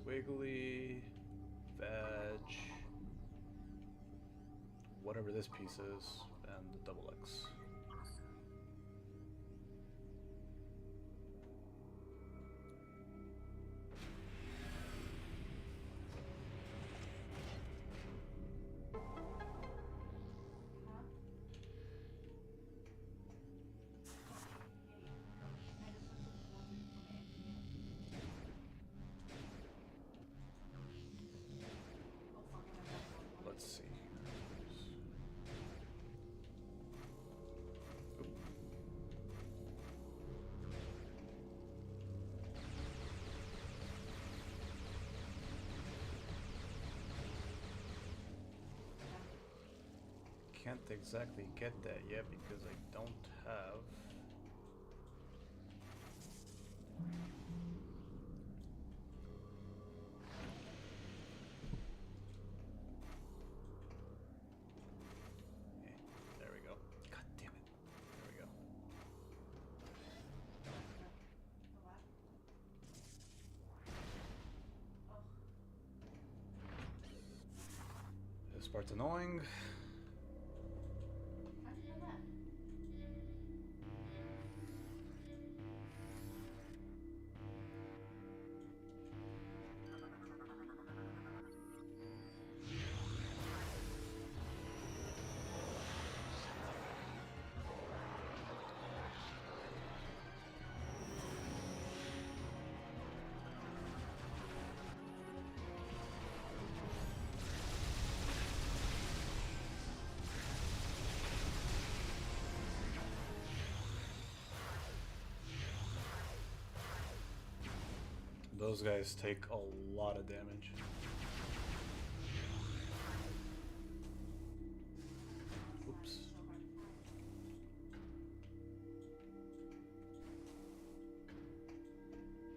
Squiggly, veg, whatever this piece is, and the double X. Let's see. Oop. Can't exactly get that yet because I don't have. There we go. God damn it. There we go. This part's annoying. Those guys take a lot of damage. Oops.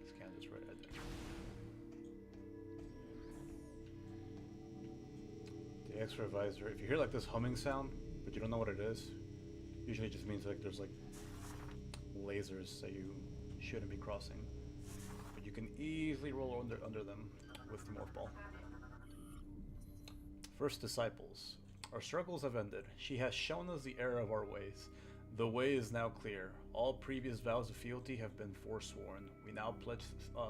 Scan this right there. The X-ray visor. If you hear like this humming sound, but you don't know what it is, usually it just means like there's like lasers that you shouldn't be crossing. But you can easily roll under them with the morph ball. First disciples. Our struggles have ended. She has shown us the error of our ways. The way is now clear. All previous vows of fealty have been forsworn. We now pledge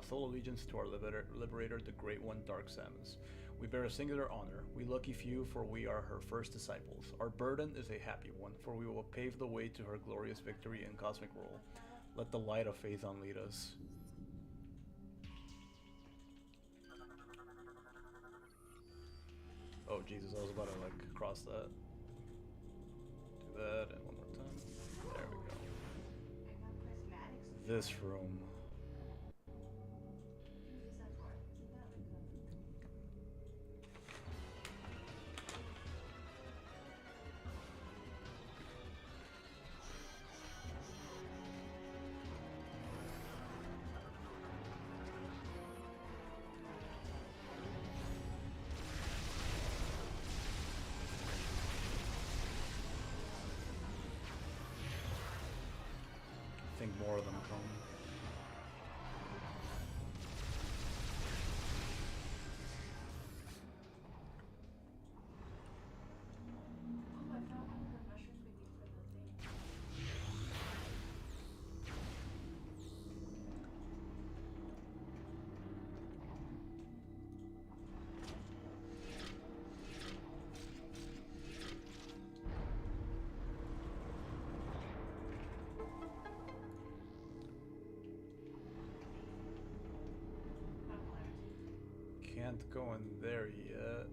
sole allegiance to our liberator, the Great One, Dark Samus. We bear a singular honor. We lucky few, for we are her first disciples. Our burden is a happy one, for we will pave the way to her glorious victory in cosmic rule. Let the light of Phazon lead us. Oh Jesus, I was about to like cross that. Do that and one more time. There we go. This room. I think more of them come. Can't go in there yet.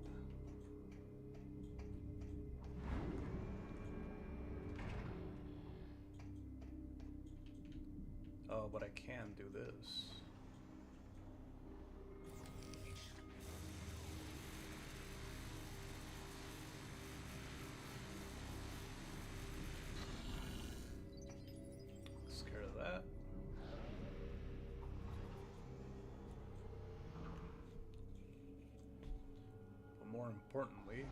Oh, but I can do this. Scared of that. More importantly,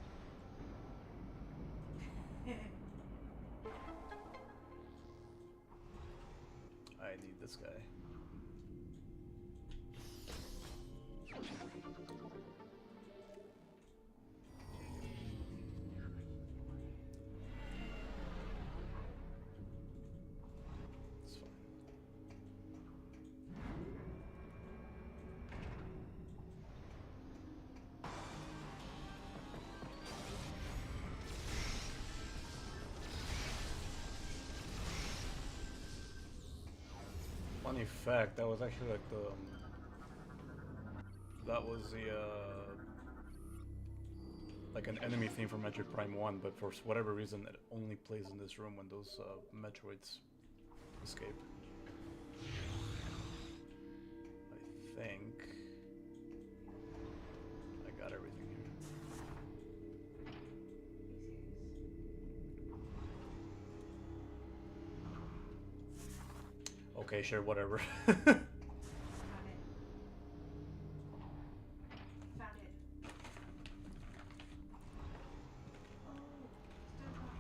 I need this guy. Funny fact, that was actually like the that was the like an enemy theme from Metroid Prime 1, but for whatever reason it only plays in this room when those Metroids escape. I think I got everything here. Okay, sure, whatever. Found it. Oh, stun block.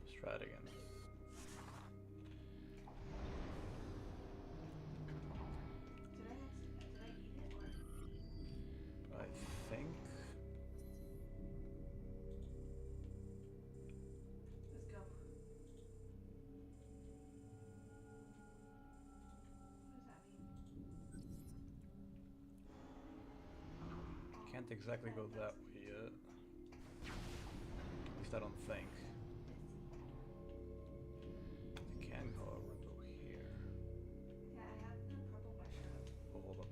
Let's try it again. Did I eat it or? I think. Let's go. What does that mean? Can't exactly go that way yet. At least I don't think. I can, however, go here. Yeah, I have the purple mushroom. Oh, hold up.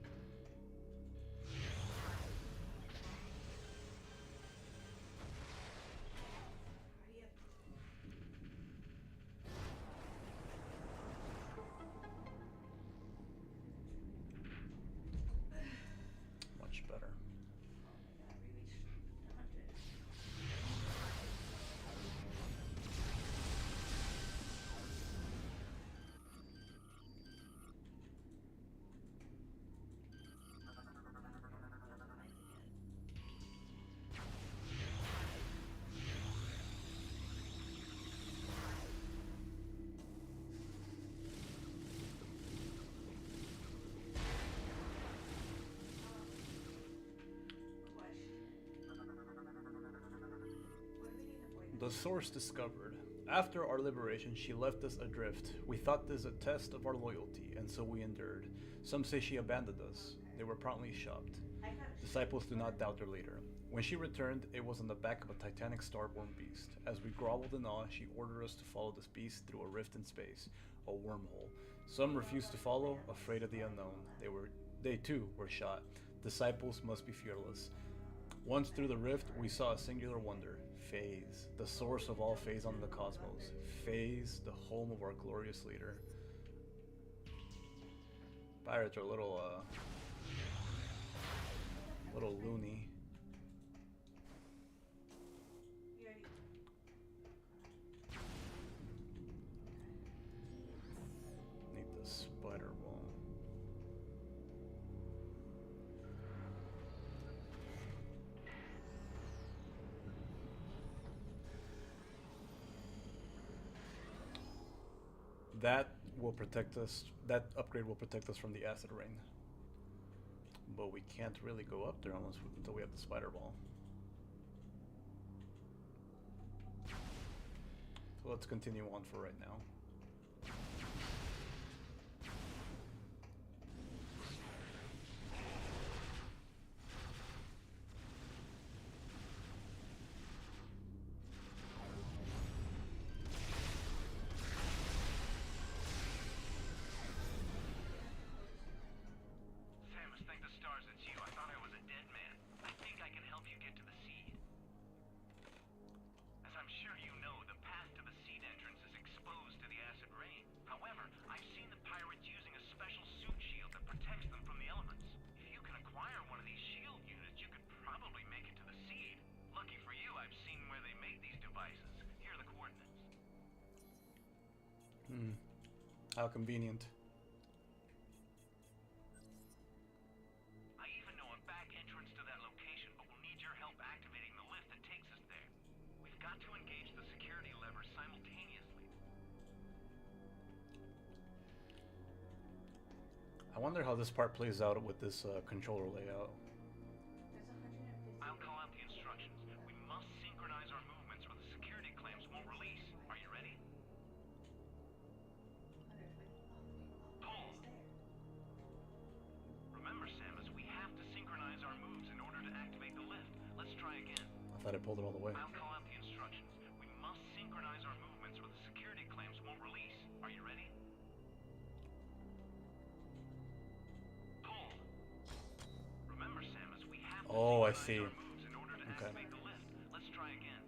Hurry up. Much better. Oh my god, we reached 100. The source discovered. After our liberation, she left us adrift. We thought this a test of our loyalty, and so we endured. Some say she abandoned us. They were promptly shocked. Disciples do not doubt their leader. When she returned, it was on the back of a titanic starborn beast. As we groveled in awe, she ordered us to follow this beast through a rift in space, a wormhole. Some refused to follow, afraid of the unknown. They too were shot. Disciples must be fearless. Once through the rift, we saw a singular wonder. Phase, the source of all Phazon in the cosmos. Phase, the home of our glorious leader. Pirates are a little loony. You already. Need the spider ball. That will protect us. That upgrade will protect us from the acid rain. But we can't really go up there until we have the spider ball. So let's continue on for right now. Samus, thank the stars it's you. I thought I was a dead man. I think I can help you get to the seed. As I'm sure you know, the path to the seed entrance is exposed to the acid rain. However, I've seen the pirates using a special suit shield that protects them from the elements. If you can acquire one of these shield units, you could probably make it to the seed. Lucky for you, I've seen where they made these devices. Here are the coordinates. How convenient. I even know a back entrance to that location, but we'll need your help activating the lift that takes us there. We've got to engage the security levers simultaneously. I wonder how this part plays out with this controller layout. There's 150. I'll call out the instructions. We must synchronize our movements or the security clamps won't release. Are you ready? 120. Pull! Remember, Samus, we have to synchronize our moves in order to activate the lift. Let's try again. I thought I pulled it all the way. I'll call out the instructions. We must synchronize our movements or the security clamps won't release. Are you ready? see. Okay. Let's try again.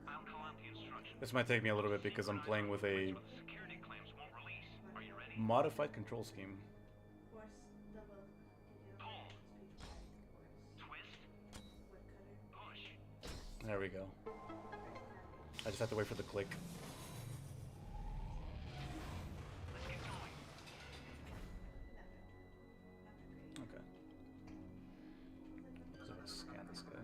I'll call out the instructions. This might take me a little bit because I'm playing with a Security clamps won't release. Are you ready? modified control scheme. Force double Pull. twist, woodcutter, Push. There we go. I just have to wait for the click. Let's get going. Okay. So let's scan this guy.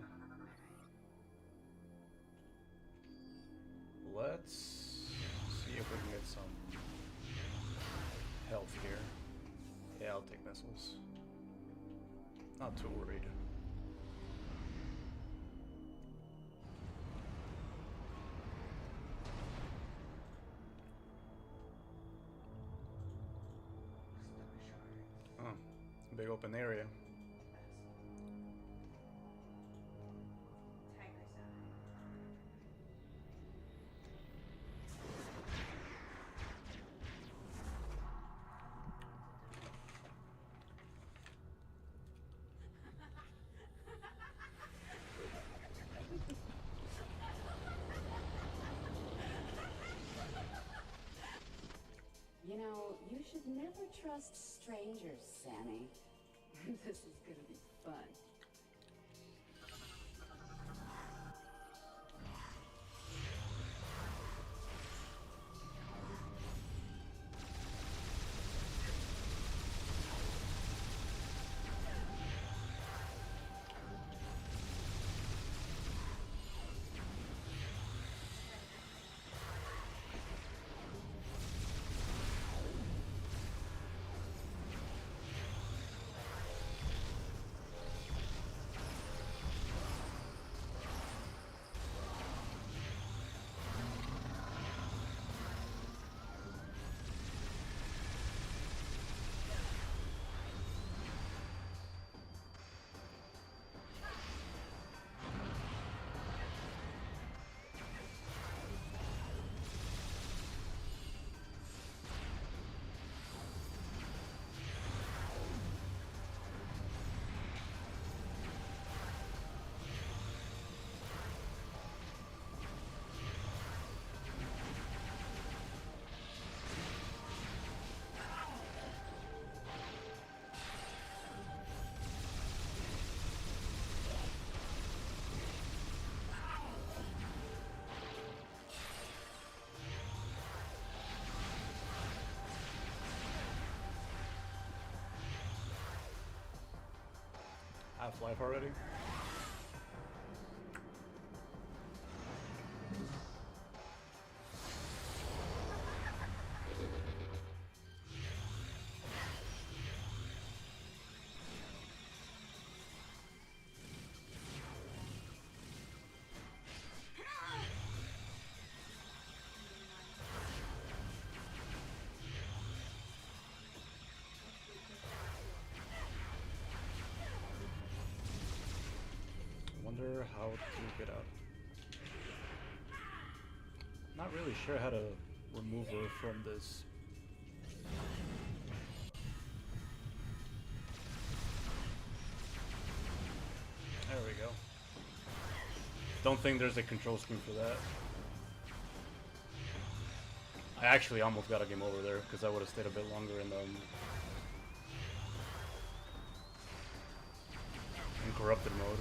Let's see if we can get some health here. Yeah, I'll take missiles. Not too worried. Oh, big open area. tiger's eye. You know, you should never trust strangers, Sammy. This is gonna be fun. Half-Life already? Wonder how to get out. Not really sure how to remove her from this. There we go. Don't think there's a control scheme for that. I actually almost got a game over there because I would have stayed a bit longer in corrupted mode.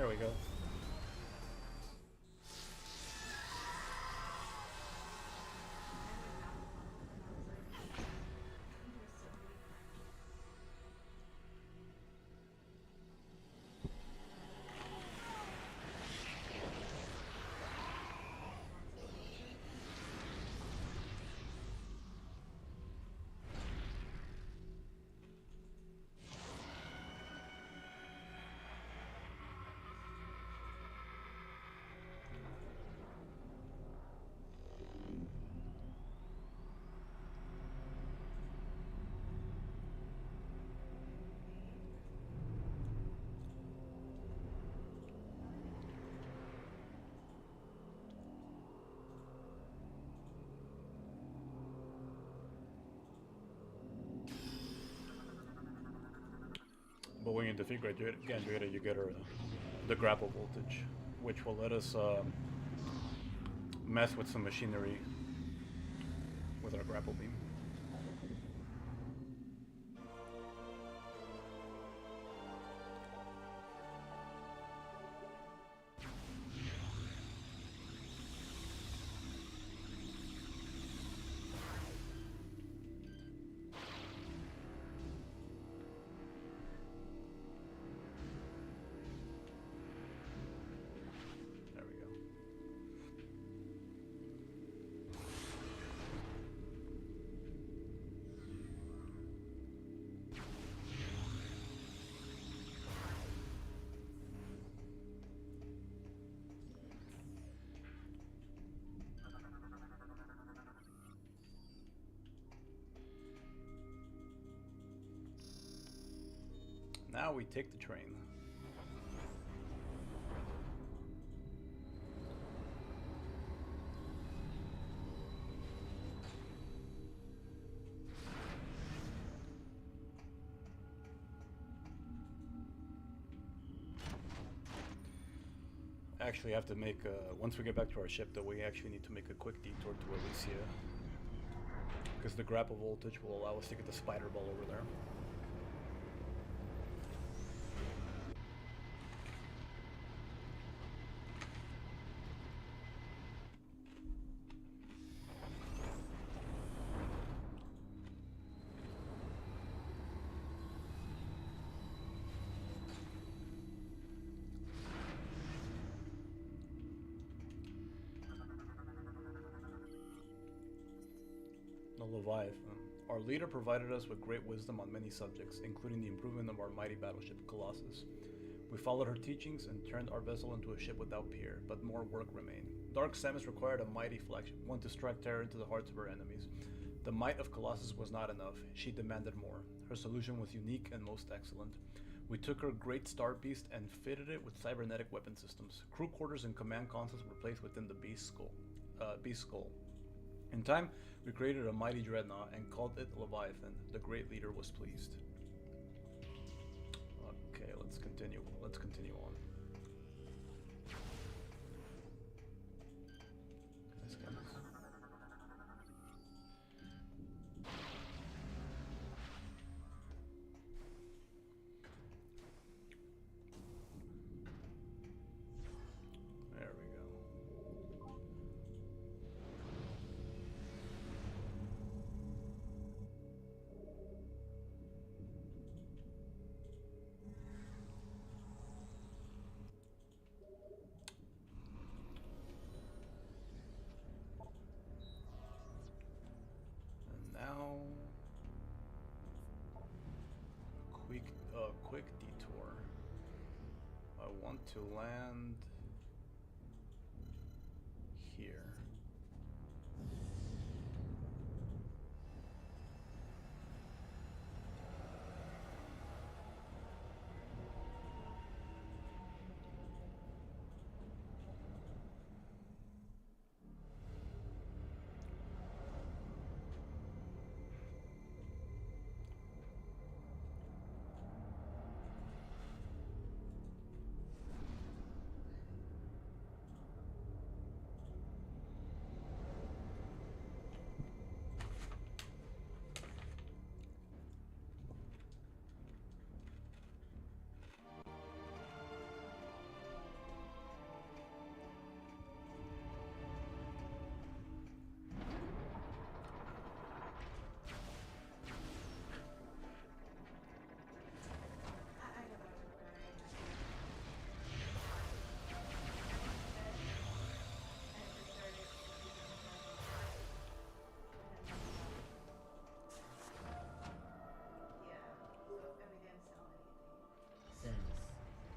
There we go. But when you defeat Gandrita, you get her the grapple voltage, which will let us mess with some machinery with our grapple beam. Now we take the train. Actually have to make, once we get back to our ship though, we actually need to make a quick detour to Elysia. Because the grapple voltage will allow us to get the spider ball over there. The Leviathan. Our leader provided us with great wisdom on many subjects, including the improvement of our mighty battleship, Colossus. We followed her teachings and turned our vessel into a ship without peer, but more work remained. Dark Samus required a mighty flagship, one to strike terror into the hearts of her enemies. The might of Colossus was not enough. She demanded more. Her solution was unique and most excellent. We took her great star beast and fitted it with cybernetic weapon systems. Crew quarters and command consoles were placed within the beast skull. In time, we created a mighty dreadnought and called it Leviathan. The great leader was pleased. Okay, let's continue. Let's continue on. This guy. There we go. And now, quick detour. I want to land here.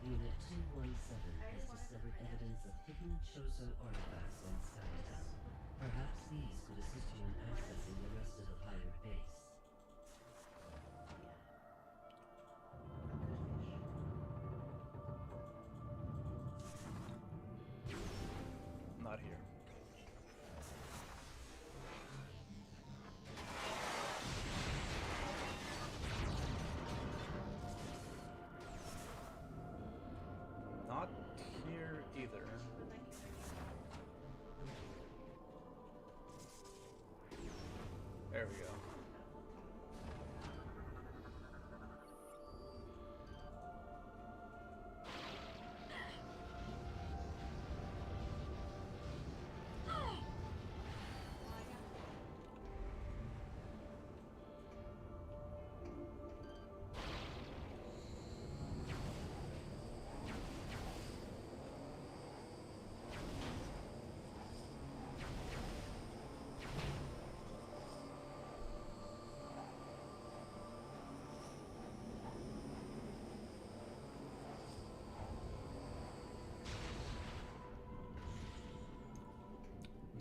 Unit 217 has discovered evidence of hidden Chozo artifacts on Status. Perhaps these could assist you in accessing the rest of the pirate base. Not here. Not here either. There we go.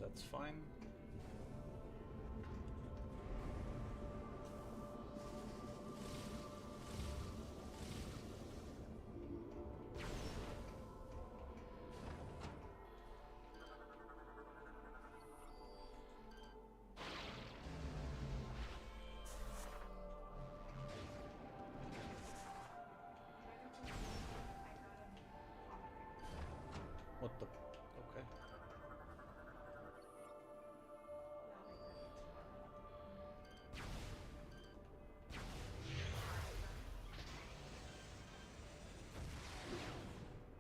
That's fine. What the? Okay.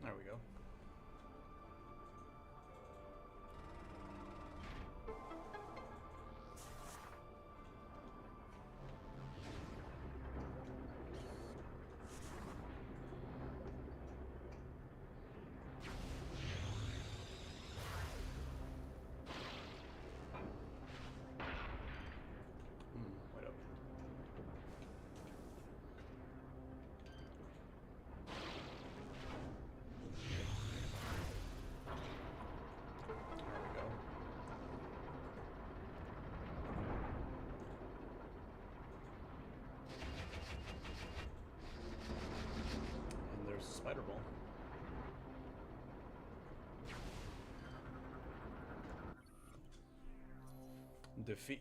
There we go. Wait up. There we go. And there's a spider ball. Defeat.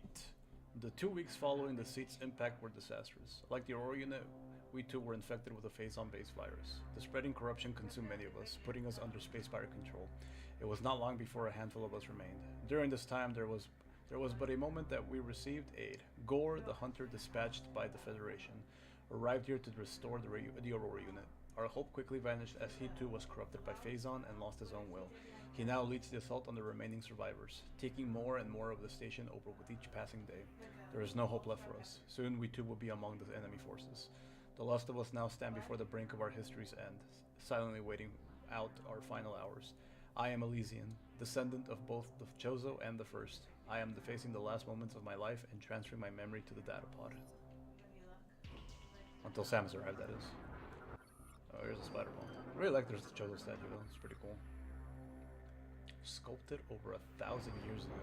The 2 weeks following the seat's impact were disastrous. Like the Aurora unit, we too were infected with a Phazon-based virus. The spreading corruption consumed many of us, putting us under space pirate control. It was not long before a handful of us remained. During this time, there was but a moment that we received aid. Gore, the hunter dispatched by the Federation, arrived here to restore the Aurora unit. Our hope quickly vanished as he too was corrupted by Phazon and lost his own will. He now leads the assault on the remaining survivors, taking more and more of the station over with each passing day. There is no hope left for us. Soon we too will be among the enemy forces. The last of us now stand before the brink of our history's end, silently waiting out our final hours. I am Elysian, descendant of both the Chozo and the First. I am facing the last moments of my life and transferring my memory to the datapod. Until Samus arrived, that is. Oh, here's a spider ball. I really like there's the Chozo statue though, it's pretty cool. Sculpted over 1,000 years ago.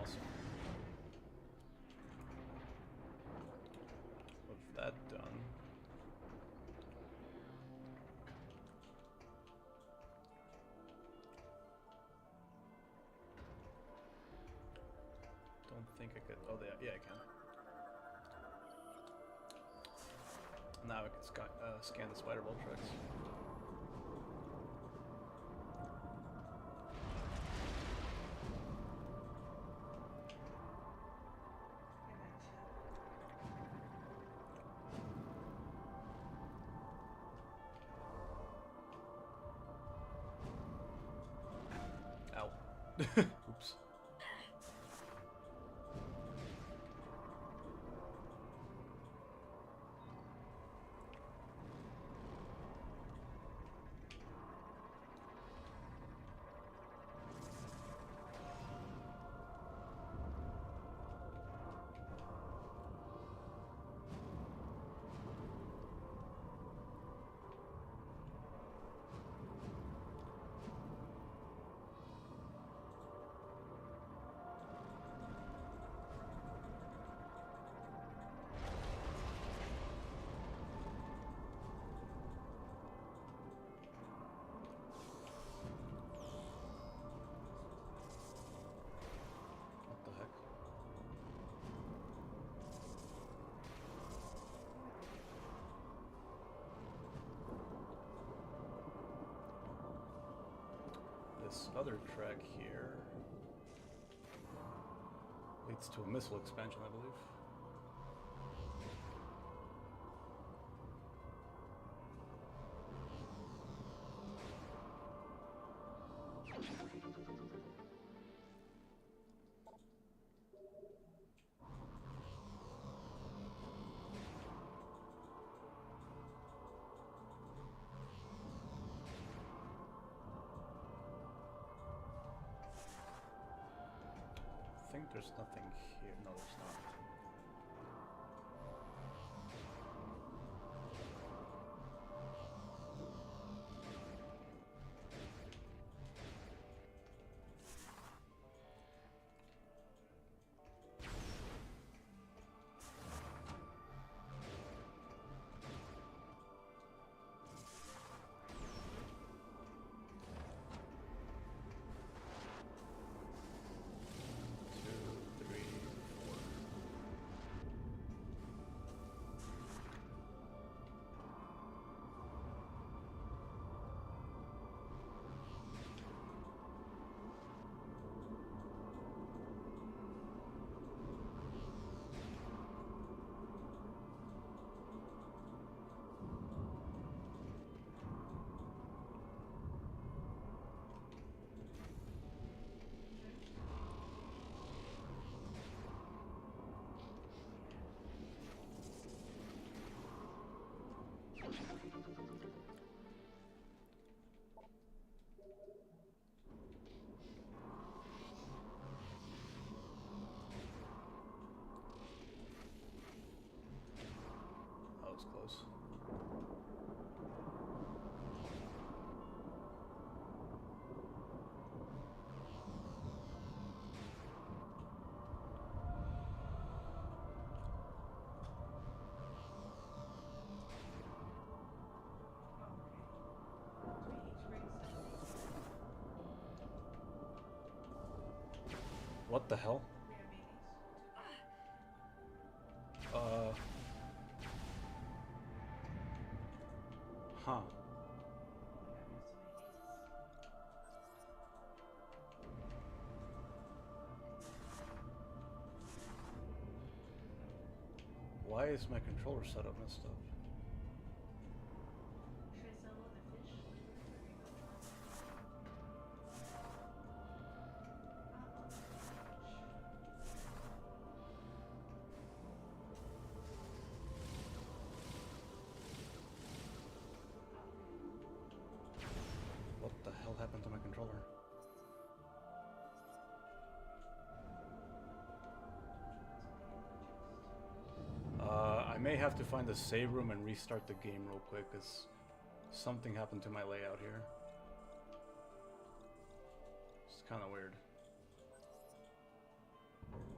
Awesome. With that done, don't think I could. Oh, yeah, I can. Now I can scan the spider ball tracks. Ow. Oops. this other track here leads to a missile expansion, I believe. I think there's nothing here. No, there's not. That was close. What the hell? Huh. Why is my controller setup messed up? What the hell happened to my controller? I may have to find a save room and restart the game real quick, because something happened to my layout here. It's kind of weird.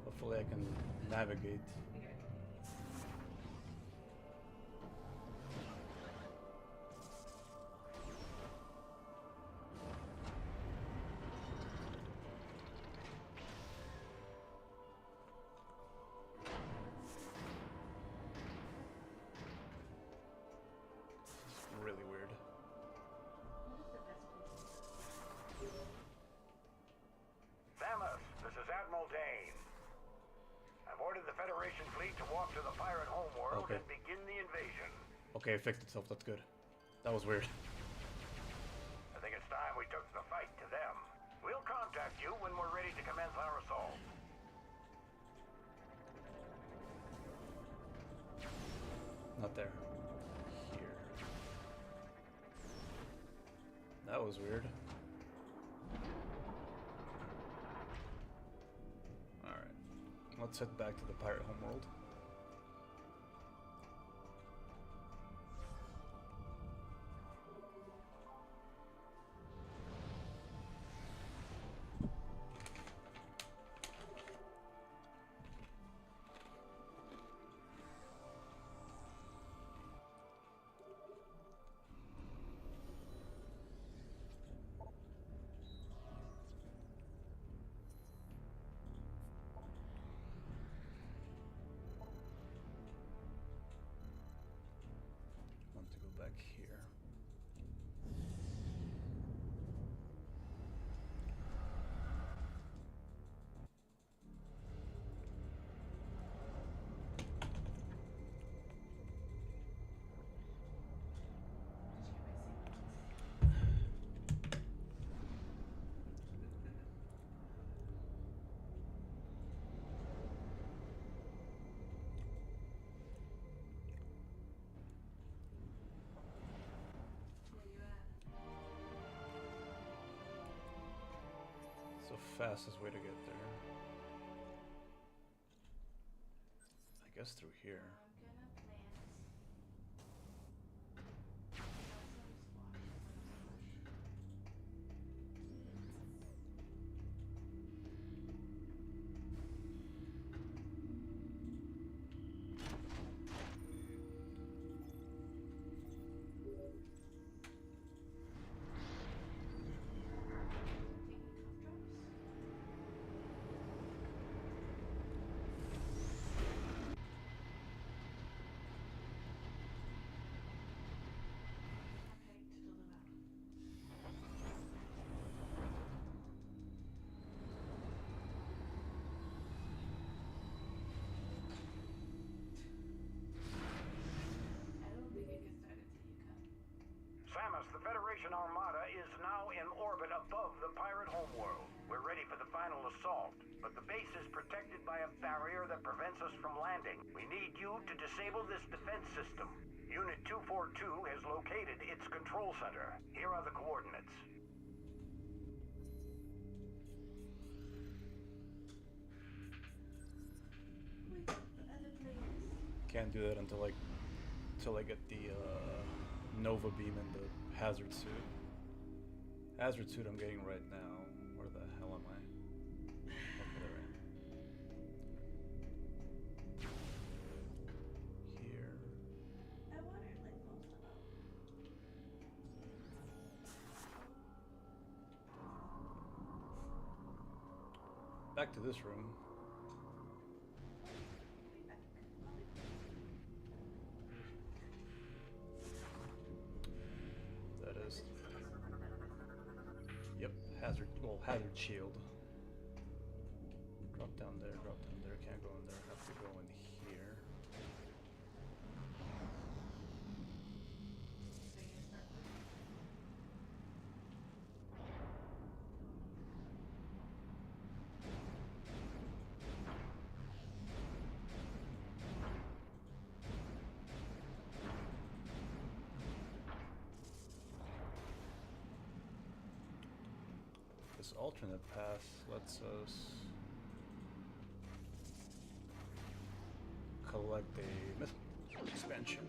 Hopefully I can navigate. Really weird. Samus, this is Admiral Dane. I've ordered the Federation fleet to walk to the pirate homeworld and begin the invasion. Okay, it fixed itself. That's good. That was weird. I think it's time we took the fight to them. We'll contact you when we're ready to commence our assault. Not there. Here. That was weird. Alright. Let's head back to the pirate homeworld. fastest way to get there? I guess through here. Samus, the Federation Armada is now in orbit above the pirate homeworld. We're ready for the final assault, but the base is protected by a barrier that prevents us from landing. We need you to disable this defense system. Unit 242 has located its control center. Here are the coordinates. Can't do that until I get the Nova beam and the hazard suit. Hazard suit I'm getting right now. Where the hell am I? Okay, there I am. Here. I wondered, like, most of them. Back to this room. That is. Yep, hazard shield. Drop down there, can't go in there, have to go in here. This alternate path lets us collect a myth expansion.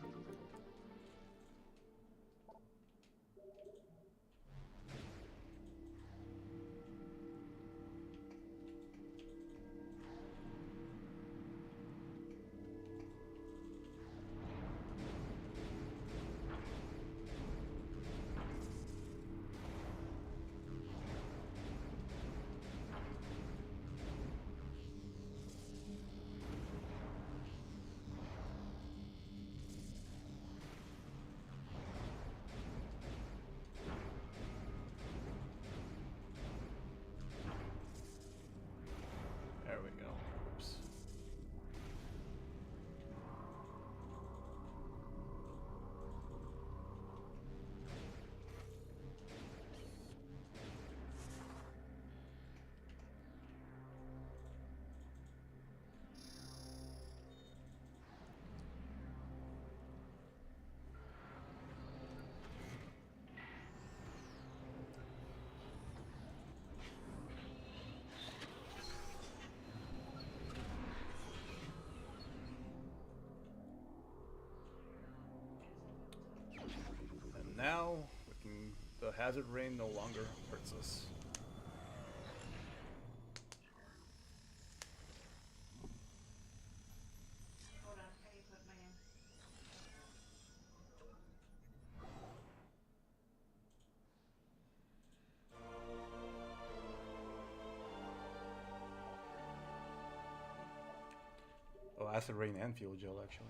There we go. Oops. And now the hazard rain no longer hurts us. Hold on, I need to put my in. Oh, acid rain and fuel gel actually.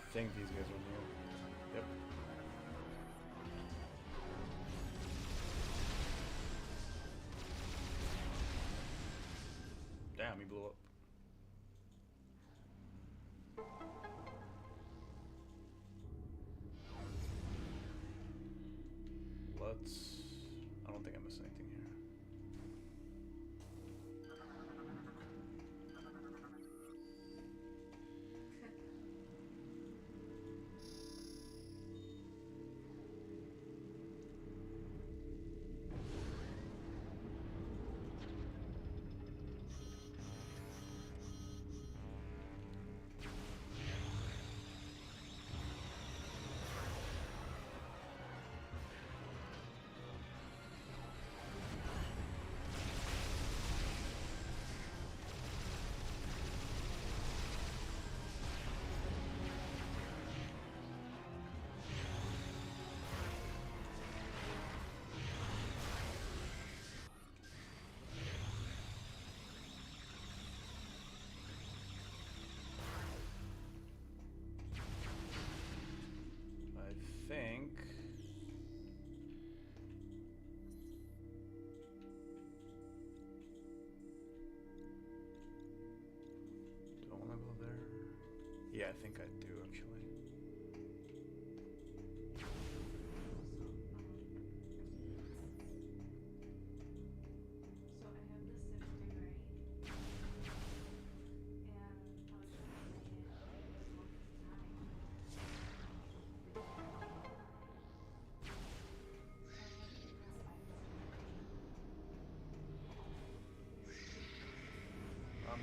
I think these guys are new. Yep. Damn, he blew up. I don't think I missed anything here.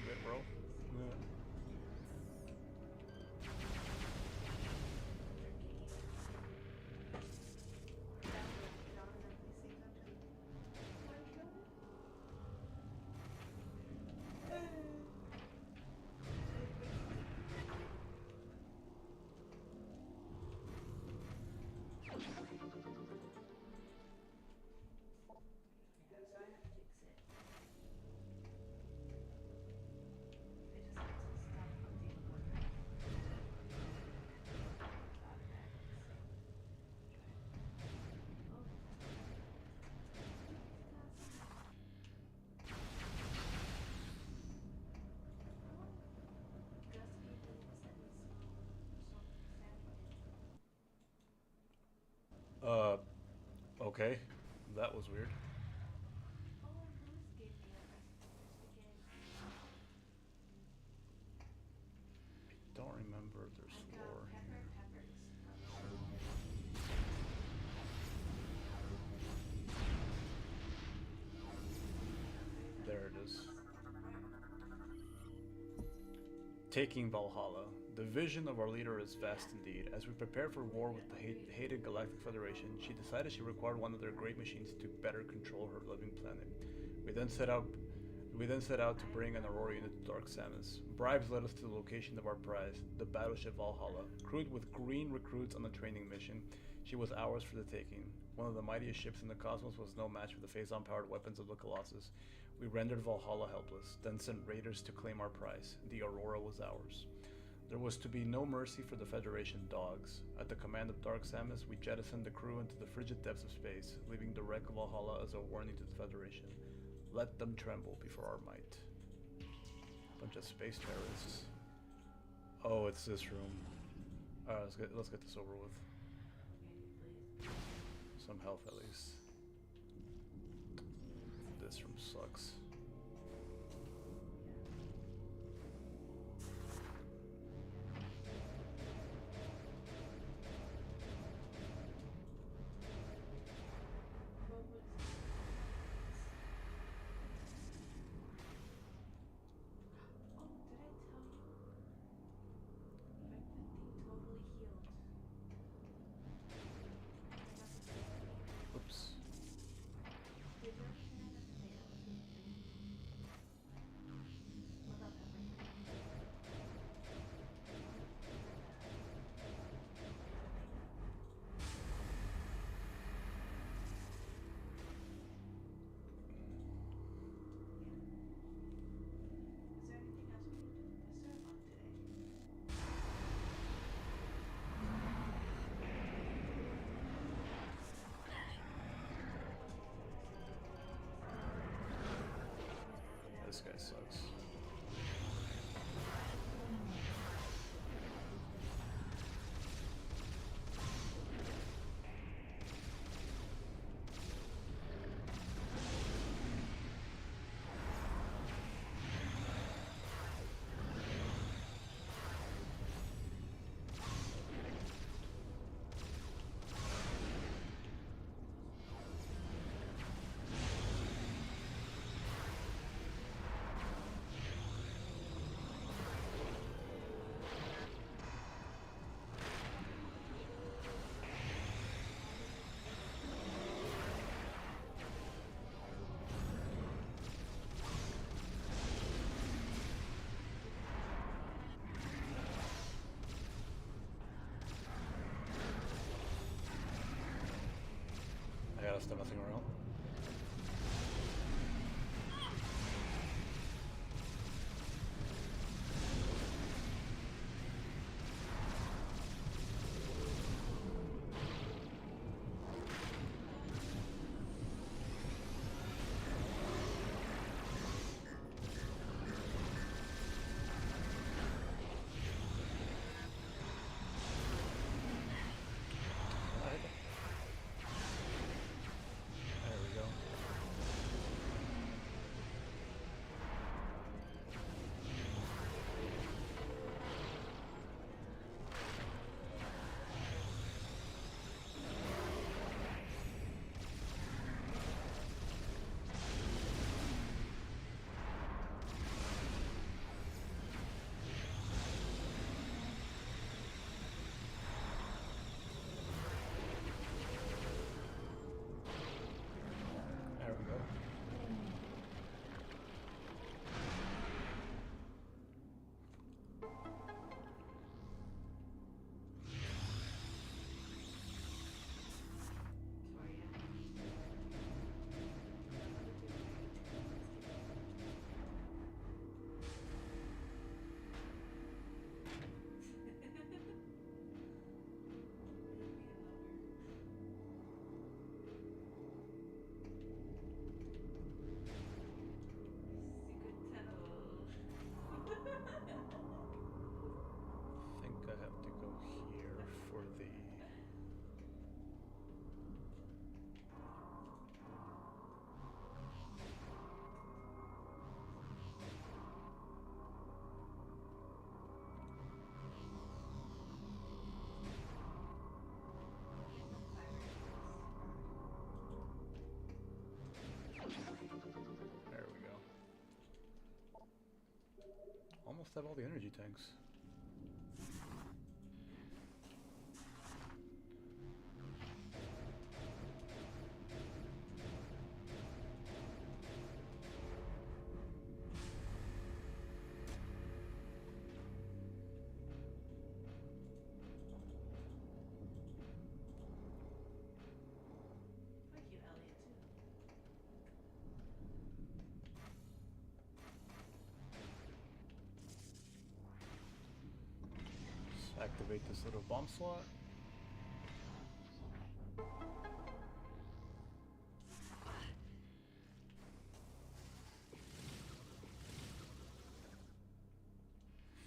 bit, bro. Yeah. Uh, okay. That was weird. I don't remember if there's lore here. There it is. Taking Valhalla. The vision of our leader is vast indeed. As we prepare for war with the hated Galactic Federation, she decided she required one of their great machines to better control her living planet. We then set out to bring an Aurora unit to Dark Samus. Bribes led us to the location of our prize, the battleship Valhalla. Crewed with green recruits on a training mission, she was ours for the taking. One of the mightiest ships in the cosmos was no match for the Phazon-powered weapons of the Colossus. We rendered Valhalla helpless, then sent raiders to claim our prize. The Aurora was ours. There was to be no mercy for the Federation dogs. At the command of Dark Samus, we jettisoned the crew into the frigid depths of space, leaving the wreck of Valhalla as a warning to the Federation. Let them tremble before our might. Bunch of space terrorists. Oh, it's this room. Alright, let's get this over with. Some health at least. This room sucks. Oops. This guy sucks. I gotta stop messing around. must have all the energy tanks. Quite cute Elliot too. Let's activate this little bomb slot. I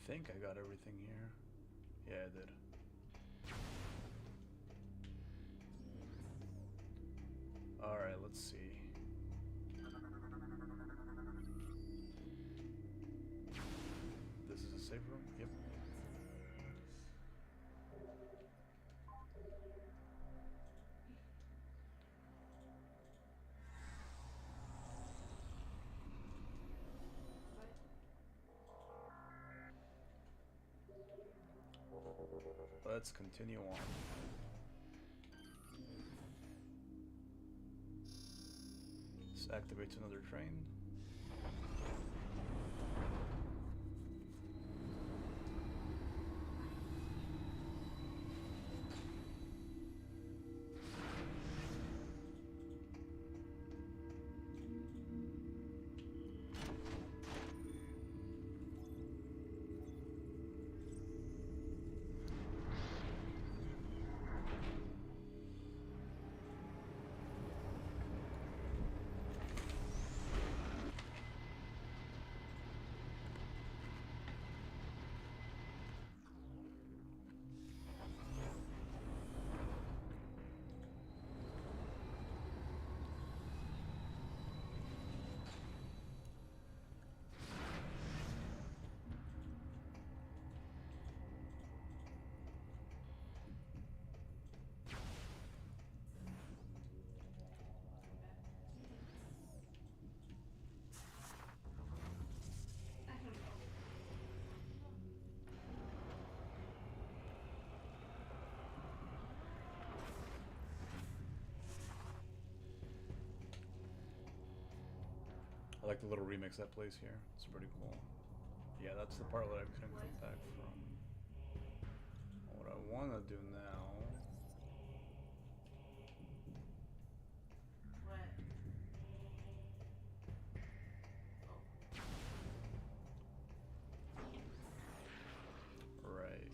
think I got everything here. Yeah, I did. Alright, let's see. This is a safe room? Yep. Let's continue on. This activates another train. I like the little remix that plays here. It's pretty cool. Yeah, that's the part that I couldn't come back from. What I want to do now... What? Right.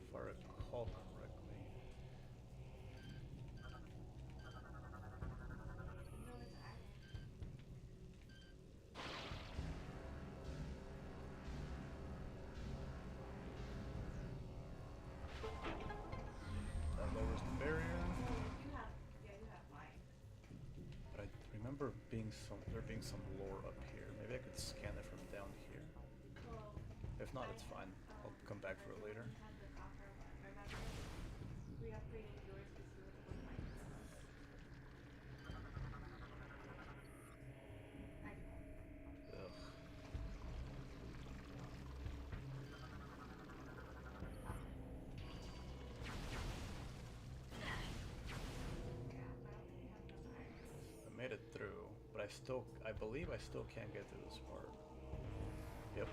If I recall correctly. That lowers the barrier. You have mine. But I remember there being some lore up here. Maybe I could scan it from down here. Well, If not, it's fine. I'll come back for it later. had the copper one. Remember? We upgraded yours because you were the one mine. Ugh. I made it through, but I believe I still can't get through this part. Yep.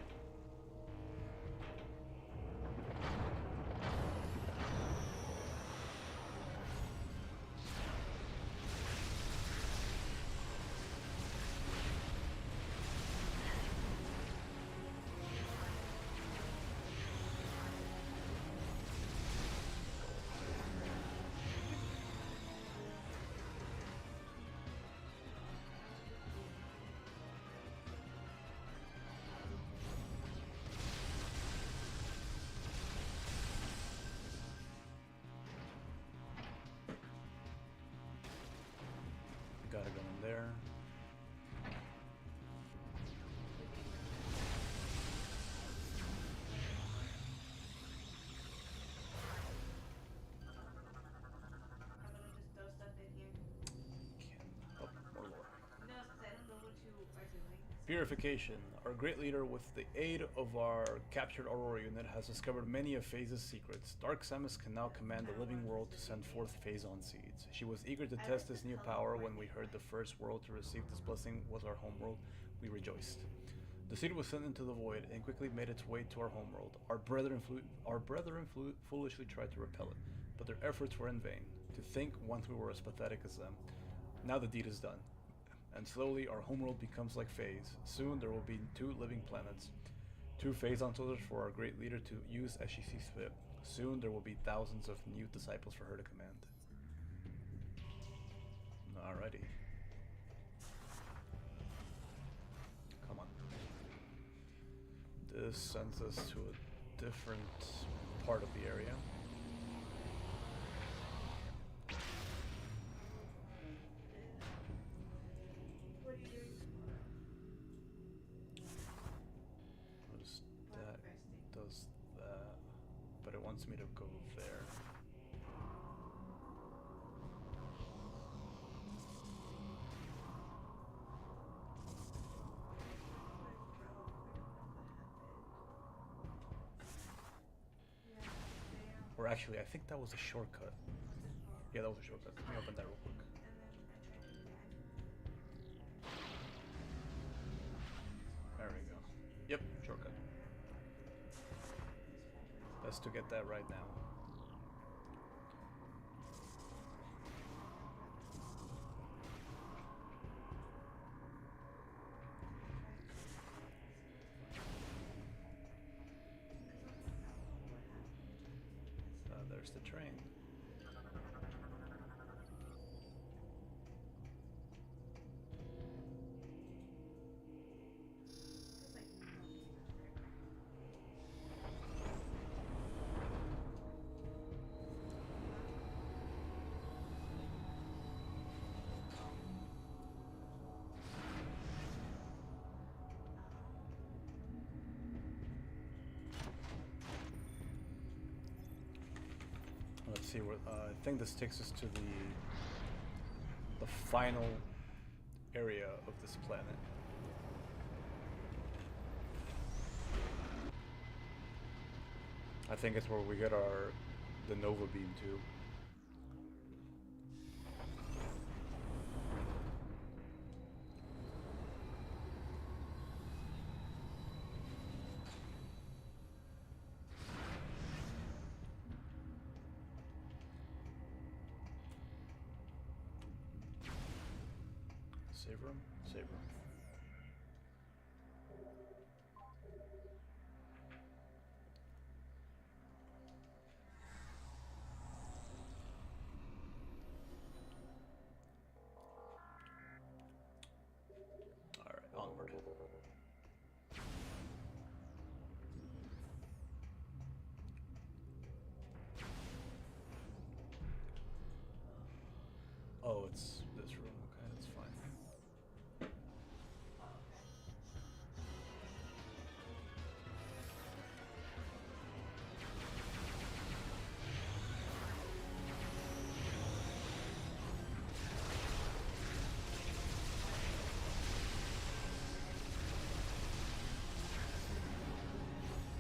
Purification. Our great leader, with the aid of our captured Aurora unit, has discovered many of Phase's secrets. Dark Samus can now command the living world to send forth Phazon seeds. She was eager to test this new power. When we heard the first world to receive this blessing was our homeworld, we rejoiced. The seed was sent into the void and quickly made its way to our homeworld. Our brethren foolishly tried to repel it, but their efforts were in vain. To think once we were as pathetic as them. Now the deed is done. And slowly our homeworld becomes like Phase. Soon there will be 2 living planets, 2 Phazon soldiers for our great leader to use as she sees fit. Soon there will be thousands of new disciples for her to command. Alrighty. Come on. This sends us to a different part of the area. What are you doing? Notice that does that, but it wants me to go there. Or actually, I think that was a shortcut. Yeah, that was a shortcut. Let me open that real quick. There we go. Yep, shortcut. Best to get that right now. There's the train. Let's see what I think this takes us to the final area of this planet. I think it's where we get the Nova beam too. Save room? Save room. Alright, onward. Oh, it's this room. Okay, that's fine.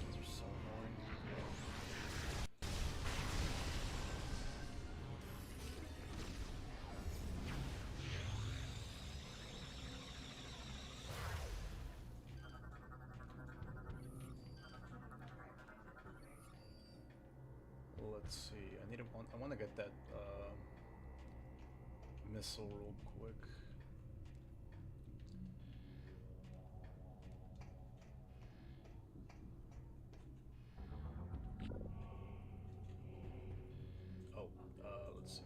These are so annoying. Let's see. I want to get that missile real quick. Oh, let's see.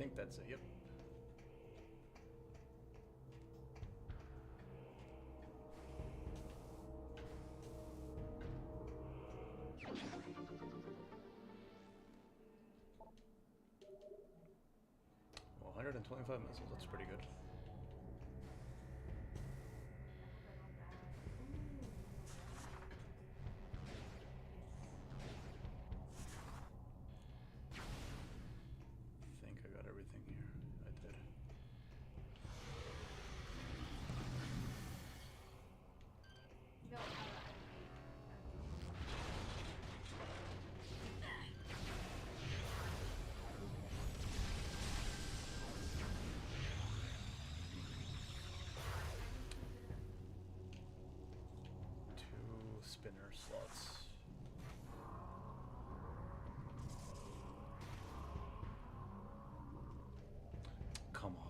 think that's it. Yep. Well, 125 missiles. That's pretty good. I think I got everything here. I did. Two spinner slots. Come on.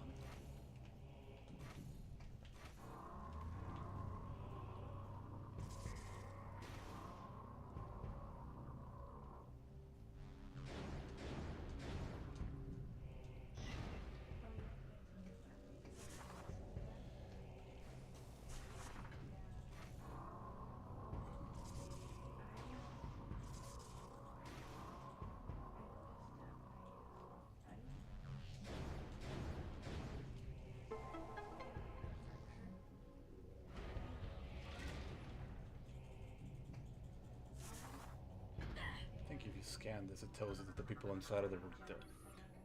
I think if you scan this, it tells you that the people inside of the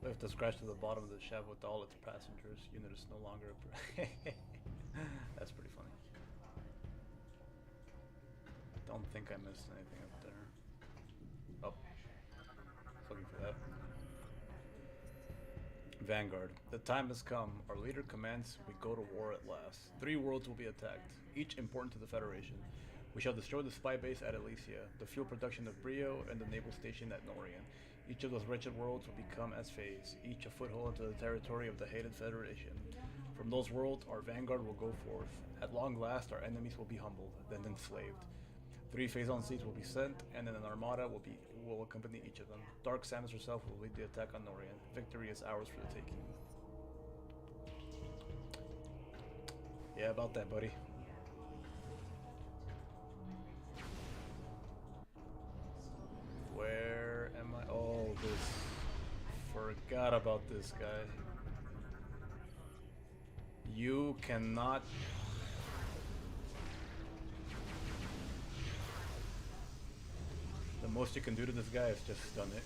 left the scratch to the bottom of the shaft with all its passengers. Unit is no longer. That's pretty funny. Don't think I missed anything up there. Oh, looking for that. Vanguard. The time has come. Our leader commands we go to war at last. 3 worlds will be attacked, each important to the Federation. We shall destroy the spy base at Elysia, the fuel production of Brio, and the naval station at Norian. Each of those wretched worlds will become as phase, each a foothold into the territory of the hated Federation. From those worlds, our vanguard will go forth. At long last, our enemies will be humbled, then enslaved. 3 Phazon seeds will be sent, and then an armada will accompany each of them. Dark Samus herself will lead the attack on Norian. Victory is ours for the taking. Yeah, about that, buddy. Where am I? Oh, this. Forgot about this guy. You cannot. The most you can do to this guy is just stun it.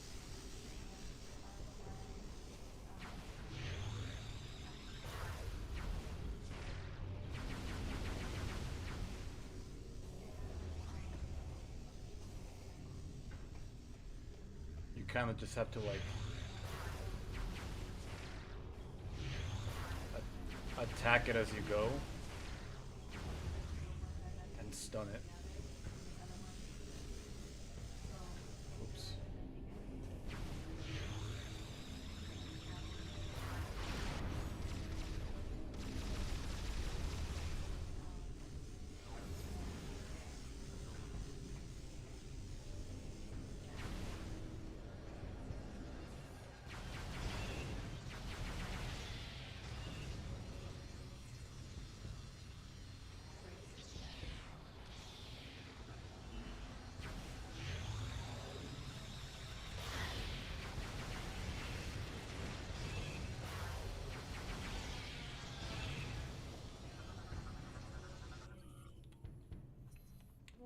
You kind of just have to like attack it as you go and stun it. Oops.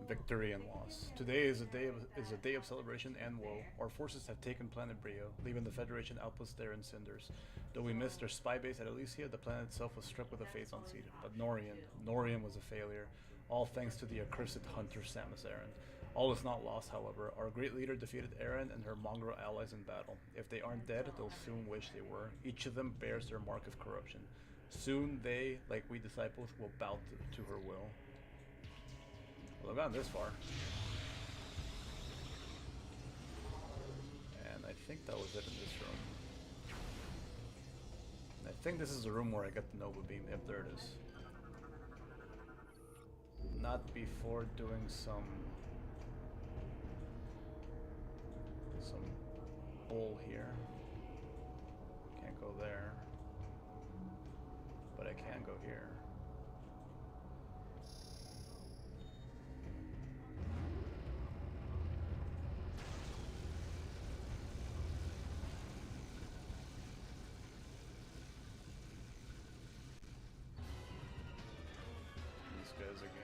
Victory and loss. Today is a day of celebration and woe. Our forces have taken planet Brio, leaving the Federation outpost there in cinders. Though we missed our spy base at Elysia, the planet itself was struck with a Phazon seed. But Norian was a failure, all thanks to the accursed hunter Samus Aran. All is not lost, however. Our great leader defeated Aran and her mongrel allies in battle. If they aren't dead, they'll soon wish they were. Each of them bears their mark of corruption. Soon they, like we disciples, will bow to her will. Well, I've gotten this far. And I think that was it in this room. I think this is the room where I get the Nova Beam. Yep, there it is. Not before doing some bull here. Can't go there. But I can go here. These guys again.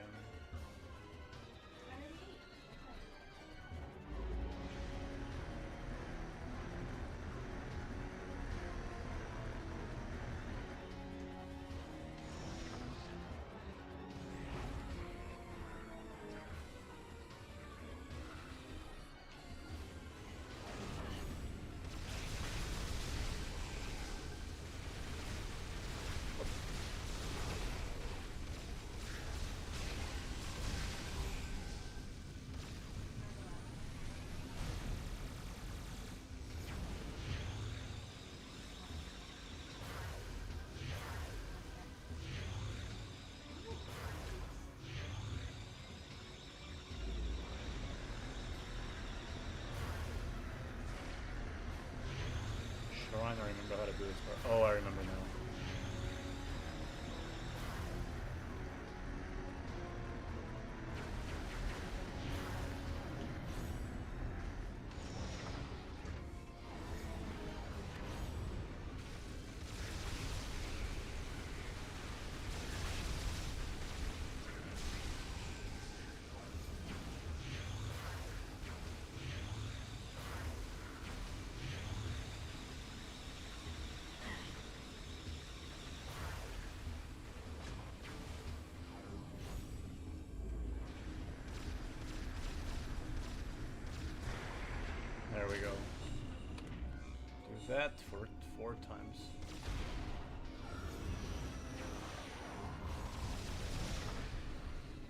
Trying to remember how to do this part. Oh, I remember now. There we go. Do that for 4 times.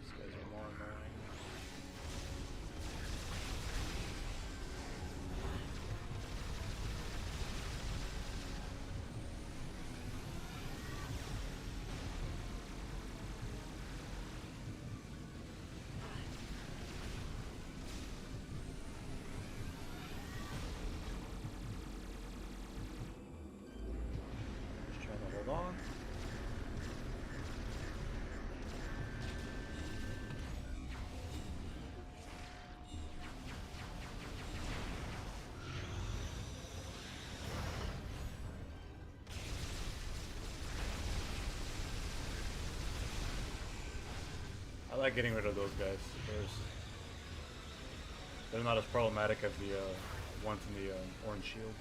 These guys are more annoying. On. I like getting rid of those guys first. They're not as problematic as the ones in the orange shield.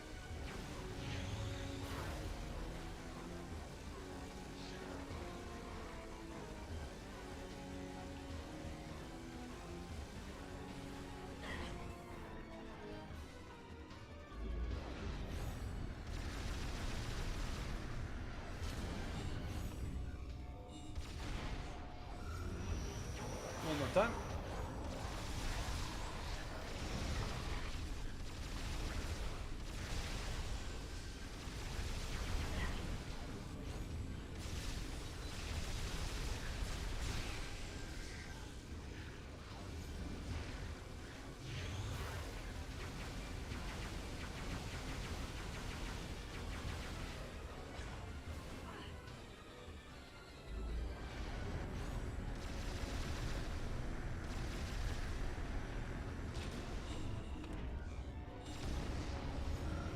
One more time.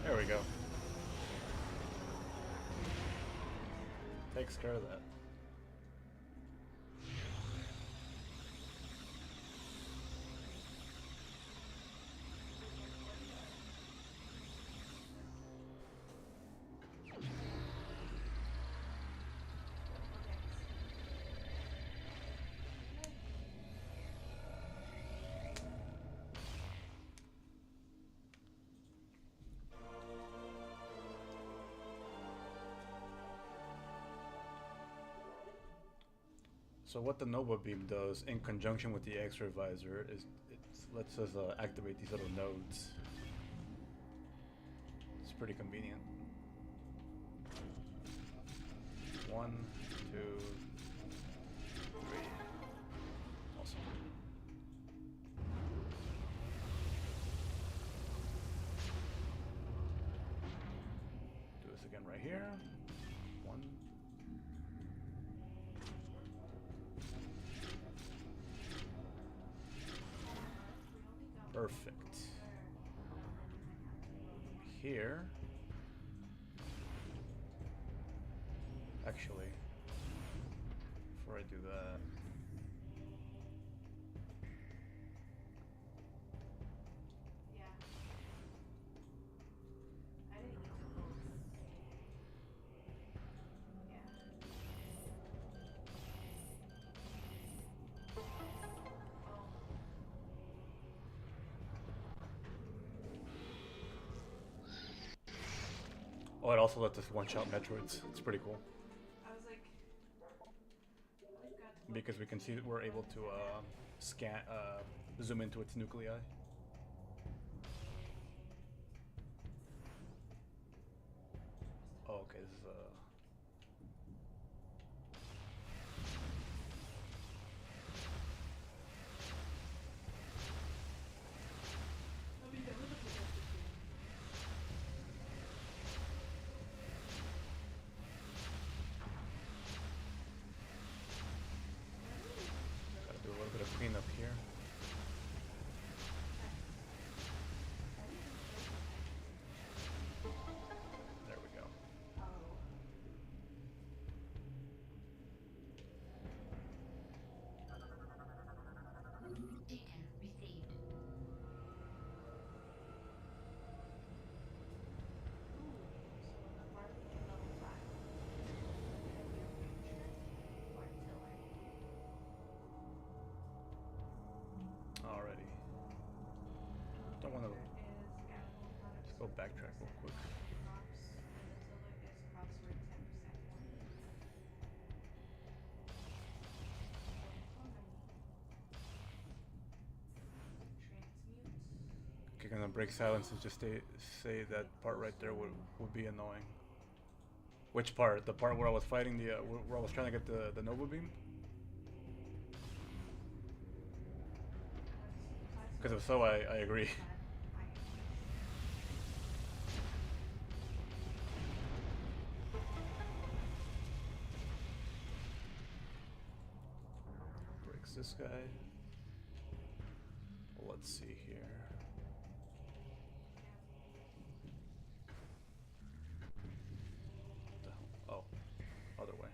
There we go. Takes care of that. So what the Nova Beam does, in conjunction with the X-ray visor, is it lets us activate these little nodes. It's pretty convenient. 1, 2, 3. Awesome. Do this again right right here. One. Perfect. Here. Actually, before I do that, Yeah. I didn't need to close. Yeah. oh, it also lets us one-shot Metroids. It's pretty cool I was like, we've got to because we can see that we're able to scan, zoom into its nuclei. Oh, okay. This is I'll be done with the protective game. gotta do a little bit of cleanup here. There we go. Data received. So the Harley is level 5. Heavy arrangement or artillery? Alrighty. Don't want to. Is ammo product Just go backtrack real quick. Props and the tiller is crossword 10% more. Transmute. Okay, gonna break silence and just say that part right there would be annoying. Which part? The part where I was fighting the where I was trying to get the Nova Beam? Because if so, I agree. Breaks this guy. Let's see here. What the hell? Oh, other way.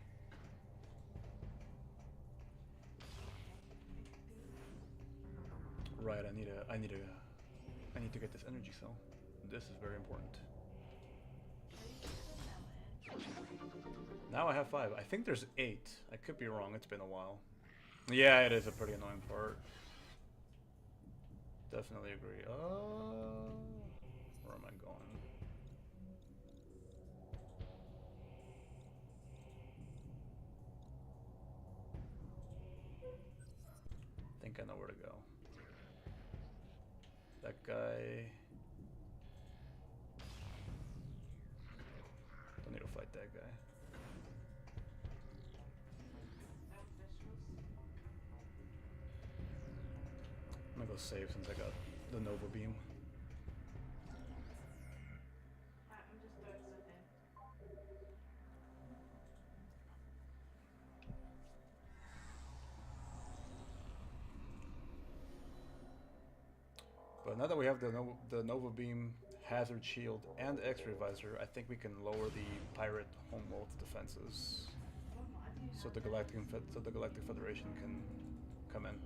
Right, I need to get this energy cell. This is very important. Now I have 5. I think there's 8. I could be wrong. It's been a while. Yeah, it is a pretty annoying part. Definitely agree. Where am I going? I think I know where to go. That guy. Don't need to fight that guy. I'm gonna go save since I got the Nova Beam. I'm just throwing stuff in. But now that we have the Nova Beam, Hazard Shield, and X-Ray Visor, I think we can lower the Pirate homeworld's defenses, so the Galactic Federation can come in.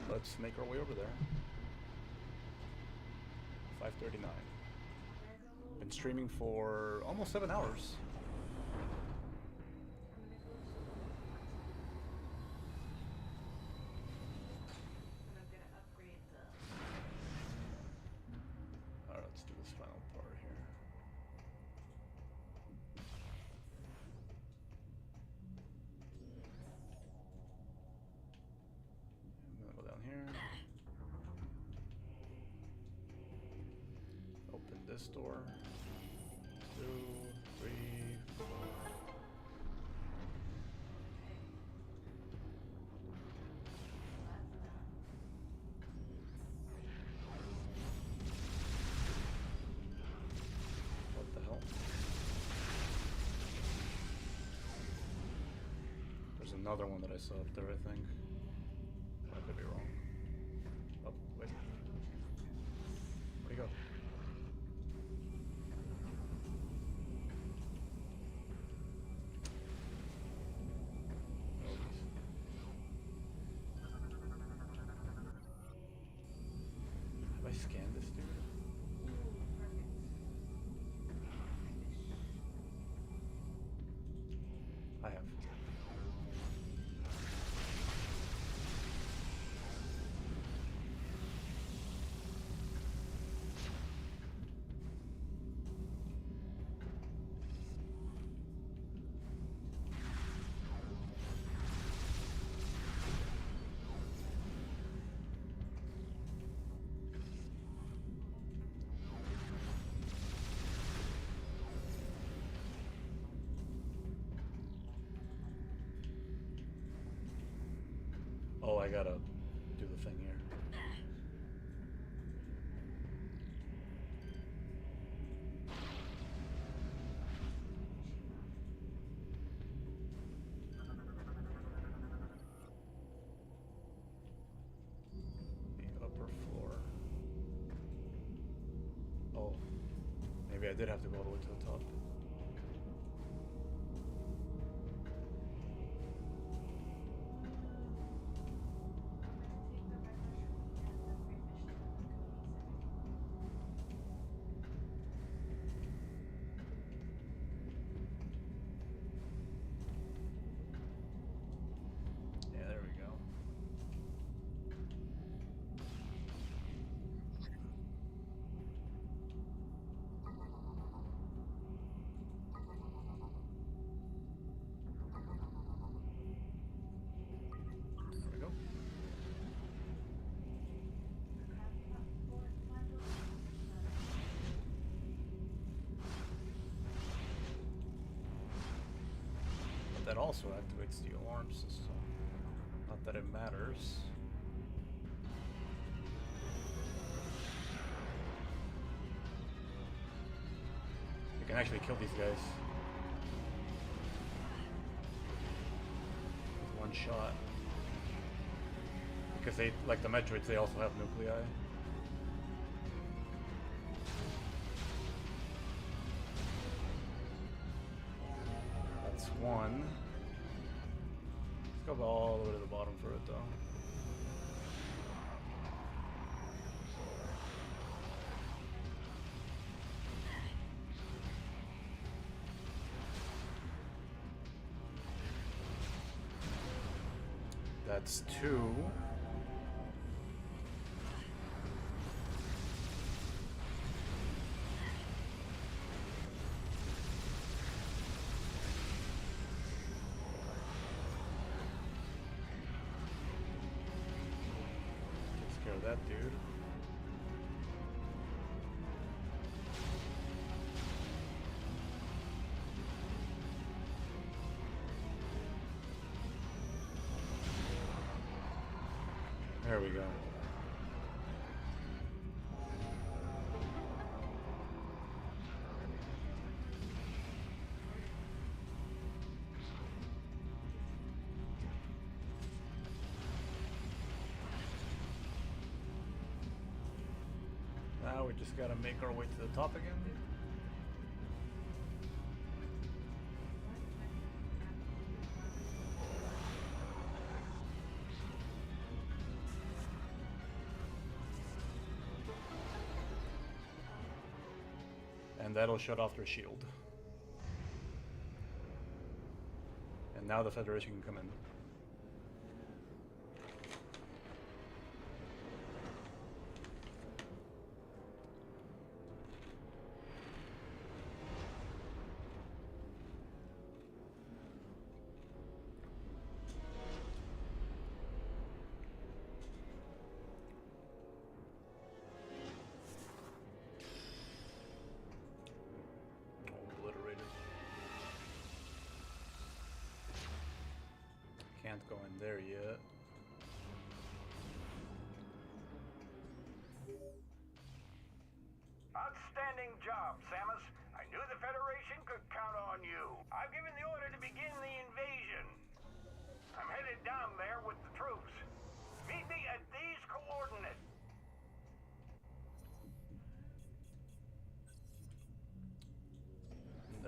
Let's make our way over there. 5:39. Been streaming for almost 7 hours. Alright, let's do this final part here. I'm gonna go down here. Open this door. 2, 3, 4. another one that I saw up there, I think. I could be wrong. Oh, wait. Where'd he go? Have I scanned this dude? I have. Oh, I gotta do the thing here. The upper floor. Oh, maybe I did have to go all the way to the top. Yeah, there we go. There we go. But that also activates the alarm system. Not that it matters. You can actually kill these guys with one shot. Because they, like the Metroids, they also have nuclei. That's one. Let's go all the way to the bottom for it though. That's two. Takes care of that dude. There we go. Now we just gotta make our way to the top again. And that'll shut off their shield. And now the Federation can come in. Obliterated. Can't go in there yet. Outstanding job, Samus. I knew the Federation could count on you. I've given the order to begin the invasion.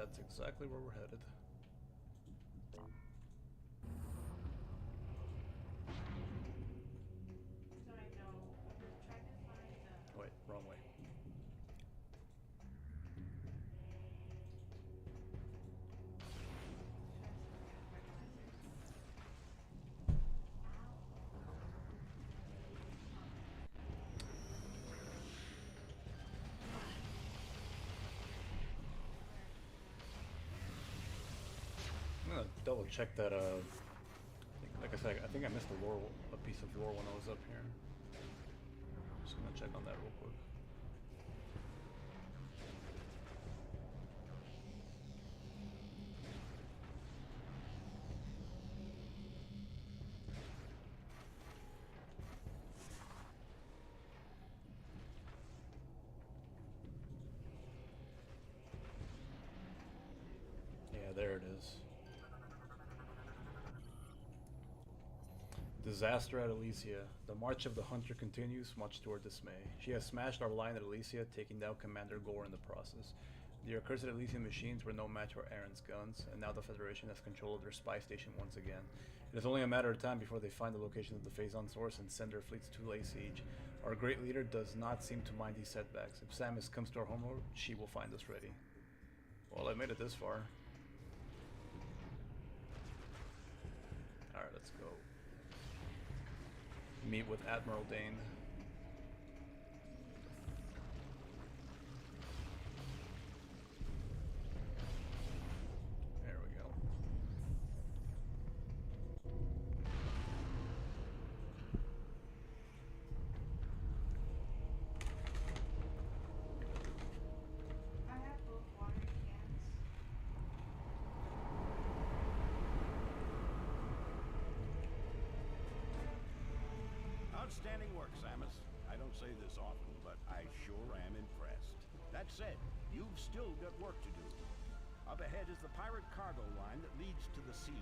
That's exactly where we're headed. So I know we're trying to find the. Wait, wrong way. I'm gonna double check that. Like I said, I think I missed a piece of lore when I was up here. Just gonna check on that real quick. Yeah, there it is. Disaster at Elysia. The march of the hunter continues, much to our dismay. She has smashed our line at Elysia, taking down Commander Gore in the process. The accursed Elysian machines were no match for Aaron's guns, and now the Federation has control of their spy station once again. It is only a matter of time before they find the location of the Phazon source and send their fleets to lay siege. Our great leader does not seem to mind these setbacks. If Samus comes to our homeworld, she will find us ready. Well, I made it this far. Alright, let's go. Meet with Admiral Dane. There we go. I have both watering cans. Outstanding work, Samus. I don't say this often, but I sure am impressed. That said, you've still got work to do. Up ahead is the pirate cargo line that leads to the sea.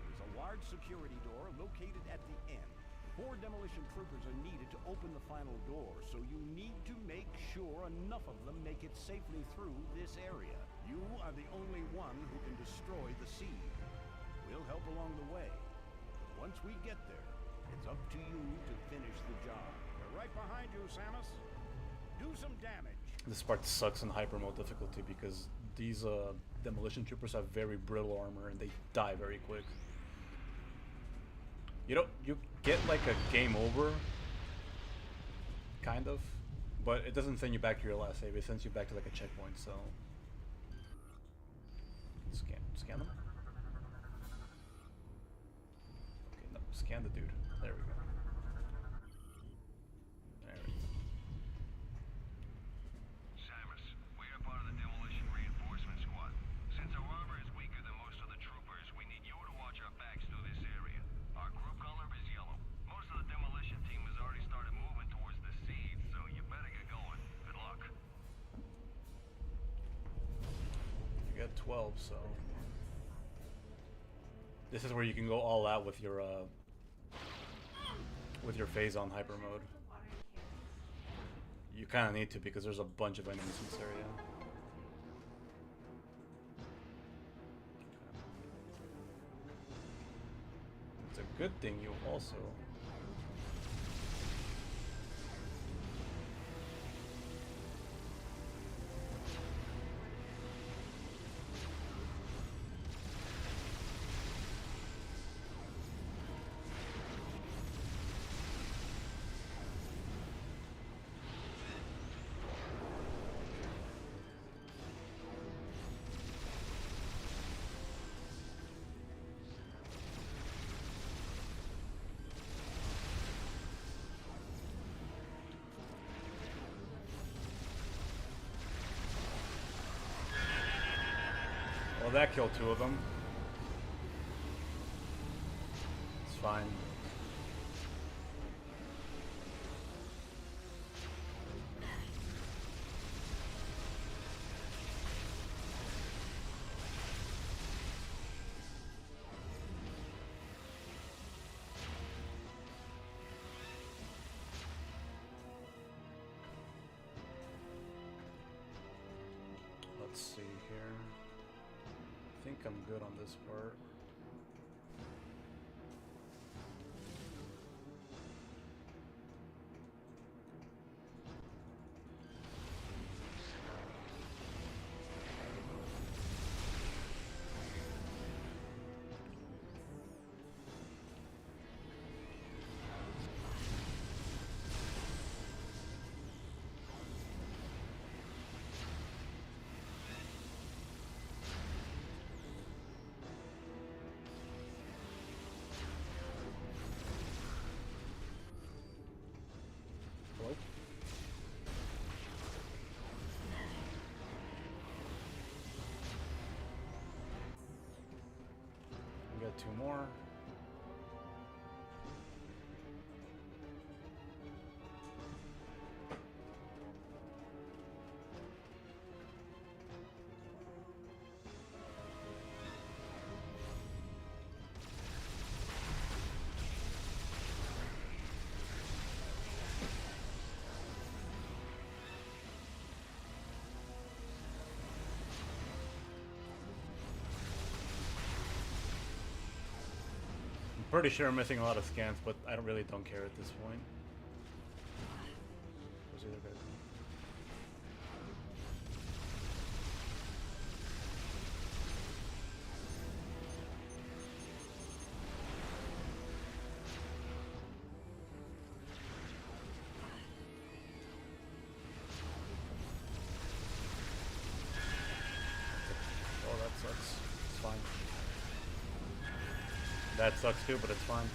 There's a large security door located at the end. 4 demolition troopers are needed to open the final door, so you need to make sure enough of them make it safely through this area. You are the only one who can destroy the seed. We'll help along the way. Once we get there, it's up to you to finish the job. They're right behind you, Samus. Do some damage. This part sucks in hyper mode difficulty because these demolition troopers have very brittle armor and they die very quick. You get like a game over, kind of, but it doesn't send you back to your last save. It sends you back to like a checkpoint. So scan them. Okay, no, scan the dude. There we go. There we go. Samus, we are part of the demolition reinforcement squad. Since our armor is weaker than most of the troopers, we need you to watch our backs through this area. Our group color is yellow. Most of the demolition team has already started moving towards the seed, so you better get going. Good luck. You got 12, so this is where you can go all out with your Phazon hyper mode. You kind of need to because there's a bunch of enemies in this area. It's a good thing you also. Well, that killed 2 of them. It's fine. Let's see here. I'm good on this part. Hello? We got 2 more. Pretty sure I'm missing a lot of scans, but I really don't care at this point. Where's the other guy? Oh, that sucks. It's fine. That sucks too, but it's fine.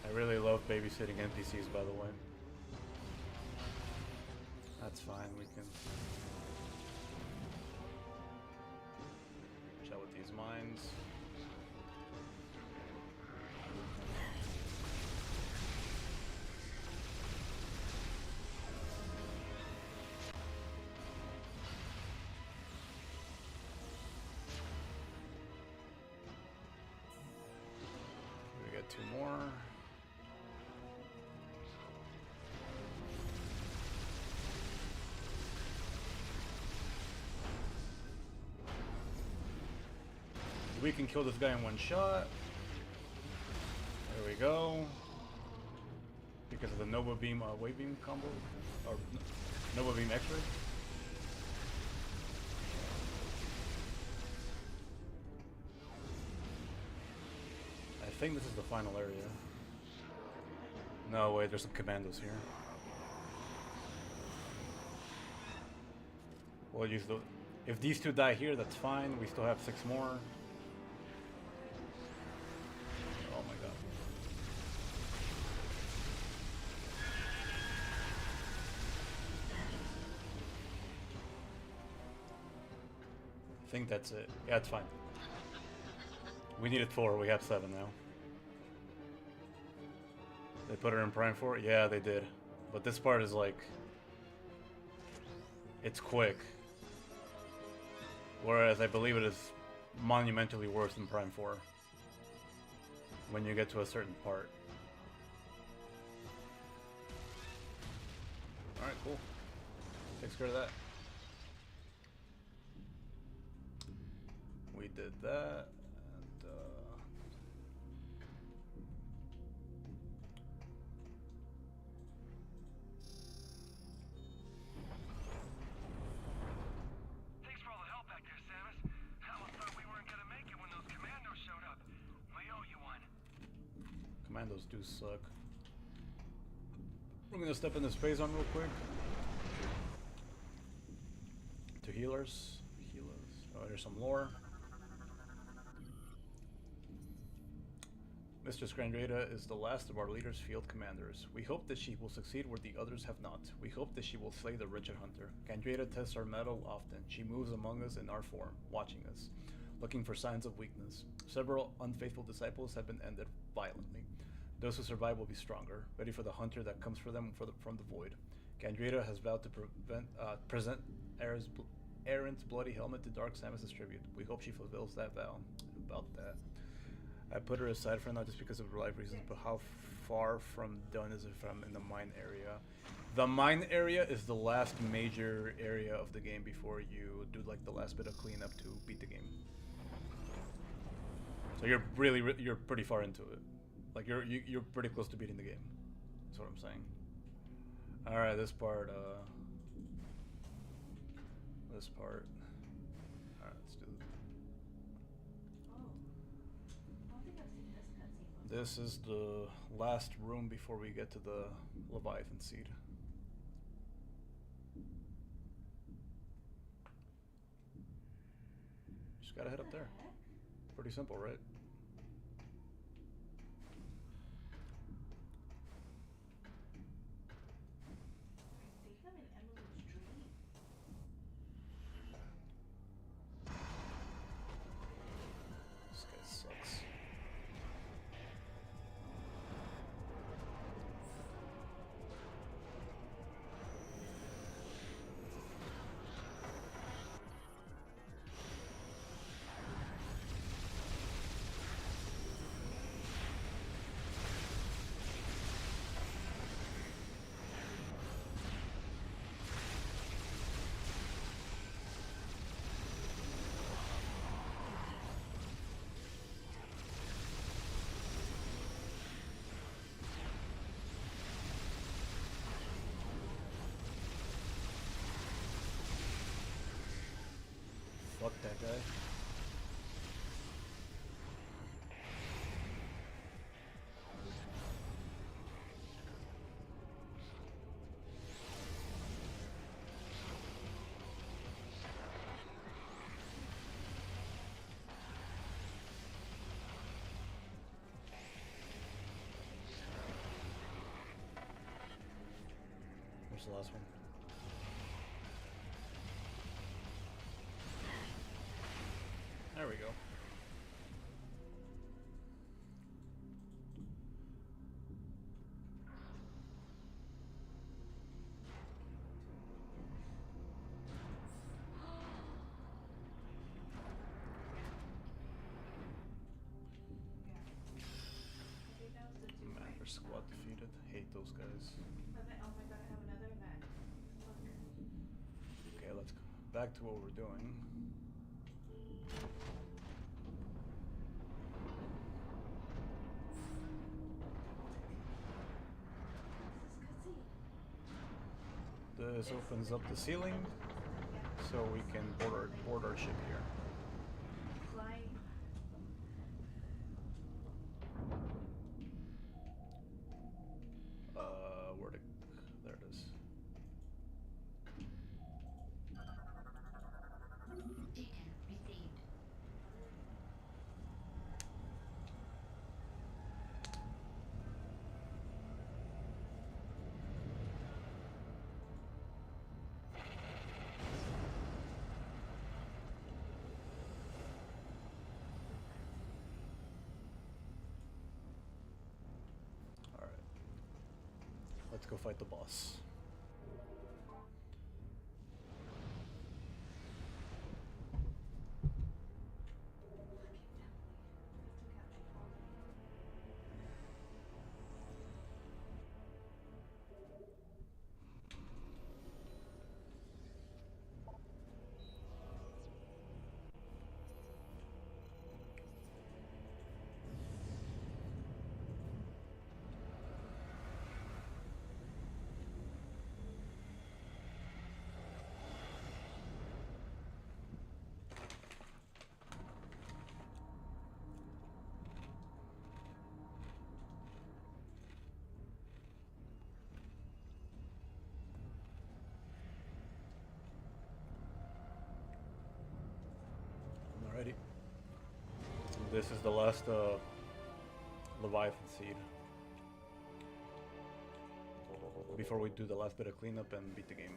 I really love babysitting NPCs, by the way. That's fine, we can chat with these mines. We got 2 more. We can kill this guy in 1 shot. There we go. Because of the Nova Beam Wave Beam combo. Or Nova Beam X-Ray. I think this is the final area. No, wait, there's some commandos here. We'll use the... If these 2 die here, that's fine. We still have 6 more. Oh my god. I think that's it. Yeah, it's fine. We needed 4, we have 7 now. They put her in Prime 4? Yeah, they did. But this part is like... It's quick. Whereas I believe it is monumentally worse than Prime 4. When you get to a certain part. Alright, cool. Takes care of that. We did that. And, Thanks for all the help back there, Samus. I almost thought we weren't gonna make it when those commandos showed up. We owe you one. Commandos do suck. We're gonna step in this Phazon real quick. To healers. Oh, there's some lore. Mistress Grandrada is the last of our leader's field commanders. We hope that she will succeed where the others have not. We hope that she will slay the wretched hunter. Grandrada tests our mettle often. She moves among us in our form, watching us, looking for signs of weakness. Several unfaithful disciples have been ended violently. Those who survive will be stronger, ready for the hunter that comes for them from the void. Grandrada has vowed to present Aaron's bloody helmet to Dark Samus as tribute. We hope she fulfills that vow. About that. I put her aside for now just because of life reasons, but how far from done as if I'm in the mine area. The mine area is the last major area of the game before you do like the last bit of cleanup to beat the game. So you're you're pretty far into it. Like you're pretty close to beating the game. That's what I'm saying. All right, this part. This part. All right, let's do. This is the last room before we get to the Leviathan seed. Just gotta head up there. Pretty simple, right? This guy sucks. Fuck that guy. Where's the last one? There we go. Matter squad defeated. Hate those guys. Oh my god, I have another event. Look. Okay, let's go back to what we're doing. This opens up the ceiling, so we can board our ship here. Flying. Where to? There it is. All right. Let's go fight the boss. Alrighty. This is the last Leviathan seed. Before we do the last bit of cleanup and beat the game.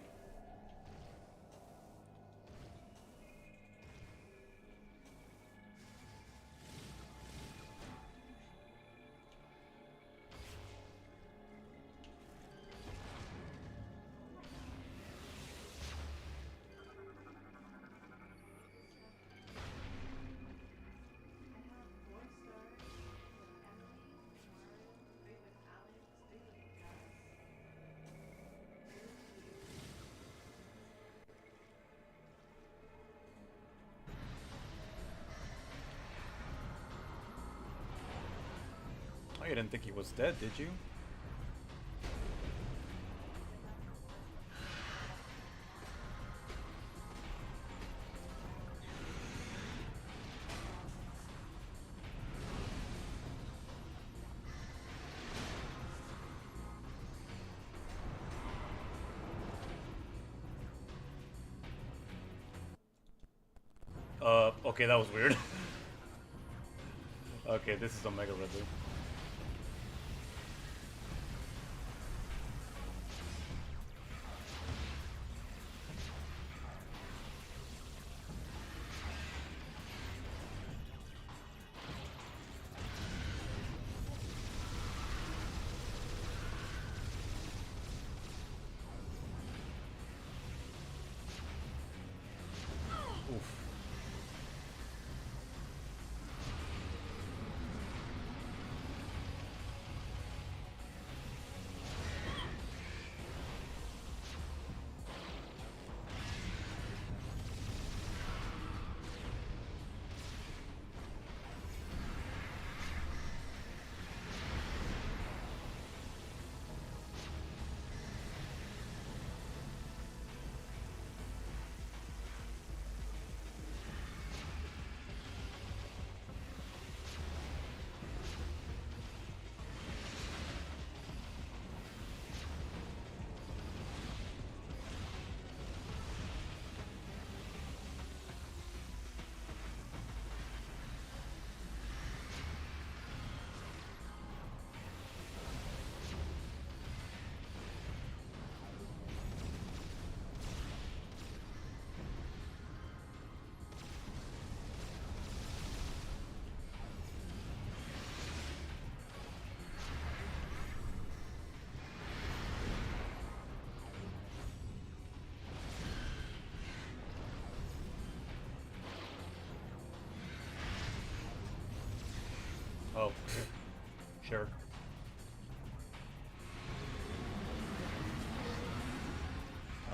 Oh, you didn't think he was dead, did you? Okay, that was weird. Okay, this is Omega Ridley. Oof. Oh, sure.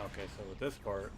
Okay, so with this part,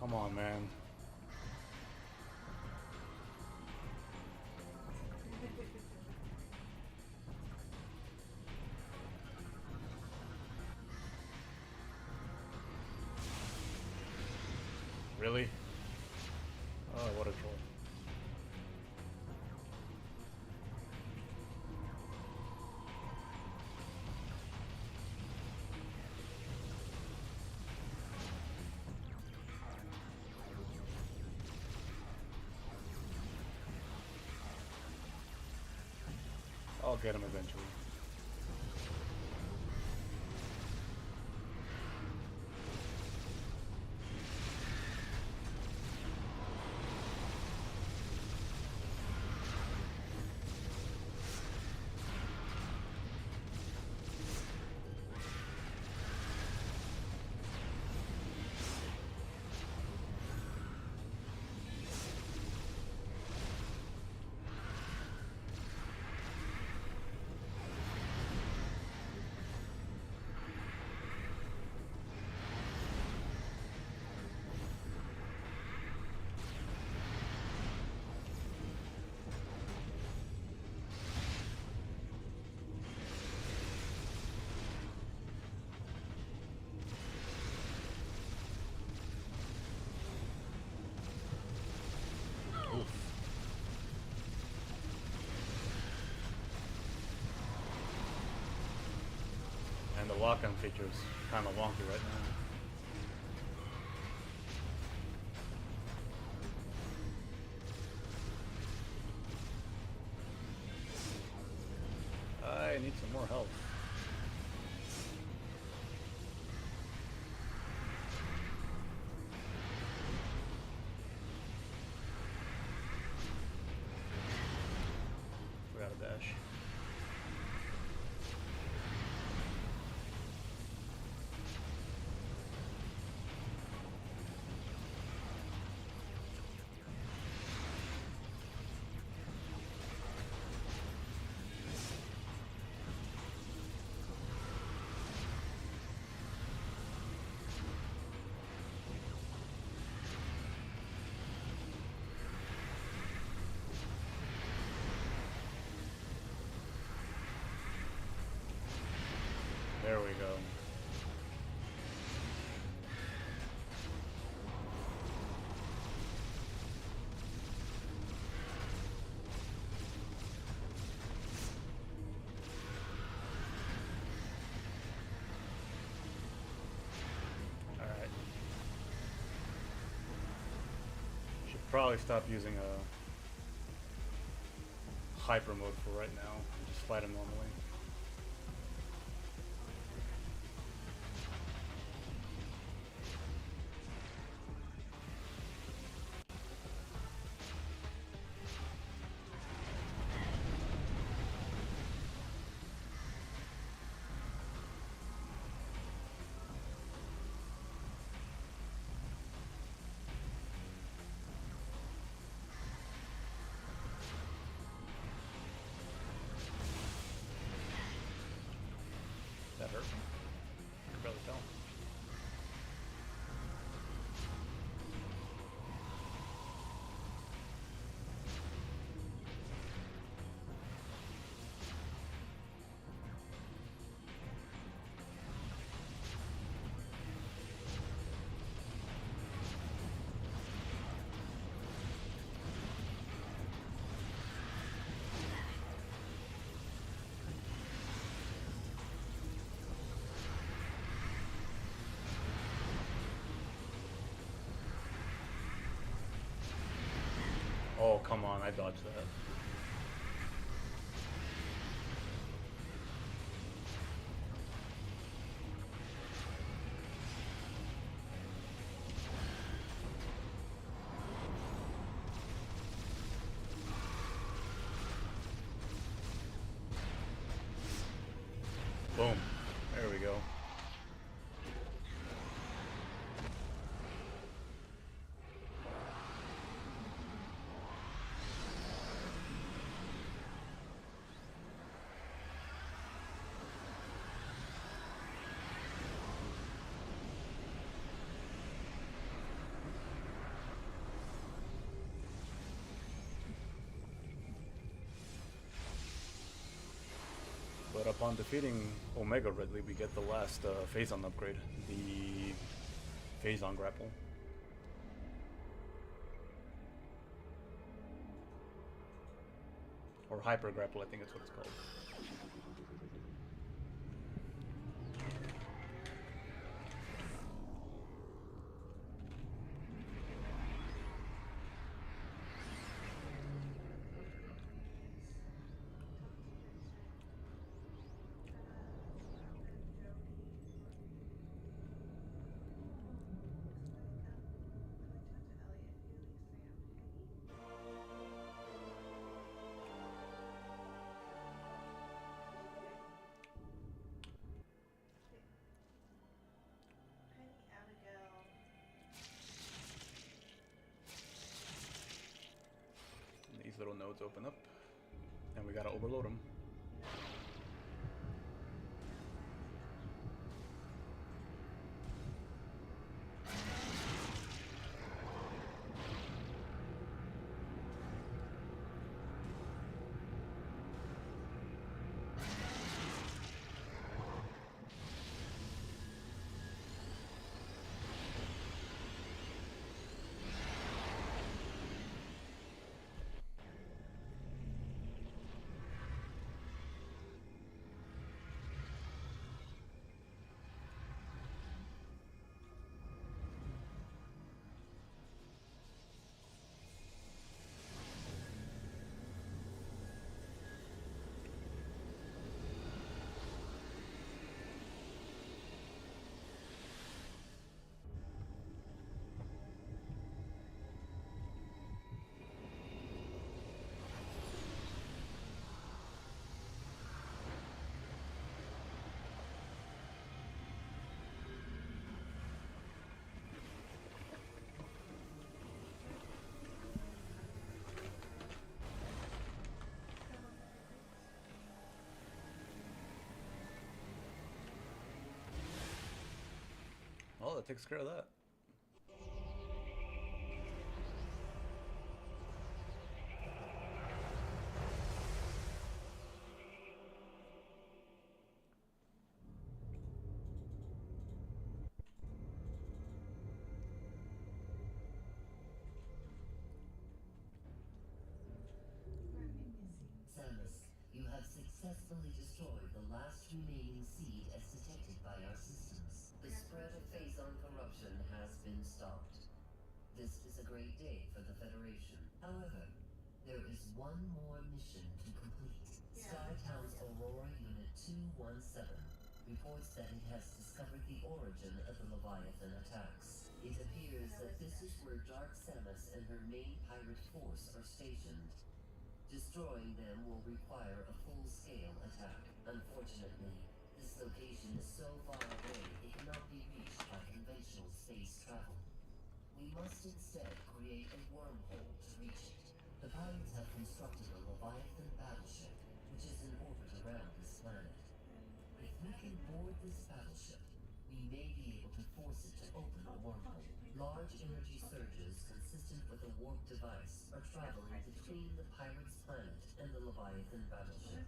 Come on, man. Really? Oh, what a troll. I'll get him eventually. And the lock-on feature is kind of wonky right now. I need some more help. Forgot a dash. There we go. All right. Should probably stop using a hyper mode for right now. Just fight him normally. That hurt me. I could barely tell. Oh, come on, I dodged that. Boom. There we go. upon defeating Omega Ridley, we get the last Phazon upgrade, the Phazon grapple. Or Hyper Grapple, I think that's what it's called. These little nodes open up, and we gotta overload them. Oh, that takes care of that. Samus, you have successfully destroyed the last remaining seed as detected by our systems. The spread of Phazon corruption has been stopped. This is a great day for the Federation. However, there is one more mission to complete. Startown's Aurora Unit 217 reports that it has discovered the origin of the Leviathan attacks. It appears that this is where Dark Samus and her main pirate force are stationed. Destroying them will require a full-scale attack. Unfortunately, this location is so far away it cannot be reached by conventional space travel. We must instead create a wormhole to reach it. The pirates have constructed a Leviathan battleship, which is in orbit around this planet. If we can board this battleship, we may be able to force it to open a wormhole. Large energy surges consistent with a warp device are traveling between the pirates' planet and the Leviathan battleship.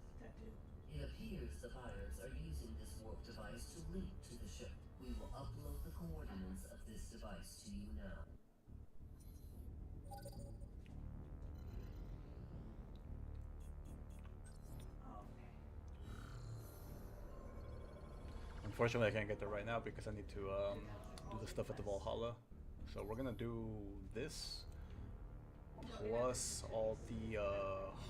It appears the pirates are using this warp device to link to the ship. We will upload the coordinates of this device to you now. Unfortunately, I can't get there right now because I need to do the stuff at the Valhalla. So we're gonna do this plus all the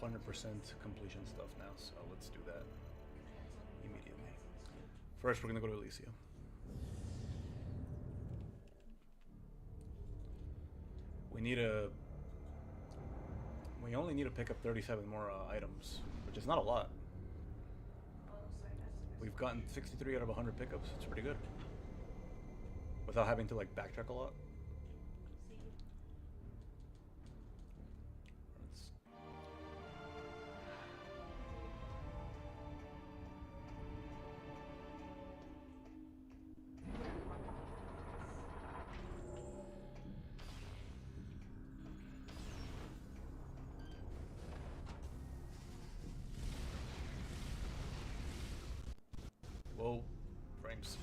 100% completion stuff now. So let's do that immediately. First, we're gonna go to Elysia. We only need to pick up 37 more items, which is not a lot. We've gotten 63 out of 100 pickups. It's pretty good. Without having to like backtrack a lot. Whoa, frames.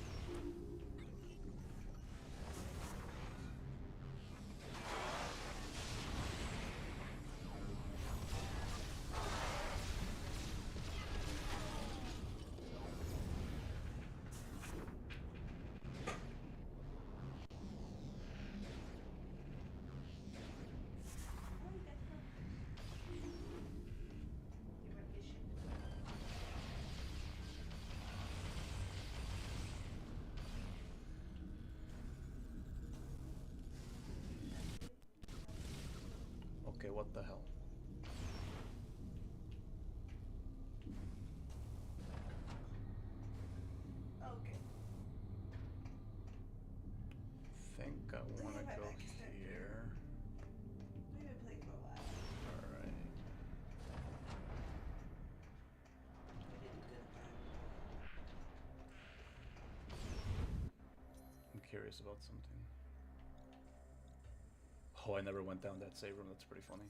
Okay, what the hell? Okay. Think I want to Right go back to start here. We've been playing for a while. Alright. We did a good amount. I'm curious about something. Oh, I never went down that save room. That's pretty funny.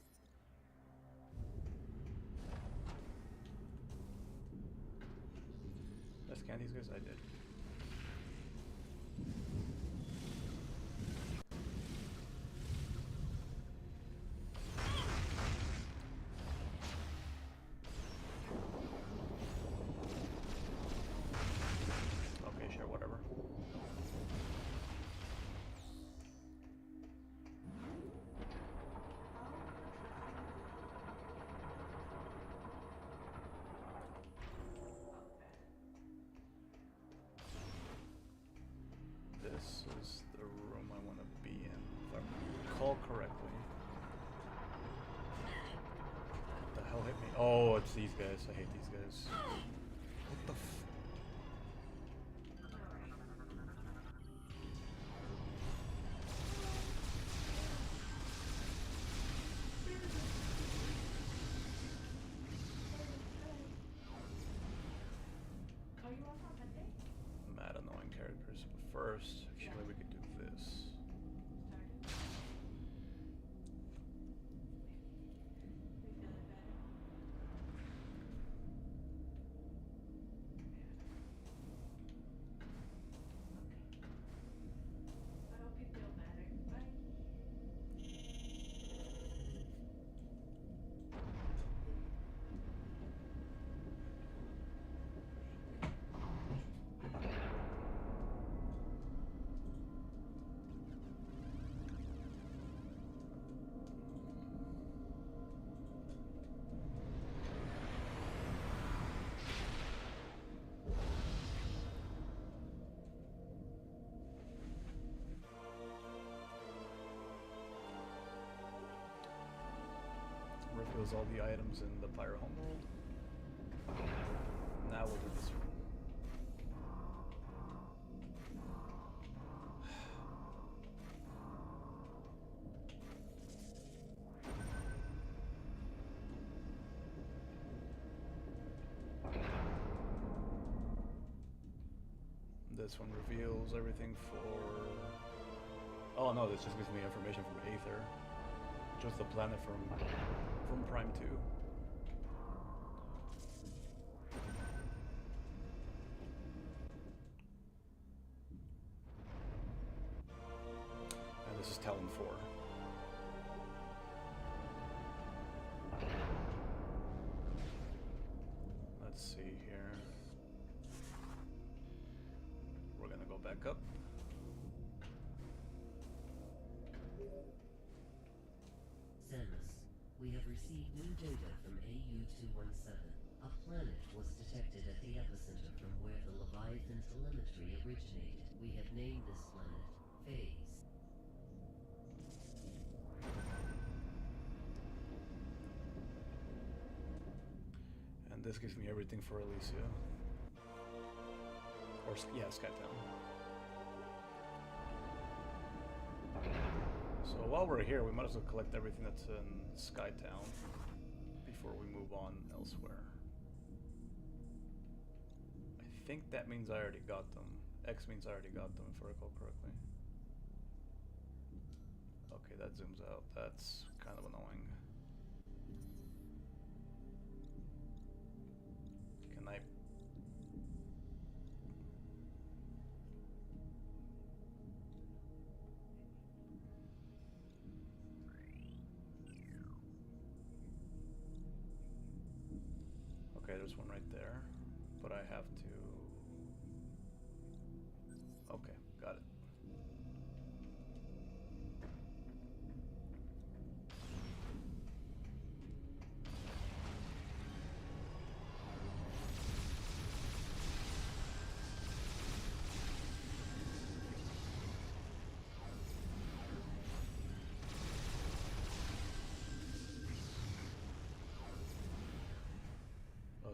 Did I scan these guys? I did. Okay, sure, whatever. This is the room I want to be in, if I recall correctly. What the hell hit me? Oh, it's these guys. I hate these guys. What the f... Are you off on Monday? Mad annoying characters. But first, actually, we could do this. We feeling better? I hope you feel better. Bye. Reveals all the items in the Pyro homeworld. Now we'll do this one. This one reveals everything for... Oh no, this just gives me information from Aether. Which was the planet from Prime 2. And this is Talon 4. Let's see here. We're gonna go back up. Samus, we have received new data from AU-217. A planet was detected at the epicenter from where the Leviathan telemetry originated. We have named this planet Phase. And this gives me everything for Elysia. Or, yeah, Skytown. So while we're here, we might as well collect everything that's in Skytown before we move on elsewhere. I think that means I already got them. X means I already got them, if I recall correctly. Okay, that zooms out. That's kind of annoying. Can I...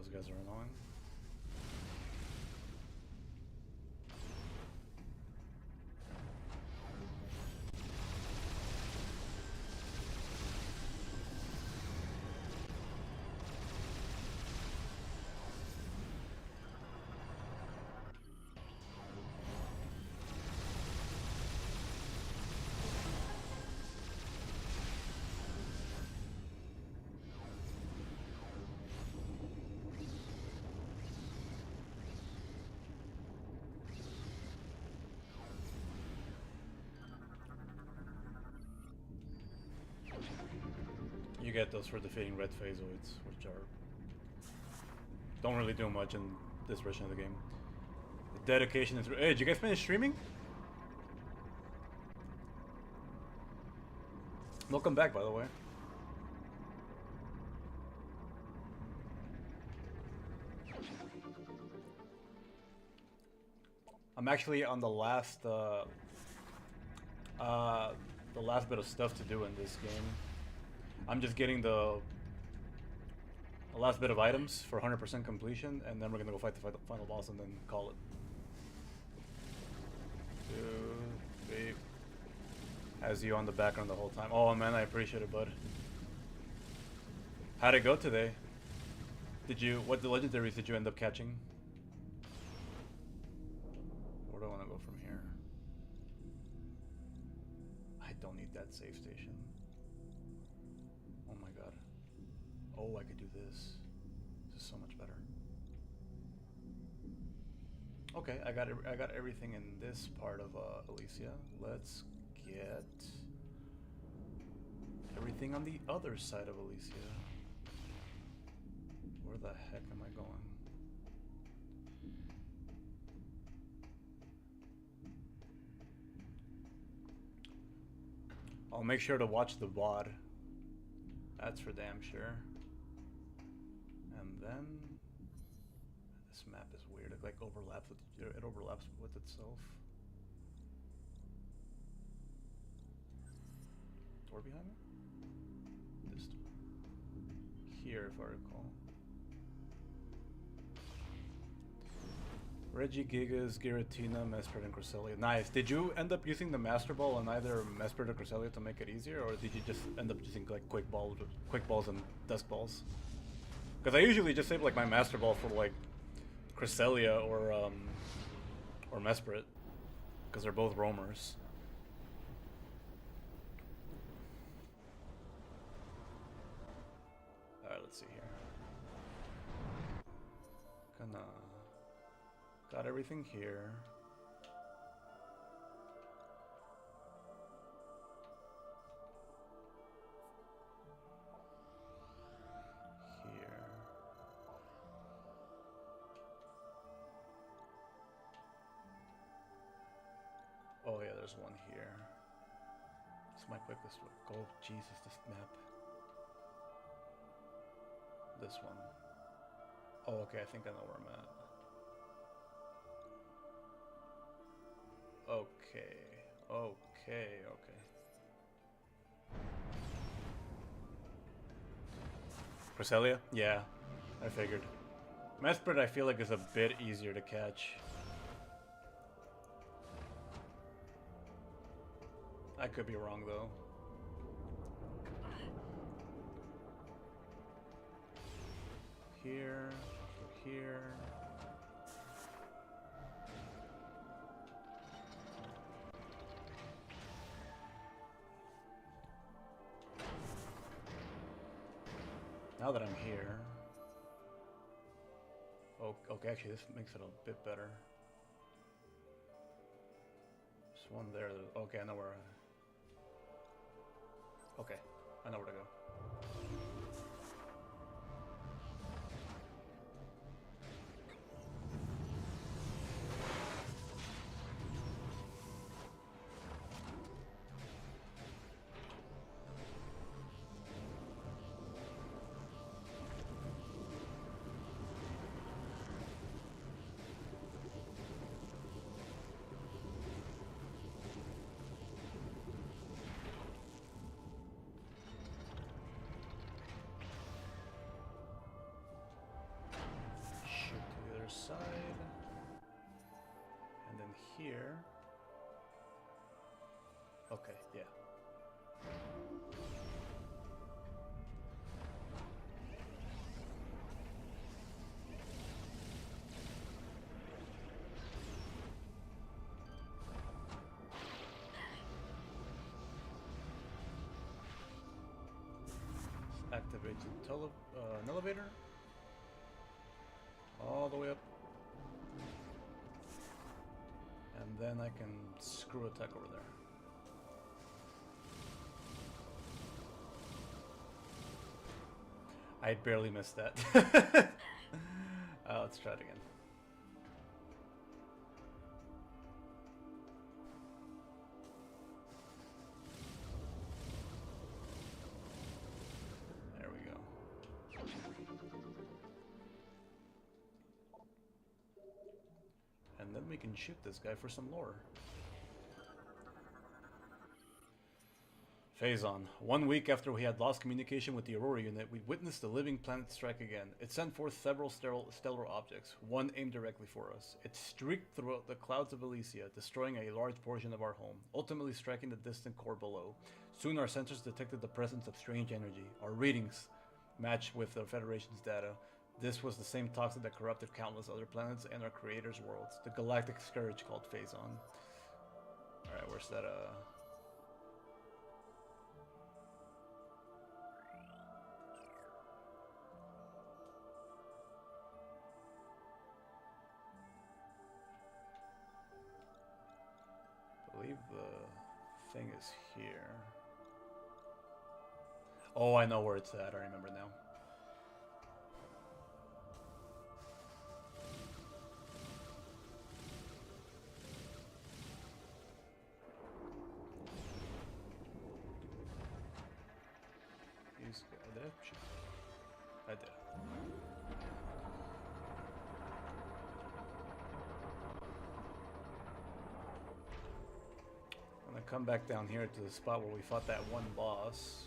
those guys are annoying. You get those for defeating red phasoids, which are don't really do much in this version of the game. The dedication is. Hey, did you guys finish streaming? Welcome back, by the way. I'm actually on the last bit of stuff to do in this game. I'm just getting the last bit of items for 100% completion, and then we're gonna go fight the final boss and then call it. 2, 3. Has you on the background the whole time. Oh man, I appreciate it, bud. How'd it go today? What the legendaries did you end up catching? Where do I want to go from here? I don't need that save station. Oh my god. Oh, I could do this. This is so much better. Okay, I got everything in this part of Elysia. Let's get everything on the other side of Elysia. Where the heck am I going? I'll make sure to watch the VOD. That's for damn sure. And then this map is weird. It like overlaps with itself. Door behind me? This door. Here, if I recall. Reggie, Gigas, Giratina, Metroid, and Cresselia. Nice. Did you end up using the Master Ball on either Metroid or Cresselia to make it easier, or did you just end up using like quick balls and dusk balls? Because I usually just save like my Master Ball for like Cresselia or Mesprit, because they're both roamers. All right, let's see here. Got everything here. Here. Oh yeah, there's one here. This is my quickest one. Oh Jesus, this map. This one. Oh, okay, I think I know where I'm at. Okay. Cresselia? Yeah, I figured. Mesprit I feel like is a bit easier to catch. I could be wrong though. Here. Now that I'm here. Oh, okay, actually this makes it a bit better. There's one there. Okay, I know where. Okay, I know where to go. Yeah. Activate an elevator all the way up, and then I can screw attack over there. I barely missed that. Let's try it again. There we go. And then we can shoot this guy for some lore. Phazon. 1 week after we had lost communication with the Aurora unit, we witnessed the living planet strike again. It sent forth several stellar objects, one aimed directly for us. It streaked throughout the clouds of Elysia, destroying a large portion of our home, ultimately striking the distant core below. Soon our sensors detected the presence of strange energy. Our readings matched with the Federation's data. This was the same toxin that corrupted countless other planets and our creator's worlds. The galactic scourge called Phazon. Alright, where's that, I believe the thing is here. Oh, I know where it's at. I remember now. Did I shoot? I did. I'm gonna come back down here to the spot where we fought that one boss.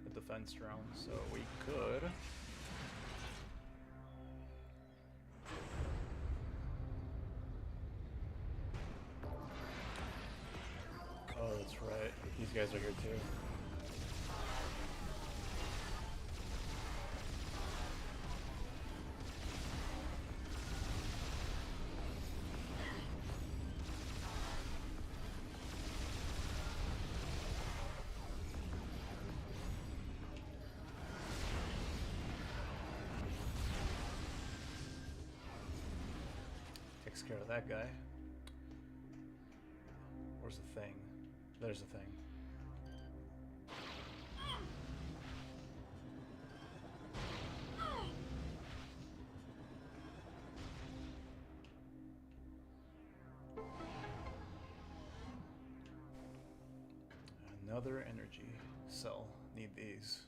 The defense drone, so we could. Oh, that's right. These guys are here too. Takes care of that guy. Where's the thing? There's the thing. Another energy cell. Need these.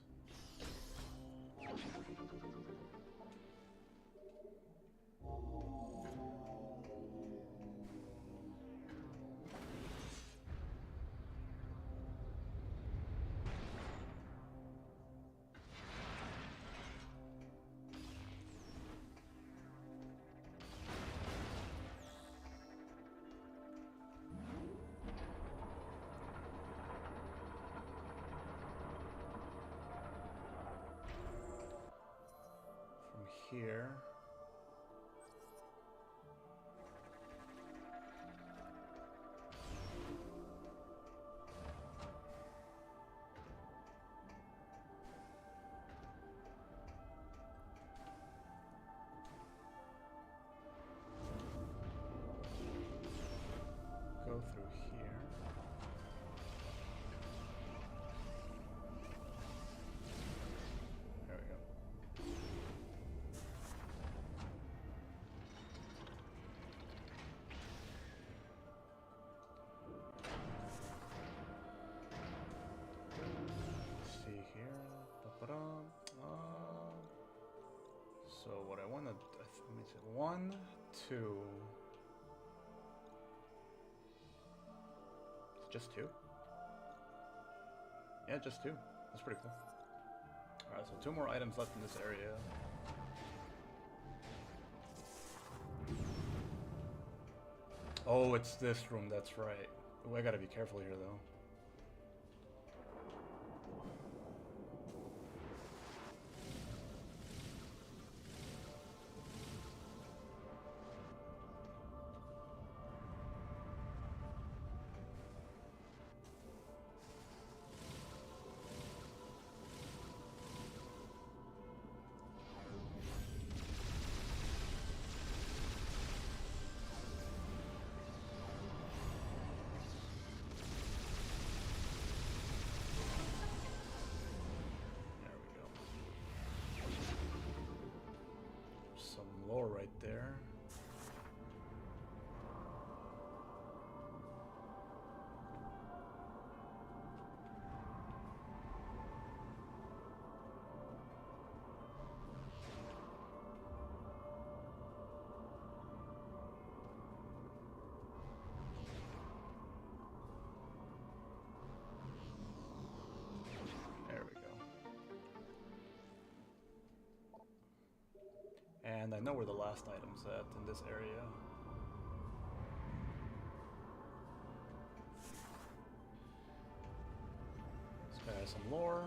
Here. Go through here. There we go. See here. So what I want to, let me see, 1, 2. It's just 2. Yeah, just 2. That's pretty cool. All right, so 2 more items left in this area. Oh, it's this room. That's right. Ooh, I gotta be careful here though. Lore right there. There we go. And I know where the last item's at in this area. This guy has some lore.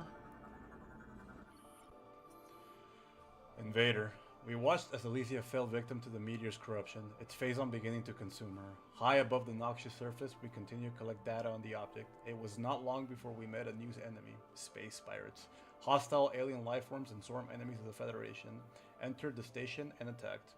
Invader. We watched as Alicia fell victim to the meteor's corruption, its Phazon beginning to consume her. High above the noxious surface, we continued to collect data on the object. It was not long before we met a new enemy, space pirates. Hostile alien lifeforms and swarm enemies of the Federation entered the station and attacked.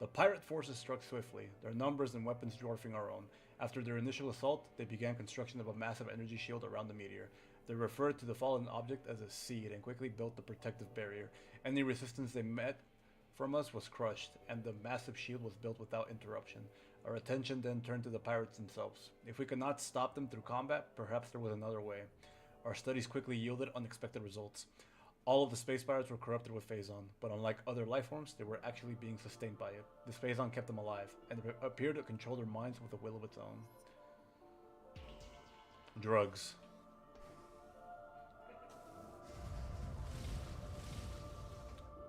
The pirate forces struck swiftly, their numbers and weapons dwarfing our own. After their initial assault, they began construction of a massive energy shield around the meteor. They referred to the fallen object as a seed and quickly built the protective barrier. Any resistance they met from us was crushed, and the massive shield was built without interruption. Our attention then turned to the pirates themselves. If we could not stop them through combat, perhaps there was another way. Our studies quickly yielded unexpected results. All of the space pirates were corrupted with Phazon, but unlike other lifeforms, they were actually being sustained by it. This Phazon kept them alive, and it appeared to control their minds with a will of its own. Drugs.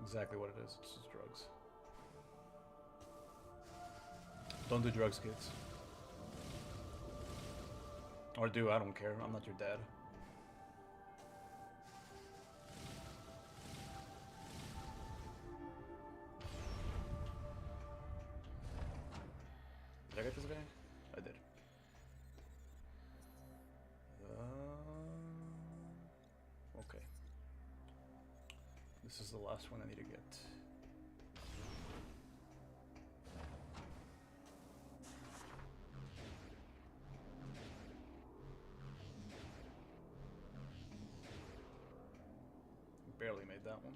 Exactly what it is. It's just drugs. Don't do drugs, kids. Or do, I don't care. I'm not your dad. Did I get this guy? I did. Okay. This is the last one I need to get. Barely made that one.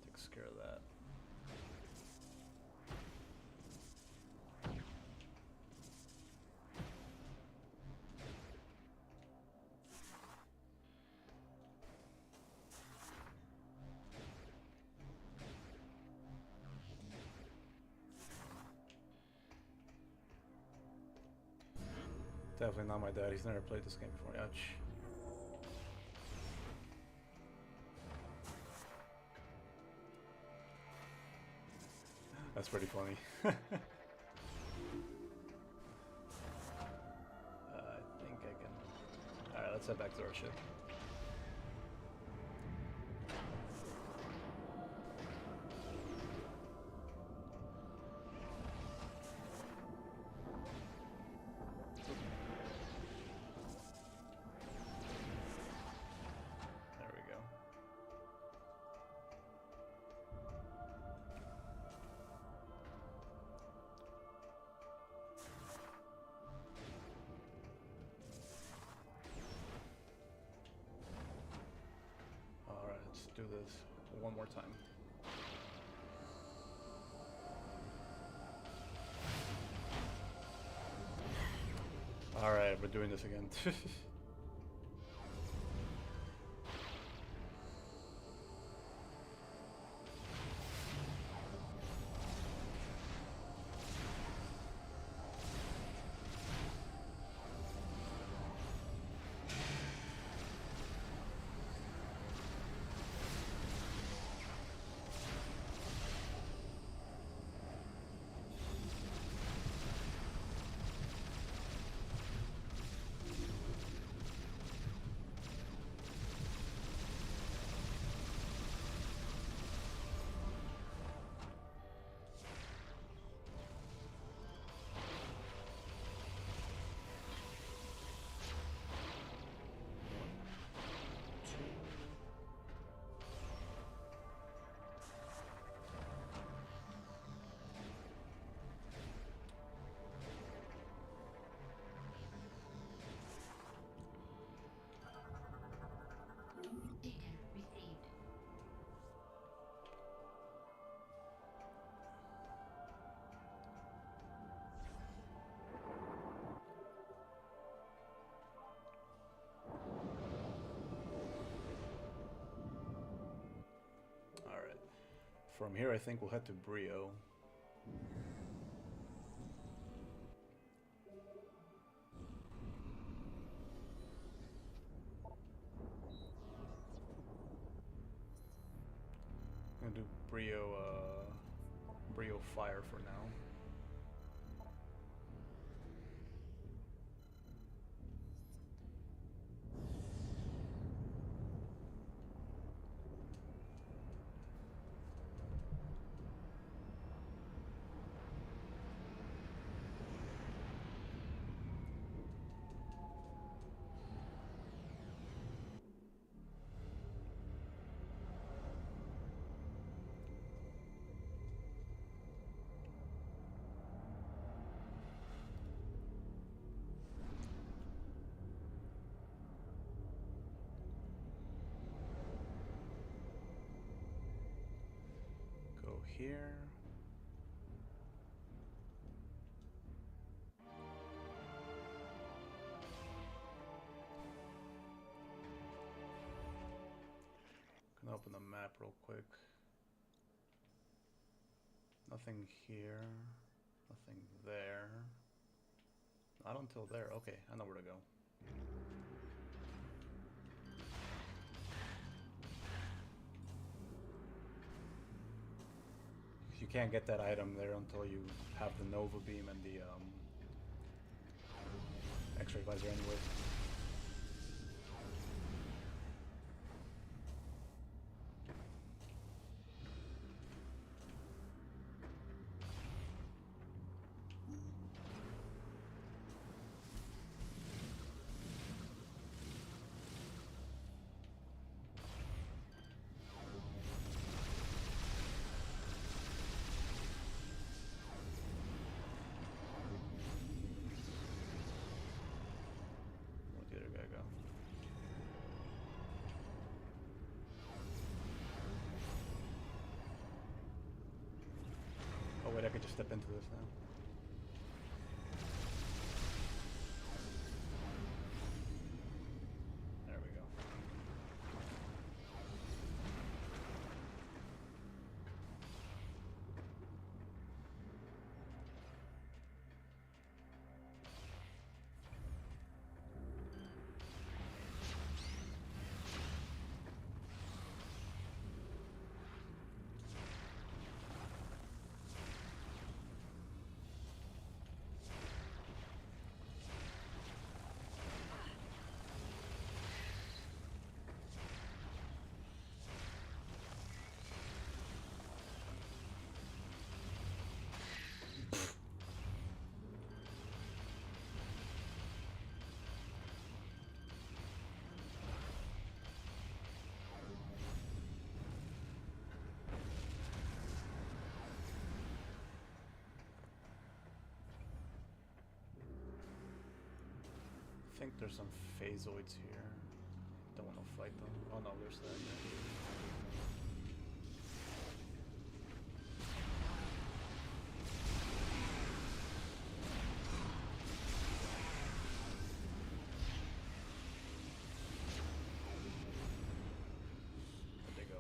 Takes care of that. Definitely not my dad. He's never played this game before. Ouch. That's pretty funny. I think I can... Alright, let's head back to our ship. Do this one more time. Alright, we're doing this again. From here, I think we'll head to Brio. I'm gonna do Brio Fire for now. Here. Can open the map real quick. Nothing here. Nothing there. Not until there. Okay, I know where to go. You can't get that item there until you have the Nova Beam and the X-ray visor anyway. Wait, I could just step into this now. There we go. I think there's some Phazoids here. Don't want to fight them. Oh no, there's that. Where'd they go?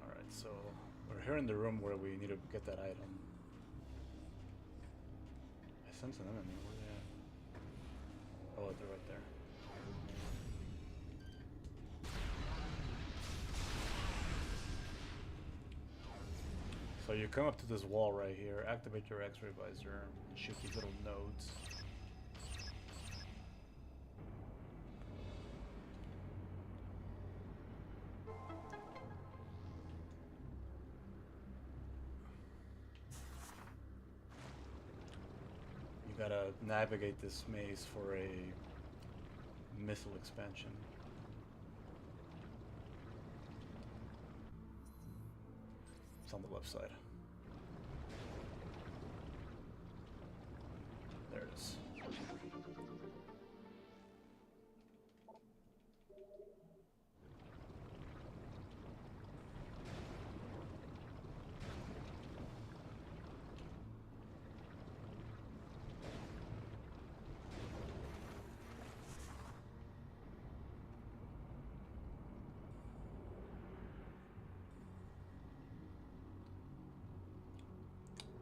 Alright, so we're here in the room where we need to get that item. I sense an enemy. Where they at? Oh, they're right there. So you come up to this wall right here, activate your X-ray visor, and shoot these little nodes. You gotta navigate this maze for a missile expansion. It's on the left side. There it is.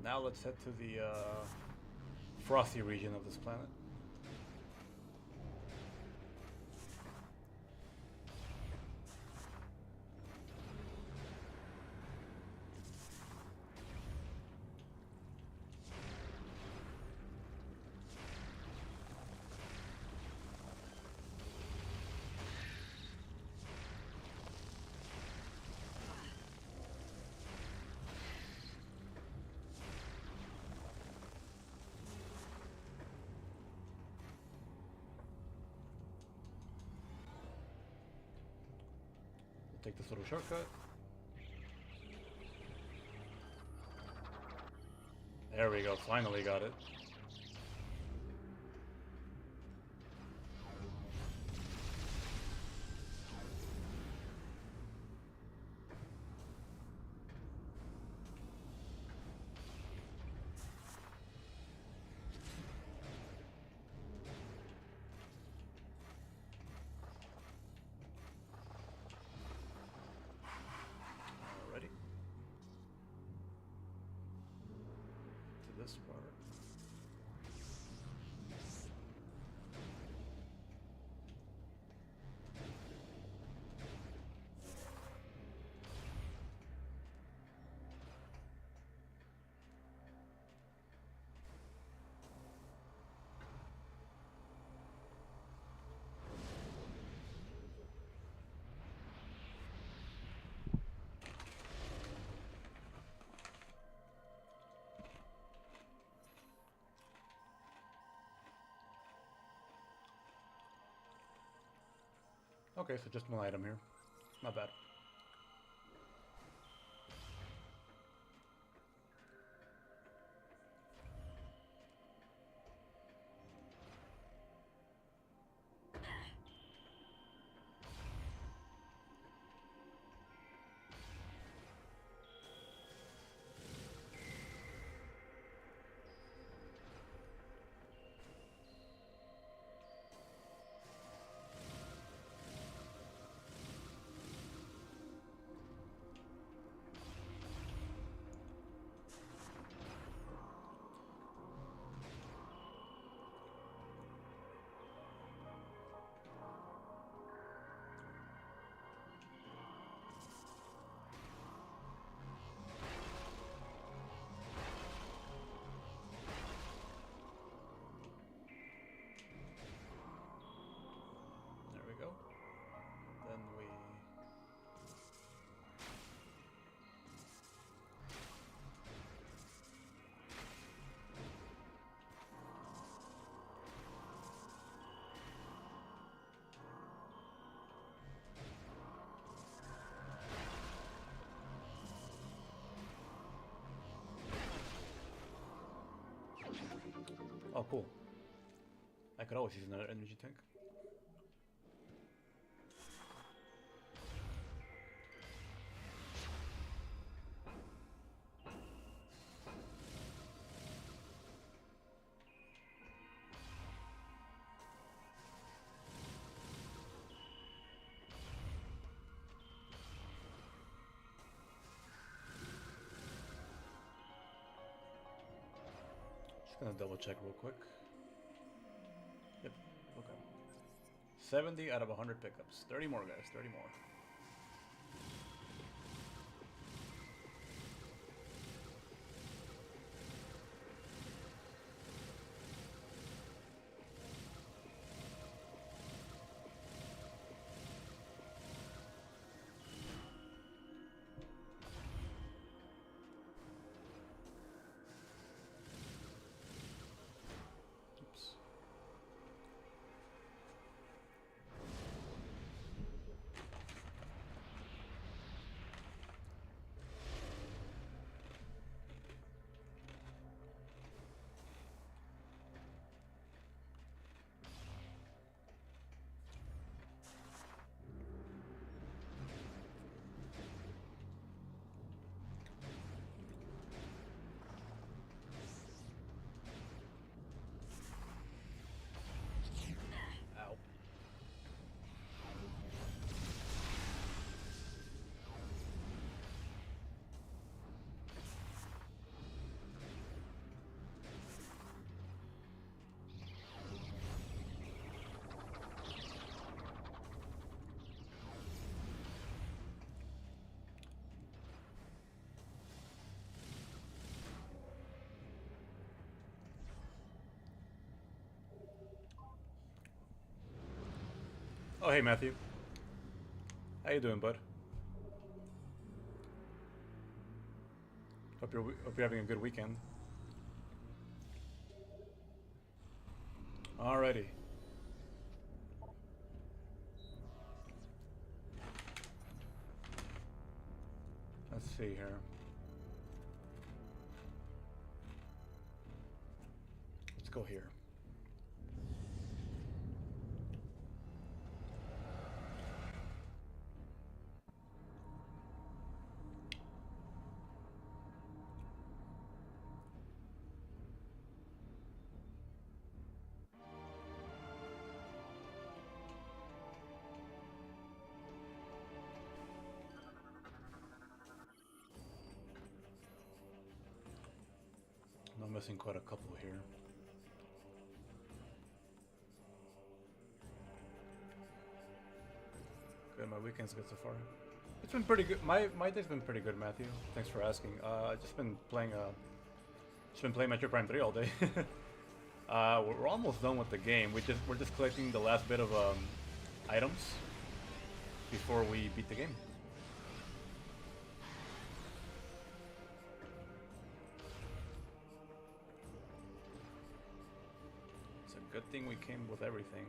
Now let's head to the frothy region of this planet. Take this little shortcut. There we go, finally got it. Alrighty. To this part. Okay, so just one item here. Not bad. There we go. Then we... Oh, cool. I could always use another energy tank. Just gonna double check real quick. Yep, okay. 70 out of 100 pickups. 30 more, guys, 30 more. Oops. Oh, hey, Matthew. How you doing, bud? Hope you're having a good weekend. Alrighty. Let's see here. Let's go here. I'm missing quite a couple here. Good, my weekend's good so far. It's been pretty good. My day's been pretty good, Matthew. Thanks for asking. I've just been playing Metroid Prime 3 all day. We're almost done with the game. We're just collecting the last bit of items before we beat the game. It's a good thing we came with everything.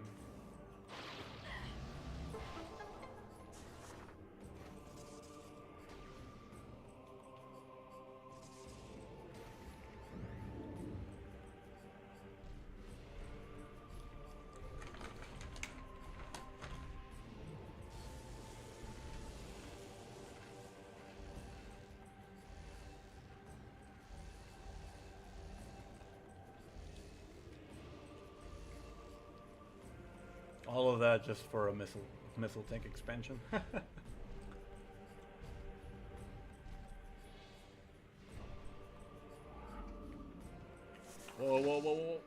All of that just for a missile tank expansion. Whoa, whoa, whoa, whoa.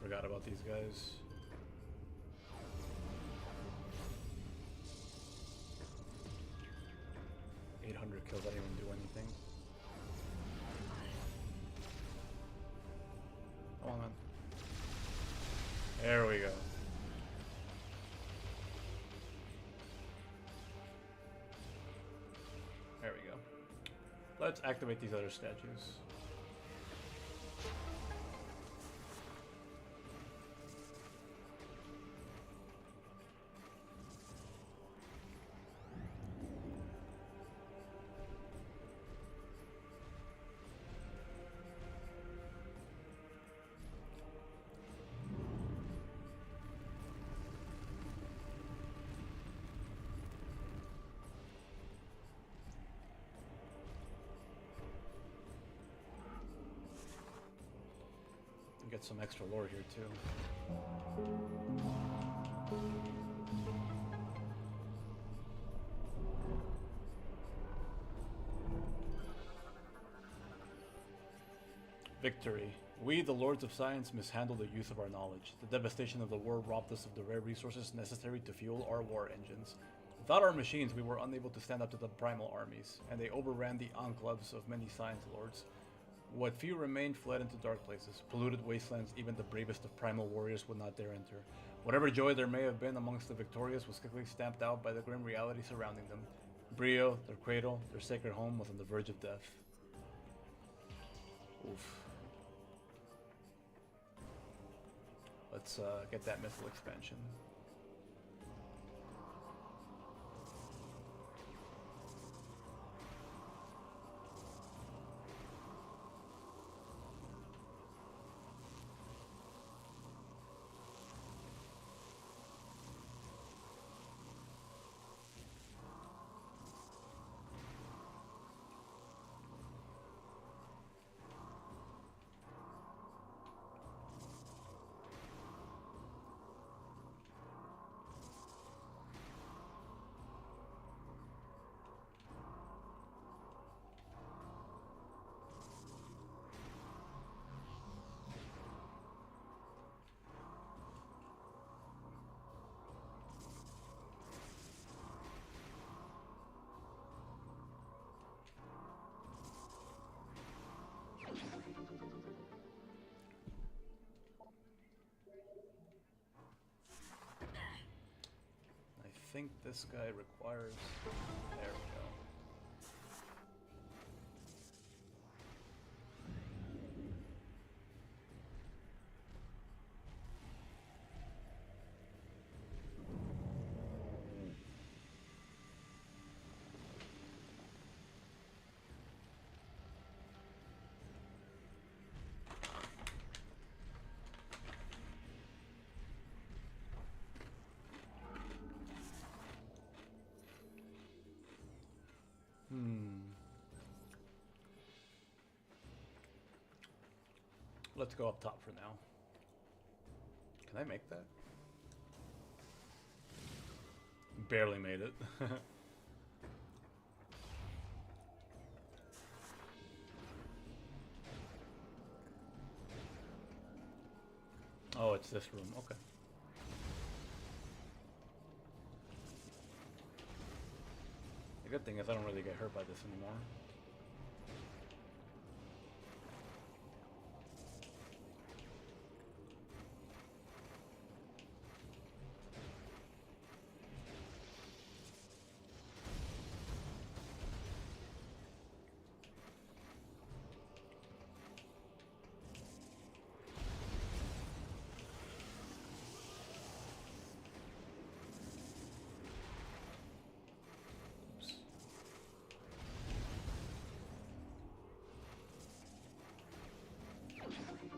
Forgot about these guys. Kills, I didn't even do anything. Come on, man. There we go. There we go. Let's activate these other statues. Get some extra lore here too. Victory. We, the Lords of Science, mishandled the use of our knowledge. The devastation of the war robbed us of the rare resources necessary to fuel our war engines. Without our machines, we were unable to stand up to the primal armies, and they overran the enclaves of many Science Lords. What few remained fled into dark places, polluted wastelands even the bravest of primal warriors would not dare enter. Whatever joy there may have been amongst the victorious was quickly stamped out by the grim reality surrounding them. Brio, their cradle, their sacred home, was on the verge of death. Oof. Let's get that missile expansion. think this guy requires... There we go. Let's go up top for now. Can I make that? Barely made it. Oh, it's this room. Okay. The good thing is I don't really get hurt by this anymore.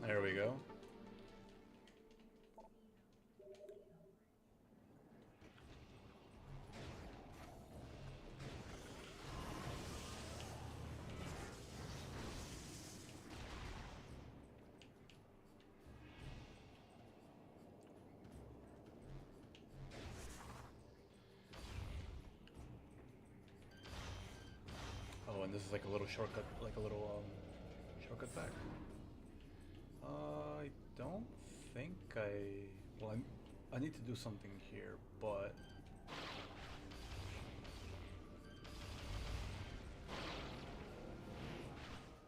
There we go. Oh, and this is like a little shortcut, like a little shortcut back. I don't think well, I need to do something here, but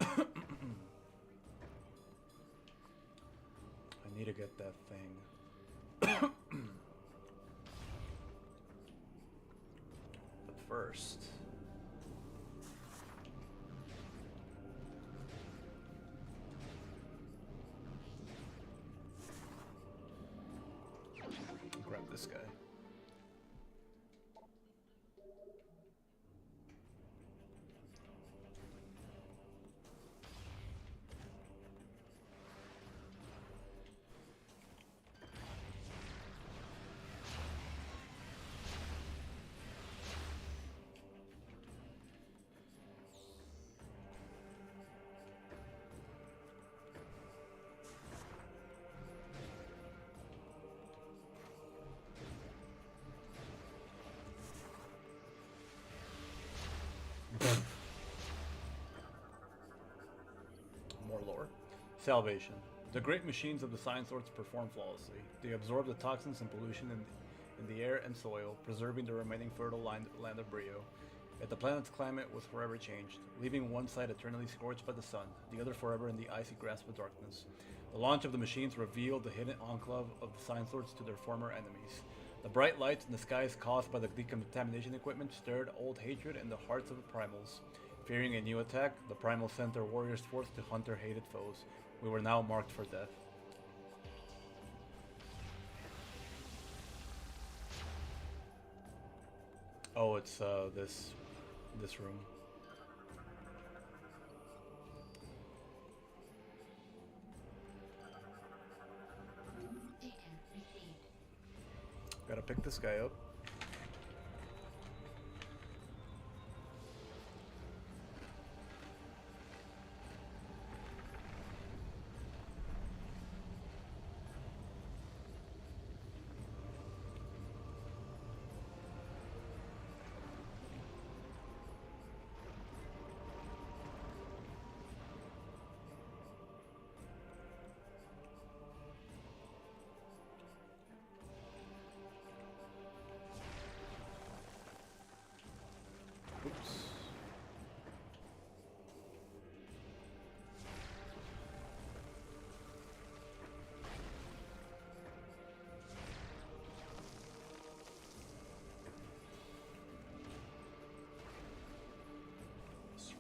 I need to get that thing. But first, grab this guy. More lore. Salvation. The great machines of the Science Lords perform flawlessly. They absorb the toxins and pollution in the air and soil, preserving the remaining fertile land of Brio. Yet the planet's climate was forever changed, leaving one side eternally scorched by the sun, the other forever in the icy grasp of darkness. The launch of the machines revealed the hidden enclave of the Science Lords to their former enemies. The bright lights in the skies caused by the decontamination equipment stirred old hatred in the hearts of the primals. Fearing a new attack, the primals sent their warriors forth to hunt their hated foes. We were now marked for death. Oh, it's this room. Gotta pick this guy up.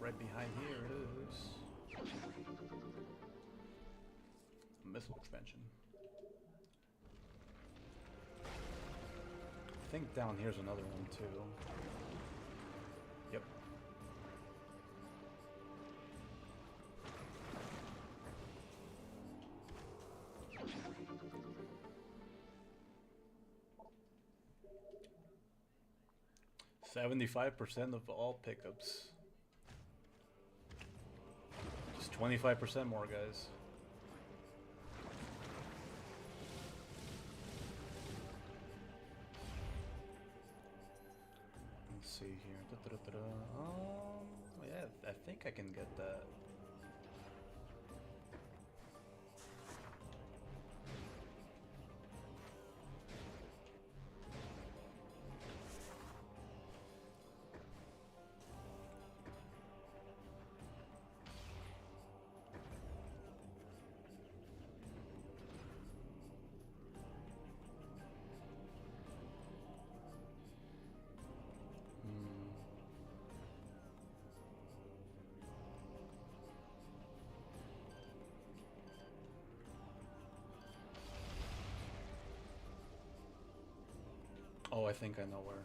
right behind here is missile expansion. I think down here's another one too. Yep. "75% of all pickups. Just 25% more, guys." Let's see here. Yeah, I think I can get that. Oh, I think I know where.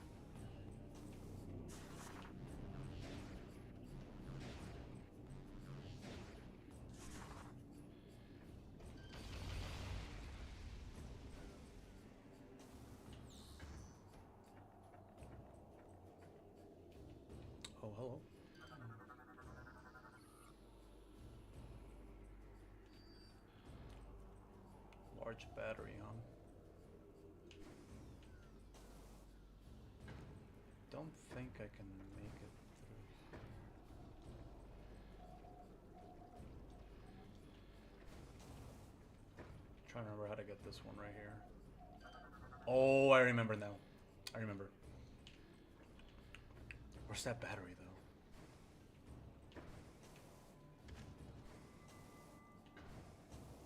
Oh, hello. Large battery, huh? Don't think I can make it through. Trying to remember how to get this one right here. Oh, I remember now. I remember. Where's that battery, though?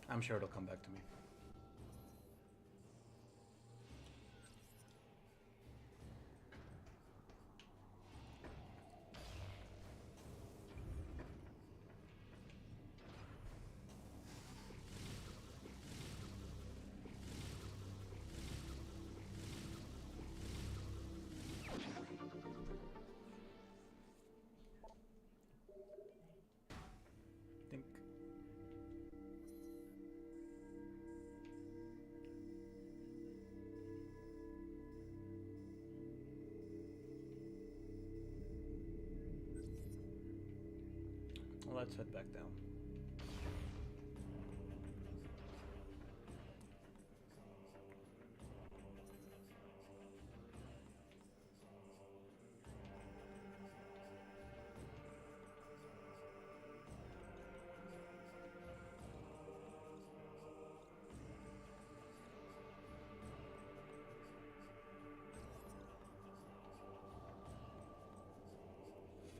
I'm sure it'll come back to me. Think. Well, let's head back down.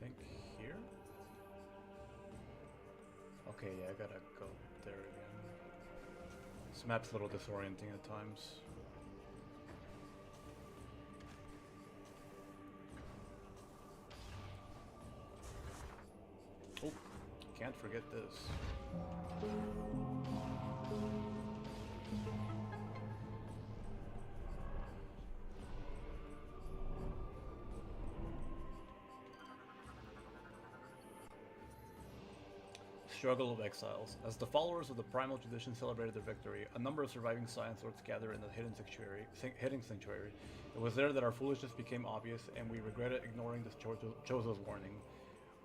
Think here? Okay, yeah, I gotta go there again. This map's a little disorienting at times. Oh, can't forget this. Struggle of Exiles. As the followers of the Primal Tradition celebrated their victory, a number of surviving Science Lords gathered in the hidden sanctuary. It was there that our foolishness became obvious, and we regretted ignoring this Chozo's warning.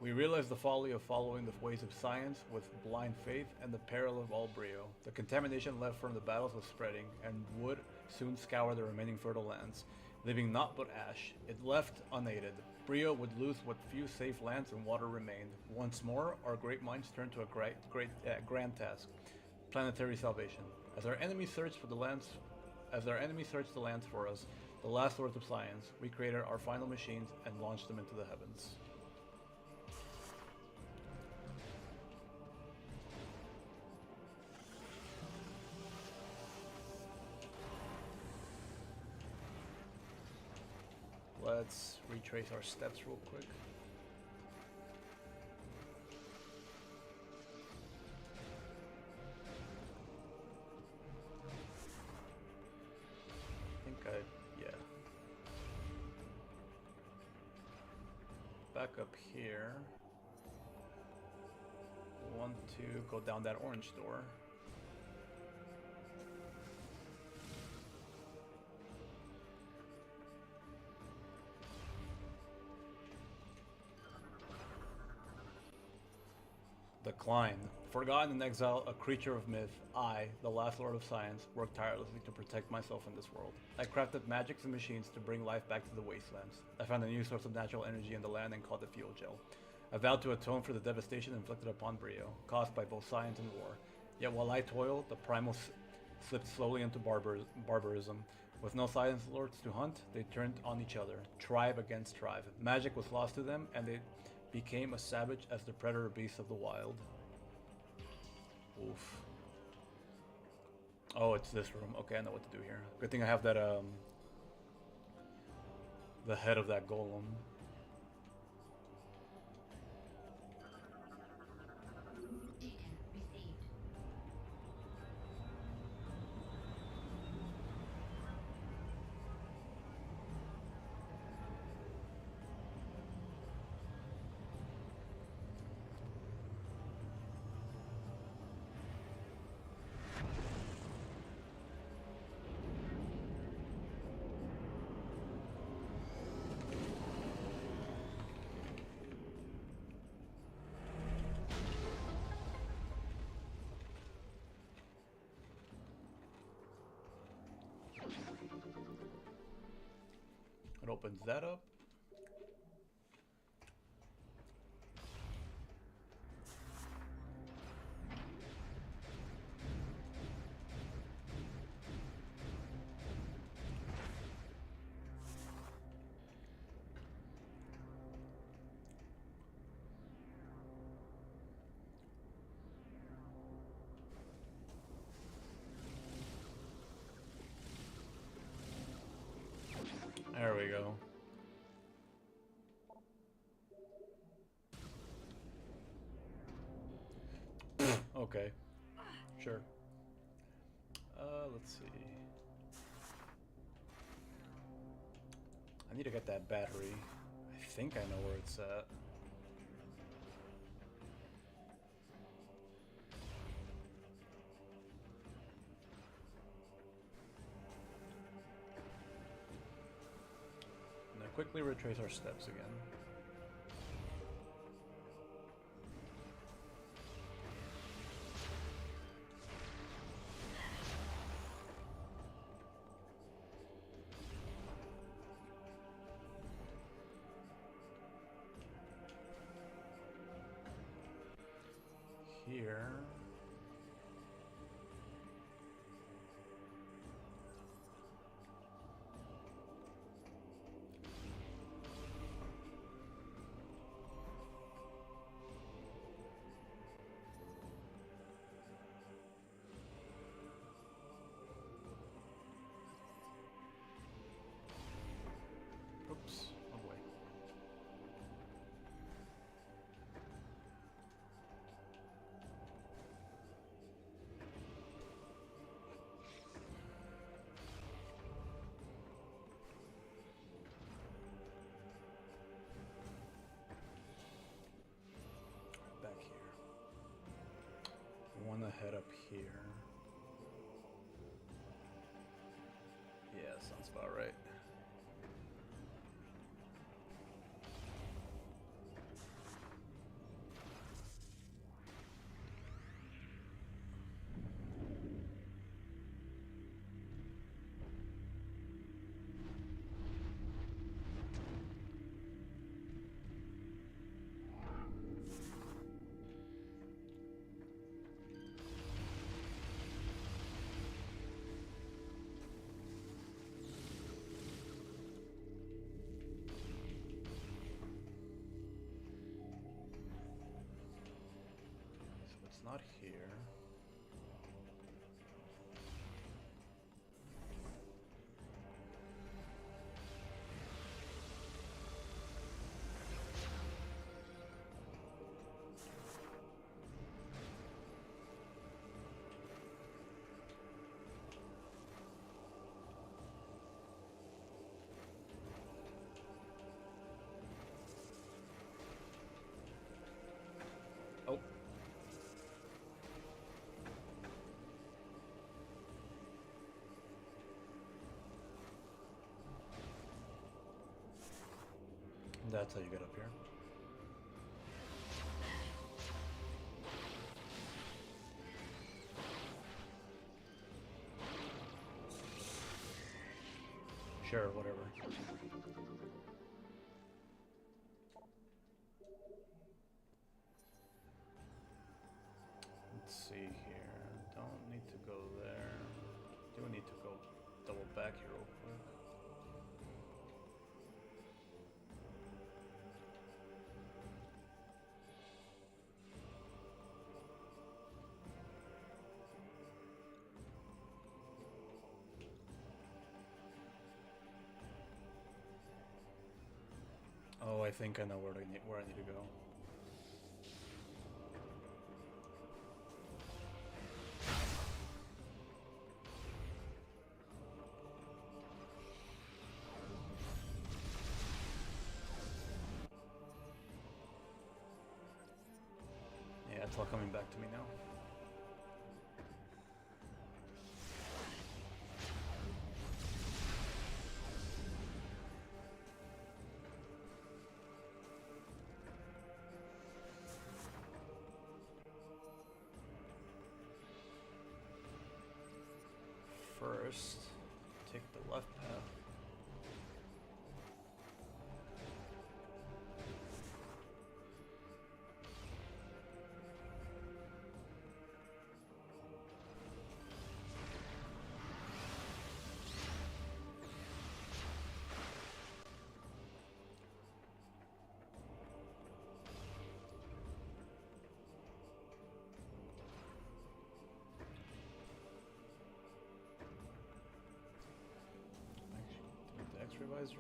We realized the folly of following the ways of science with blind faith and the peril of all brio. The contamination left from the battles was spreading, and would soon scour the remaining fertile lands, leaving naught but ash. It left unaided. Brio would lose what few safe lands and water remained. Once more, our great minds turned to a grand task: planetary salvation. As our enemies searched the lands for us, the last lords of science, we created our final machines and launched them into the heavens. Let's retrace our steps real quick. back up here. 1, 2, go down that orange door. Decline. Forgotten in exile, a creature of myth, I, the last lord of science, worked tirelessly to protect myself in this world. I crafted magics and machines to bring life back to the wastelands. I found a new source of natural energy in the land and called it fuel gel. I vowed to atone for the devastation inflicted upon Brio, caused by both science and war. Yet while I toiled, the primal slipped slowly into barbarism. With no science lords to hunt, they turned on each other, tribe against tribe. Magic was lost to them, and they became as savage as the predator beasts of the wild. Oof. Oh, it's this room. Okay, I know what to do here. Good thing I have that, the head of that golem. It opens that up. There we go. Okay. Sure. Let's see. I need to get that battery. I think I know where it's at. Now quickly retrace our steps again. Here. Oops. Oh boy. Back here. I want to head up here. Yeah, sounds about right. So it's not here. That's how you get up here. Sure, whatever. Let's see here. Don't need to go there. Do need to go double back here real quick. Oh, I think I know where I need to go. Yeah, it's all coming back to me now. First, take the left path. The X-ray visor.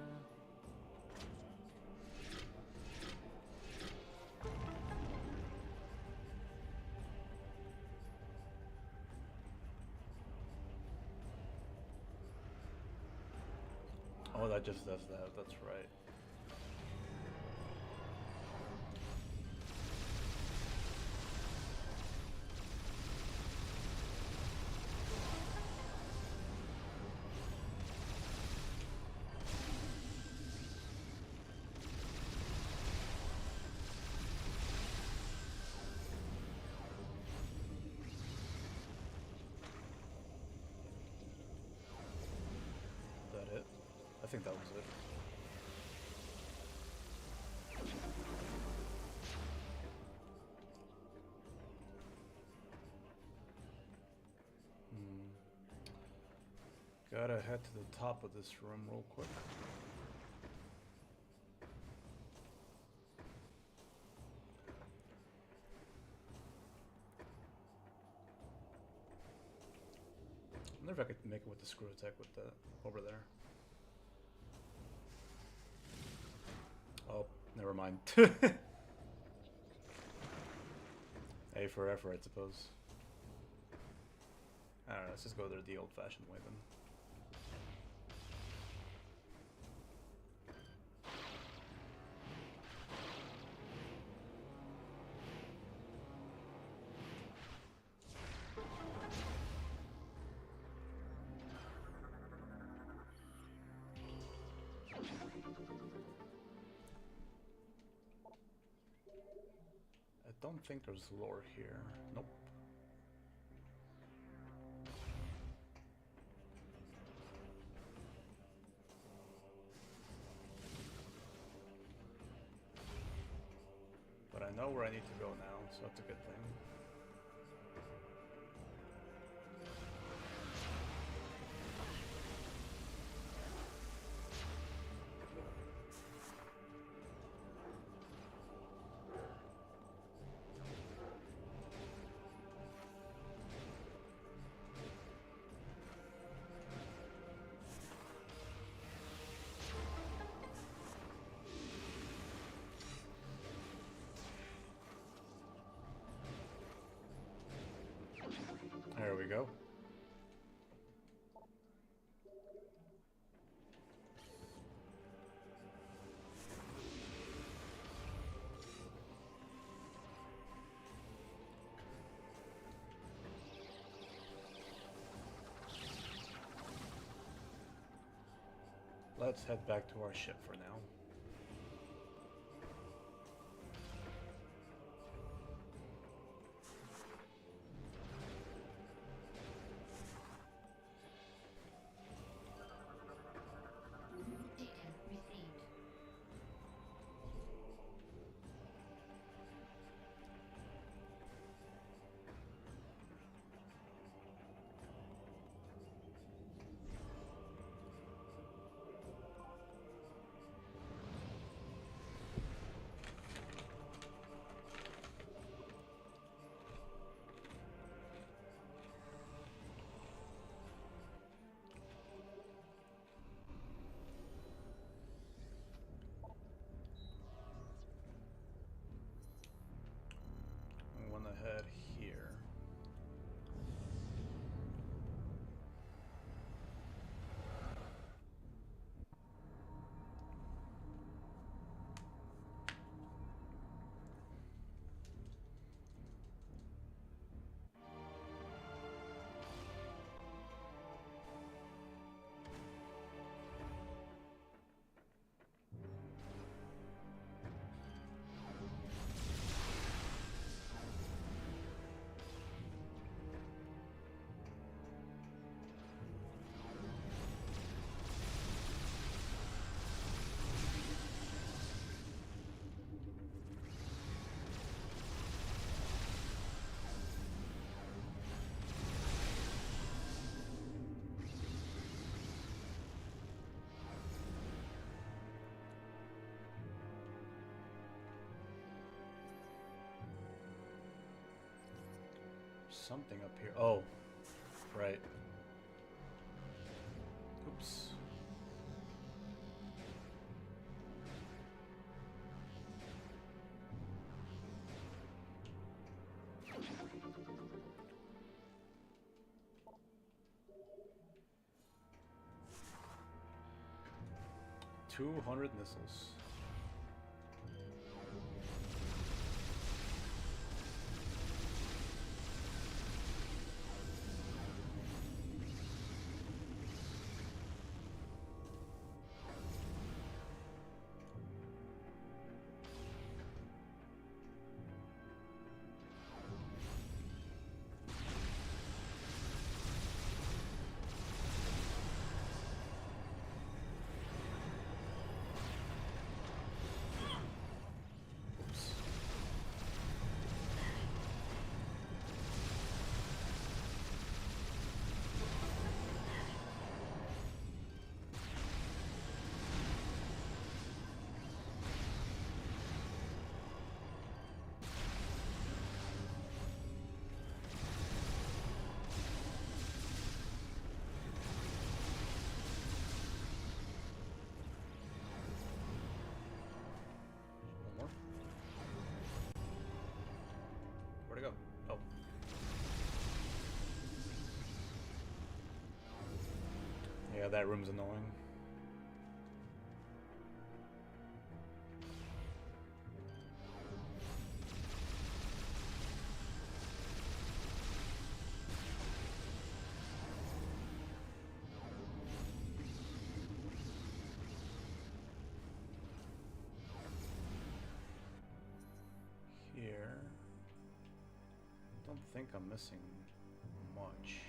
Oh, that just does that. That's right. That it? I think that was it. Gotta head to the top of this room real quick. I wonder if I could make it with the screw attack with that over there. Oh, never mind. A for effort, I suppose. Alright, let's just go there the old-fashioned way then. I don't think there's lore here. Nope. But I know where I need to go now, so that's a good thing. There we go. Let's head back to our ship for now. something up here. Oh, right. Oops. $200 missiles. Where'd it go? Oh. Yeah, that room's annoying. Here. Don't think I'm missing much.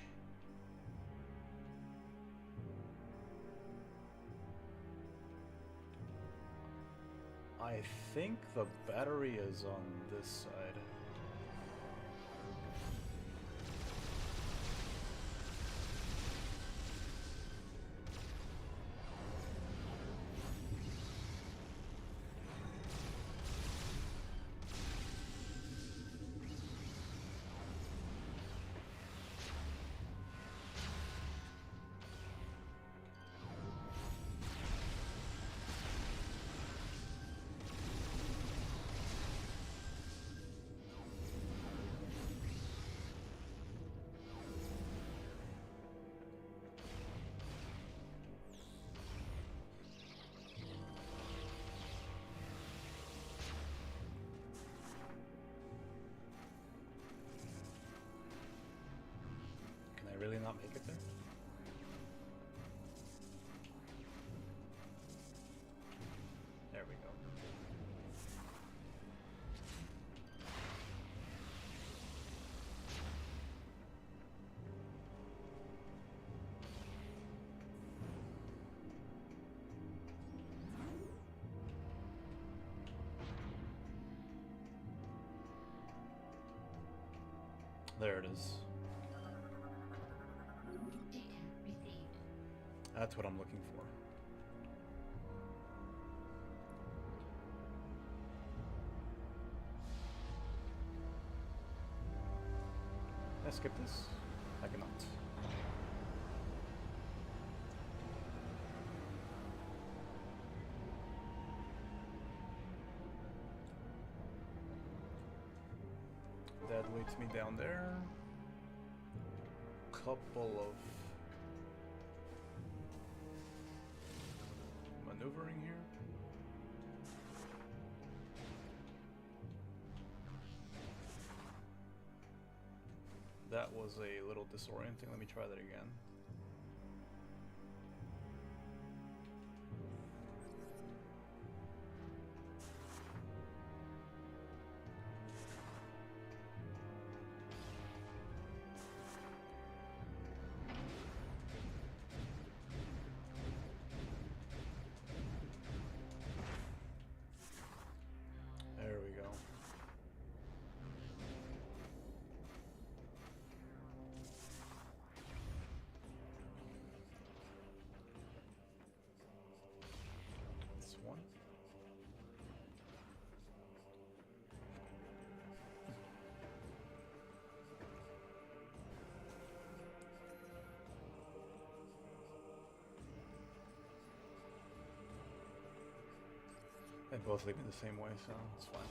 I think the battery is on this side. Really not make it there? There we go. There it is. That's what I'm looking for. Can I skip this? I cannot. That waits me down there. Couple of maneuvering here. That was a little disorienting. Let me try that again. There we go. both leave me the same way, so it's fine.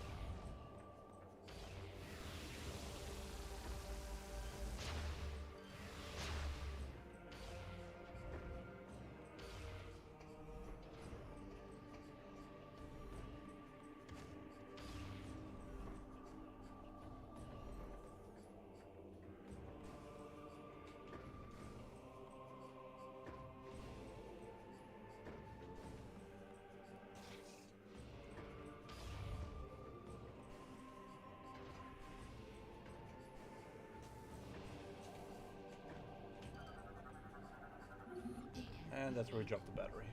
And that's where we dropped the battery.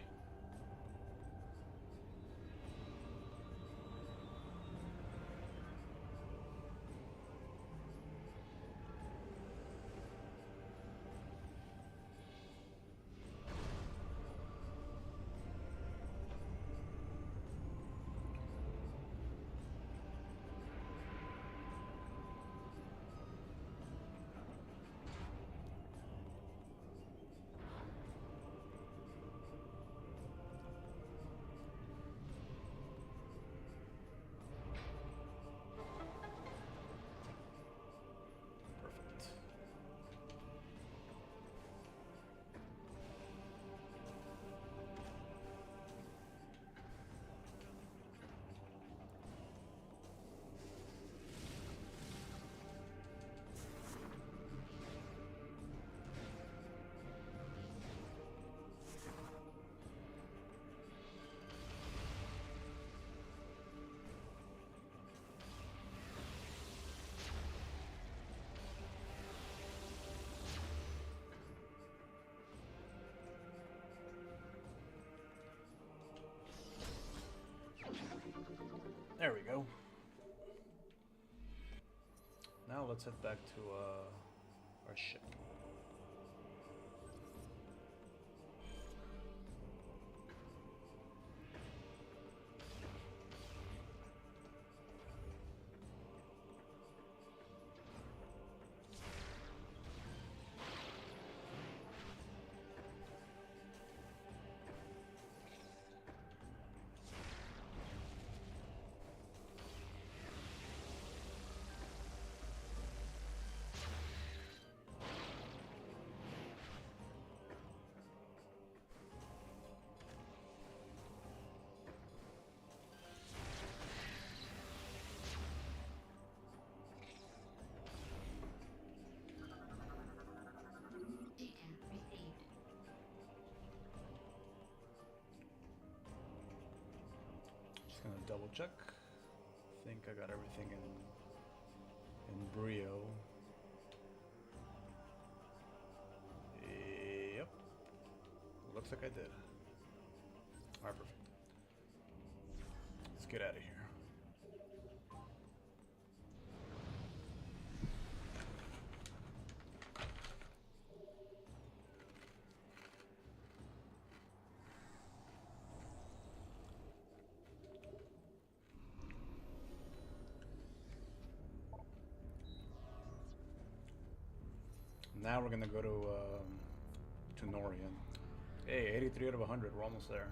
There we go. Now let's head back to our ship. Just gonna double check. Think I got everything in Brio. Yep. Looks like I did. Alright, perfect. Let's get out of here. Now we're gonna go to Norian. Hey, 83 out of 100. We're almost there.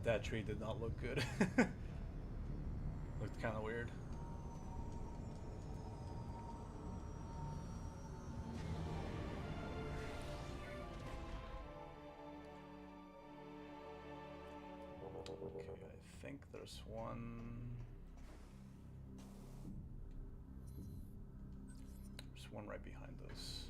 That tree did not look good. Looked kind of weird. Okay, I think there's one. There's one right behind us.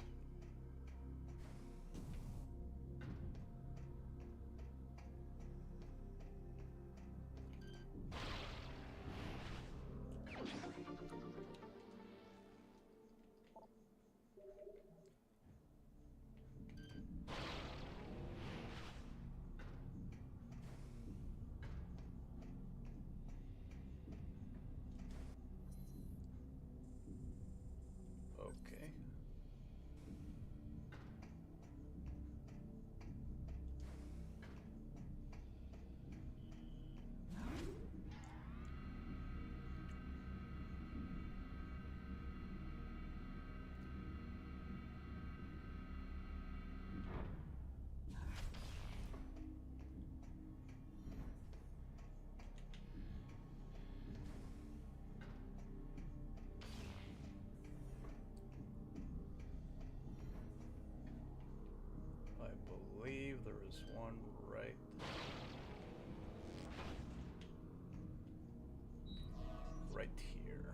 right here.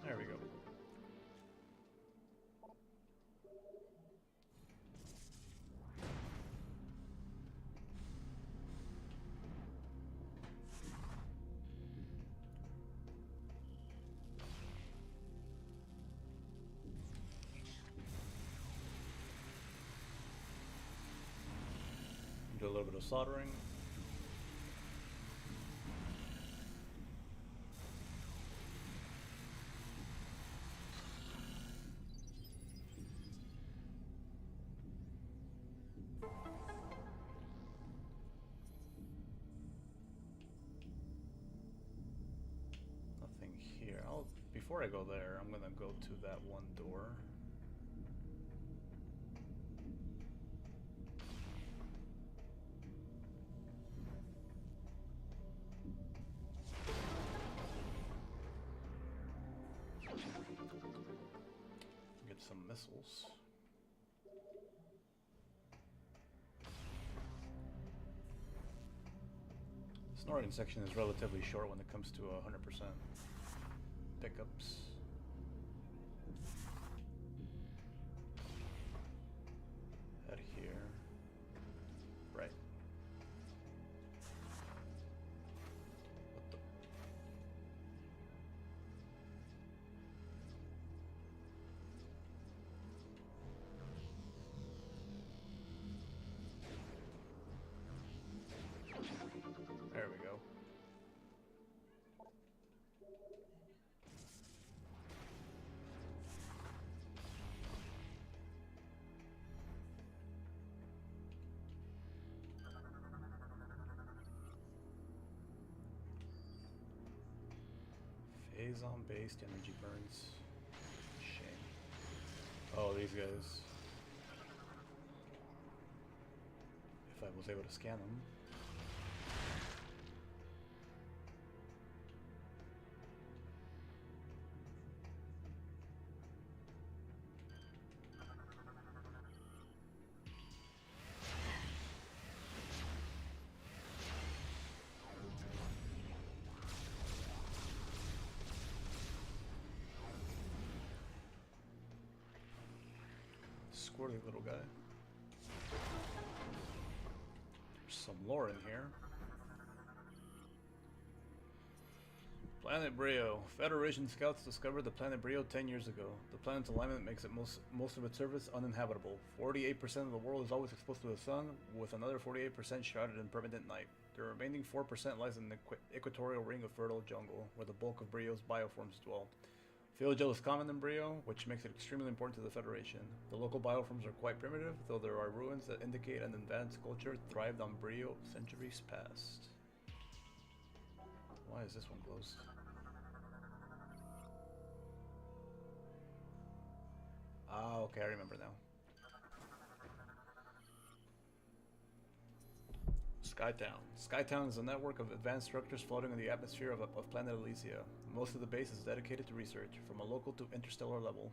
There we go. Do a little bit of soldering. Nothing here. Before I go there, I'm gonna go to that one door. Get some missiles. Snorting section is relatively short when it comes to 100% pickups. Head here. Right. What the? There we go. Phazon based energy burns. Shame. Oh, these guys. If I was able to scan them. Squirty little guy. There's some lore in here. Planet Brio. Federation scouts discovered the planet Brio 10 years ago. The planet's alignment makes it most of its surface uninhabitable. 48% of the world is always exposed to the sun, with another 48% shrouded in permanent night. The remaining 4% lies in the equatorial ring of fertile jungle, where the bulk of Brio's bioforms dwell. Philogel is common in Brio, which makes it extremely important to the Federation. The local bioforms are quite primitive, though there are ruins that indicate an advanced culture thrived on Brio centuries past. Why is this one closed? Ah, okay, I remember now. Skytown. Skytown is a network of advanced structures floating in the atmosphere of planet Elysia. Most of the base is dedicated to research, from a local to interstellar level.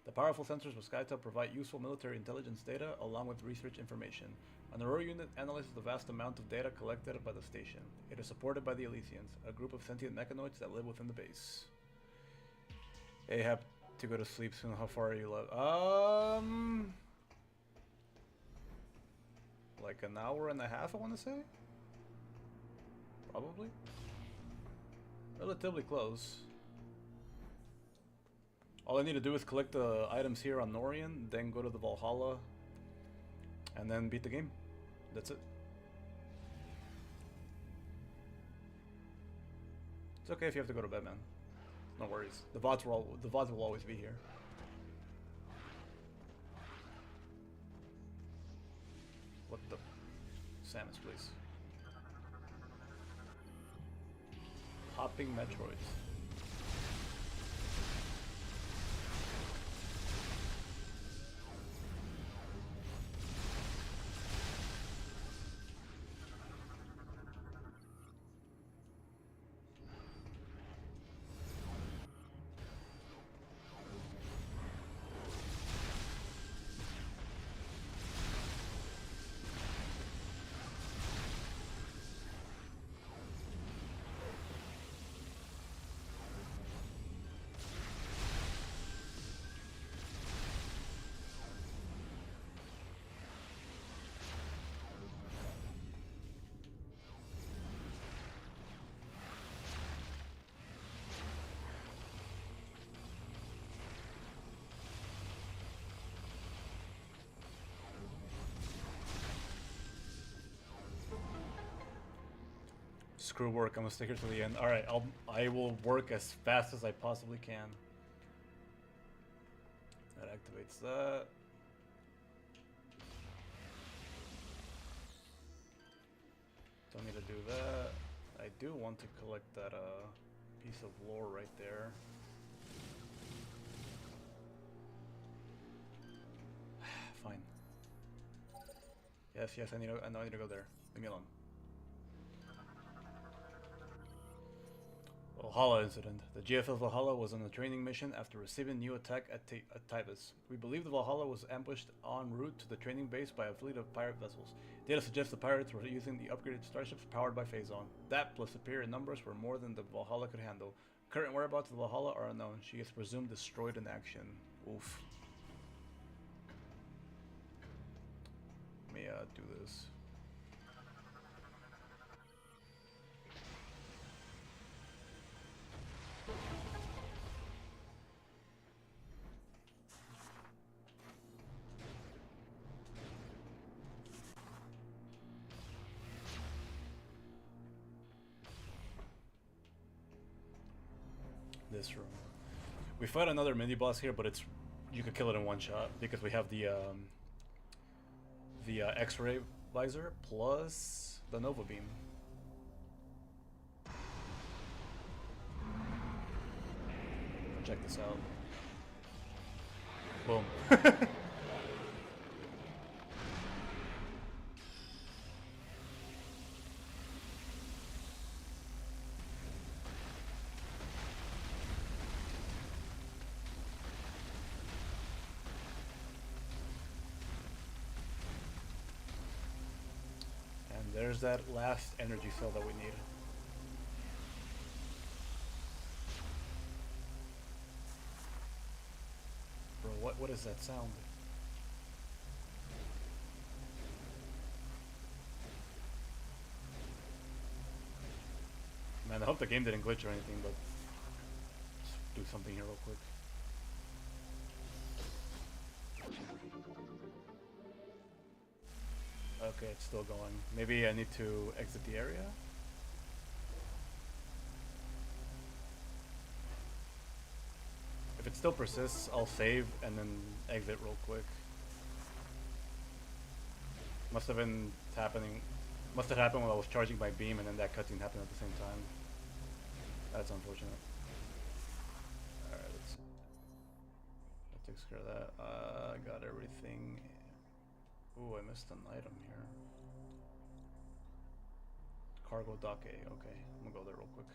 The powerful sensors of Skytown provide useful military intelligence data along with research information. An Aurora unit analyzes the vast amount of data collected by the station. It is supported by the Elysians, a group of sentient mechanoids that live within the base. Hey, have to go to sleep soon. How far are you left? Like an hour and a half, I want to say? Probably. Relatively close. All I need to do is collect the items here on Norian, then go to the Valhalla, and then beat the game. That's it. It's okay if you have to go to bed, man. No worries. The VODs will always be here. What the? Samus, please. Hopping Metroids. Screw work, I'm gonna stick here to the end. Alright, I will work as fast as I possibly can. That activates that. Don't need to do that. I do want to collect that piece of lore right there. Fine. Yes, I know I need to go there. Leave me alone. Valhalla incident. The GFL Valhalla was on a training mission after receiving a new attack at Tibus. We believe the Valhalla was ambushed en route to the training base by a fleet of pirate vessels. Data suggests the pirates were using the upgraded starships powered by Phazon. That, plus superior numbers, were more than the Valhalla could handle. Current whereabouts of the Valhalla are unknown. She is presumed destroyed in action. Oof. Let me do this. This room. We fight another mini boss here, but it's you could kill it in one shot because we have the X-ray visor plus the Nova beam. Check this out. Boom. There's that last energy cell that we need. Bro, what is that sound? Man, I hope the game didn't glitch or anything, but let's do something here real quick. Okay, it's still going. Maybe I need to exit the area? If it still persists, I'll save and then exit real quick. Must have been happening. Must have happened when I was charging my beam and then that cutscene happened at the same time. That's unfortunate. Alright, let's see. That takes care of that. I got everything. Ooh, I missed an item here. Cargo dock A. Okay, I'm gonna go there real quick.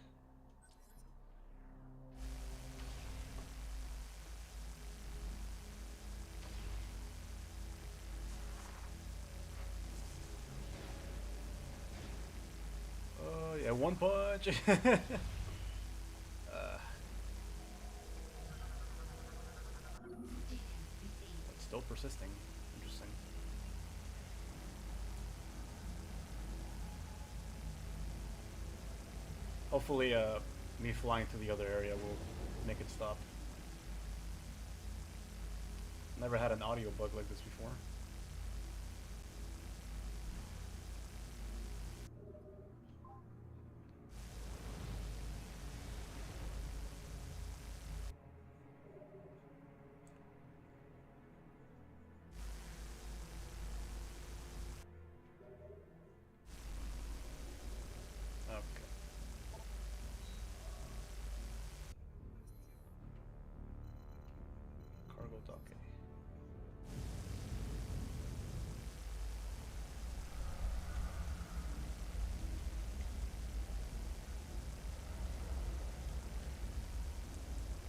Oh yeah, one punch. It's still persisting. Interesting. Hopefully, me flying to the other area will make it stop. Never had an audio bug like this before.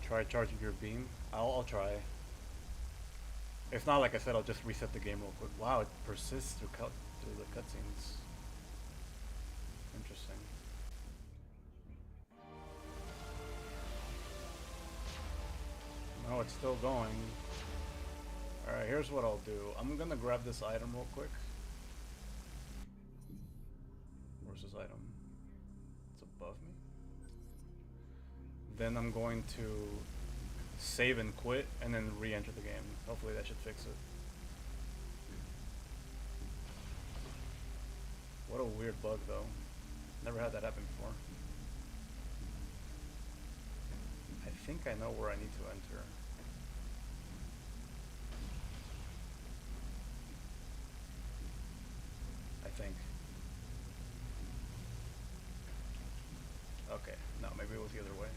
Try charging your beam. I'll try. If not, like I said, I'll just reset the game real quick. Wow, it persists through the cutscenes. Interesting. No, it's still going. Alright, here's what I'll do. I'm gonna grab this item real quick. Where's this item? It's above me. Then I'm going to save and quit, and then re-enter the game. Hopefully that should fix it. What a weird bug, though. Never had that happen before. I think I know where I need to enter. I think. Okay, no, maybe it was the other way.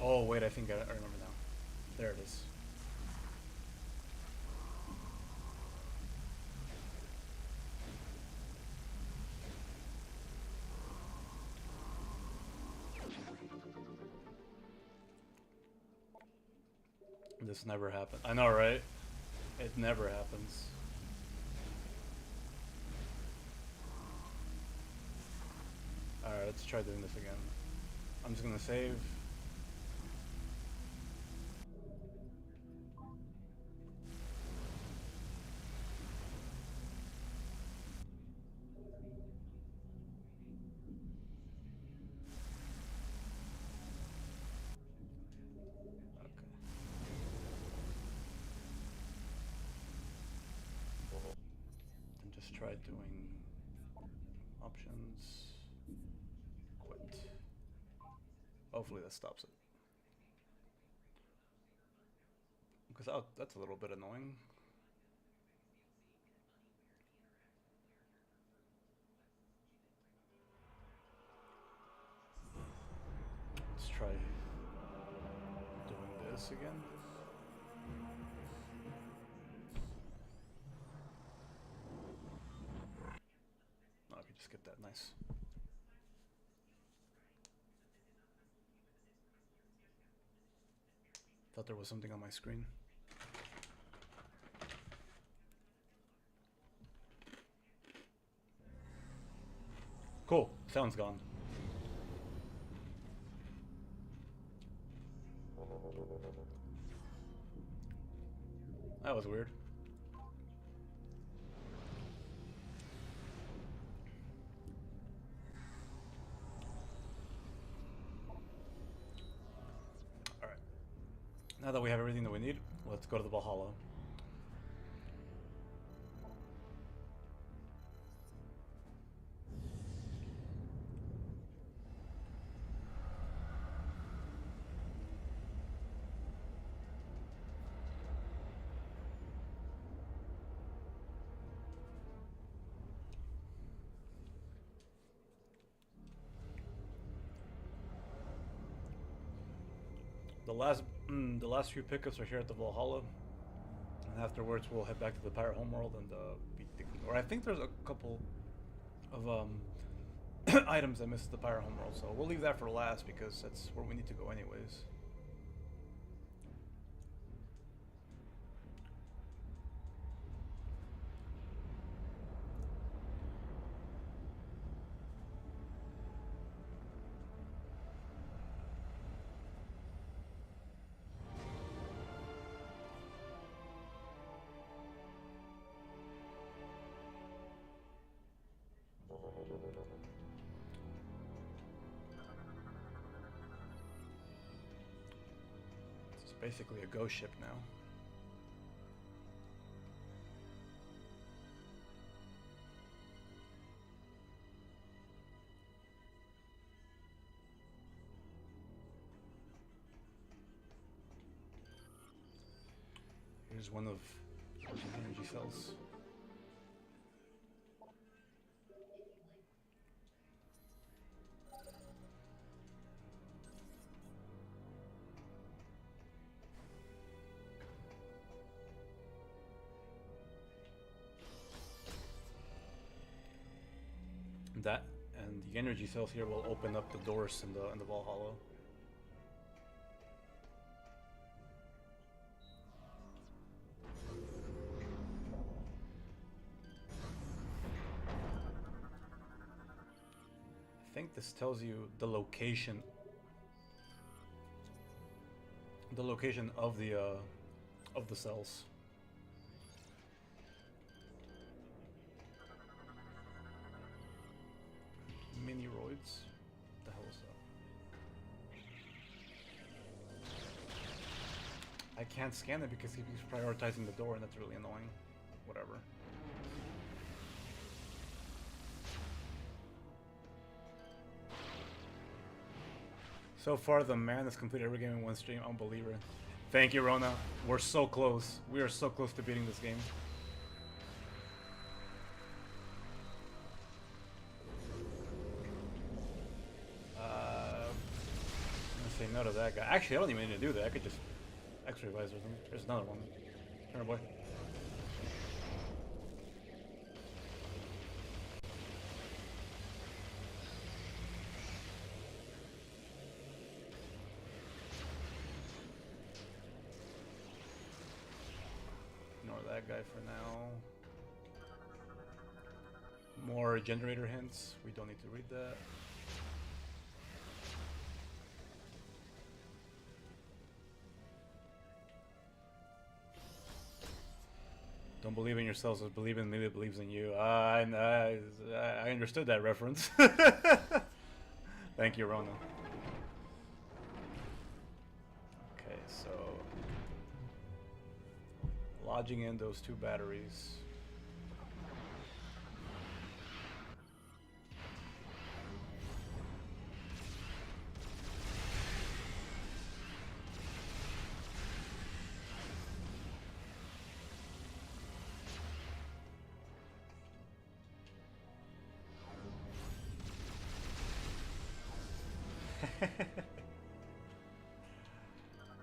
Oh, wait, I think I remember now. There it is. This never happened. I know, right? It never happens. Alright, let's try doing this again. I'm just gonna save. And just try doing options. Quit. Hopefully that stops it. Because that's a little bit annoying. Let's try doing this again. Oh, I could just get that. Nice. Thought there was something on my screen. Cool. Sound's gone. That was weird. Alright. Now that we have everything that we need, let's go to the Valhalla. The last few pickups are here at the Valhalla, and afterwards we'll head back to the pirate homeworld and beat the. Or I think there's a couple of items I missed at the pirate homeworld, so we'll leave that for last because that's where we need to go anyways. It's basically a ghost ship now. Here's one of the energy cells. That and the energy cells here will open up the doors in the Valhalla. I think this tells you the location of the cells. Mini-roids? What the hell is that? I can't scan it because he keeps prioritizing the door and that's really annoying. Whatever. So far, the man has completed every game in one stream. Unbeliever. Thank you, Rona. We're so close. We are so close to beating this game. Say no to that guy. Actually, I don't even need to do that. I could just X-ray visor them. There's another one. Come here, boy. Ignore that guy for now. More generator hints. We don't need to read that. Don't believe in yourselves, but believe in me that believes in you. I understood that reference. Thank you, Rona. Okay, so lodging in those two batteries.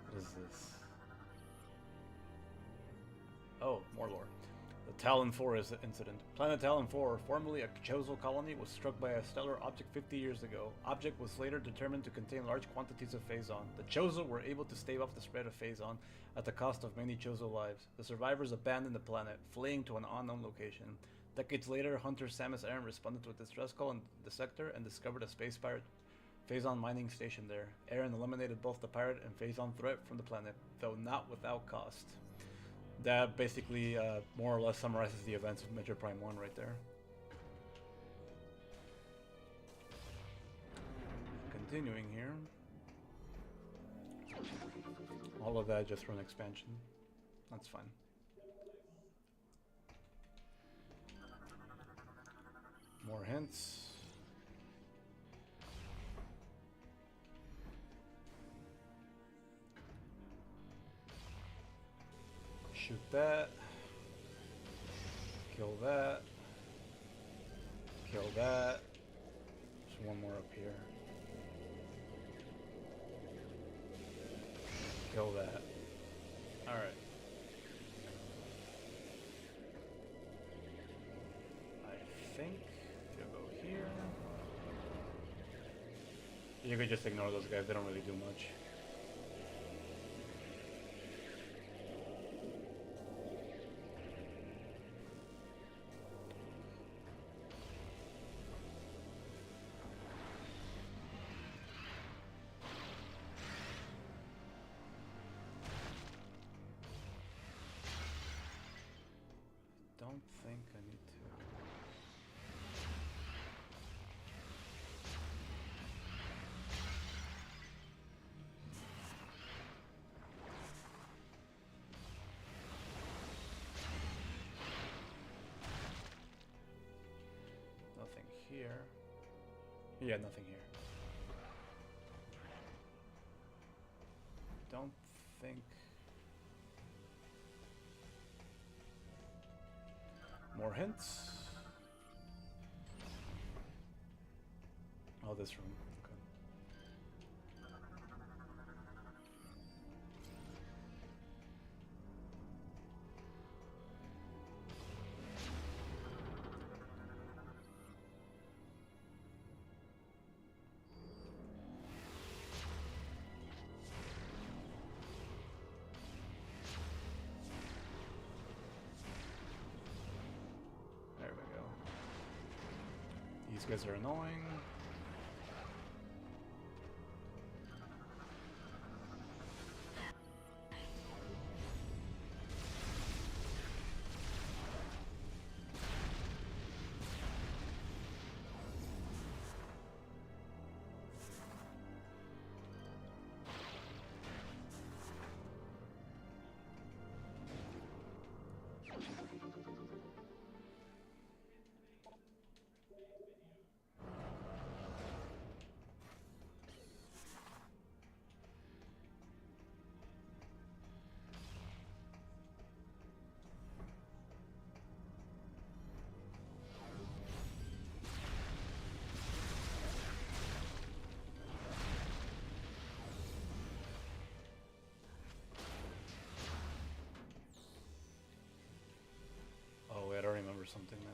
What is this? Oh, more lore. The Talon 4 incident. Planet Talon 4, formerly a Chozo colony, was struck by a stellar object 50 years ago. Object was later determined to contain large quantities of Phazon. The Chozo were able to stave off the spread of Phazon at the cost of many Chozo lives. The survivors abandoned the planet, fleeing to an unknown location. Decades later, Hunter Samus Aran responded to a distress call in the sector and discovered a space pirate Phazon mining station there. Aran eliminated both the pirate and Phazon threat from the planet, though not without cost. That basically more or less summarizes the events of Metroid Prime 1 right there. Continuing here. All of that just for an expansion. That's fine. More hints. Shoot that. Kill that. Kill that. There's one more up here. Kill that. Alright. I think you'll go here. You could just ignore those guys, they don't really do much. Don't think I need to. Nothing here. Yeah, nothing here. Don't think. More hints. Oh, this room. Okay. These guys are annoying. Oh wait, I don't remember something now.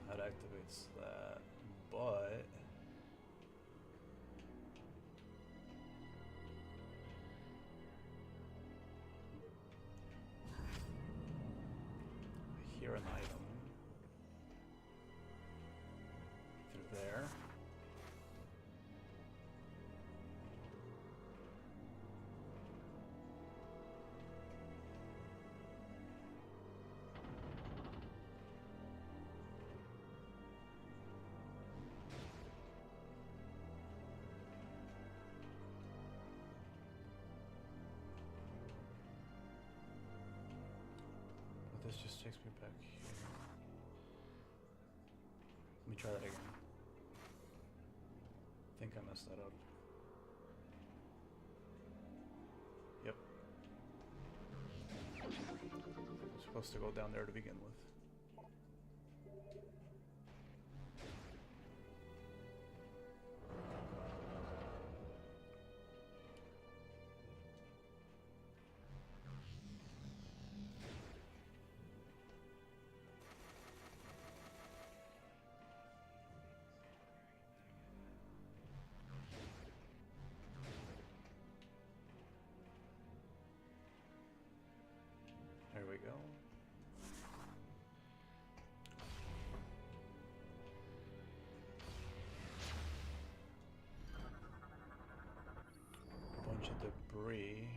That activates that, but I hear an item through there. But this just takes me back here. Let me try that again. I think I messed that up. Yep. I'm supposed to go down there to begin with. There we go. Bunch of debris.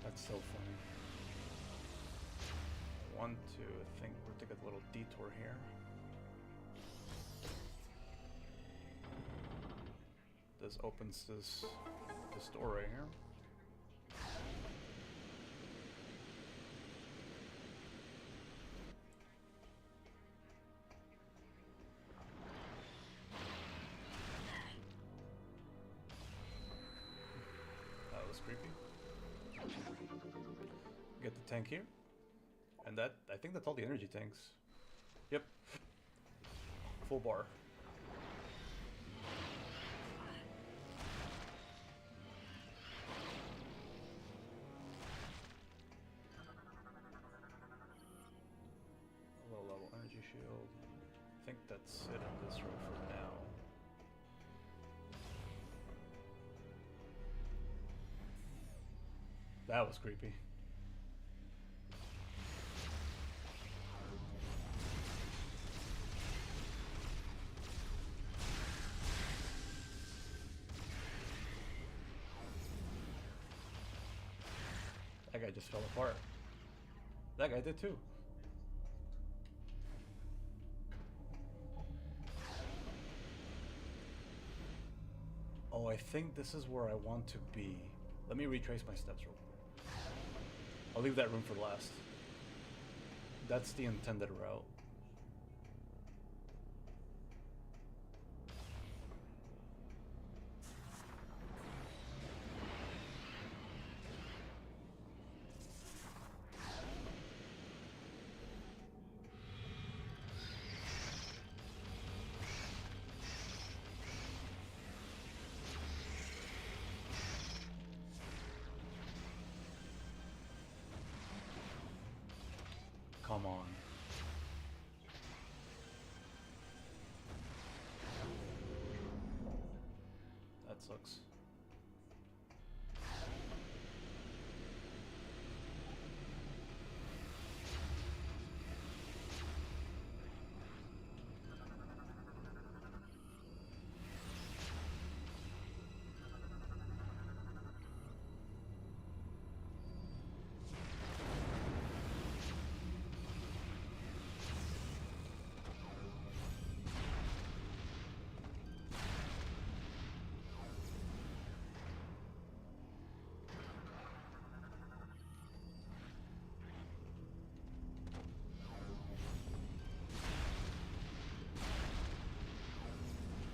That's so funny. I want to think we'll take a little detour here. This opens this door right here. That was creepy. Get the tank here. And that, I think that's all the energy tanks. Yep. Full bar. A low level energy shield. I think that's it in this room for now. That was creepy. That guy just fell apart. That guy did too. Oh, I think this is where I want to be. Let me retrace my steps real quick. I'll leave that room for last. That's the intended route. Come on. That sucks.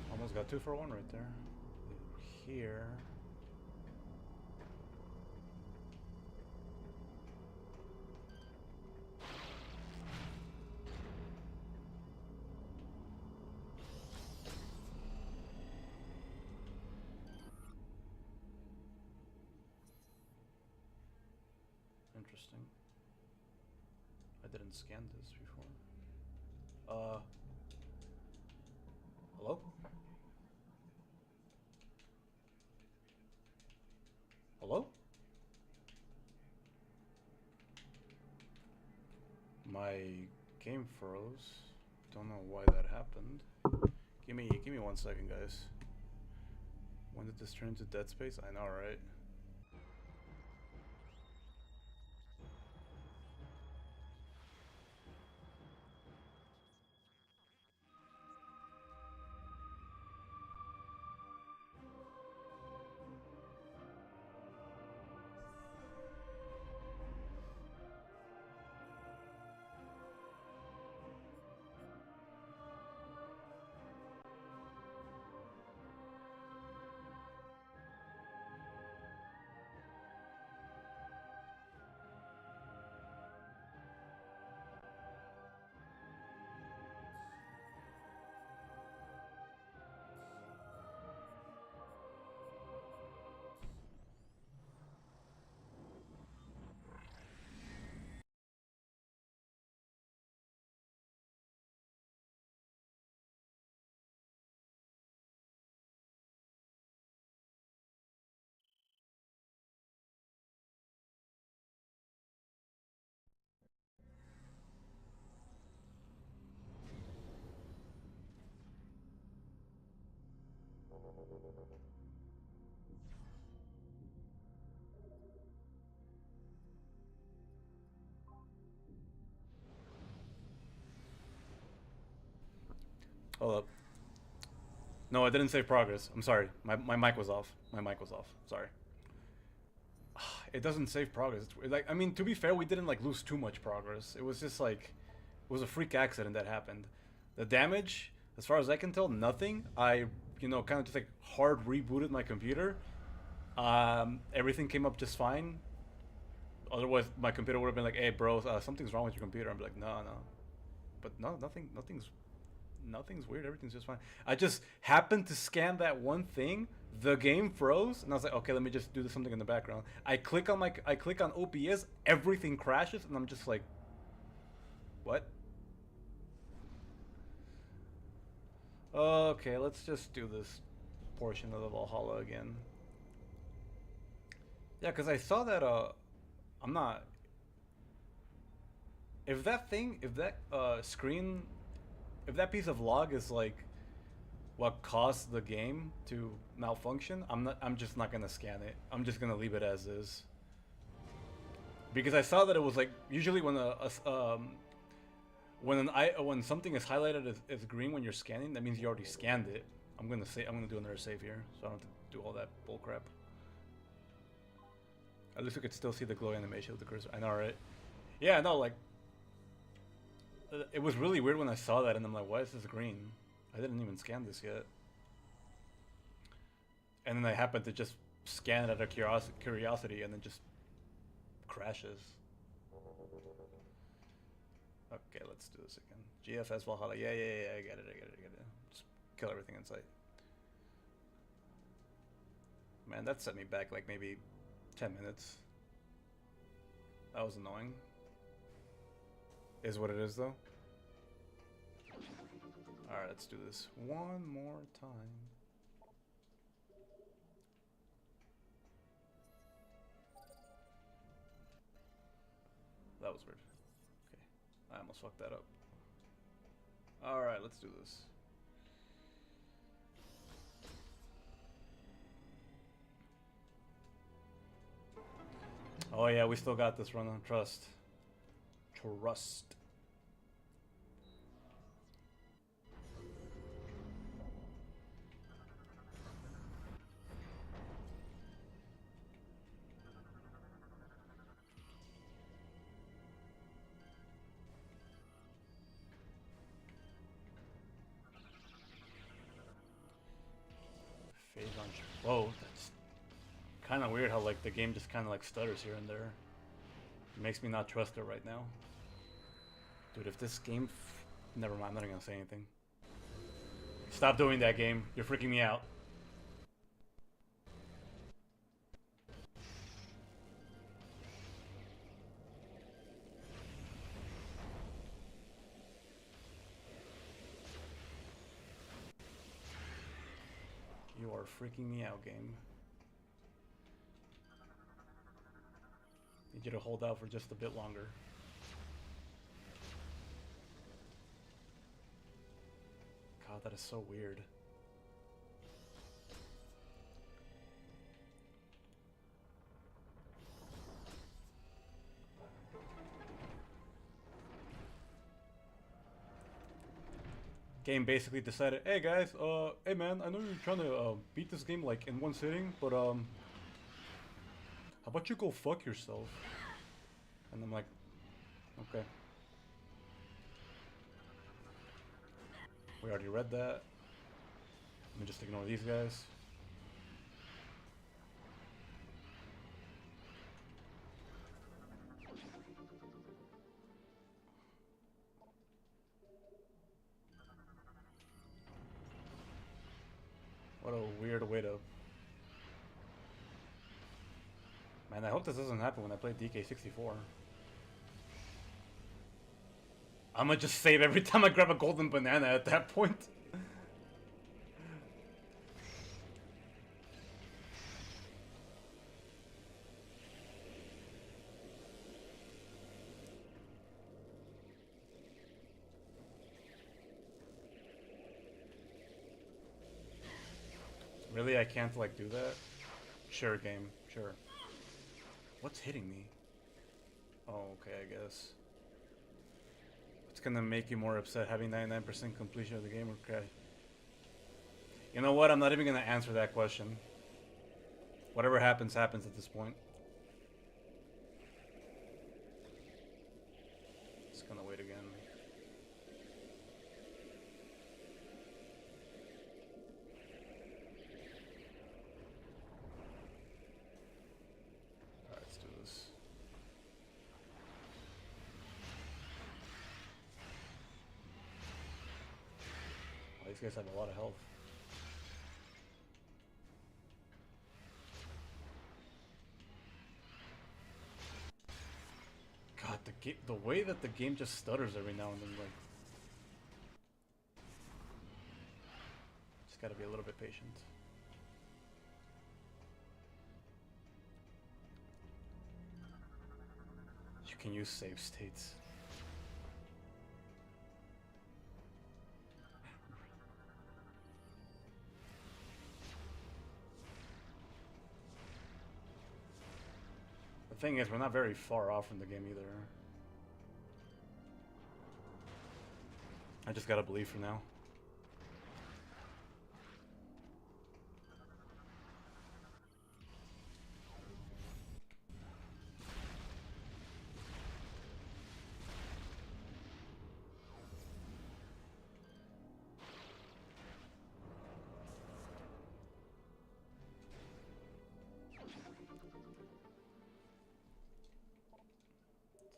Almost got 2 for 1 right there. Here. Interesting. I didn't scan this before. Hello? Hello? My game froze. Don't know why that happened. Give me 1 second, guys. When did this turn into Dead Space? I know, right? Hold up. No, I didn't save progress. I'm sorry. My mic was off. My mic was off. Sorry. It doesn't save progress. It's, like, I mean, to be fair, we didn't like lose too much progress. It was just like, it was a freak accident that happened. The damage, as far as I can tell, nothing. I, you know, kind of just like hard rebooted my computer. Everything came up just fine. Otherwise, my computer would have been like, "Hey, bro, something's wrong with your computer." I'm like, "No, no," but no, nothing's weird. Everything's just fine. I just happened to scan that one thing. The game froze, and I was like, "Okay, let me just do something in the background." I click on OBS, everything crashes, and I'm just like, "What?" Okay, let's just do this portion of the Valhalla again. Yeah, because I saw that. I'm not. If that thing, if that screen, if that piece of log is like what caused the game to malfunction, I'm just not gonna scan it. I'm just gonna leave it as is. Because I saw that it was like usually when when something is highlighted as green when you're scanning, that means you already scanned it. I'm gonna do another save here, so I don't have to do all that bullcrap. At least we could still see the glow animation of the cursor. I know, right? Yeah, no, like it was really weird when I saw that, and I'm like, why is this green? I didn't even scan this yet. And then I happened to just scan it out of curiosity, and then just crashes. Okay, let's do this again. GFS Valhalla. Yeah, I get it. Just kill everything in sight. Man, that set me back like maybe 10 minutes. That was annoying. Is what it is, though. Alright, let's do this one more time. That was weird. Okay. I almost fucked that up. Alright, let's do this. Oh yeah, we still got this run on trust. Trust. Phazon. Whoa, that's kind of weird how like the game just kind of like stutters here and there. It makes me not trust it right now. Dude, if this game... Never mind, I'm not even gonna say anything. Stop doing that, game. You're freaking me out. You are freaking me out, game. Need you to hold out for just a bit longer. God, that is so weird. Game basically decided, hey guys, hey man, I know you're trying to beat this game like in one sitting, but how about you go fuck yourself? And I'm like, okay. We already read that. Let me just ignore these guys. What a weird way to... Man, I hope this doesn't happen when I play DK64. I'm gonna just save every time I grab a golden banana at that point. Really? I can't, like, do that? Sure, game. Sure. What's hitting me? Oh, okay, I guess. It's gonna make you more upset having 99% completion of the game, okay? You know what? I'm not even gonna answer that question. Whatever happens, happens at this point. Just gonna wait again. Alright, let's do this. Oh, these guys have a lot of health. God, the way that the game just stutters every now and then, like... Just gotta be a little bit patient. You can use save states. The thing is, we're not very far off from the game either. I just gotta believe for now.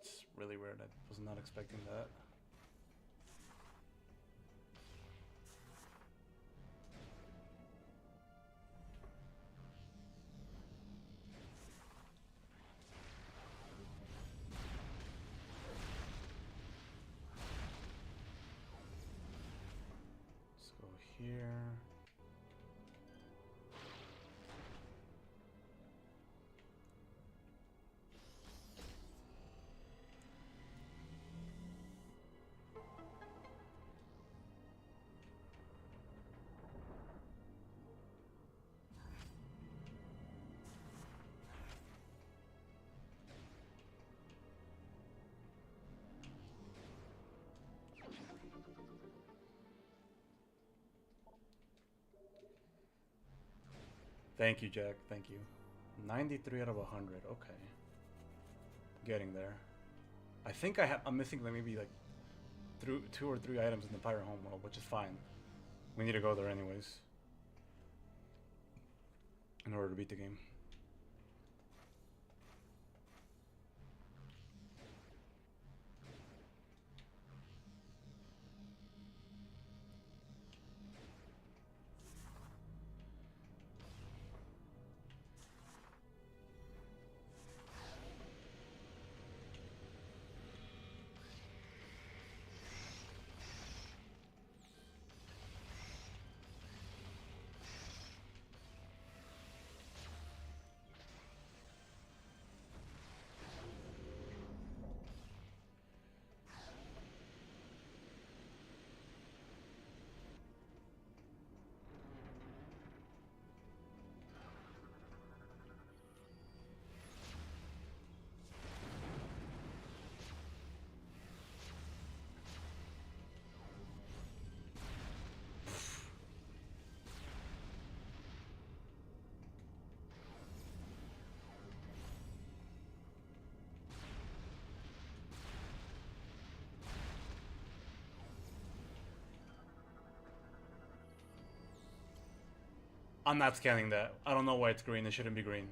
It's really weird. I was not expecting that. here. Thank you, Jack. Thank you. 93 out of 100. Okay. Getting there. I think I'm missing like maybe like 2 or 3 items in the Pirate Homeworld, which is fine. We need to go there anyways. In order to beat the game. I'm not scanning that. I don't know why it's green. It shouldn't be green.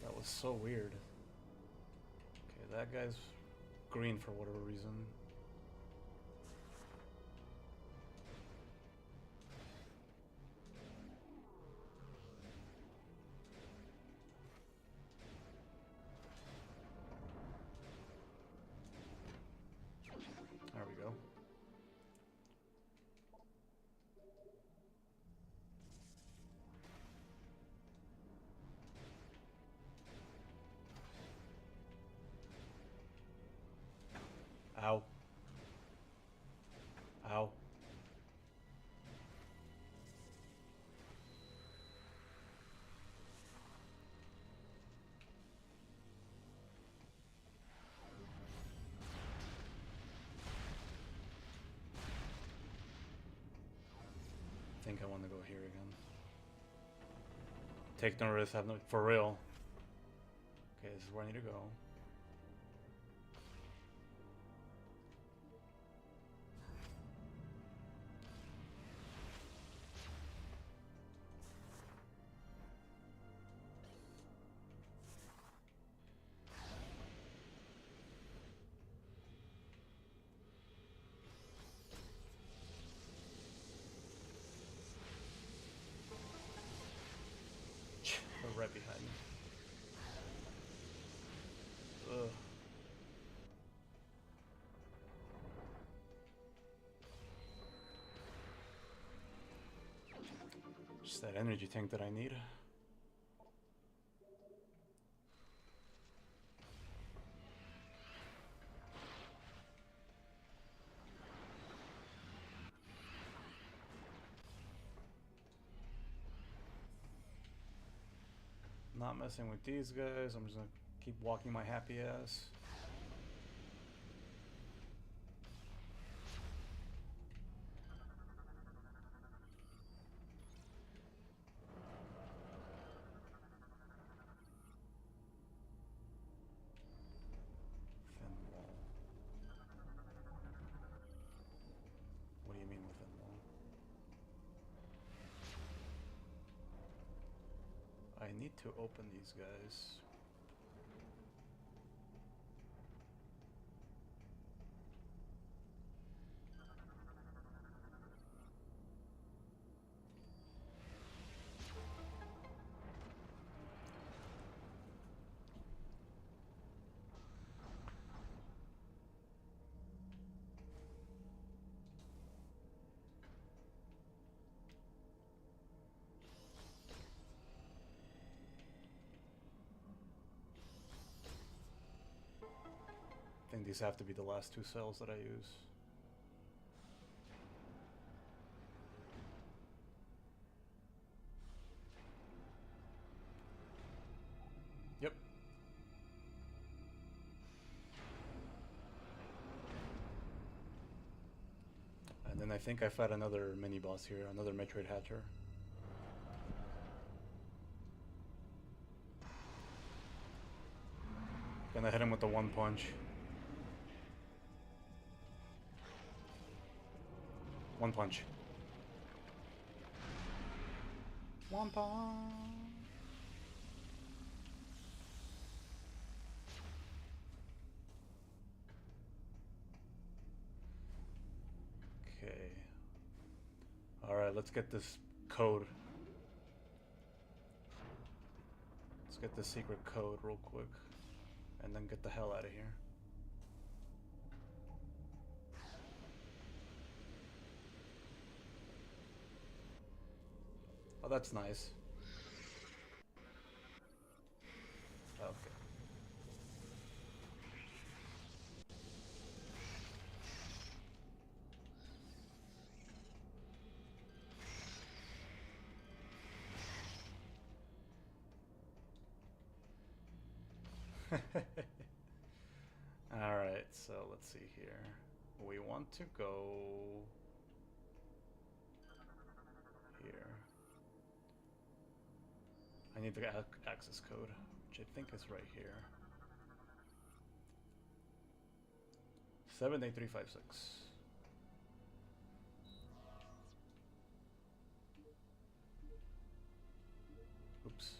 That was so weird. Okay, that guy's green for whatever reason. There we go. Ow. Ow. I think I want to go here again. Take no risk, have no... For real. Okay, this is where I need to go. They're right behind me. Ugh. Just that energy tank that I need. Not messing with these guys. I'm just gonna keep walking my happy ass. Thin wall. What do you mean with thin wall? need to open these guys. I think these have to be the last two cells that I use. Yep. And then I think I fought another mini boss here, another Metroid Hatcher. Gonna hit him with the one punch. One punch. One punch. Okay. Alright, let's get this code. Let's get the secret code real quick. And then get the hell out of here. Oh, that's nice. Okay. Alright, so let's see here. We want to go here. I need the access code, which I think is right here. 78356. Oops.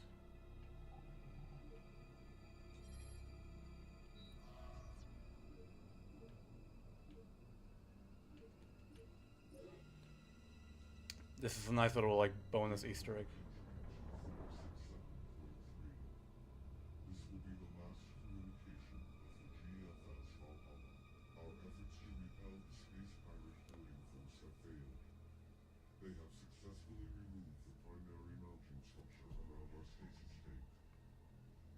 This is a nice little like bonus Easter egg. This will be the last communication of the GFS Valhalla. Our efforts to repel the space pirate boarding force have failed. They have successfully removed the primary mounting structure around our stasis tank.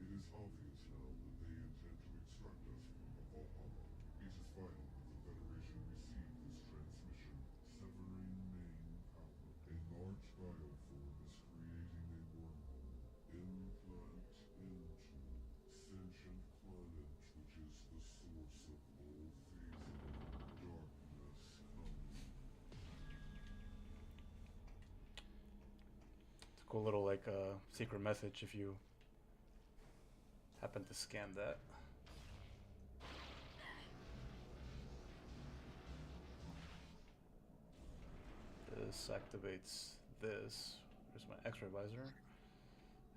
It is obvious now that they intend to extract us from the Valhalla. It is vital that the Federation receive this transmission, severing main power. A large bioform is creating a wormhole, implant into sentient planet, which is the source of all Phazon darkness coming. It's a cool little like secret message if you happen to scan that. This activates this. There's my X-ray visor.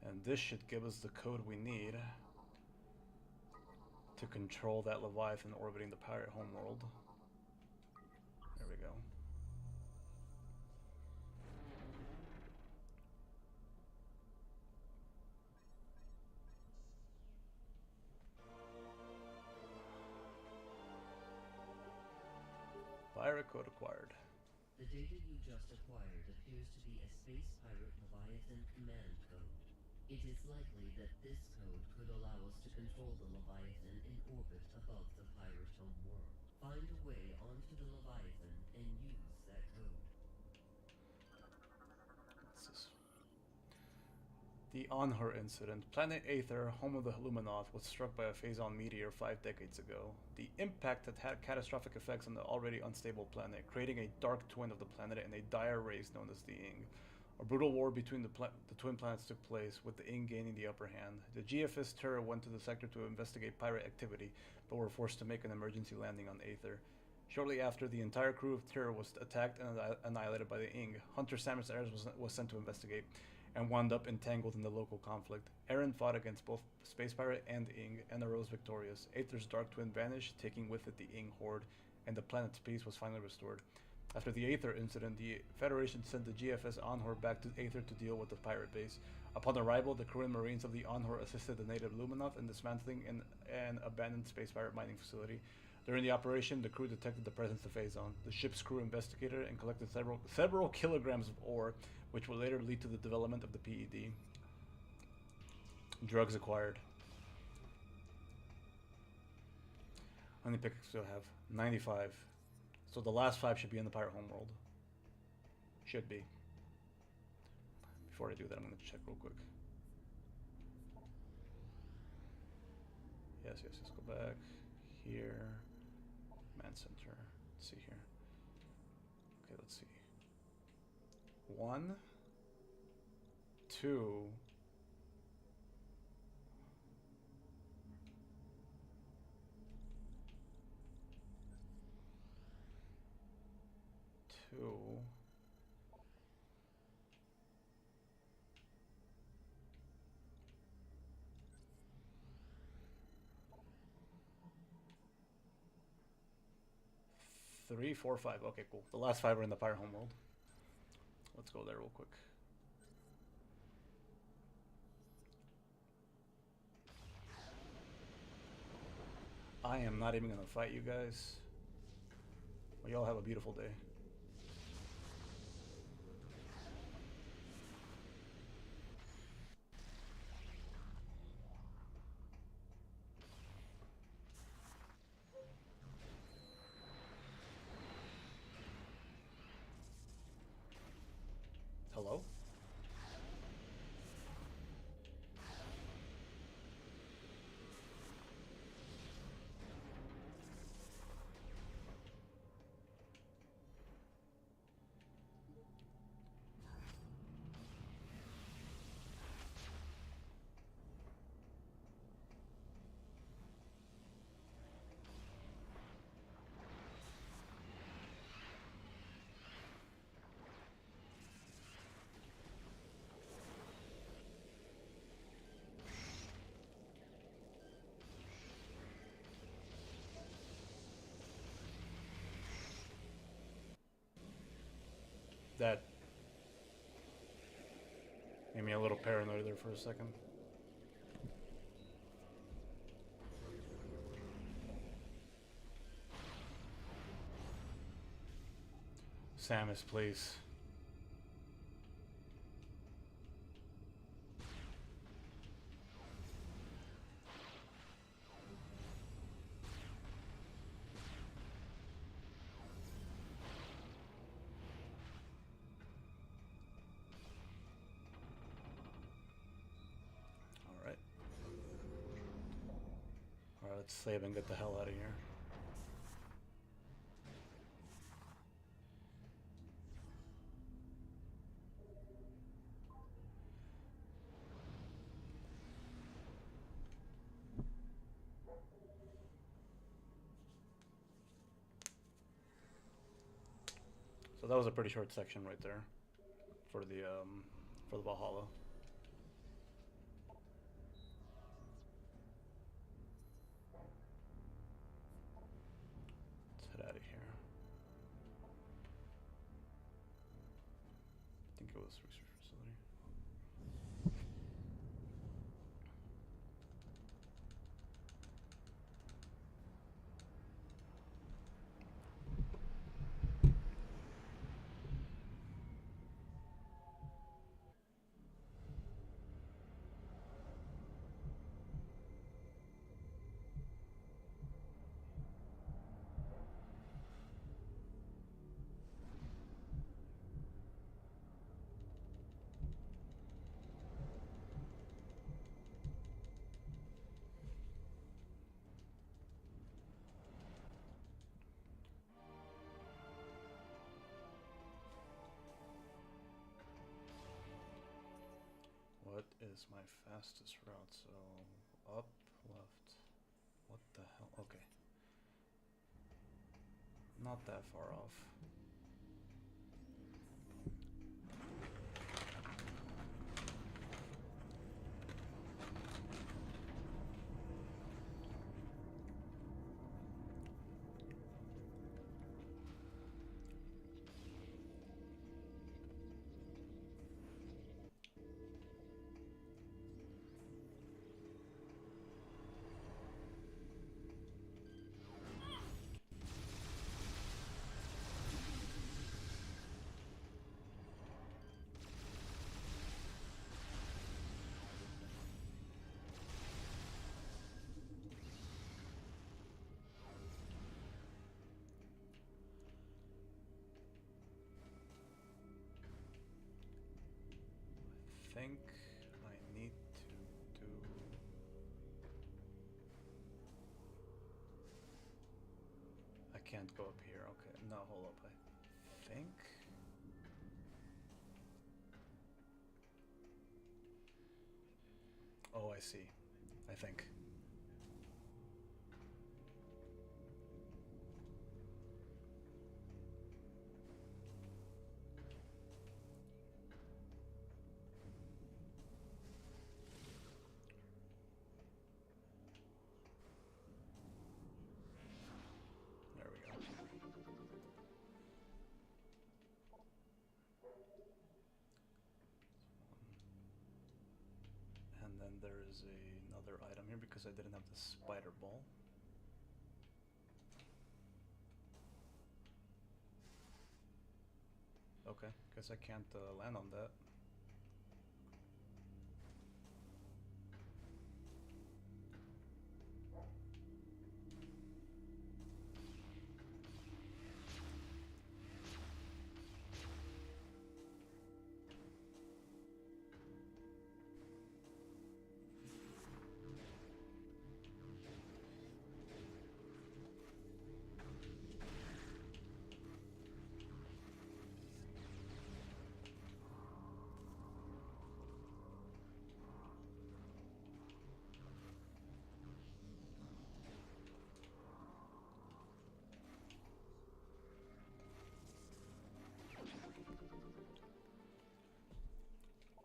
And this should give us the code we need to control that Leviathan orbiting the pirate homeworld. There we go. Pirate code acquired. The data you just acquired appears to be a space pirate Leviathan command code. It is likely that this code could allow us to control the Leviathan in orbit above the pirate homeworld. Find a way onto the Leviathan and use that code. What's this? The Anhur incident. Planet Aether, home of the Luminoth, was struck by a Phazon meteor 5 decades ago. The impact had had catastrophic effects on the already unstable planet, creating a dark twin of the planet and a dire race known as the Ing. A brutal war between the twin planets took place, with the Ing gaining the upper hand. The GFS Terror went to the sector to investigate pirate activity, but were forced to make an emergency landing on Aether. Shortly after, the entire crew of Terror was attacked and annihilated by the Ing. Hunter Samus Ares was sent to investigate. and wound up entangled in the local conflict. Eren fought against both Space Pirate and Ing, and arose victorious. Aether's dark twin vanished, taking with it the Ing horde, and the planet's peace was finally restored. After the Aether incident, the Federation sent the GFS Onhor back to Aether to deal with the pirate base. Upon arrival, the crew and marines of the Onhor assisted the native Luminoth in dismantling an abandoned space pirate mining facility. During the operation, the crew detected the presence of Phazon. The ship's crew investigated and collected several kilograms of ore, which will later lead to the development of the PED. Drugs acquired. How many picks do I have? 95. So the last 5 should be in the pirate homeworld. Should be. Before I do that, I'm going to check real quick. Yes, go back. Here. Man Center. Let's see here. Okay, let's see. 1, 2. 2. 3, 4, 5. Okay, cool. The last 5 are in the pirate homeworld. Let's go there real quick. I am not even gonna fight you guys. Well, y'all have a beautiful day. Hello? That made me a little paranoid there for a second. Samus, please. Alright, let's save and get the hell out of here. So that was a pretty short section right there for the Valhalla. Let's head out of here. I think it was research facility. What is my fastest route? So, up, left. What the hell? Okay. Not that far off. think I need to do... I can't go up here. Okay, no, hold up. I think... Oh, I see. I think. There we go. And then there is another item here because I didn't have the spider ball. Okay, guess I can't land on that.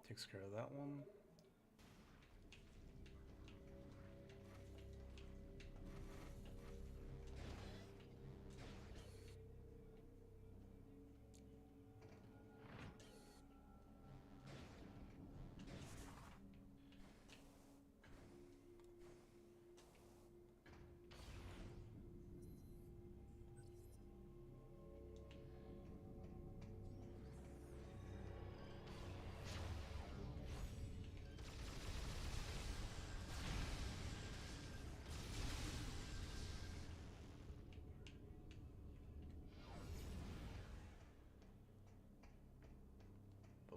Takes care of that one.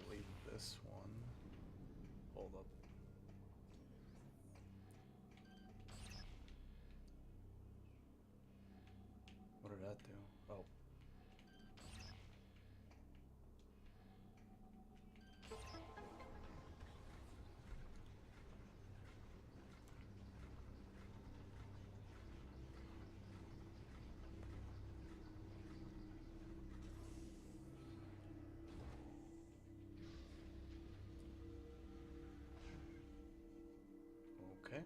Believe this one. Hold up. What did that do? Oh. Okay.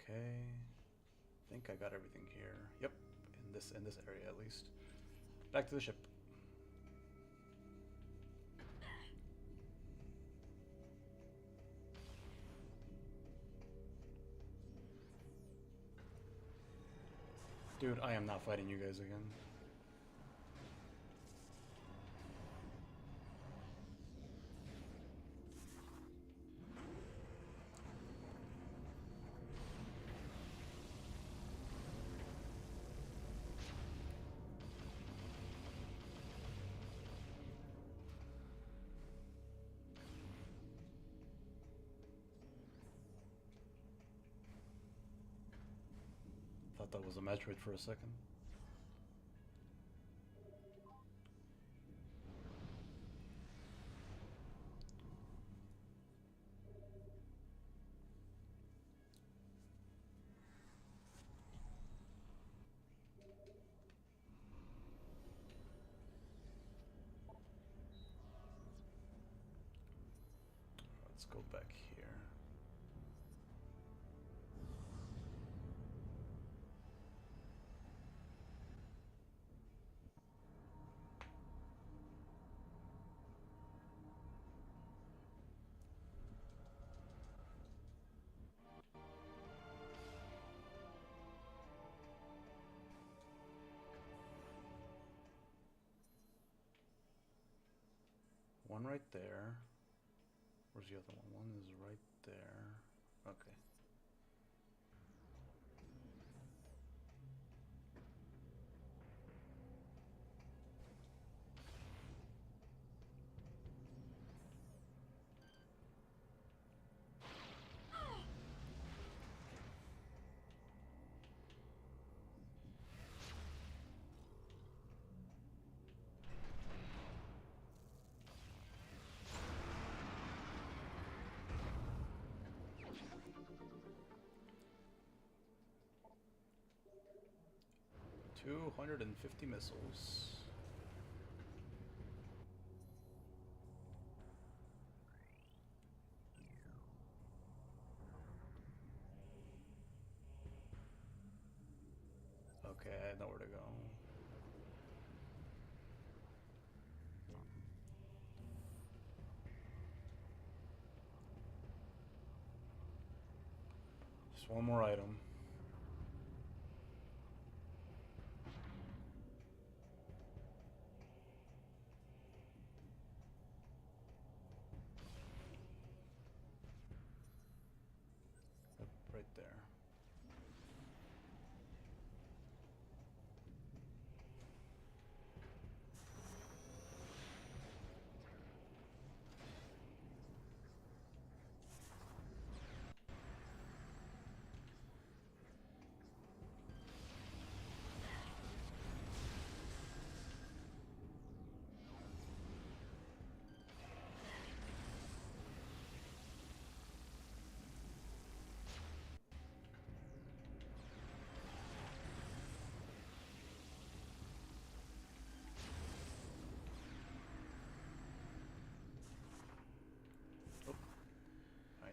Okay. I think I got everything here. Yep, in this area at least. Back to the ship. Dude, I am not fighting you guys again. Thought that was a Metroid for a second. Let's go back here. one right there. Where's the other one? One is right there. Okay. $250 missiles. Okay, I know where to go. Just one more item. Yep, right there.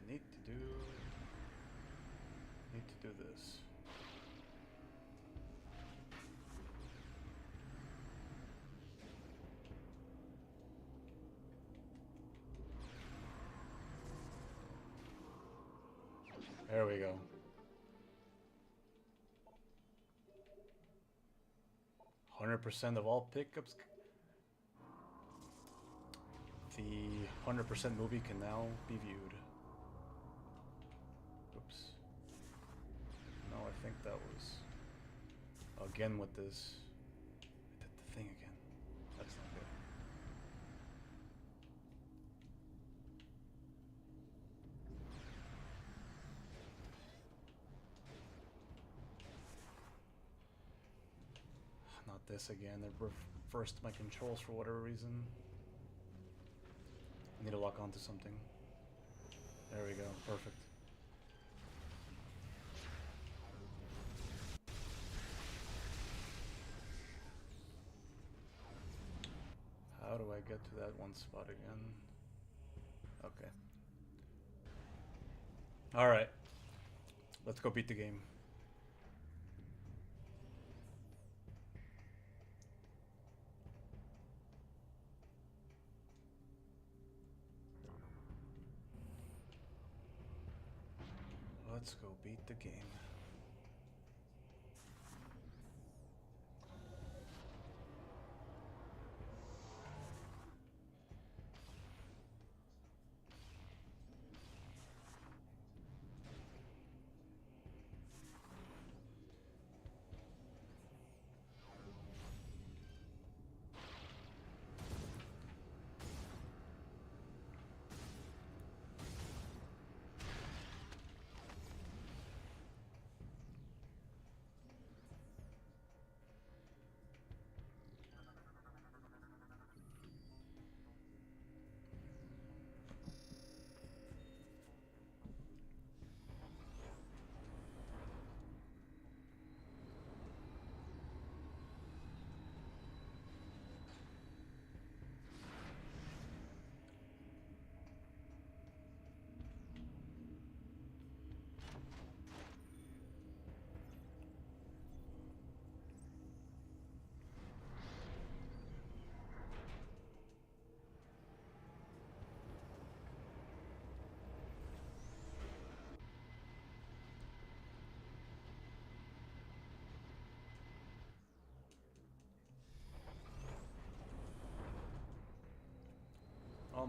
Need to do this. There we go. 100% of all pickups. The 100% movie can now be viewed. Oops. No, I think that was again with this. I did the thing again. That's not good. Not this again. It reversed my controls for whatever reason. I need to lock onto something. There we go. Perfect. How do I get to that one spot again? Okay. Alright. Let's go beat the game. Let's go beat the game.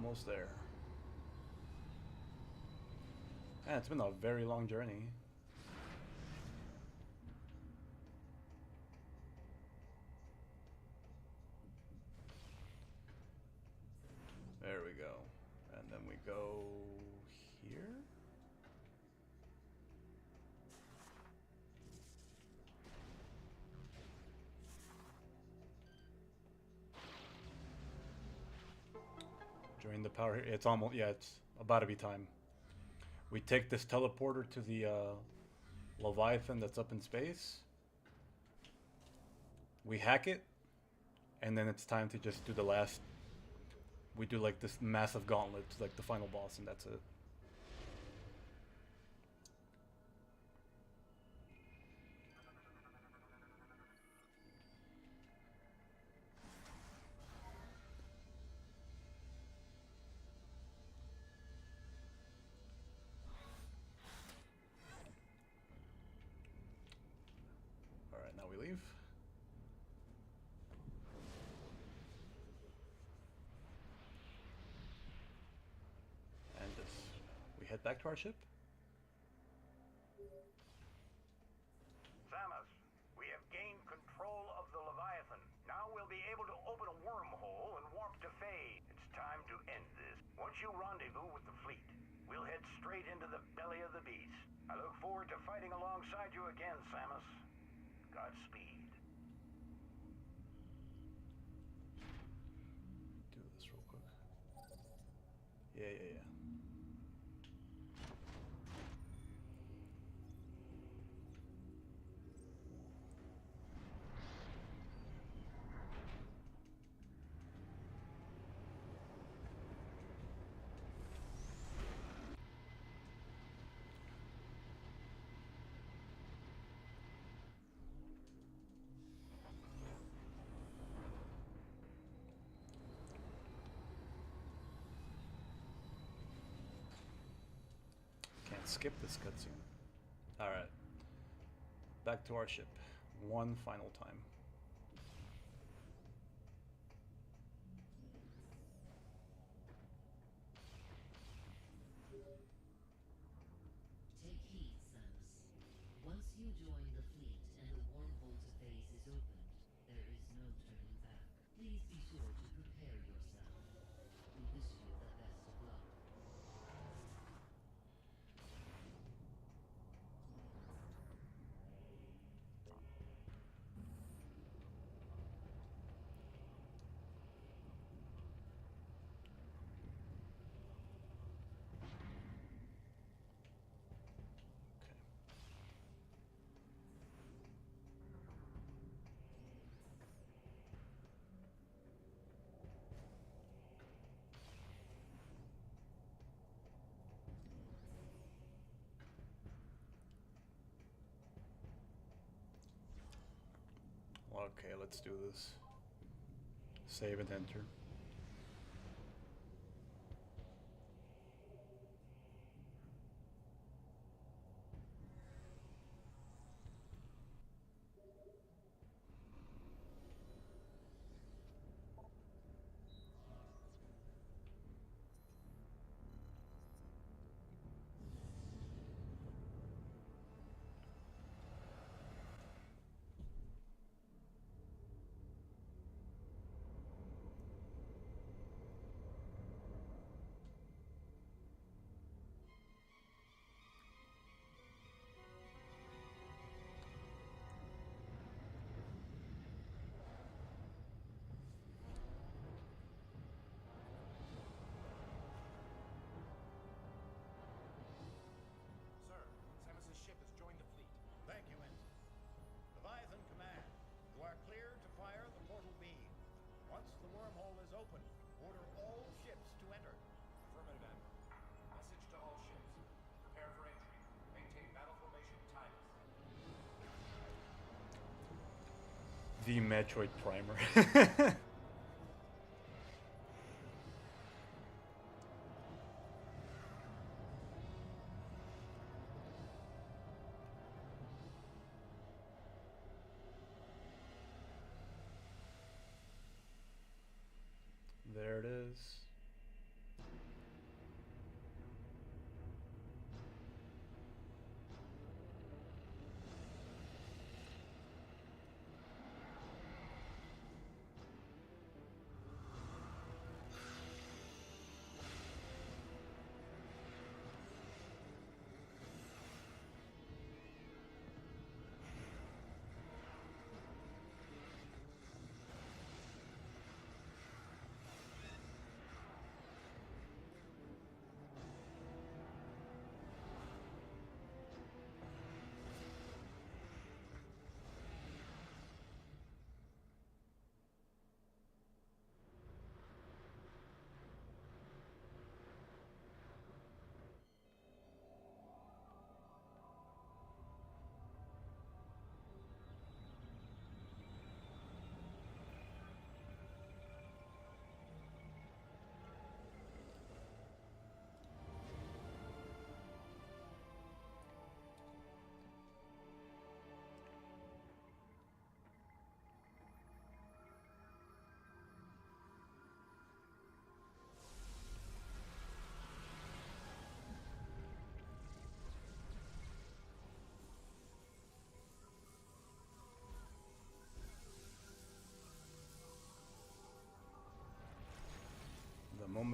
Almost there. Man, it's been a very long journey. There we go. And then we go here? Join the power here. It's almost, yeah, it's about to be time. We take this teleporter to the Leviathan that's up in space. We hack it. And then it's time to just do the last. We do like this massive gauntlet, like the final boss, and that's it. Alright, now we leave. And this, we head back to our ship. Samus, we have gained control of the Leviathan. Now we'll be able to open a wormhole and warp to Phase. It's time to end this. Once you rendezvous with the fleet, we'll head straight into the belly of the beast. I look forward to fighting alongside you again, Samus. Godspeed. Do this real quick. Yeah. Can't skip this cutscene. Alright. Back to our ship. One final time. Take heed, Samus. Once you join the fleet and the wormhole to Phase is opened, there is no turning back. Please be sure to prepare yourself. We wish you the best of luck. Okay, let's do this. Save and enter. Sir, Samus's ship has joined the fleet. Thank you, Ensign. Leviathan Command, you are clear to fire the portal beam. Once the wormhole is open, order all ships to enter. Affirmative, Admiral. Message to all ships. Prepare for entry. Maintain battle formation tightness. The Metroid primer. There it is.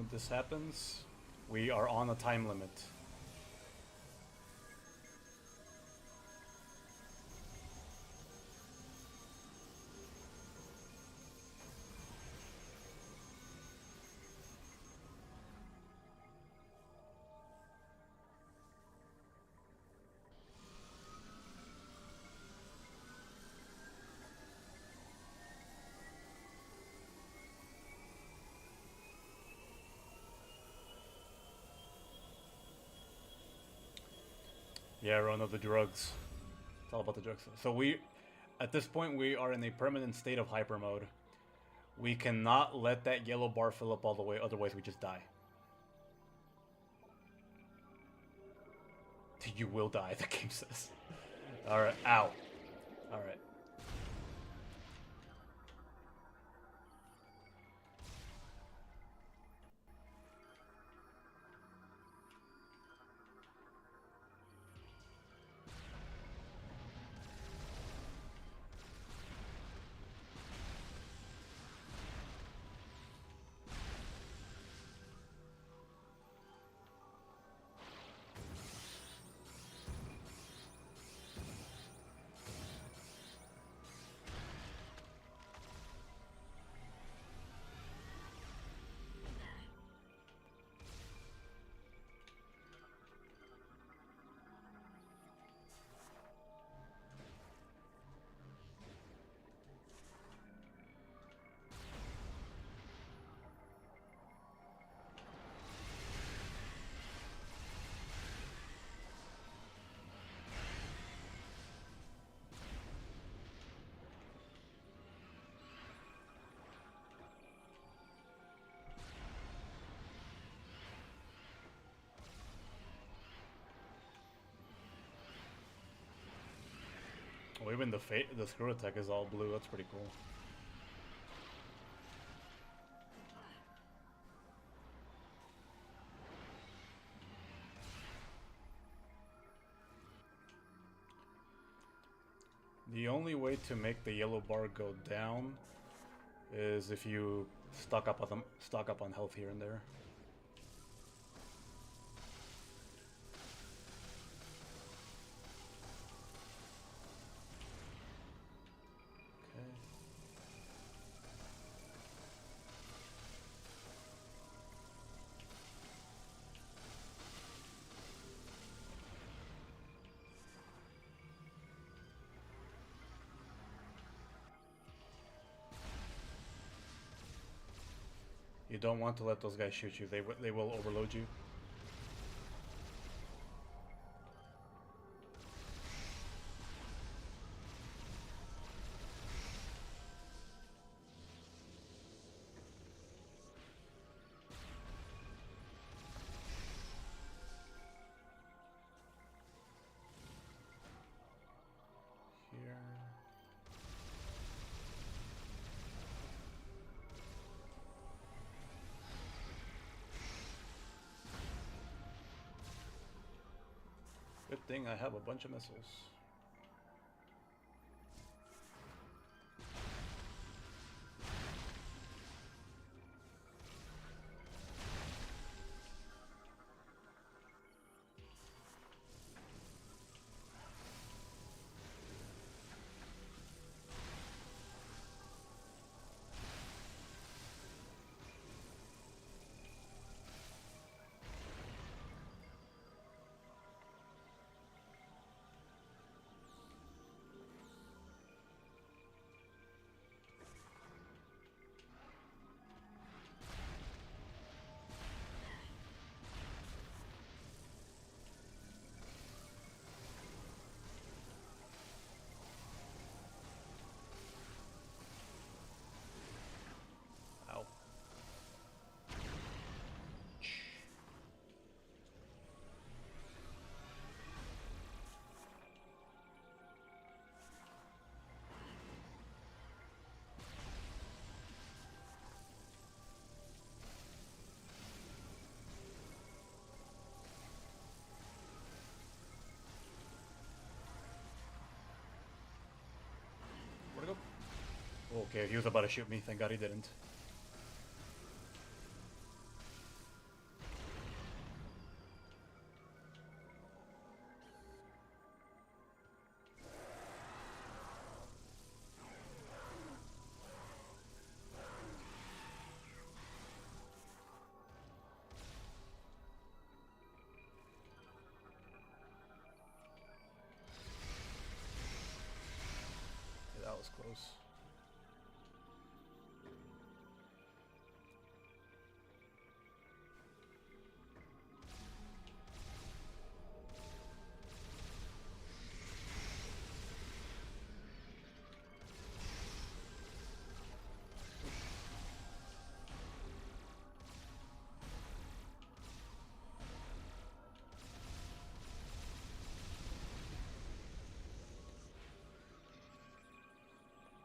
time this happens, we are on a time limit. Yeah, run of the drugs. It's all about the drugs. So we, at this point, we are in a permanent state of hyper mode. We cannot let that yellow bar fill up all the way, otherwise we just die. You will die, the game says. Alright, ow. Alright. Oh, even the screw attack is all blue. That's pretty cool. The only way to make the yellow bar go down is if you stock up on health here and there. You don't want to let those guys shoot you. They will overload you. Here. Good thing I have a bunch of missiles. Where'd it go? Okay, he was about to shoot me. Thank God he didn't. that was close.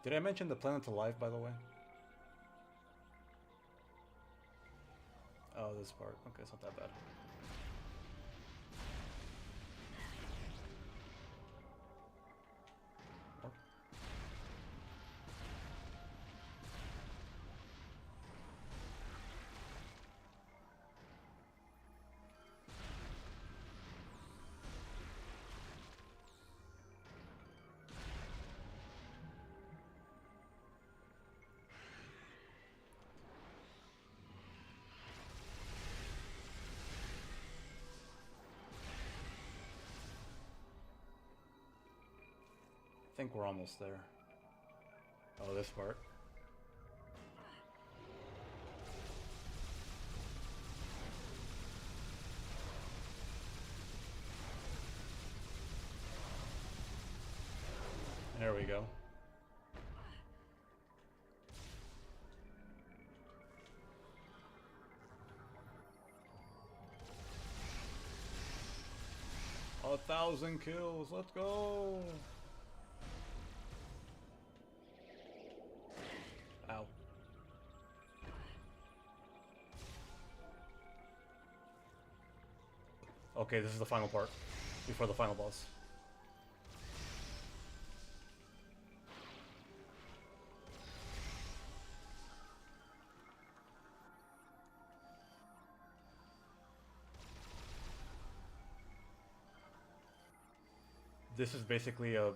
Did I mention the planet's alive, by the way? Oh, this part. Okay, it's not that bad. I think we're almost there. Oh, this part. There we go. A 1,000 kills, let's go! Ow. Okay, this is the final part, before the final boss. This is basically a...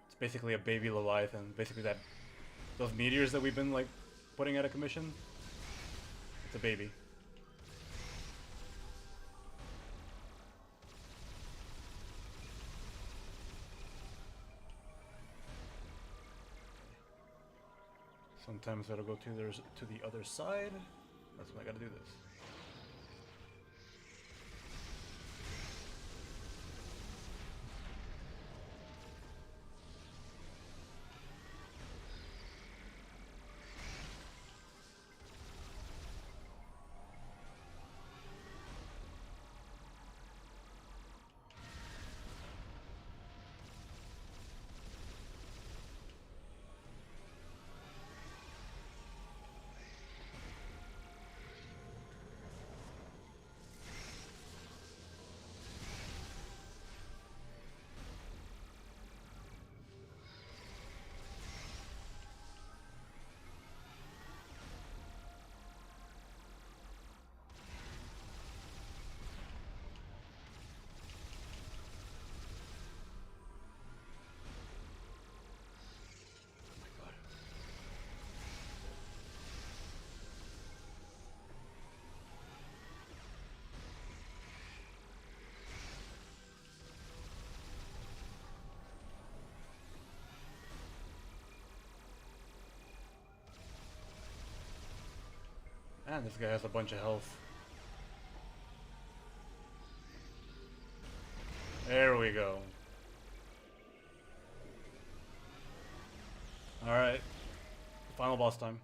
It's basically a baby Leviathan. Basically that... Those meteors that we've been, like, putting out of commission. It's a baby. Sometimes it'll go to the other side. That's when I gotta do this. And this guy has a bunch of health. There we go. Alright. Final boss time.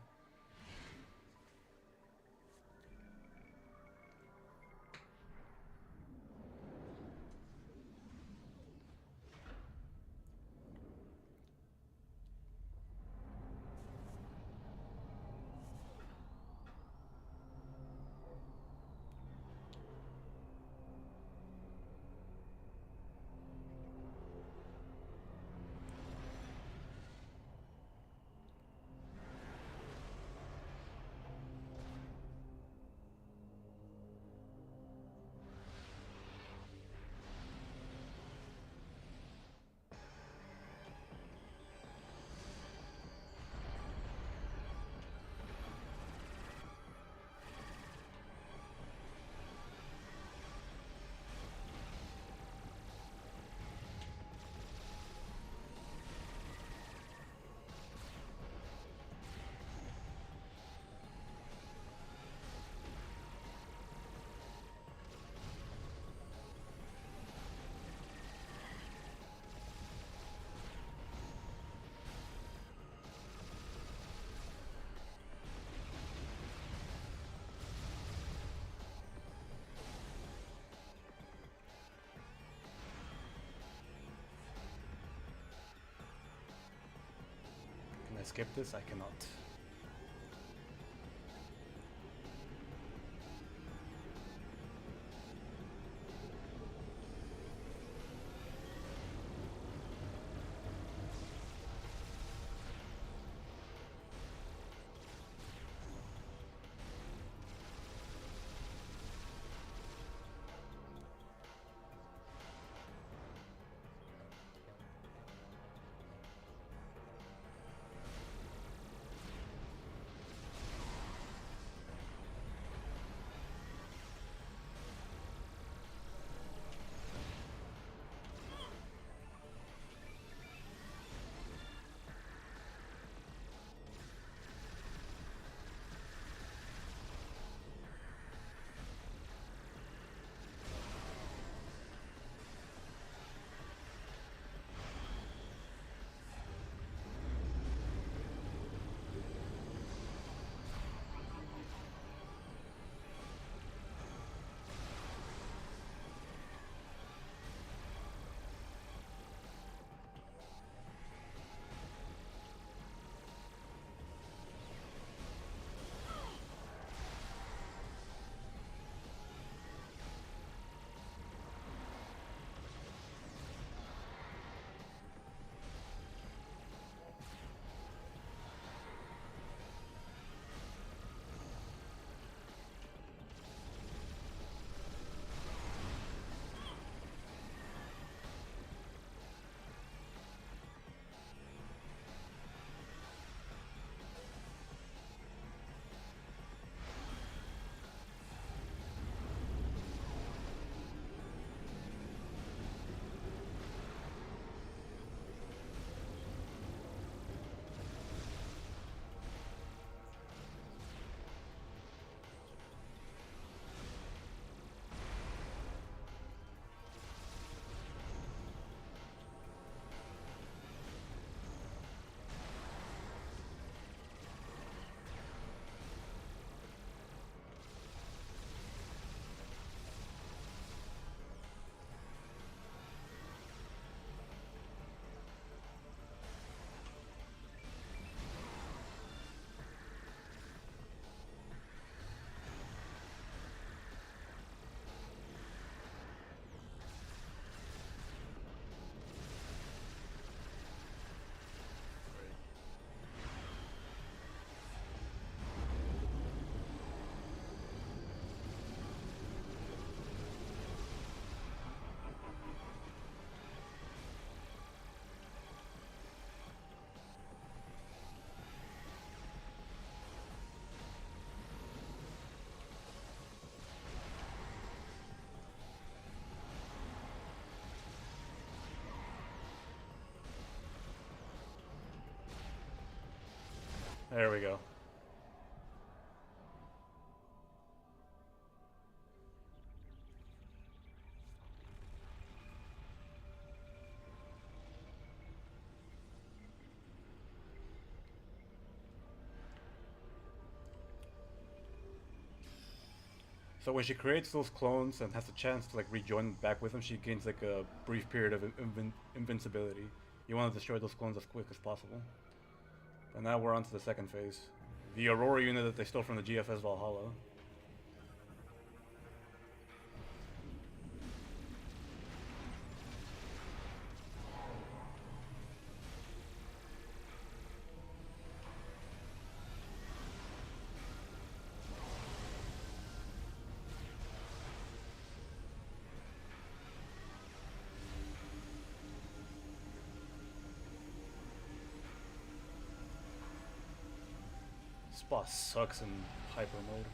skip this? I cannot. There we go. So when she creates those clones and has a chance to like rejoin back with them, she gains like a brief period of invincibility. You want to destroy those clones as quick as possible. And now we're on to the second phase. The Aurora unit that they stole from the GFS Valhalla. This boss sucks in hyper mode.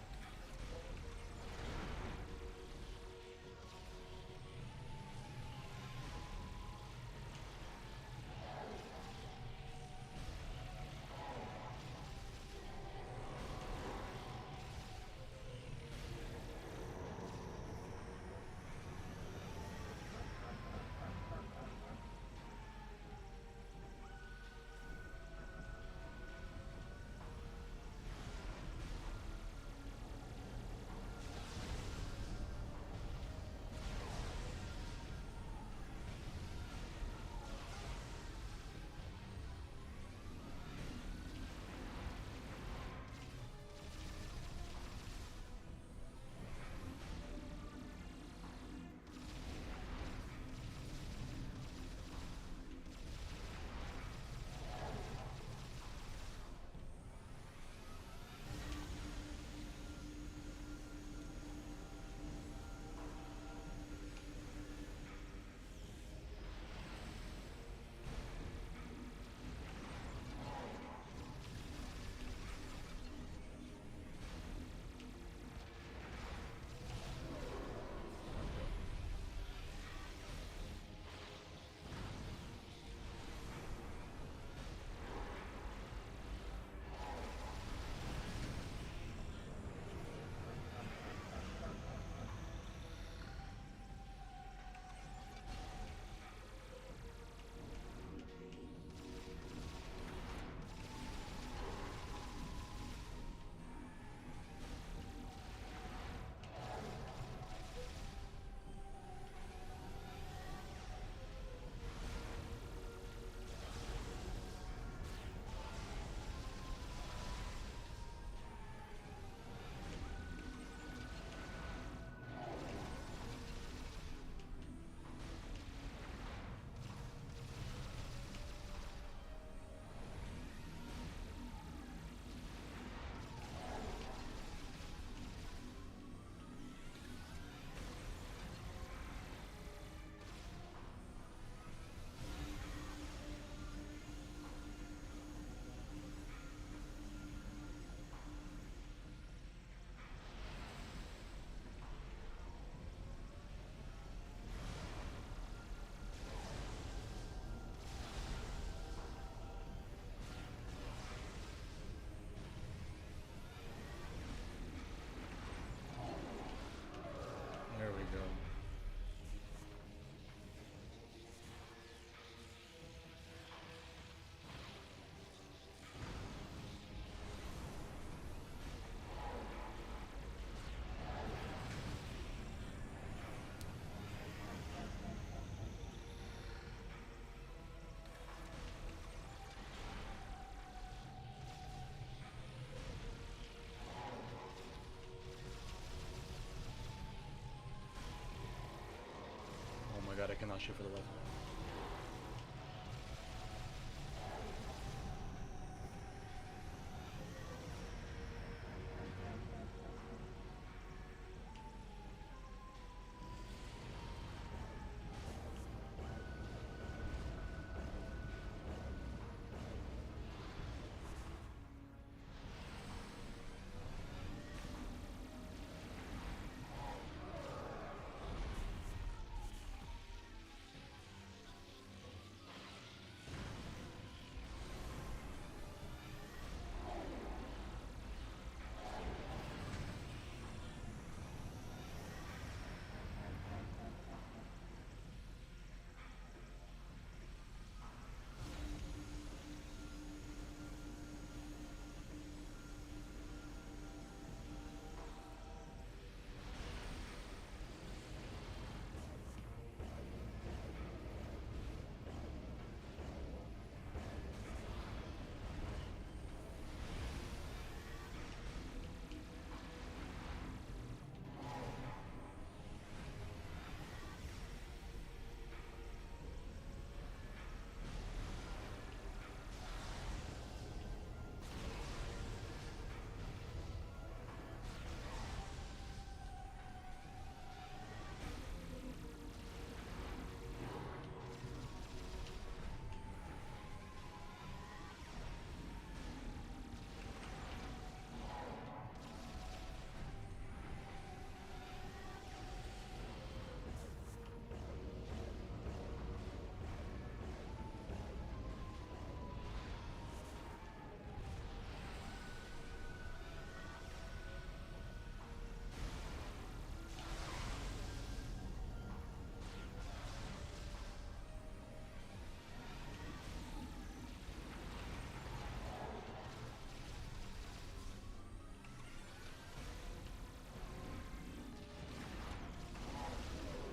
I cannot shoot for the life of me.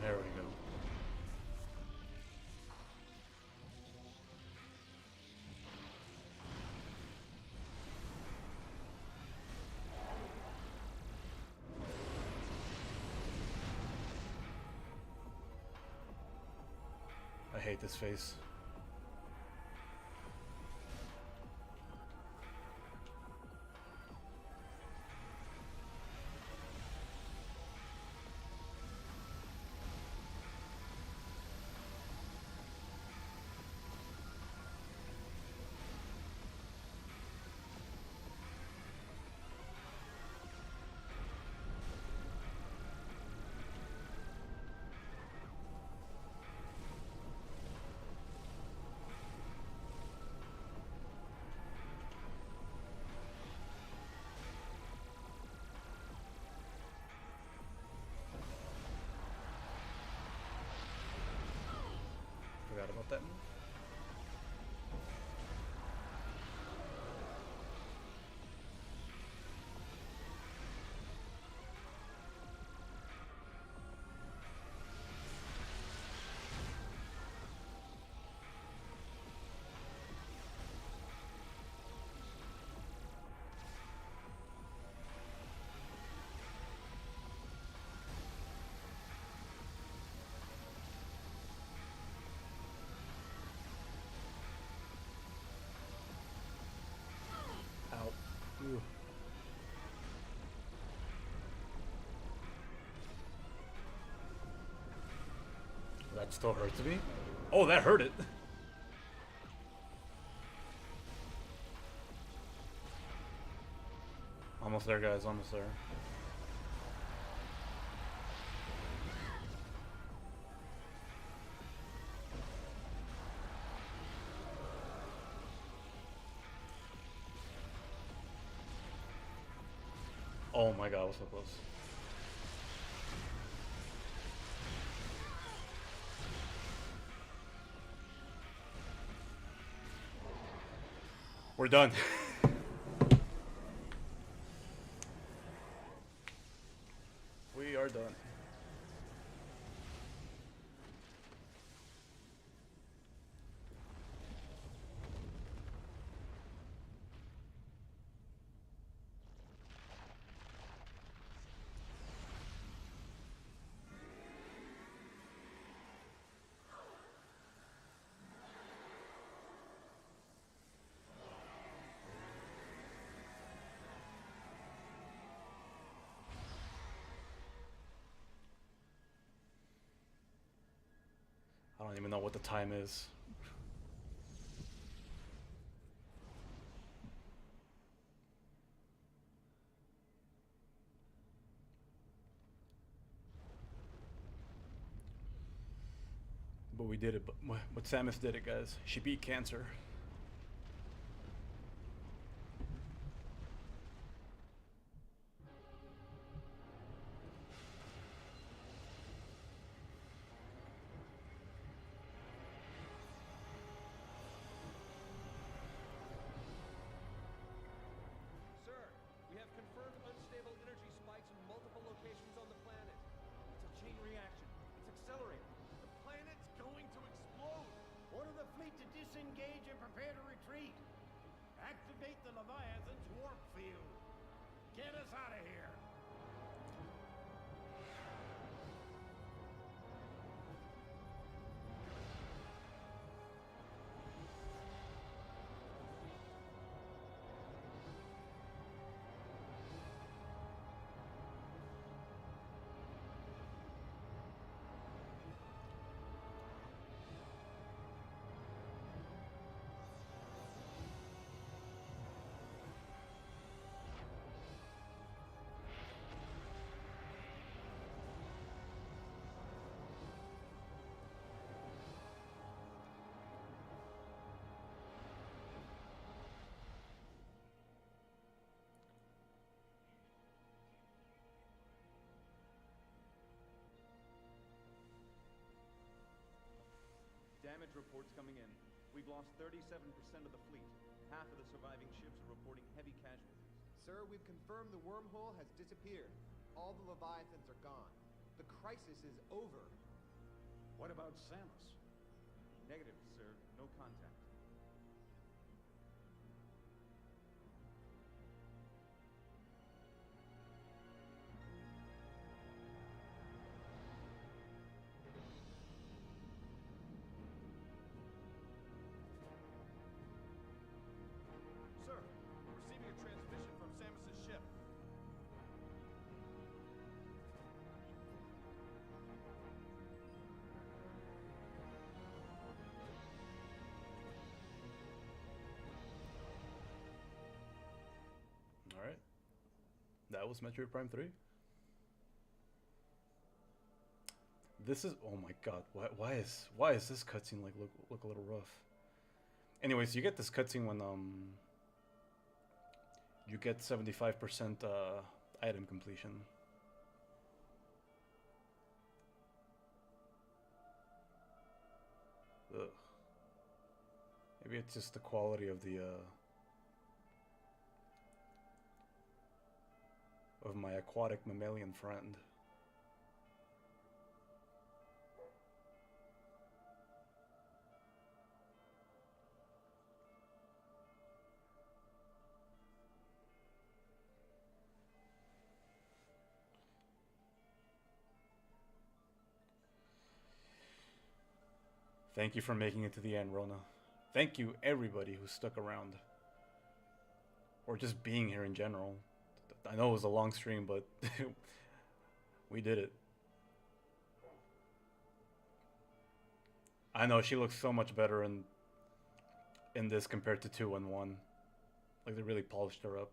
There we go. I hate this face. Forgot about that move. Ow. Ooh. That still hurts me. Oh, that hurt it. Almost there, guys. Almost there. Oh my god, I was so close. We're done. We are done. don't even know what the time is. But we did it. But Samus did it, guys. She beat cancer. Sir, we have confirmed unstable energy spikes in multiple locations on the planet. It's a chain reaction. It's accelerating. The planet's going to explode. Order the fleet to disengage and prepare to retreat. Activate the Leviathan's warp field. Get us out of here. Damage reports coming in. We've lost 37% of the fleet. Half of the surviving ships are reporting heavy casualties. Sir, we've confirmed the wormhole has disappeared. All the Leviathans are gone. The crisis is over. What about Samus? Negative, sir. No contact. Sir, receiving a transmission from Samus's ship. All right. That was Metroid Prime 3. This is, oh my god, why is this cutscene like look a little rough? Anyways, you get this cutscene when you get 75% item completion. Ugh. Maybe it's just the quality of the of my aquatic mammalian friend. Thank you for making it to the end, Rona. Thank you, everybody who stuck around. Or just being here in general. I know it was a long stream, but we did it. I know she looks so much better in this compared to 2 and 1. Like, they really polished her up.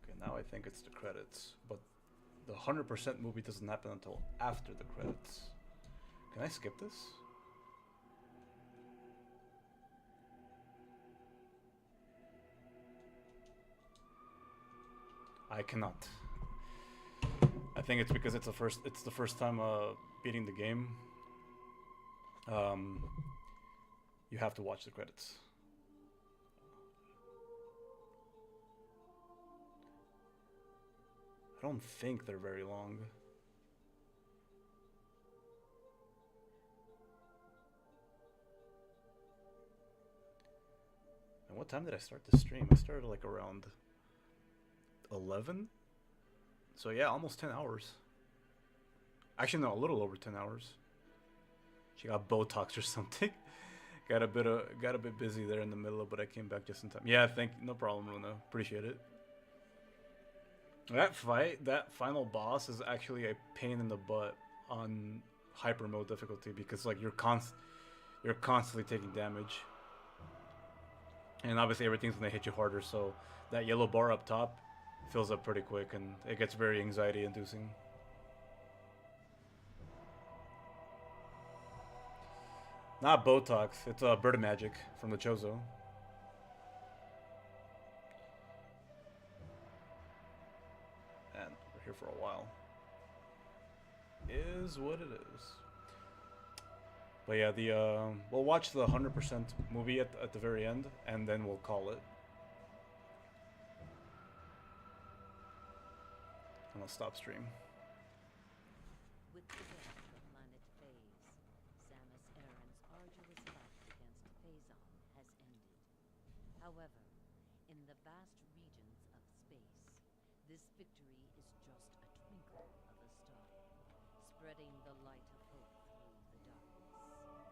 Okay, now I think it's the credits. But the 100% movie doesn't happen until after the credits. Can I skip this? I cannot. I think it's because it's the first time beating the game. You have to watch the credits. I don't think they're very long. And what time did I start the stream? I started like around 11. So yeah, almost 10 hours. Actually, no, a little over 10 hours. She got Botox or something. got a bit busy there in the middle, but I came back just in time. Yeah, no problem, Luna. Appreciate it. That final boss is actually a pain in the butt on hyper mode difficulty because like you're constantly taking damage, and obviously everything's gonna hit you harder. So that yellow bar up top fills up pretty quick, and it gets very anxiety inducing. Not Botox, it's Bird Magic from the Chozo. And we're here for a while. Is what it is. But yeah, we'll watch the 100% movie at the very end, and then we'll call it. And I'll stop stream. With the death of the planet Phase, Samus Aran's arduous fight against Phazon has ended. However, in the vast regions of space, this victory is just a twinkle of a star, spreading the light of hope through the darkness.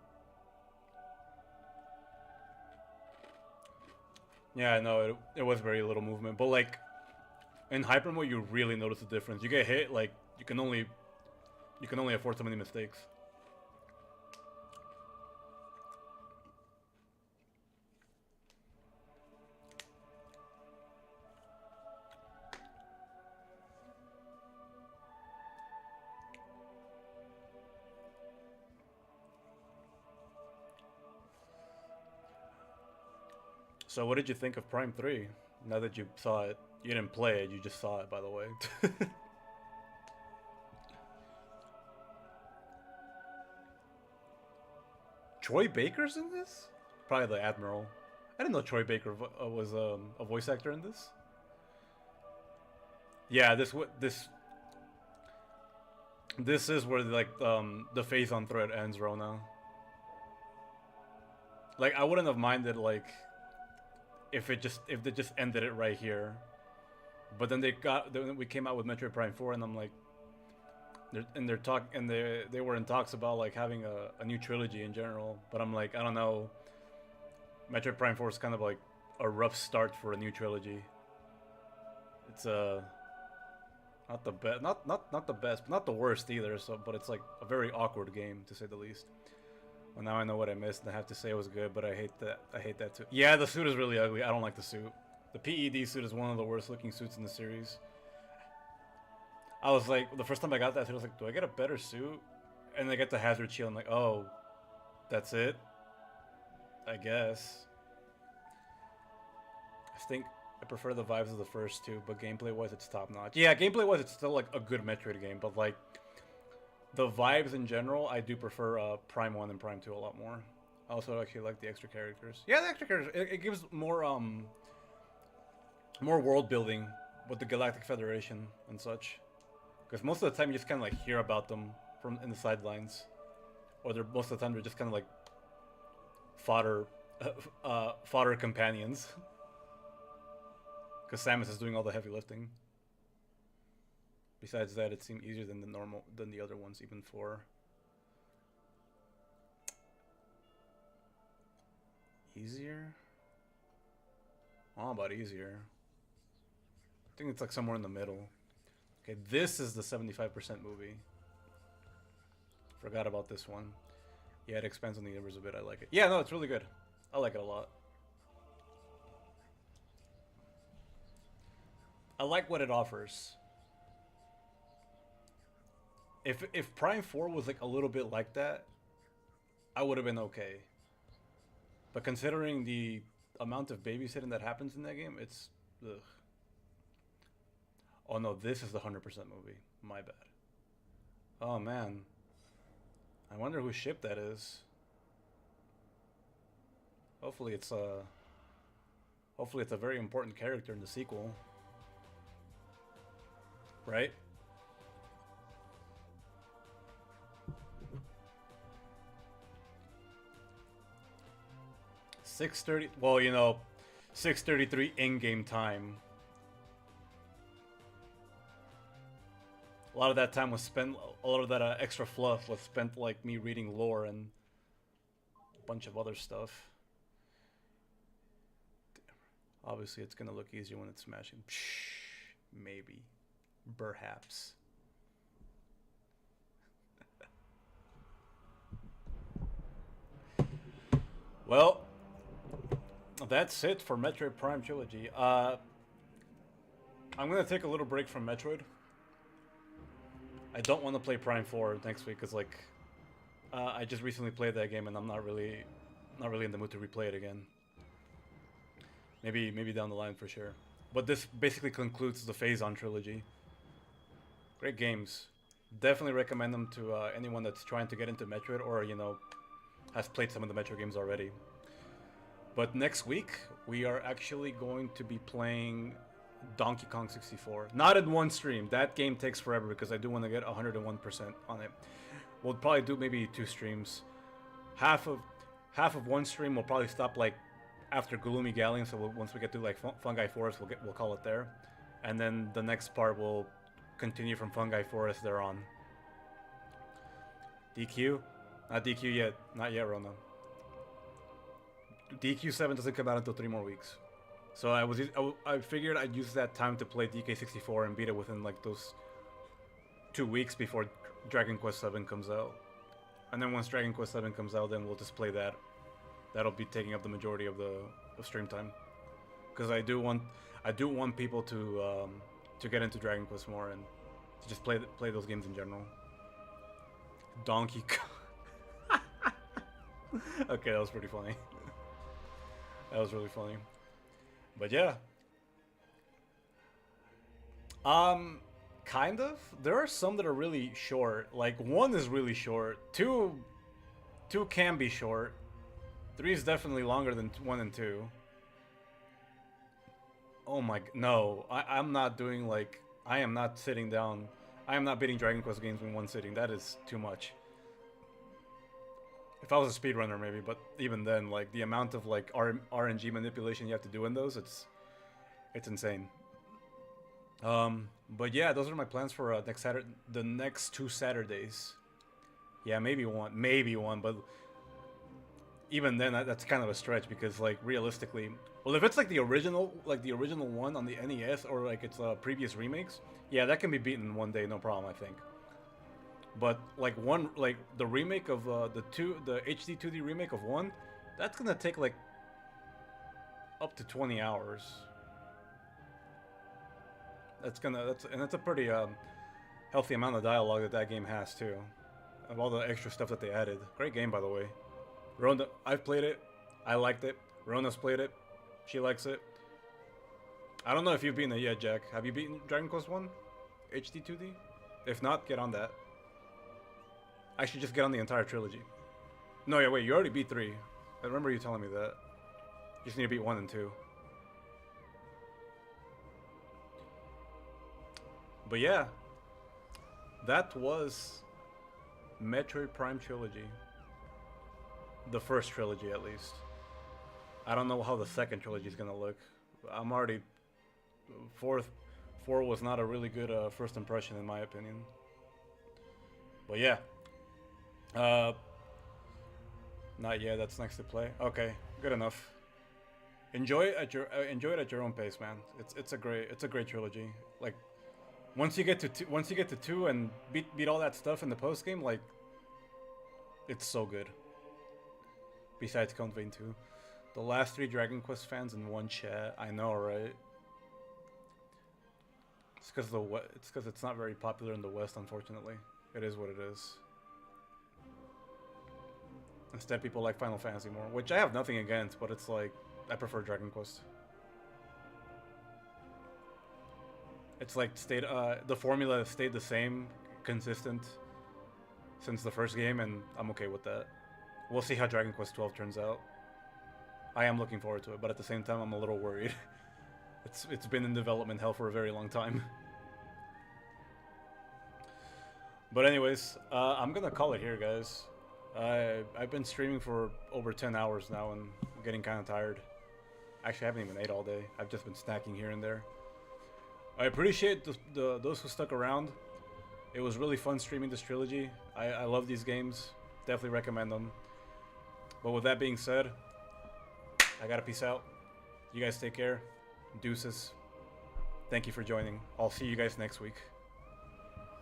Yeah, no, it was very little movement, but like in hyper mode, you really notice the difference. You get hit, like you can only afford so many mistakes. So what did you think of Prime 3? Now that you saw it. You didn't play it, you just saw it, by the way. Troy Baker's in this? Probably the Admiral. I didn't know Troy Baker was a voice actor in this. Yeah, this is where like the Phazon thread ends, Rona. Like I wouldn't have minded like if they just ended it right here. But then then we came out with Metroid Prime 4, and I'm like, they were in talks about like having a new trilogy in general. But I'm like, I don't know. Metroid Prime 4 is kind of like a rough start for a new trilogy. It's not the best, not the best, but not the worst either. So, but it's like a very awkward game to say the least. Well, now I know what I missed, and I have to say it was good, but I hate that too. Yeah, the suit is really ugly. I don't like the suit. The PED suit is one of the worst looking suits in the series. I was like, the first time I got that suit, I was like, do I get a better suit? And I get the hazard shield, I'm like, oh, that's it? I guess. I think I prefer the vibes of the first two, but gameplay-wise, it's top-notch. Yeah, gameplay-wise, it's still like a good Metroid game, but like, the vibes in general, I do prefer Prime 1 and Prime 2 a lot more. I also actually like the extra characters. Yeah, the extra characters, it gives more world building with the Galactic Federation and such. Because most of the time you just kind of like hear about them from in the sidelines, or most of the time they're just kind of like fodder companions. Because Samus is doing all the heavy lifting. Besides that, it seemed easier than the other ones, even for easier. Oh, about easier. I think it's like somewhere in the middle. Okay, this is the 75% movie. Forgot about this one. Yeah, it expands on the universe a bit. I like it. Yeah, no, it's really good. I like it a lot. I like what it offers. If Prime 4 was like a little bit like that, I would have been okay. But considering the amount of babysitting that happens in that game, it's ugh. Oh no, this is the 100% movie. My bad. Oh man. I wonder whose ship that is. Hopefully it's a very important character in the sequel. Right? $6:30. Well, you know, 6:33 in-game time. A lot of that time was spent. A lot of that extra fluff was spent like me reading lore and a bunch of other stuff. Obviously, it's gonna look easier when it's smashing. Maybe, perhaps. Well, that's it for Metroid Prime Trilogy. I'm gonna take a little break from Metroid. I don't want to play Prime 4 next week because like I just recently played that game and I'm not really in the mood to replay it again. Maybe down the line for sure. But this basically concludes the Phazon trilogy. Great games. Definitely recommend them to anyone that's trying to get into Metroid or, you know, has played some of the Metroid games already. But next week, we are actually going to be playing Donkey Kong 64. Not in one stream. That game takes forever because I do want to get 101% on it. We'll probably do maybe 2 streams. Half of one stream will probably stop like after Gloomy Galleon, so once we get to like Fungi Forest, we'll call it there. And then the next part will continue from Fungi Forest there on. DQ? Not DQ yet. Not yet, Rona. DQ7 doesn't come out until 3 more weeks. So I figured I'd use that time to play DK64 and beat it within like those 2 weeks before Dragon Quest 7 comes out. And then once Dragon Quest 7 comes out, then we'll just play that. That'll be taking up the majority of the stream time. Because I do want people to get into Dragon Quest more and to just play those games in general. Donkey Kong. Okay, that was pretty funny. That was really funny. But yeah. Kind of. There are some that are really short. Like 1 is really short. 2 can be short. 3 is definitely longer than 1 and 2. Oh my, no. I'm not doing like, I am not sitting down. I am not beating Dragon Quest games in one sitting. That is too much. If I was a speedrunner maybe, but even then, like the amount of like RNG manipulation you have to do in those, it's insane. But yeah, those are my plans for next Saturday, the next 2 Saturdays. Yeah, maybe one, but even then, that's kind of a stretch because like realistically, well, if it's like the original one on the NES or like it's previous remakes, yeah, that can be beaten in 1 day, no problem, I think. But like the remake of the HD 2D remake of 1, that's gonna take like up to 20 hours. That's a pretty healthy amount of dialogue that game has too, of all the extra stuff that they added. Great game, by the way. Rona, I've played it. I liked it. Rona's played it. She likes it. I don't know if you've beaten it yet, Jack. Have you beaten Dragon Quest 1 HD 2D? If not, get on that. I should just get on the entire trilogy. No, yeah, wait, you already beat 3. I remember you telling me that. You just need to beat 1 and 2. But yeah, that was Metroid Prime Trilogy. The first trilogy, at least. I don't know how the second trilogy is gonna look. I'm already... 4 was not a really good first impression, in my opinion. But yeah. Not yet. That's next to play. Okay, good enough. Enjoy it at your own pace, man. It's a great trilogy. Like once you get to 2 and beat all that stuff in the post game, like it's so good. Besides Count Vein 2, the last 3 Dragon Quest fans in one chat. I know, right? It's because it's not very popular in the West, unfortunately. It is what it is. Instead, people like Final Fantasy more, which I have nothing against, but it's like, I prefer Dragon Quest. It's like the formula stayed the same, consistent, since the first game, and I'm okay with that. We'll see how Dragon Quest 12 turns out. I am looking forward to it, but at the same time, I'm a little worried. It's been in development hell for a very long time. But anyways, I'm gonna call it here, guys. I've been streaming for over 10 hours now and I'm getting kind of tired. Actually, I haven't even ate all day. I've just been snacking here and there. I appreciate those who stuck around. It was really fun streaming this trilogy. I love these games. Definitely recommend them. But with that being said, I gotta peace out. You guys take care. Deuces. Thank you for joining. I'll see you guys next week.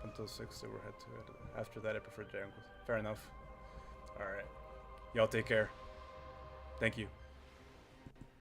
Until 6, they were head to head. After that, I prefer Dragon Quest. Fair enough. Alright. Y'all take care. Thank you.